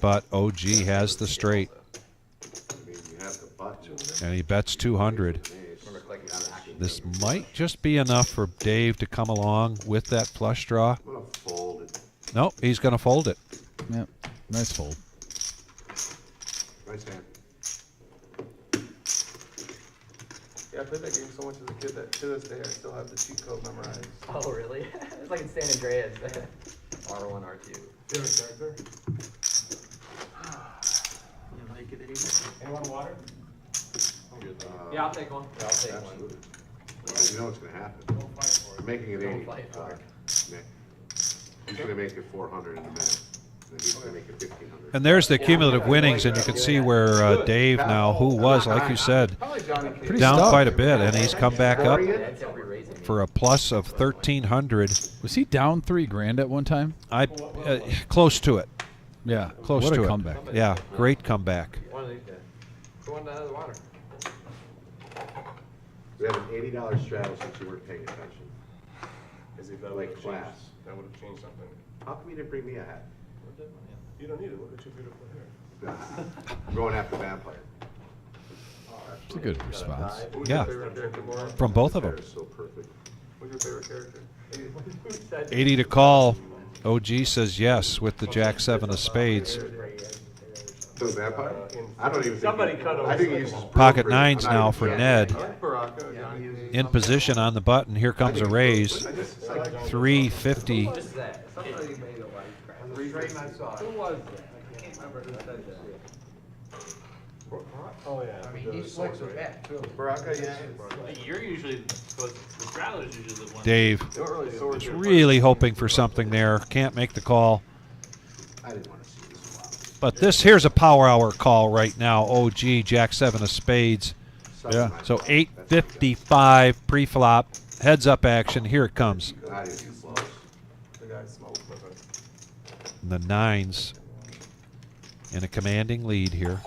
S2: But OG has the straight,
S3: I mean, you have the button.
S2: and he bets 200.
S4: Remember clicking on the action.
S2: This might just be enough for Dave to come along with that flush draw.
S3: I'm gonna fold it.
S2: Nope, he's going to fold it.
S1: Yep. Nice fold.
S3: Nice hand.
S8: Yeah, I played that game so much as a kid that to this day I still have the cheat code memorized.
S4: Oh, really? It's like in San Andreas. R1, R2.
S8: Favorite character?
S11: You make it easy.
S5: Anyone water?
S4: Yeah, I'll take one.
S3: Yeah,
S4: I'll take one.
S3: absolutely. Well, you know what's gonna happen.
S5: Don't fight for it.
S3: I'm making it
S4: Don't
S3: 80.
S4: fight for it.
S3: Nick. He's gonna make it 400 in a minute. And he's gonna make it 1,500.
S2: And there's the cumulative winnings, and you can see where Dave now, who was, like you said,
S3: Probably Johnny Cage.
S1: Pretty
S2: down
S1: stout.
S2: quite a bit, and he's come back up
S4: That's every raising me.
S2: for a plus of 1,300.
S1: Was he down $3,000 at one time?
S2: Close to it.
S1: Yeah.
S2: Close
S1: what
S2: to
S1: a
S2: it.
S1: comeback.
S2: Yeah, great comeback.
S8: One of these guys. Go on out of the water.
S3: We have an $80 straddle since you weren't paying attention.
S8: As if that
S3: Like
S8: would've
S3: class.
S8: changed, that would have changed something.
S3: How come you didn't bring me a hat?
S8: You don't need it, look at your beautiful hair.
S3: I'm going after vampire.
S1: It's a good response.
S8: Who's
S2: Yeah.
S8: your favorite character, Maura?
S2: From both of them.
S3: That is so perfect.
S8: Who's your favorite character?
S2: 80 to call. OG says yes with the Jack 7 of spades.
S3: So vampire? I don't even
S8: Somebody
S3: think.
S8: cut him.
S3: I think he uses
S2: Pocket
S3: brokerage.
S2: nines
S3: I'm not
S2: now
S3: even
S2: for
S3: sure.
S2: Ned.
S8: Baraka, Johnny Cage.
S2: In position on the button. Here comes a raise. 350.
S4: What's that? Somebody made a white crack.
S11: I saw it.
S5: Who was that? I can't remember who said that.
S8: Oh, yeah.
S11: I mean, he slicks it back too.
S8: Baraka, yeah.
S10: You're usually supposed, the straddler's usually the one.
S2: Dave
S8: They weren't really swords.
S2: is really hoping for something there. Can't make the call.
S3: I didn't want to see this flop.
S2: But this here's a power hour call right now. OG Jack 7 of spades.
S1: Yeah.
S2: So 8:55 pre-flop. Heads up action. Here it comes.
S3: God, he's too close.
S8: The guy smoked with it.
S2: And the nines in a commanding lead here.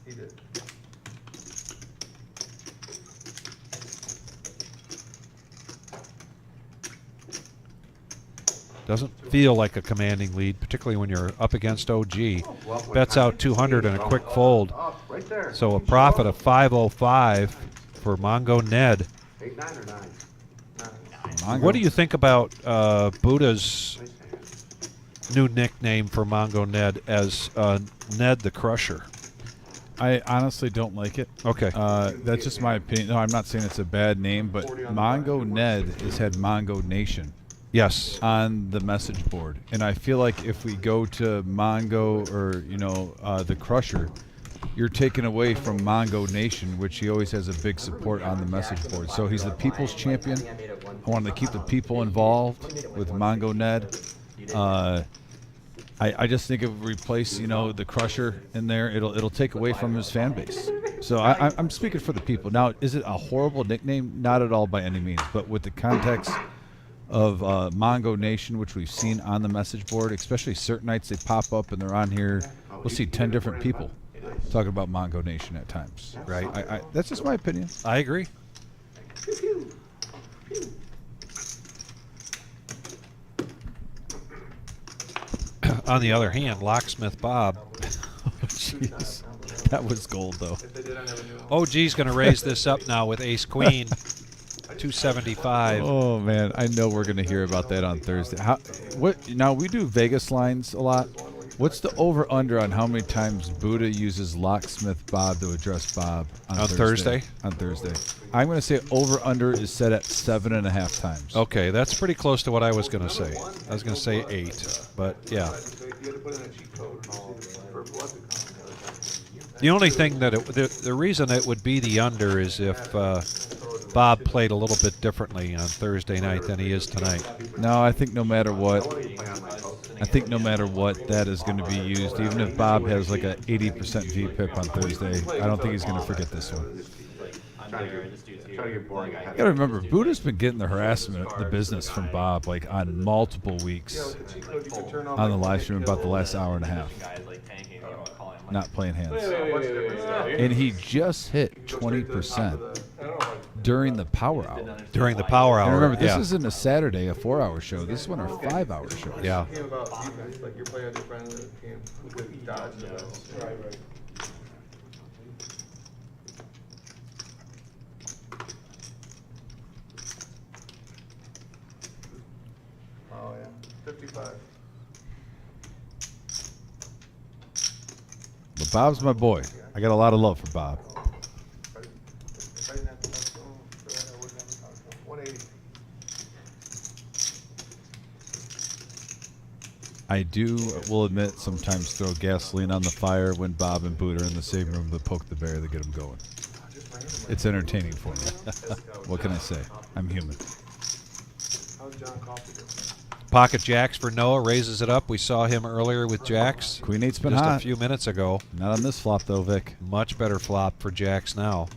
S8: He did.
S2: Doesn't feel like a commanding lead, particularly when you're up against OG. Bets out 200 and a quick fold.
S3: Oh, right there.
S2: So a profit of 505 for Mongo Ned.
S3: 8, 9, or 9.
S1: Mongo.
S2: What do you think about Buddha's
S3: Nice hand.
S2: new nickname for Mongo Ned as Ned the Crusher?
S1: I honestly don't like it.
S2: Okay.
S1: That's just my opinion. No, I'm not saying it's a bad name, but Mongo Ned has had Mongo Nation
S2: Yes.
S1: on the message board, and I feel like if we go to Mongo or the Crusher, you're taking away from Mongo Nation, which he always has a big support on the message board. So he's the people's champion. I wanted to keep the people involved with Mongo Ned. I just think if we replace the Crusher in there, it'll take away from his fan base. So I'm speaking for the people. Now, is it a horrible nickname? Not at all by any means, but with the context of Mongo Nation, which we've seen on the message board, especially certain nights they pop up and they're on here. We'll see 10 different people talking about Mongo Nation at times.
S2: Right.
S1: I that's just my opinion.
S2: I agree. On the other hand, Locksmith Bob.
S1: Jeez, that was gold though.
S8: If they did, I never knew.
S2: OG's going to raise this up now with Ace Queen. 275.
S1: Oh man, I know we're gonna hear about that on Thursday. What? Now we do Vegas lines a lot. What's the over under on how many times Buddha uses Locksmith Bob to address Bob on
S2: Thursday?
S1: On Thursday, I'm gonna say over under is set at 7.5 times.
S2: Okay, that's pretty close to what I was going to say. I was going to say 8, but yeah.
S8: You had to put in a cheat code and all for blood to come.
S2: The only thing that the reason it would be the under is if Bob played a little bit differently on Thursday night than he is tonight.
S1: No, I think no matter what, that is going to be used. Even if Bob has like a 80% VPIP on Thursday, I don't think he's going to forget this one.
S3: Trying to get boring.
S1: You gotta remember, Buddha's been getting the harassment, the business from Bob, like on multiple weeks on the live stream about the last hour and a half. Not playing hands. And he just hit 20%. during the power hour.
S2: During the power
S1: And
S2: hour.
S1: remember, this
S2: yeah.
S1: isn't a Saturday, a 4-hour show. This is one of our 5-hour shows.
S2: Yeah.
S8: Game about defense, like you're playing with your friends in a team with dodge and this.
S6: Right.
S8: Oh, yeah. 55.
S1: But Bob's my boy. I got a lot of love for Bob.
S8: If I didn't have to touch the phone for that, I wouldn't have a touch phone. 180.
S1: I will admit, sometimes throw gasoline on the fire when Bob and Boot are in the same room to poke the bear to get them going. It's entertaining for me. What can I say? I'm human.
S8: How's John Coffey doing?
S2: Pocket jacks for Noah, raises it up. We saw him earlier with jacks.
S1: Queen 8's been
S2: just
S1: hot.
S2: a few minutes ago.
S1: Not on this flop, though, Vic.
S2: Much better flop for jacks now.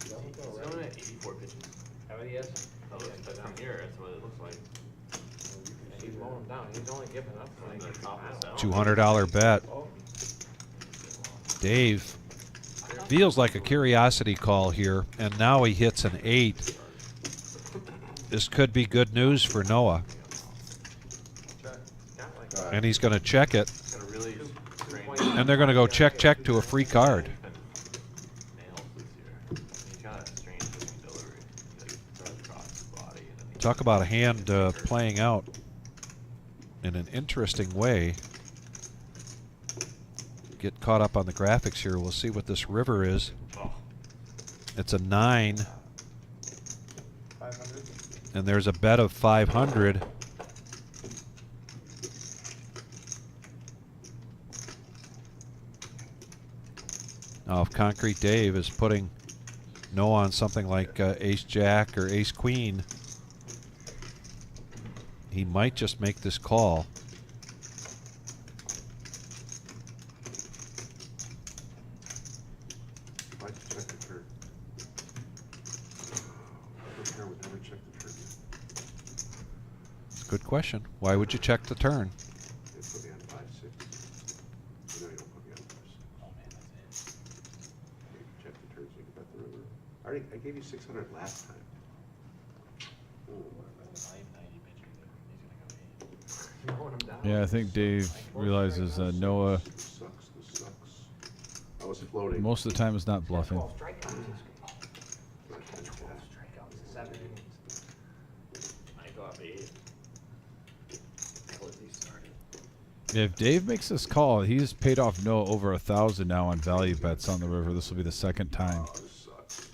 S10: It's only at 84 pitches.
S5: How many is?
S10: Oh, but from here, that's what it looks like.
S5: He's mowing him down. He's only giving up like
S10: The top of the
S2: $200 bet. Dave feels like a curiosity call here, and now he hits an 8. This could be good news for Noah. And he's going to check it.
S10: Really
S2: And they're going to go check to a free card. Talk about a hand playing out in an interesting way. Get caught up on the graphics here. We'll see what this river is. It's a 9.
S8: 500.
S2: And there's a bet of 500. Now, if Concrete Dave is putting Noah on something like Ace Jack or Ace Queen, he might just make this call.
S3: Why'd you check the turn? I would never check the turn.
S2: It's a good question. Why would you check the turn?
S3: They put me on 5-6. No, you don't put me on 5-6. Oh man, that's it. You can check the turn so you can bet the river. I gave you 600 last time.
S5: mowing him down.
S1: Yeah, I think Dave realizes Noah
S3: This sucks. I was floating.
S1: most of the time is not bluffing.
S5: 12 strikeouts. 12 strikeouts. 7 innings.
S10: I go up 8.
S1: If Dave makes this call, he's paid off Noah over 1,000 now on value bets on the river. This will be the second time.
S3: Oh, this sucks.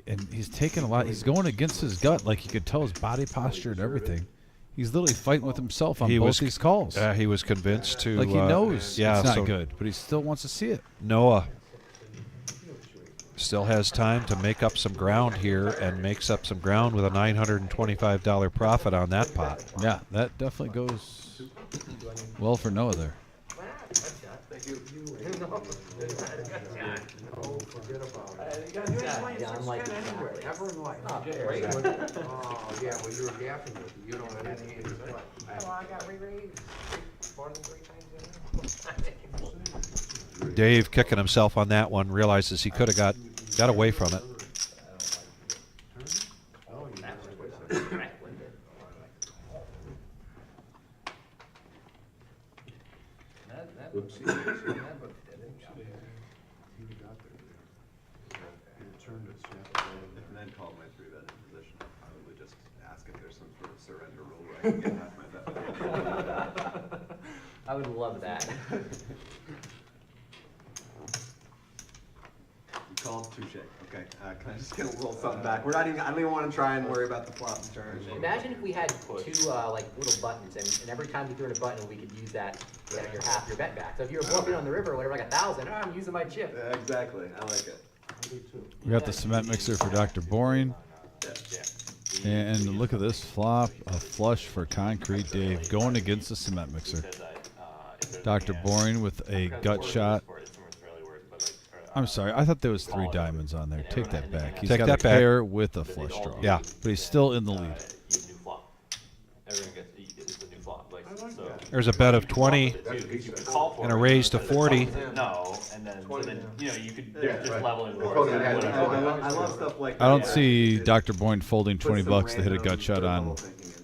S1: And he's taking a lot. He's going against his gut. Like you could tell his body posture and everything. He's literally fighting with himself on both these calls.
S2: He was convinced to.
S1: Like he knows
S2: yeah,
S1: it's not
S2: so
S1: good, but he still wants to see it.
S2: Noah still has time to make up some ground here, and makes up some ground with a $925 profit on that pot.
S1: Yeah, that definitely goes well for Noah there.
S5: Thank you.
S6: Oh, forget about it.
S5: Yeah, I'm like,
S6: Ever in life.
S5: Oh,
S6: Just
S5: great.
S6: right. Oh, yeah, well, you were gapping it. You don't have any in your play.
S5: Oh, I got re-raised more than 3 times.
S2: Dave kicking himself on that one, realizes he could have got away from it.
S3: Oopsie. You got there. You turned it, snapped it.
S7: And then called my 3-bet in position. I would just ask if there's some sort of surrender rule where I can get half my bet.
S4: I would love that.
S7: You called touche. Okay. Can I just get a little something back? I don't even want to try and worry about the flop and turn.
S4: Imagine if we had 2 like little buttons, and every time we threw in a button, we could use that to get your half your bet back. So if you were bluffing on the river or whatever, like 1,000, I'm using my chip.
S7: Yeah, exactly. I like it.
S1: We got the cement mixer for Dr. Boring. And look at this flop, a flush for Concrete Dave going against the cement mixer. Dr. Boring with a gut shot. I'm sorry. I thought there was 3 diamonds on there. Take that back. He's
S2: Take
S1: got
S2: that
S1: a
S2: back.
S1: pair with a flush draw.
S2: Yeah.
S1: But he's still in the lead.
S10: New flop. Everyone gets it's a new flop. Like so.
S2: There's a bet of 20
S10: You could call for
S2: and a
S10: it,
S2: raise to
S10: but then
S2: 40.
S10: No, and then you know you could just
S7: right.
S10: level it.
S7: I love stuff like that.
S1: I don't see Dr. Boyne folding 20 bucks to hit a gut shot on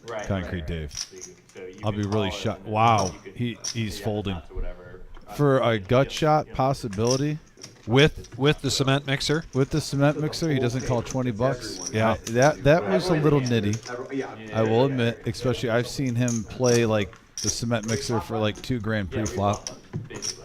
S10: Right,
S1: Concrete
S10: right.
S1: Dave.
S10: So you
S1: I'll
S10: could
S1: be really
S10: call it,
S1: shocked.
S10: and then
S1: Wow,
S10: you could
S1: he's
S10: say
S1: folding.
S10: not to whatever.
S1: For a gut shot possibility
S2: with the cement mixer.
S1: with the cement mixer, he doesn't call 20 bucks.
S2: Yeah.
S1: That was a little nitty.
S7: Yeah.
S1: I will admit, especially I've seen him play like the cement mixer for like $2,000 pre-flop.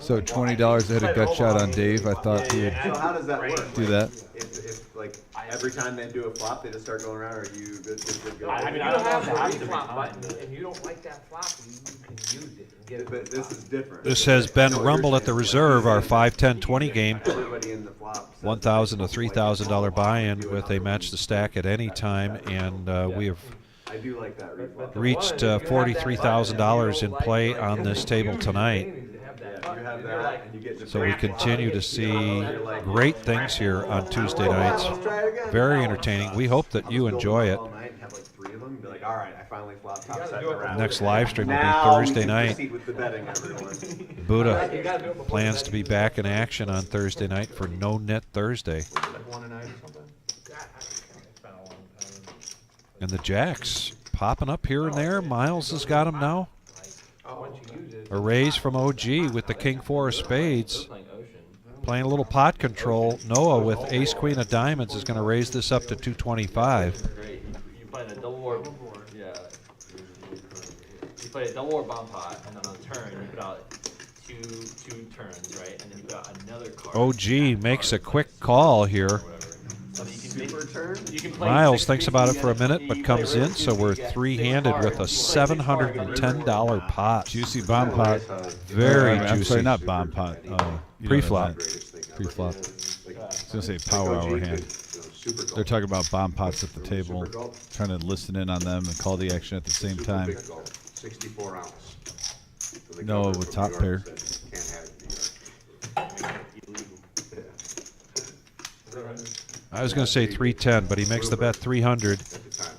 S1: So $20 to hit a gut shot on Dave. I thought he would
S7: So how does that work?
S1: do that.
S7: If like every time they do a flop, they just start going around, or are you good go?
S10: I mean,
S5: You
S10: I
S5: don't
S10: don't know
S5: have
S10: if it
S5: the
S10: has to be
S5: reflop
S10: timed.
S5: button, and you don't like that flop, you can use it and get it.
S7: But this is different.
S2: This has been Rumble at the Reserve, our 5, 10, 20 game.
S7: Everybody in the flop.
S2: $1,000 to $3,000 buy-in with a match the stack at any time, and we have
S7: I do like that reflop.
S2: reached $43,000 in play on this table tonight.
S7: Yeah, you have that, and you get to
S2: So we continue to see great things here on Tuesday nights.
S7: Let's try it again.
S2: Very entertaining. We hope that you enjoy it.
S7: All night and have like 3 of them. and Be like, all right, I finally flopped top set in a
S2: The
S7: round.
S2: next live stream will be
S7: Now we
S2: Thursday
S7: can
S2: night.
S7: proceed with the betting, everyone.
S2: Buddha plans to be back in action on Thursday night for No Net Thursday.
S6: One a night or something?
S2: And the jacks popping up here and there. Miles has got them now.
S5: Once you use it.
S2: A raise from OG with the King 4 of spades.
S4: Playing Ocean.
S2: Playing a little pot control. Noah with Ace Queen of Diamonds is going to raise this up to 225.
S4: Great. You play the double war. Yeah. You play a double war bomb pot, and then on turn you put out two turns, right? And then you put out another card.
S2: OG makes a quick call here.
S4: So you can
S7: Super turn.
S4: You can play
S2: Miles
S4: 6
S2: thinks
S4: feet,
S2: about it
S4: you
S2: for a
S4: gotta-
S2: minute,
S4: you
S2: but
S4: play
S2: comes in,
S4: river,
S2: so
S4: you
S2: we're
S4: get
S2: three-handed
S4: six
S2: with a
S4: cards. You play six cards.
S2: $710 pot.
S1: Juicy bomb pot.
S2: Very
S1: I'm
S2: juicy.
S1: sorry, not bomb pot. You know what
S2: Pre-flop.
S1: I meant. Pre-flop. I was going to say power hour hand. They're talking about bomb pots at the table, trying to listen in on them and call the action at the same time.
S3: 64 ounce. So they
S1: Noah
S3: come
S1: with
S3: from
S1: top
S3: New
S1: pair.
S3: York and said, "Can't have it in New York."
S2: I was going to say 310, but he makes the bet 300
S3: At the time.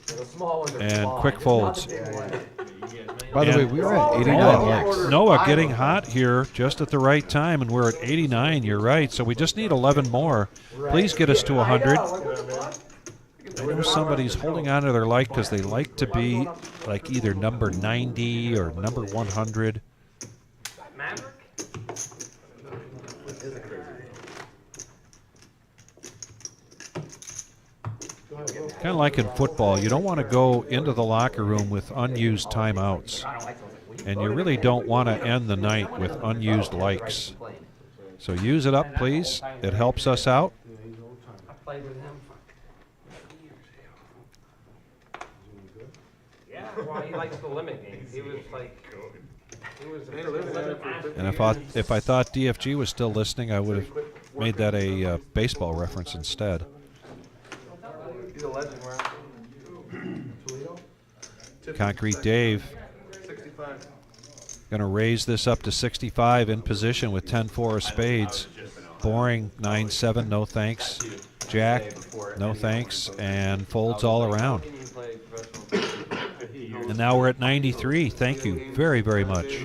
S5: The small ones are
S2: and
S5: small,
S2: quick
S5: just
S2: folds.
S5: not the big one.
S1: By the way,
S2: And
S1: we were at 89 likes.
S2: Noah getting hot here just at the right time, and we're at 89. You're right. So we just need 11 more. Please get us to 100. I know somebody's holding on to their like because they like to be like either number 90 or number 100.
S5: Maverick?
S2: Kind of like in football, you don't want to go into the locker room with unused timeouts. And you really don't want to end the night with unused likes. So use it up, please. It helps us out.
S5: I played with him. Yeah, well, he likes the limit games. He was like, he was a limit master.
S2: And if I thought DFG was still listening, I would have made that a baseball reference instead.
S5: He's a legend. Where
S2: Concrete Dave
S7: 65.
S2: going to raise this up to 65 in position with 10-4 of spades. Boring 9-7, no thanks. Jack, no thanks, and folds all around. And now we're at 93. Thank you very, very much.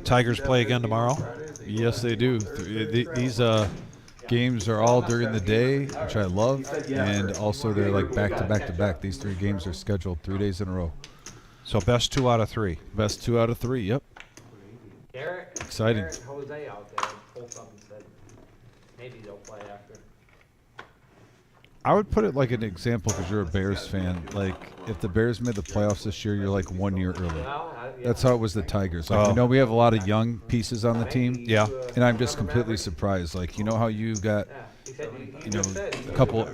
S2: Tigers play again tomorrow.
S1: Yes, they do. These games are all during the day, which I love, and also they're like back to back to back. These 3 games are scheduled 3 days in a row.
S2: So best 2 out of 3.
S1: Best 2 out of 3. Yep.
S5: Garrett,
S1: Exciting.
S5: Garrett and Jose out there pulled up and said maybe they'll play after.
S1: I would put it like an example because you're a Bears fan. Like if the Bears made the playoffs this year, you're like 1 year early. That's how it was the Tigers. Like,
S2: Oh.
S1: you know, we have a lot of young pieces on the team.
S2: Yeah.
S1: And I'm just completely surprised. Like, you know how you got,
S5: He said,
S1: you know, a couple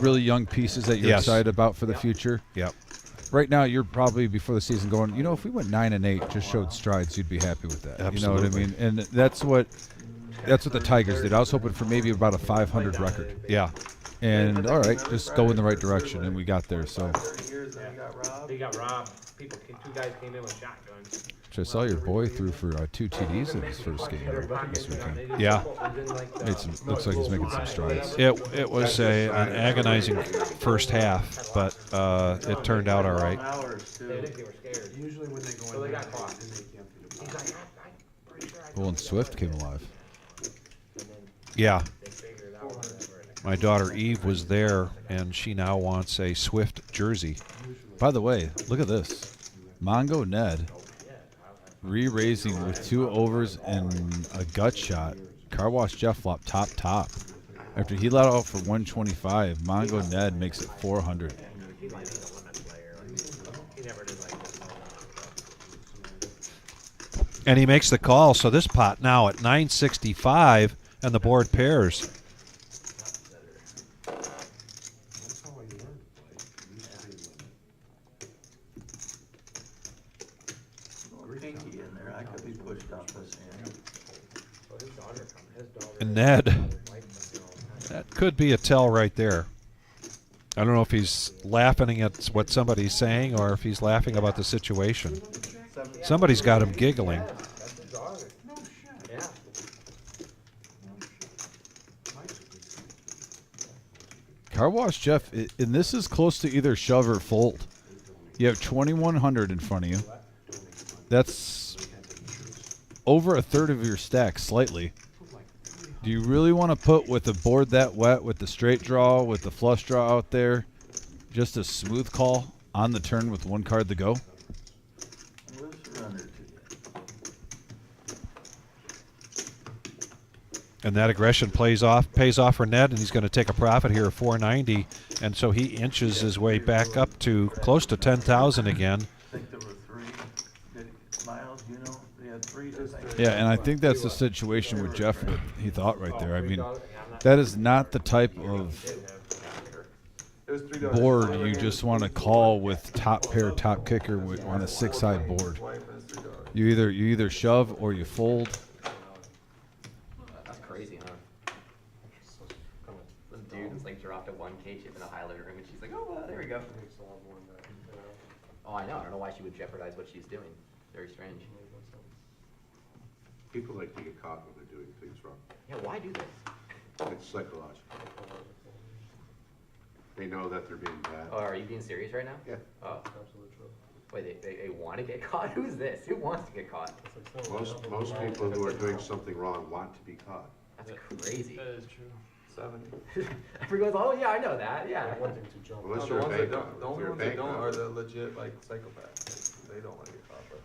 S1: really young pieces that you're
S2: Yes.
S1: excited about for the future.
S2: Yep.
S1: Right now, you're probably before the season going, you know, if we went 9-8, just showed strides, you'd be happy with that. You know what I
S2: Absolutely.
S1: mean? And that's what the Tigers did. I was hoping for maybe about a 500 record.
S2: Yeah.
S1: And all right, just go in the right direction, and we got there. So,
S11: 30 years, then he got robbed.
S5: He got robbed. Two guys came in with shotguns.
S1: which I saw your boy threw for 2 TDs in his first game this weekend.
S2: Yeah.
S1: Looks like he's making some strides.
S2: It was an agonizing first half, but it turned out all right.
S11: Hours, too.
S5: They think they were scared.
S3: Usually when they go in.
S5: So they got
S3: there,
S5: caught.
S3: then they can't be the
S5: He's
S3: boss.
S5: like, I'm pretty sure I
S1: Well, and Swift came alive.
S5: And then
S2: Yeah.
S5: they figured out whatever.
S2: My daughter Eve was there, and she now wants a Swift jersey.
S1: By the way, look at this. Mongo Ned re-raising with 2 overs and a gut shot. Car wash Jeff flop top. After he let out for 125, Mongo Ned makes it 400.
S5: He might be a limit player. Like, he never did like this.
S2: And he makes the call, so this pot now at 965, and the board pairs.
S3: That's how you learn to play. You used to be limited.
S11: Pinky in there, I could be pushed off this hand.
S5: So his daughter
S2: And Ned, that could be a tell right there. I don't know if he's laughing at what somebody's saying or if he's laughing about the situation. Somebody's got him giggling.
S5: That's his daughter.
S3: No shit.
S5: Yeah.
S3: No shit. Mike's a good son.
S1: Car wash Jeff, and this is close to either shove or fold. You have 2,100 in front of you. That's over a third of your stack, slightly. Do you really want to put with a board that wet, with the straight draw, with the flush draw out there, just a smooth call on the turn with 1 card to go?
S11: We'll surrender to you.
S2: And that aggression pays off for Ned, and he's going to take a profit here of 490, and so he inches his way back up to close to 10,000 again.
S11: I think there were 3. Miles, you know, they had 3.
S1: Yeah, and I think that's the situation with Jeff, what he thought right there. I mean, that is not the type of board you just want to call with top pair, top kicker on a 6-side board. You either shove or you fold.
S4: That's crazy, huh? This dude is like dropped a 1K chip in a highlighter ring, and she's like, oh, there we go. Oh, I know. I don't know why she would jeopardize what she's doing. Very strange.
S3: People like to get caught when they're doing things wrong.
S4: Yeah, why do this?
S3: It's psychological. They know that they're being bad.
S4: Oh, are you being serious right now?
S3: Yeah.
S4: Oh. Wait, they want to get caught? Who's this? Who wants to get caught?
S3: Most people who are doing something wrong want to be caught.
S4: That's crazy.
S8: That is true. 70.
S4: Everyone's, oh yeah, I know that, yeah.
S3: Unless you're a bank robber.
S8: The
S3: If
S8: only
S3: you're a
S8: ones that
S3: bank
S8: don't
S3: robber.
S8: are the legit, like, psychopaths. They don't want to get caught, but.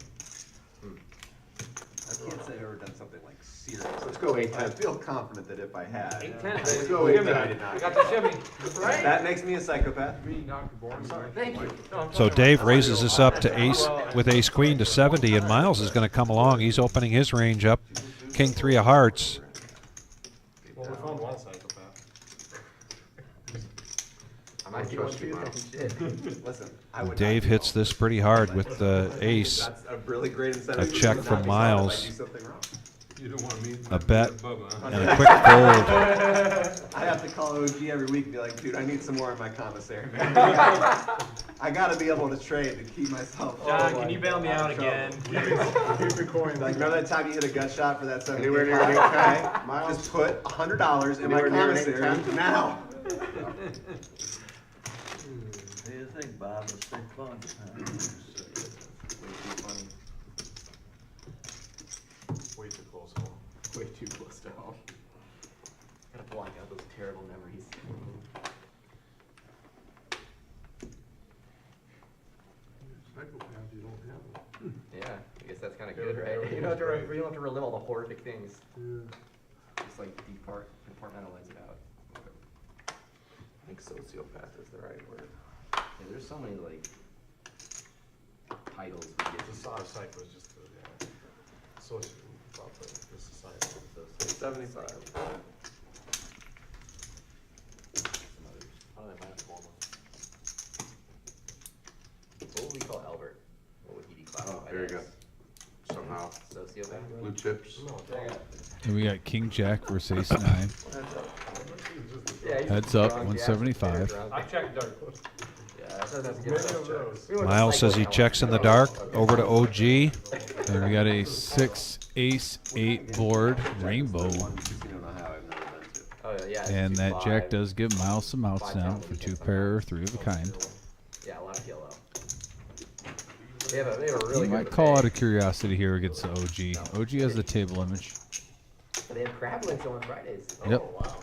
S7: I can't say I've ever done something like serious.
S3: Let's go
S7: I
S3: 8-10.
S7: feel confident that if I had.
S5: 8-10.
S3: Let's go
S5: Shimmy.
S3: 8-10.
S5: We got the shimmy.
S4: Right?
S7: That makes me a psychopath.
S5: Thank you.
S2: So Dave raises this up to ace with ace queen to 70, and Miles is going to come along. He's opening his range up. King 3 of hearts.
S8: Well, we found one psychopath.
S4: I'm not giving you shit.
S7: Listen, I would
S2: Dave
S7: not
S2: hits this pretty hard with the ace.
S7: That's a really great incentive.
S2: A check
S7: to
S2: from
S7: not be caught if
S2: Miles.
S7: I do something wrong.
S8: You don't want me.
S2: A bet
S8: Bubba, huh?
S2: and a quick fold.
S7: I have to call OG every week and be like, dude, I need some more in my commissary, man. I gotta be able to trade to keep myself.
S5: John, can you bail me out again?
S3: Keep the coin.
S7: Like, remember that time you hit a gut shot for that 70?
S3: Anywhere near an
S7: Okay,
S3: Miles?
S7: just put $100 in my
S3: Anywhere near an
S7: commissary
S3: 8-10?
S7: now.
S11: What do you think, Bob? It's been fun.
S8: Way too close home.
S4: Way too close to home. Gotta block out those terrible memories.
S3: Psychopaths, you don't have them.
S4: Yeah, I guess that's kind of good, right? You don't have to relive all the horrific things. Just like compartmentalize it out.
S8: I think sociopath is the right word.
S4: Yeah, there's so many like titles we get
S8: The
S4: to.
S8: psycho is just the, social, about the society. 75.
S4: Some others. How do they find small ones? What would we call Albert? What would he be classified
S3: Oh, very
S4: as?
S3: good. Somehow,
S4: Sociopath?
S3: blue chips.
S1: And we got King Jack versus Ace 9.
S4: Yeah, he's
S1: Heads up,
S4: drunk,
S1: 175.
S4: Yeah,
S5: I checked dark.
S4: I thought that's a good
S8: Many
S4: stuff,
S8: of
S4: Chuck.
S8: those.
S4: We went to
S2: Miles says he
S4: cycle
S2: checks in the
S4: now.
S2: dark.
S4: Okay.
S2: Over to OG.
S1: And we got a 6 ace 8 board rainbow.
S7: One casino in Ohio I've never been to.
S4: Oh, yeah, it's
S1: And that
S4: 2-5,
S1: jack does give Miles some outs
S4: 5
S1: now
S4: pound
S1: for
S4: weekend
S1: 2
S4: somehow.
S1: pair or 3 of a kind.
S4: Yeah, a lot of PLO. They have a really
S1: You
S4: good
S1: might call
S4: buffet.
S1: out of curiosity here against the OG. OG has the table image.
S4: They have crab legs on Fridays.
S1: Yep.
S4: Oh, wow.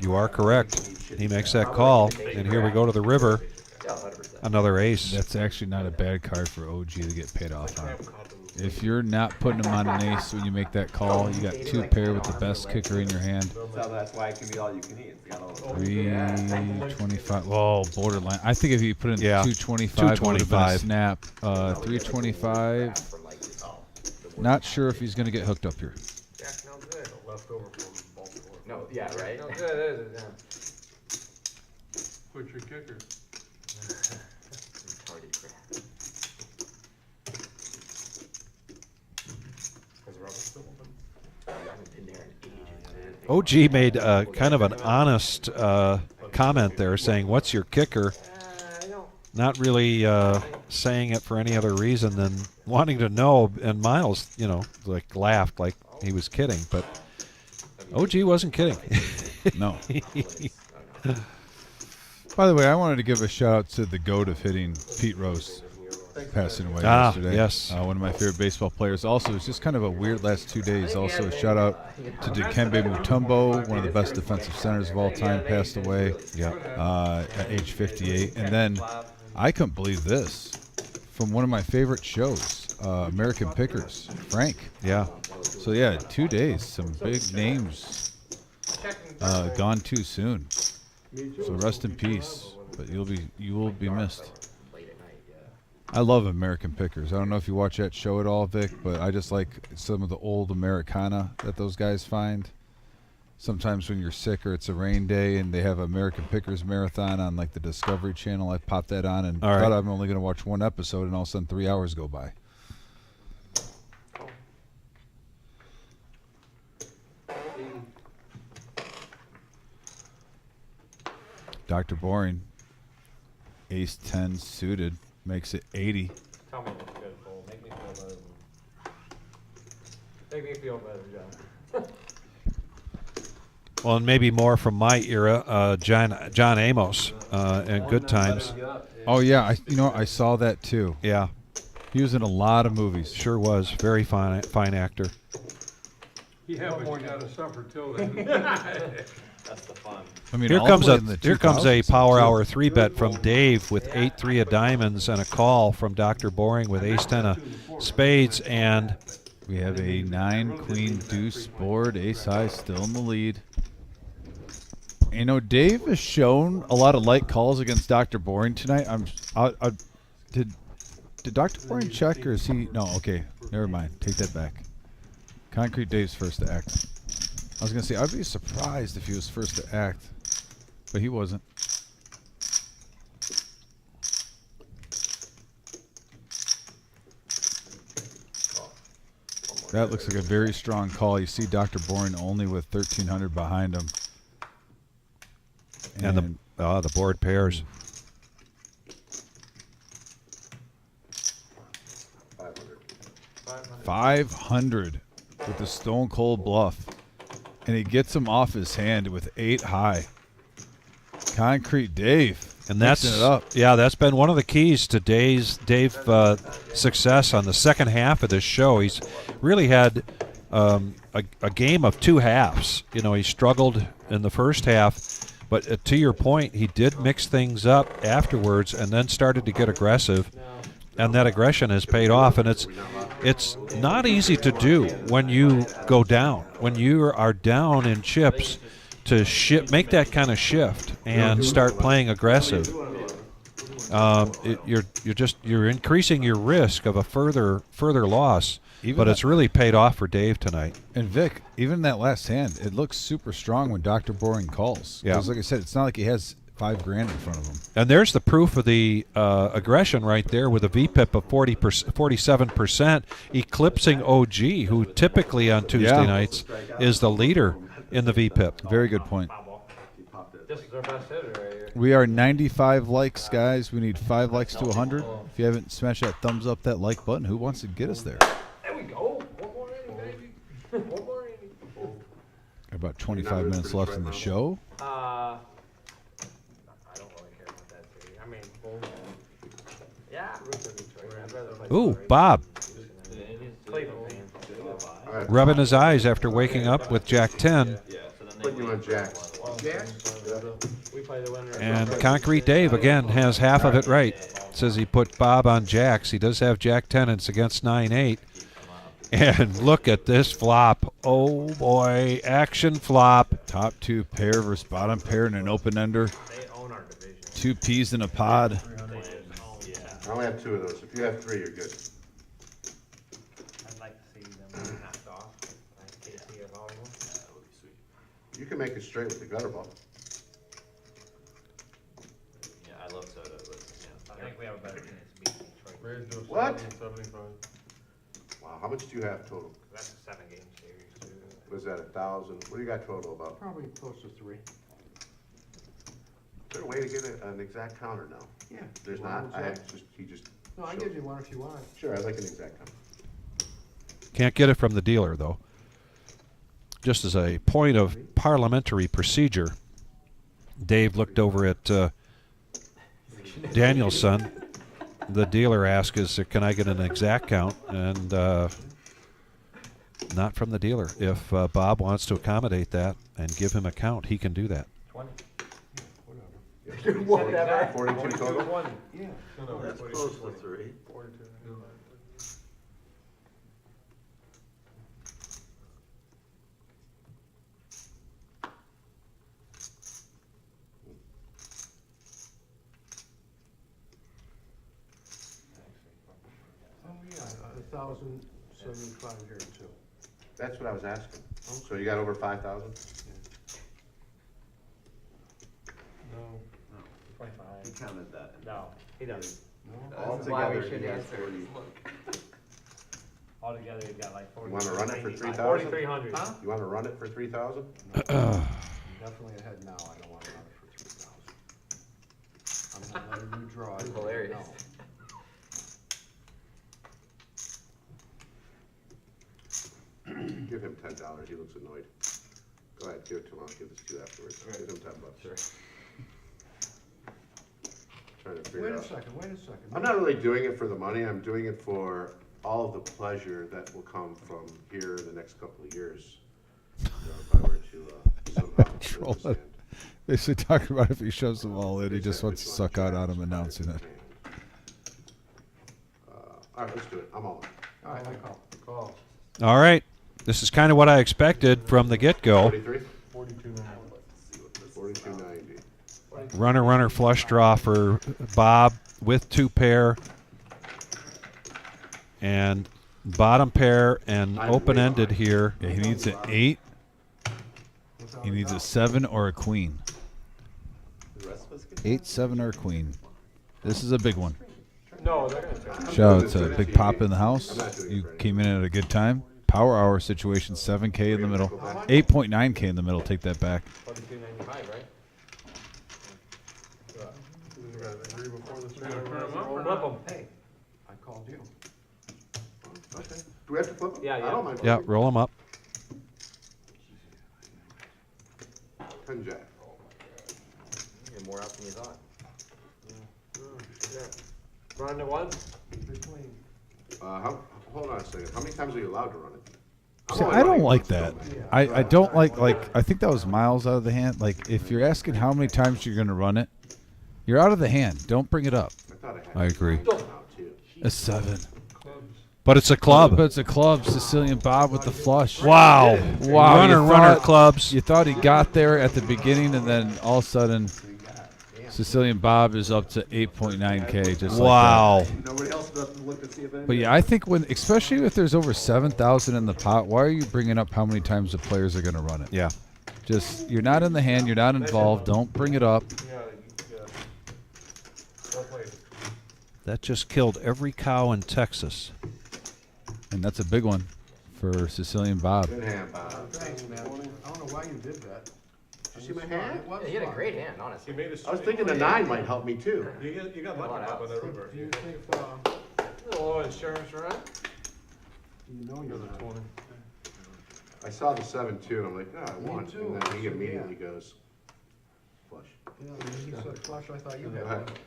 S2: You are correct. He makes that call. And here we go to the river.
S4: Yeah, 100%.
S2: Another ace.
S1: That's actually not a bad card for OG to get paid off on. If you're not putting him on an ace when you make that call, you got 2 pair with the best kicker in your hand.
S7: So that's why it can be all you can eat. It's got all the
S1: 325. Whoa, borderline. I think if you put in
S2: Yeah,
S1: 225, it would have been a
S2: 225.
S1: snap. 325. Not sure if he's going to get hooked up here.
S5: Jack, no good.
S8: Leftover from Baltimore.
S4: No, yeah, right?
S5: No good, is it? Yeah.
S8: Put your kicker.
S4: Retarded crap.
S5: Is rubber still open?
S4: I haven't been there in ages.
S2: OG made kind of an honest comment there saying, what's your kicker?
S5: I don't.
S2: Not really saying it for any other reason than wanting to know. And Miles, you know, like laughed like he was kidding. But OG wasn't kidding.
S1: No. By the way, I wanted to give a shout out to the GOAT of hitting, Pete Rose, passing away yesterday.
S2: Yes.
S1: One of my favorite baseball players. Also, it's just kind of a weird last 2 days. Also, a shout out to Dikembe Mutombo, one of the best defensive centers of all time, passed away at age 58. And then I couldn't believe this from one of my favorite shows, American Pickers, Frank.
S2: Yeah.
S1: So yeah, 2 days, some big names gone too soon. So rest in peace, but you will be missed.
S4: Late at night, yeah.
S1: I love American Pickers. I don't know if you watch that show at all, Vic, but I just like some of the old Americana that those guys find. Sometimes when you're sick or it's a rain day and they have American Pickers marathon on like the Discovery Channel, I pop that on and
S2: All right.
S1: thought I'm only going to watch one episode, and all of a sudden 3 hours go by. Dr. Boring, ace 10 suited, makes it 80.
S5: Tell me what's good, Cole. Make me feel better. Make me feel better, John.
S2: Well, and maybe more from my era, John Amos in Good Times.
S1: Oh yeah, I saw that too.
S2: Yeah,
S1: He was in a lot of movies.
S2: sure was. Very fine actor.
S8: Yeah, but you gotta suffer till then.
S10: That's the fun.
S1: I mean,
S2: Here
S1: all
S2: comes
S1: the way
S2: a
S1: in the
S2: here comes a
S1: 2000s,
S2: Power
S1: too.
S2: Hour 3-bet from Dave with 8-3 of diamonds and a call from Dr. Boring with ace-10 of spades, and
S1: We have a 9 queen deuce board, ace high still in the lead. You know, Dave has shown a lot of light calls against Dr. Boring tonight. Did Dr. Boring check or is he? No, okay, never mind. Take that back. Concrete Dave's first to act. I was gonna say I'd be surprised if he was first to act, but he wasn't. That looks like a very strong call. You see Dr. Boring only with 1,300 behind him.
S2: and the board pairs.
S1: 500 with the stone cold bluff. And he gets him off his hand with 8 high. Concrete Dave.
S2: And that's
S1: mixing it up.
S2: Yeah, that's been one of the keys to Dave's success on the second half of this show. He's really had a game of 2 halves. You know, he struggled in the first half, but to your point, he did mix things up afterwards and then started to get aggressive, and that aggression has paid off. And it's not easy to do when you go down, when you are down in chips, to make that kind of shift and start playing aggressive. You're increasing your risk of a further loss. But it's really paid off for Dave tonight.
S1: And Vic, even that last hand, it looks super strong when Dr. Boring calls.
S2: Yeah.
S1: Because like I said, it's not like he has $5,000 in front of him.
S2: And there's the proof of the aggression right there with a VPIP of 47%, eclipsing OG, who typically on Tuesday nights is the leader in the VPIP.
S1: Very good point.
S5: This is our best hitter right here.
S1: We are 95 likes, guys. We need 5 likes to 100. If you haven't smashed that thumbs up, that like button, who wants to get us there?
S5: There we go. One more inning, baby. One more inning.
S1: About 25 minutes left in the show.
S5: I don't really care about that series. I mean, yeah. I'd rather play
S2: Ooh,
S5: Detroit.
S2: Bob
S5: Cleveland fan.
S3: All right,
S2: rubbing his eyes after waking up with Jack 10.
S3: put you on Jacks.
S5: We play the winner.
S2: And Concrete Dave, again, has half of it right. Says he put Bob on Jacks. He does have Jack 10, and it's against 9-8. And look at this flop. Oh, boy. Action flop.
S1: Top 2 pair versus bottom pair in an open ender.
S5: They own our division.
S1: 2 peas in a pod.
S3: I only have 2 of those. If you have 3, you're good.
S5: I'd like to see them knocked off. Like KC or volleyball.
S3: You can make it straight with the gutter ball.
S7: Yeah, I love soda, but
S5: I think we have a better chance of beating Detroit.
S8: Raised to
S3: What?
S8: 75.
S3: Wow, how much do you have total?
S5: That's a 7-game series, too.
S3: Was that 1,000? What do you got total about?
S6: Probably close to 3.
S3: Is there a way to get an exact counter now?
S6: Yeah.
S3: There's
S6: Well,
S3: not?
S6: what's that?
S3: He just.
S6: No, I
S3: showed-
S6: give you one if you want.
S3: Sure, I'd like an exact counter.
S2: Can't get it from the dealer, though. Just as a point of parliamentary procedure, Dave looked over at Danielson. The dealer asked, can I get an exact count? And not from the dealer. If Bob wants to accommodate that and give him a count, he can do that.
S5: 20.
S3: Whatever. 42 total?
S6: Yeah.
S8: No,
S11: That's
S8: 42,
S11: close to
S8: 20.
S11: 3.
S8: 42.
S6: Oh, yeah, 1,075 here too.
S3: That's what I was asking. So you got over 5,000?
S8: No.
S5: 25.
S7: he counted that.
S5: No, he doesn't.
S7: That's
S4: why we
S7: altogether,
S4: should
S7: he has
S4: answer.
S7: 40.
S5: Altogether, he's got like 40.
S3: You wanna run it for 3,000?
S5: 4,300.
S6: Huh?
S3: You wanna run it for 3,000?
S6: Definitely ahead now, I don't want to run it for 3,000. I'm not letting you draw.
S4: That's hilarious.
S6: No.
S3: Give him $10, he looks annoyed. Go ahead, give it to him, I'll give this to you afterwards. Give him $10. Sure. Trying to figure
S6: Wait a
S3: out.
S6: second, wait a second.
S3: I'm not really doing it for the money, I'm doing it for all of the pleasure that will come from here in the next couple of years. You know, if I were to somehow
S1: Troll
S3: win this
S1: it.
S3: hand.
S1: Basically talking about if he shoves them all in, he just wants to suck out on him announcing it.
S3: All right, let's do it, I'm all in.
S6: All right, I call.
S8: Call.
S2: All right. This is kind of what I expected from the get-go.
S3: 43?
S8: 42 now.
S3: 42.90.
S2: Runner flush draw for Bob with 2 pair. And bottom pair and open-ended here.
S1: Yeah, he needs an 8. He needs a 7 or a queen.
S7: The rest of us get
S1: 8, 7, or a queen. This is a big one.
S5: No, they're going to.
S1: Shout out to Big Pop in the house. You came in at a good time. Power hour situation, 7K in the middle. 8.9K in the middle. Take that back.
S5: 42.95, right?
S8: You guys agree before the street?
S5: Flip 'em.
S6: Hey, I called you.
S3: Okay. Do we have to flip them?
S5: Yeah,
S3: I
S5: yeah.
S3: don't mind.
S2: Yeah,
S3: flipping.
S2: roll them up.
S3: 10 jack.
S4: You're more out than you thought.
S5: Run it once.
S6: Between.
S3: Hold on a second, how many times are you allowed to run it? I'm
S1: See,
S3: only
S1: I don't
S3: running
S1: like
S3: once,
S1: that.
S3: don't
S1: I don't like I think that was miles out of the hand. Like if you're asking how many times you're gonna run it, you're out of the hand. Don't bring it up.
S3: I thought I had.
S2: I agree.
S3: Now, too.
S1: A 7.
S2: But it's a club.
S1: But it's a club. Sicilian Bob with the flush.
S2: Wow.
S1: Wow.
S2: Runner
S1: thought-
S2: clubs.
S1: You thought he got there at the beginning, and then all of a sudden, Sicilian Bob is up to 8.9K. Just
S2: Wow.
S1: Like that.
S7: Nobody else doesn't look to see if anybody.
S1: But yeah, I think especially if there's over 7,000 in the pot, why are you bringing up how many times the players are going to run it?
S2: Yeah.
S1: Just you're not in the hand. You're not involved. Don't bring it up.
S8: Yeah. Well played.
S2: That just killed every cow in Texas.
S1: And that's a big one for Sicilian Bob.
S3: Good hand, Bob.
S6: Thanks, man. I don't know why you did that.
S3: Did you see my hand?
S4: Yeah, you had a great hand, honestly.
S8: He made a
S3: I was thinking the 9 might help me too.
S8: You got lucky up on that river.
S6: Do you think, oh, insurance, right? You know you're
S8: Another
S6: not.
S8: 20.
S3: I saw the 7-2 and I'm like, no, I
S6: Me
S3: won.
S6: too.
S3: And then he
S6: So,
S3: immediately
S6: yeah.
S3: goes, flush.
S6: Yeah, when he said flush, I thought you
S3: Go
S6: had
S3: ahead.
S6: one.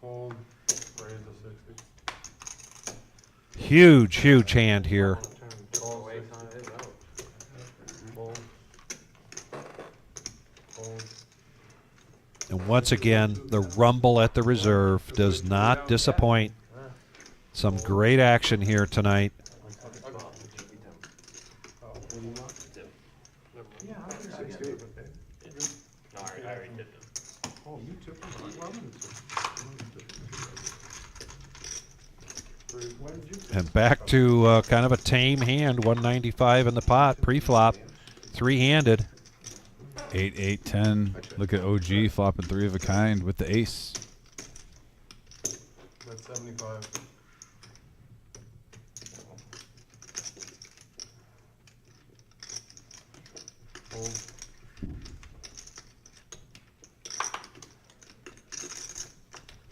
S8: Hold, raise the 60.
S2: Huge, huge hand here.
S8: Call 60. Hold. Hold.
S2: And once again, the rumble at the reserve does not disappoint. Some great action here tonight.
S6: Yeah, I think
S3: 6-2.
S10: No, I already did them.
S6: Oh, you took it? Well, you took it. When did you take
S2: And back to kind of a tame hand, 195 in the pot, pre-flop, three-handed.
S1: 8, 8, 10. Look at OG flopping 3 of a kind with the ace.
S8: That's 75. Hold.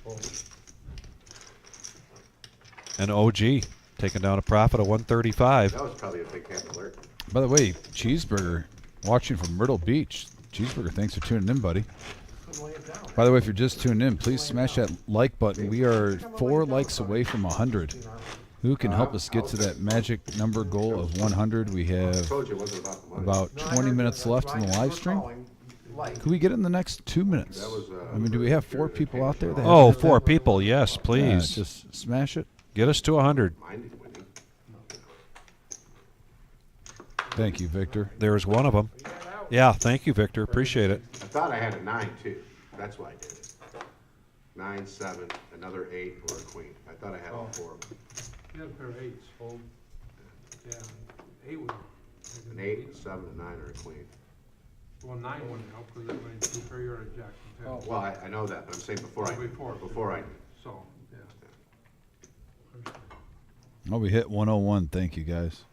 S8: Hold.
S2: And OG taking down a profit of 135.
S3: That was probably a big hand alert.
S1: By the way, Cheeseburger, watching from Myrtle Beach. Cheeseburger, thanks for tuning in, buddy. By the way, if you're just tuning in, please smash that like button. We are 4 likes away from 100. Who can help us get to that magic number goal of 100? We
S3: I
S1: have
S3: told you it wasn't about the money.
S1: about 20 minutes left in the live stream. Could we get it in the next 2 minutes?
S3: That was,
S1: I mean, do we have 4 people out there? That
S2: Oh,
S1: have hit
S2: 4
S1: that?
S2: people, yes,
S1: Yeah,
S2: please.
S1: just smash it.
S2: Get us to 100.
S3: Mine is winning.
S1: Thank you, Victor.
S2: There's one of them. Yeah, thank you, Victor. Appreciate it.
S3: I thought I had a 9 too. That's why I did it. 9, 7, another 8, or a queen. I thought I had all 4 of them.
S6: You had a pair of 8s.
S8: Hold.
S6: Yeah, 8 would.
S3: An 8, a 7, a 9, or a queen.
S6: Well, 9 wouldn't help because it would compare your jack and 10.
S3: Well, I know that, but I'm saying before I
S6: Before.
S3: I did.
S6: So, yeah.
S1: Oh, we hit 101. Thank you, guys.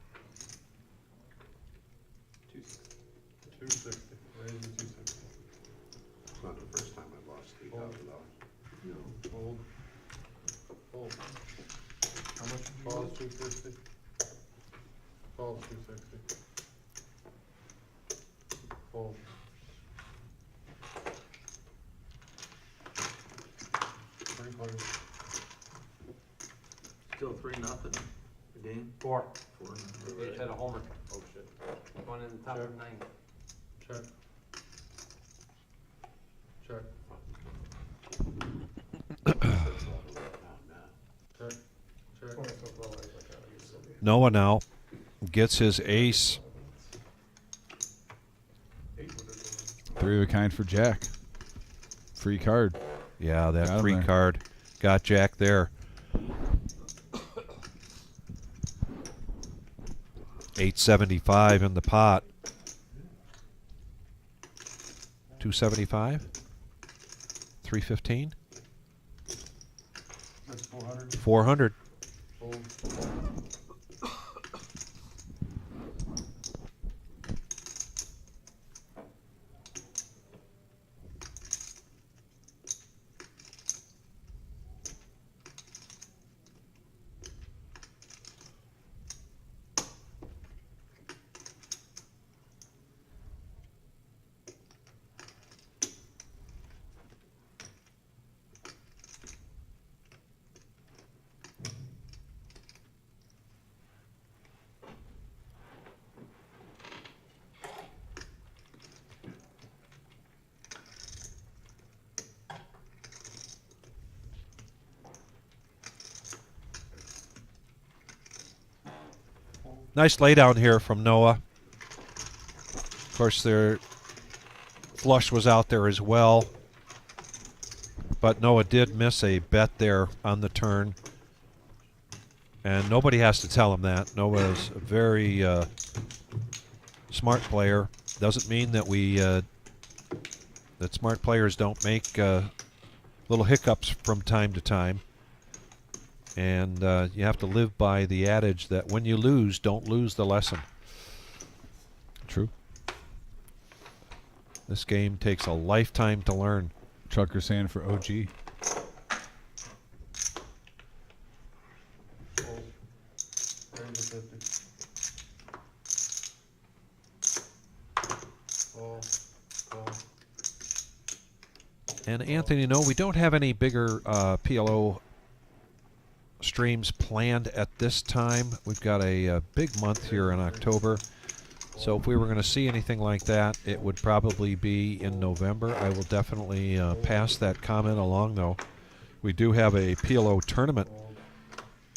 S8: 260. Raise the 260.
S3: It's not the first time I've lost $3,000.
S8: Hold. Hold.
S6: How much did you
S8: Calls
S6: lose?
S8: 250. Calls 260. Hold. Three players.
S11: Still 3-0 game?
S5: 4.
S11: 4-0.
S5: They hit a homer. Oh, shit. One in the top
S8: Check.
S5: of 9.
S8: Check. Check. Check. Check.
S2: Noah now gets his ace.
S1: 3 of a kind for Jack. Free card.
S2: Yeah,
S1: Got
S2: that
S1: him
S2: free
S1: there.
S2: card got Jack there. 875 in the pot. 275? 315?
S8: That's 400.
S2: 400.
S8: Hold.
S2: Nice laydown here from Noah. Of course, their flush was out there as well. But Noah did miss a bet there on the turn. And nobody has to tell him that. Noah is a very smart player. Doesn't mean that that smart players don't make little hiccups from time to time. And you have to live by the adage that when you lose, don't lose the lesson.
S1: True.
S2: This game takes a lifetime to learn.
S1: Trucker saying for OG.
S8: Raise the 50. Call.
S2: And Anthony, no, we don't have any bigger PLO streams planned at this time. We've got a big month here in October. So if we were going to see anything like that, it would probably be in November. I will definitely pass that comment along, though. We do have a PLO tournament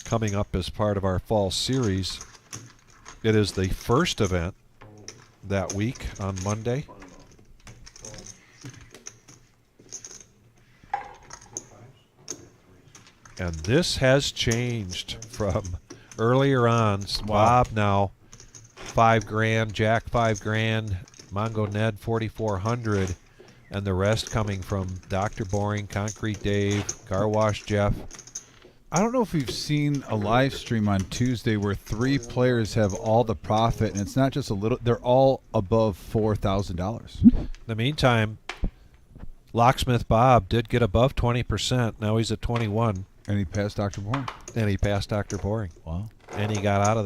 S2: coming up as part of our fall series. It is the first event that week on Monday. And this has changed from earlier on. Bob now $5,000, Jack $5,000, Mongo Ned 4,400, and the rest coming from Dr. Boring, Concrete Dave, Car Wash Jeff.
S1: I don't know if we've seen a live stream on Tuesday where 3 players have all the profit, and it's not just a little. They're all above $4,000.
S2: In the meantime, Locksmith Bob did get above 20%. Now he's at 21.
S1: And he passed Dr. Boring.
S2: And he passed Dr. Boring.
S1: Wow.
S2: And he got out of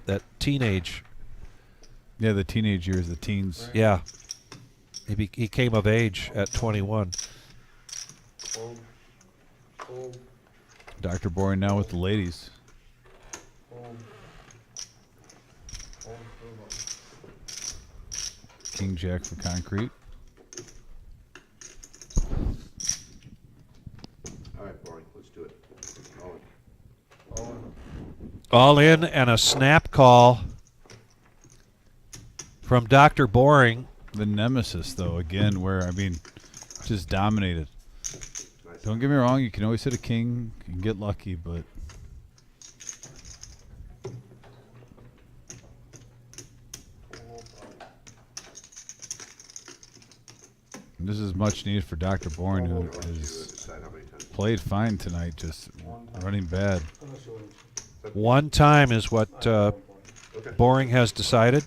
S2: that teenage.
S1: Yeah, the teenage years, the teens.
S2: Yeah. He came of age at 21.
S1: Dr. Boring now with the ladies. King Jack for Concrete.
S3: All right, Boring, let's do it.
S2: All in and a snap call from Dr. Boring.
S1: The nemesis, though, again, where, I mean, just dominated. Don't get me wrong, you can always hit a king and get lucky, but this is much needed for Dr. Boring, who has played fine tonight, just running bad.
S2: One time is what Boring has decided.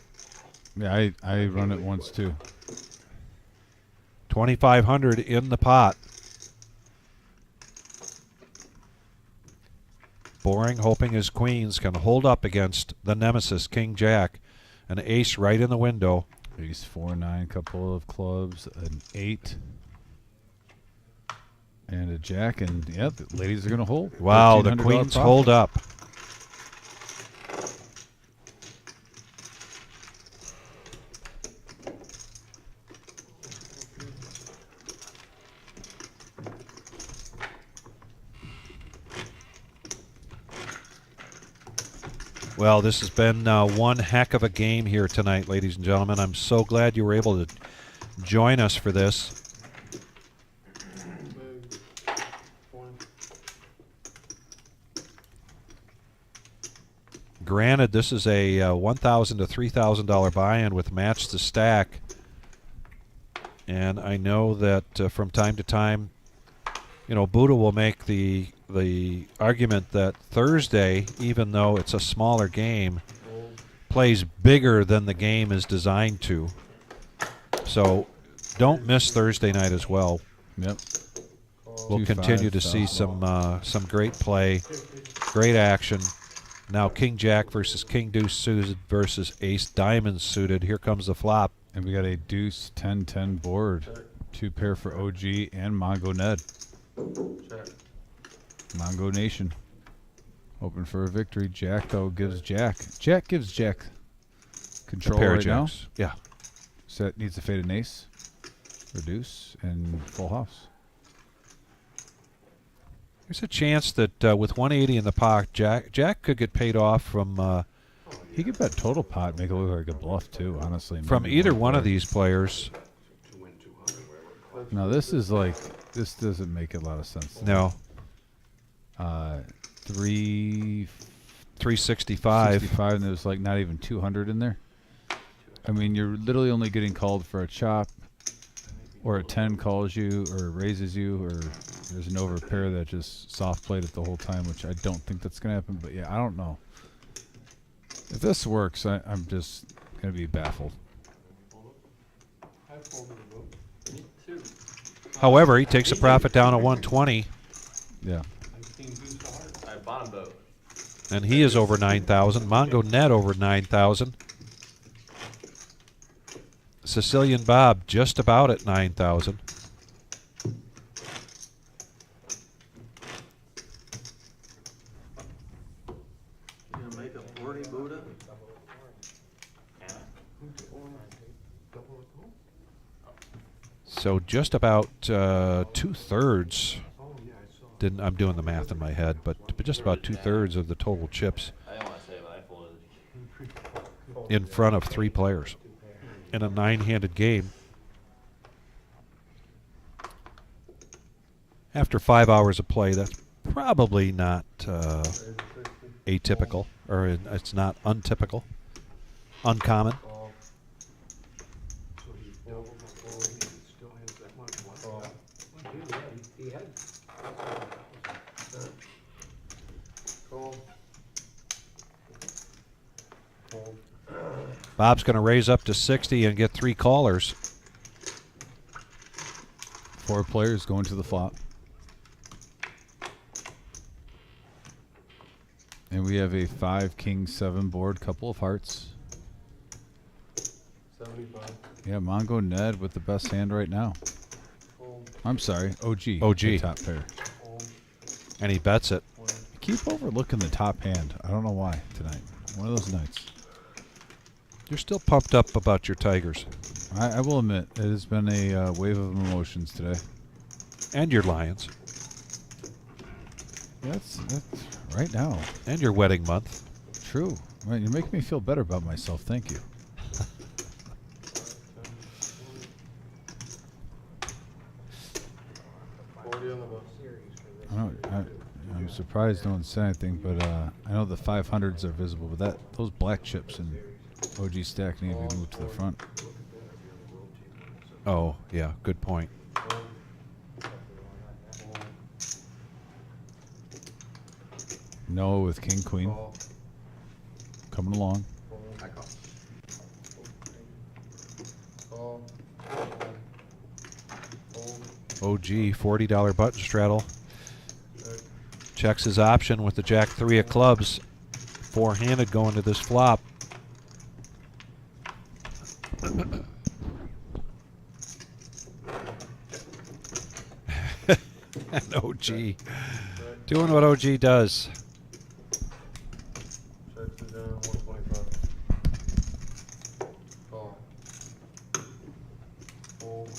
S1: Yeah, I run it once too.
S2: 2,500 in the pot. Boring hoping his queens can hold up against the nemesis, King Jack. An ace right in the window.
S1: Ace 4-9, couple of clubs, an 8, and a jack, and yeah, the ladies are going to hold.
S2: Wow, the
S1: $1,300
S2: queens
S1: profit.
S2: hold up. Well, this has been one heck of a game here tonight, ladies and gentlemen. I'm so glad you were able to join us for this. Granted, this is a $1,000 to $3,000 buy-in with match to stack. And I know that from time to time, you know, Buddha will make the argument that Thursday, even though it's a smaller game, plays bigger than the game is designed to. So don't miss Thursday night as well.
S1: Yep.
S2: We'll continue to see some great play, great action. Now King Jack versus King Deuce suited versus Ace Diamond suited. Here comes the flop.
S1: And we got a Deuce 10-10 board. 2 pair for OG and Mongo Ned. Mongo Nation. Hoping for a victory. Jack, though, gives Jack. Jack gives Jack control
S2: pair
S1: right
S2: of
S1: now.
S2: jacks. Yeah.
S1: Set needs to fade an ace. Or deuce and full house.
S2: There's a chance that with 180 in the pot, Jack could get paid off from
S1: He could bet total pot, make it look like a bluff too, honestly.
S2: from
S1: Maybe
S2: either one of
S1: card.
S2: these players.
S1: Now this is like, this doesn't make a lot of sense.
S2: No.
S1: 365, and there's like not even 200 in there. I mean, you're literally only getting called for a chop, or a 10 calls you, or raises you, or there's an overpair that just soft played it the whole time, which I don't think that's going to happen. But yeah, I don't know. If this works, I'm just going to be baffled.
S8: I folded the book.
S2: However, he takes a profit down to 120,
S1: Yeah.
S4: Alright, bottom boat.
S2: and he is over 9,000. Mongo Net over 9,000. Sicilian Bob just about at 9,000.
S11: You gonna make a 40 Buddha?
S2: So just about 2/3. I'm doing the math in my head, but just about 2/3 of the total chips
S4: I don't want to say, but I folded.
S2: in front of 3 players in a 9-handed game. After 5 hours of play, that's probably not atypical, or it's not untypical, uncommon.
S6: So he doubled the fold, and he still has that much left. He had.
S8: Call. Fold.
S2: Bob's going to raise up to 60 and get 3 callers.
S1: 4 players going to the flop. And we have a 5 king 7 board, couple of hearts.
S8: 75.
S1: Yeah, Mongo Ned with the best hand right now.
S8: Fold.
S1: I'm sorry, OG.
S2: OG.
S1: the top pair.
S8: Fold.
S2: And he bets it.
S1: I keep overlooking the top hand. I don't know why tonight. One of those nights.
S2: You're still pumped up about your Tigers.
S1: I will admit, it has been a wave of emotions today.
S2: And your Lions.
S1: That's right now.
S2: And your wedding month.
S1: True. Right, you make me feel better about myself. Thank you. I'm surprised no one said anything, but I know the 500s are visible, but those black chips in OG stack need to be moved to the front.
S2: Oh, yeah, good point.
S1: No with king queen. Coming along.
S7: I call.
S8: Call. Fold.
S2: OG, $40 button straddle.
S8: Check.
S2: Checks his option with the Jack 3 of clubs. 4-handed going to this flop. And OG. Doing what OG does.
S8: Checks it down, 125. Call. Fold.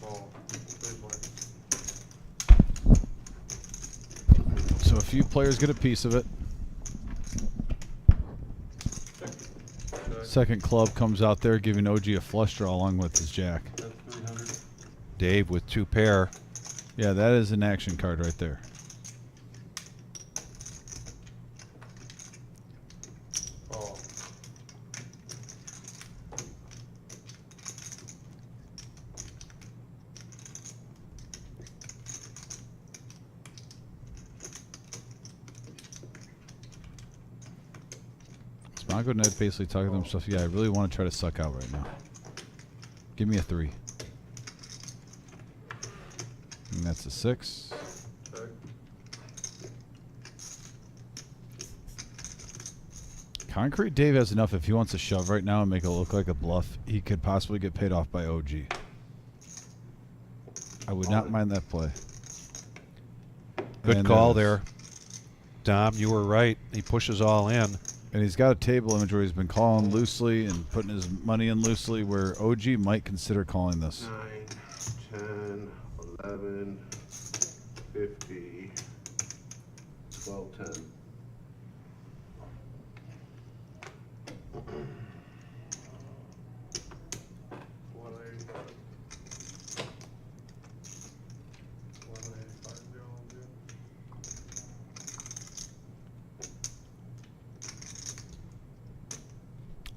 S8: Call. 3 points.
S1: So a few players get a piece of it.
S8: Check.
S1: Second club comes out there giving OG a flush draw along with his jack.
S8: That's 300.
S2: Dave with 2 pair.
S1: Yeah, that is an action card right there.
S8: Call.
S1: Mongo Ned basically talking to himself, yeah, I really want to try to suck out right now. Give me a 3. And that's a 6.
S8: Check.
S1: Concrete Dave has enough. If he wants to shove right now and make it look like a bluff, he could possibly get paid off by OG. I would not mind that play.
S2: Good
S1: And,
S2: call there. Dom, you were right. He pushes all in.
S1: And he's got a table image where he's been calling loosely and putting his money in loosely, where OG might consider calling this.
S3: 9, 10, 11, 50, 12, 10.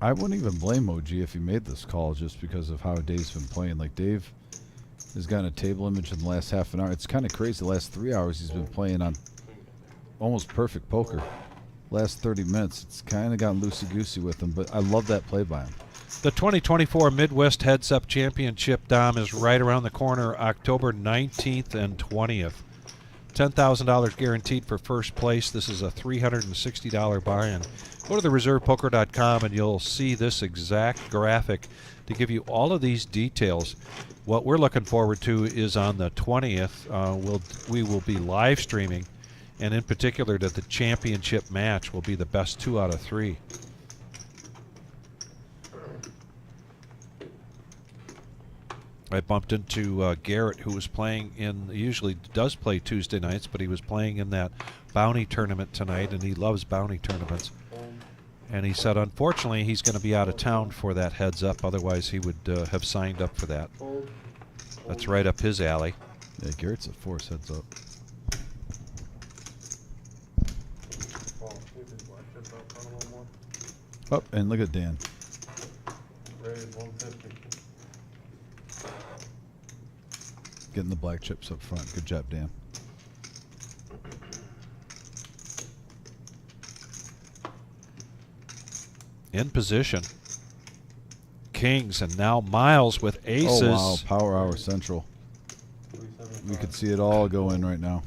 S1: I wouldn't even blame OG if he made this call just because of how Dave's been playing. Like, Dave has gotten a table image in the last half an hour. It's kind of crazy. The last 3 hours he's been playing on almost perfect poker. Last 30 minutes, it's kind of gotten loosey-goosey with him, but I love that play by him.
S2: The 2024 Midwest Heads Up Championship, Dom, is right around the corner, October 19th and 20th. $10,000 guaranteed for first place. This is a $360 buy-in. Go to thereservepoker.com and you'll see this exact graphic to give you all of these details. What we're looking forward to is on the 20th, we will be live streaming, and in particular that the championship match will be the best 2 out of 3. I bumped into Garrett, who was playing usually does play Tuesday nights, but he was playing in that bounty tournament tonight, and he loves bounty tournaments. And he said, unfortunately, he's going to be out of town for that heads up. Otherwise, he would have signed up for that. That's right up his alley.
S1: Yeah, Garrett's a force heads up. Oh, and look at Dan.
S8: Raise 150.
S1: Getting the black chips up front. Good job, Dan.
S2: In position. Kings, and now Miles with aces.
S1: Oh, wow. Power Hour Central. We could see it all go in right now.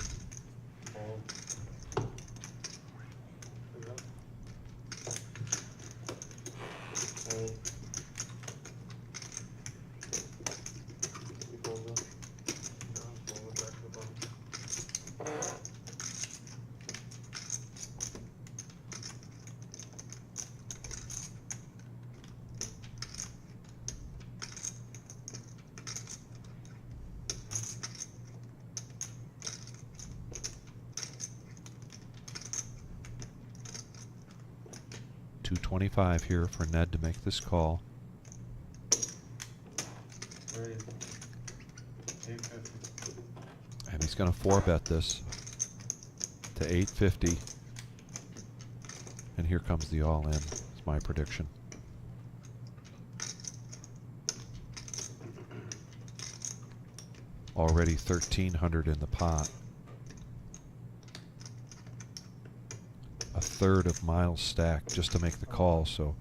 S2: $225 here for Ned to make this call. And he's going to 4-bet this to 850. And here comes the all-in. It's my prediction. Already 1,300 in the pot. A third of Miles' stack just to make the call. So,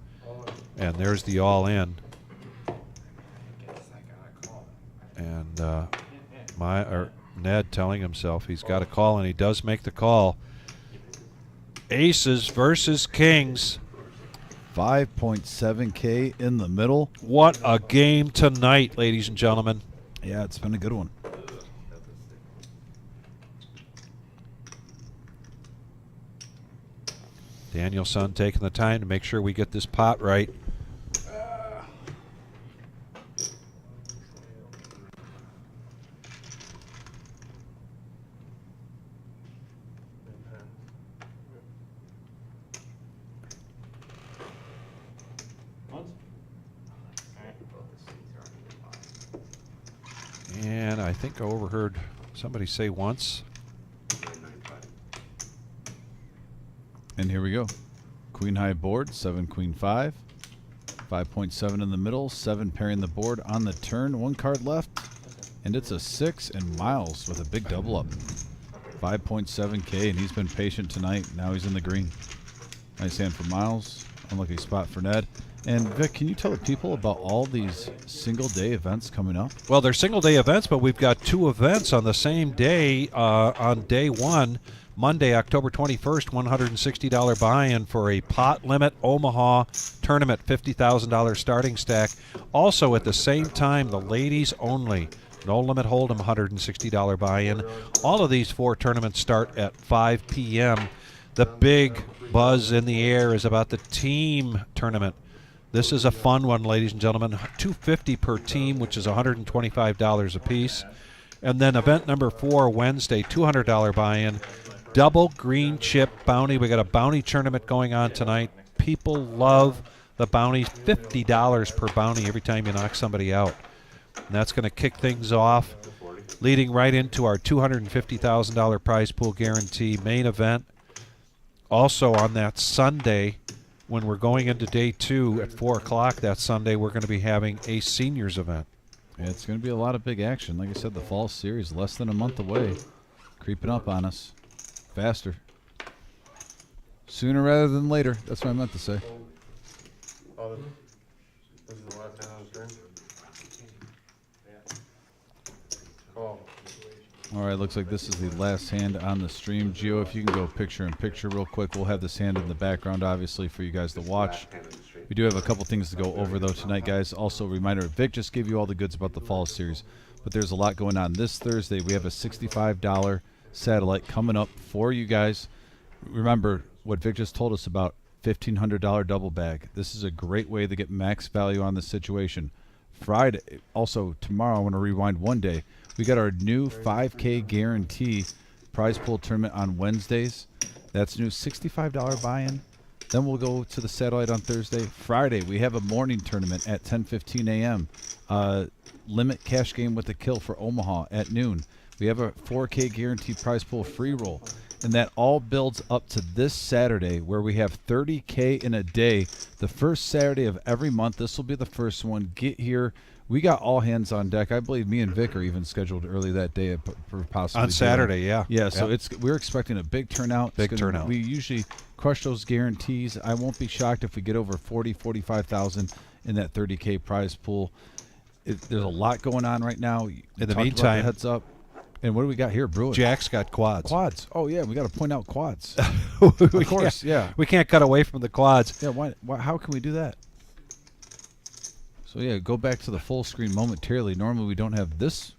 S2: and there's the all-in. And Ned telling himself he's got a call, and he does make the call. Aces versus Kings.
S1: 5.7K in the middle.
S2: What a game tonight, ladies and gentlemen.
S1: Yeah, it's been a good one.
S2: Danielson taking the time to make sure we get this pot right. And I think I overheard somebody say once.
S1: And here we go. Queen high board, 7 queen 5. 5.7 in the middle, 7 pairing the board on the turn, 1 card left. And it's a 6, and Miles with a big double up. 5.7K, and he's been patient tonight. Now he's in the green. Nice hand for Miles. Unlucky spot for Ned. And Vic, can you tell the people about all these single day events coming up?
S2: Well, they're single day events, but we've got 2 events on the same day. On day 1, Monday, October 21st, $160 buy-in for a pot limit Omaha tournament, $50,000 starting stack. Also at the same time, the ladies only. No limit hold'em, $160 buy-in. All of these 4 tournaments start at 5 p.m. The big buzz in the air is about the team tournament. This is a fun one, ladies and gentlemen. $250 per team, which is $125 a piece. And then event number 4, Wednesday, $200 buy-in. Double green chip bounty. We got a bounty tournament going on tonight. People love the bounties. $50 per bounty every time you knock somebody out. And that's going to kick things off, leading right into our $250,000 prize pool guarantee main event. Also on that Sunday, when we're going into day 2 at 4 o'clock that Sunday, we're going to be having a seniors event.
S1: Yeah, it's going to be a lot of big action. Like I said, the fall series less than a month away. Creeping up on us. Faster. Sooner rather than later. That's what I meant to say.
S8: This is the last hand on the string? Call.
S1: All right, looks like this is the last hand on the stream. Gio, if you can go picture in picture real quick, we'll have this hand in the background, obviously, for you guys to watch. We do have a couple things to go over, though, tonight, guys. Also, a reminder, Vic just gave you all the goods about the fall series, but there's a lot going on. This Thursday, we have a $65 satellite coming up for you guys. Remember what Vic just told us about $1,500 double bag. This is a great way to get max value on the situation. Friday, also tomorrow, I want to rewind one day. We got our new 5K guarantee prize pool tournament on Wednesdays. That's new $65 buy-in. Then we'll go to the satellite on Thursday. Friday, we have a morning tournament at 10:15 a.m. Limit cash game with a kill for Omaha at noon. We have a 4K guarantee prize pool free roll. And that all builds up to this Saturday where we have 30K in a day. The first Saturday of every month. This will be the first one. Get here. We got all hands on deck. I believe me and Vic are even scheduled early that day for possibly
S2: On Saturday, yeah.
S1: Yeah, so we're expecting a big turnout.
S2: Big turnout.
S1: We usually crush those guarantees. I won't be shocked if we get over 45,000 in that 30K prize pool. There's a lot going on right now.
S2: In the meantime,
S1: heads up. And what do we got here, brewing?
S2: Jack's got quads.
S1: Quads. Oh, yeah, we got to point out quads.
S2: Of
S1: course, yeah.
S2: We can't cut away from the quads.
S1: Yeah, why, how can we do that? So, yeah, go back to the full screen momentarily. Normally, we don't have this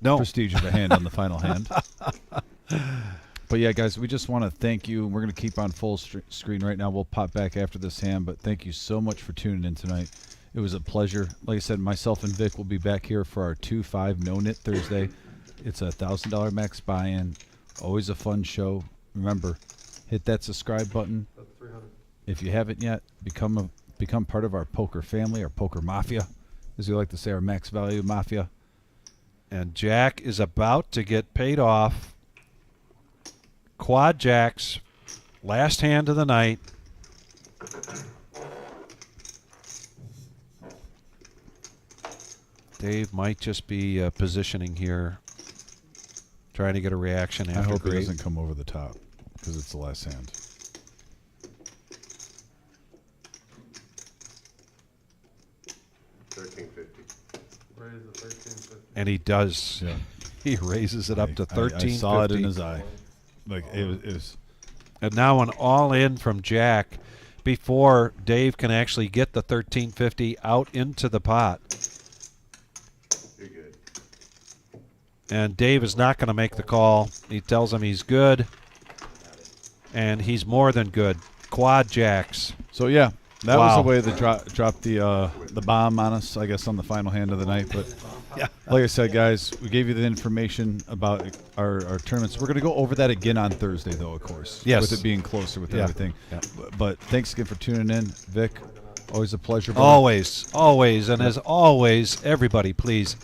S1: prestige of a hand on the final hand. But, yeah, guys, we just want to thank you. We're going to keep on full screen right now. We'll pop back after this hand, but thank you so much for tuning in tonight. It was a pleasure. Like I said, myself and Vic will be back here for our 2-5 no-knit Thursday. It's a $1,000 max buy-in. Always a fun show. Remember, hit that subscribe button. If you haven't yet, become part of our poker family, our poker mafia, as we like to say, our max value mafia.
S2: And Jack is about to get paid off. Quad jacks, last hand of the night. Dave might just be positioning here, trying to get a reaction after
S1: I hope
S2: great.
S1: it doesn't come over the top because it's the last hand.
S2: And he does.
S1: Yeah.
S2: He raises it up to 1350.
S1: I saw it in his eye. Like it was.
S2: And now an all-in from Jack before Dave can actually get the 1350 out into the pot.
S3: You're good.
S2: And Dave is not going to make the call. He tells him he's good. And he's more than good. Quad jacks.
S1: So, yeah. That was the way they dropped the bomb on us, I guess, on the final hand of the night. But
S2: yeah,
S1: like I said, guys, we gave you the information about our tournaments. We're going to go over that again on Thursday, though, of course.
S2: Yes.
S1: With it being closer with everything.
S2: Yeah.
S1: But thanks again for tuning in. Vic, always a pleasure.
S2: Always. And as always, everybody, please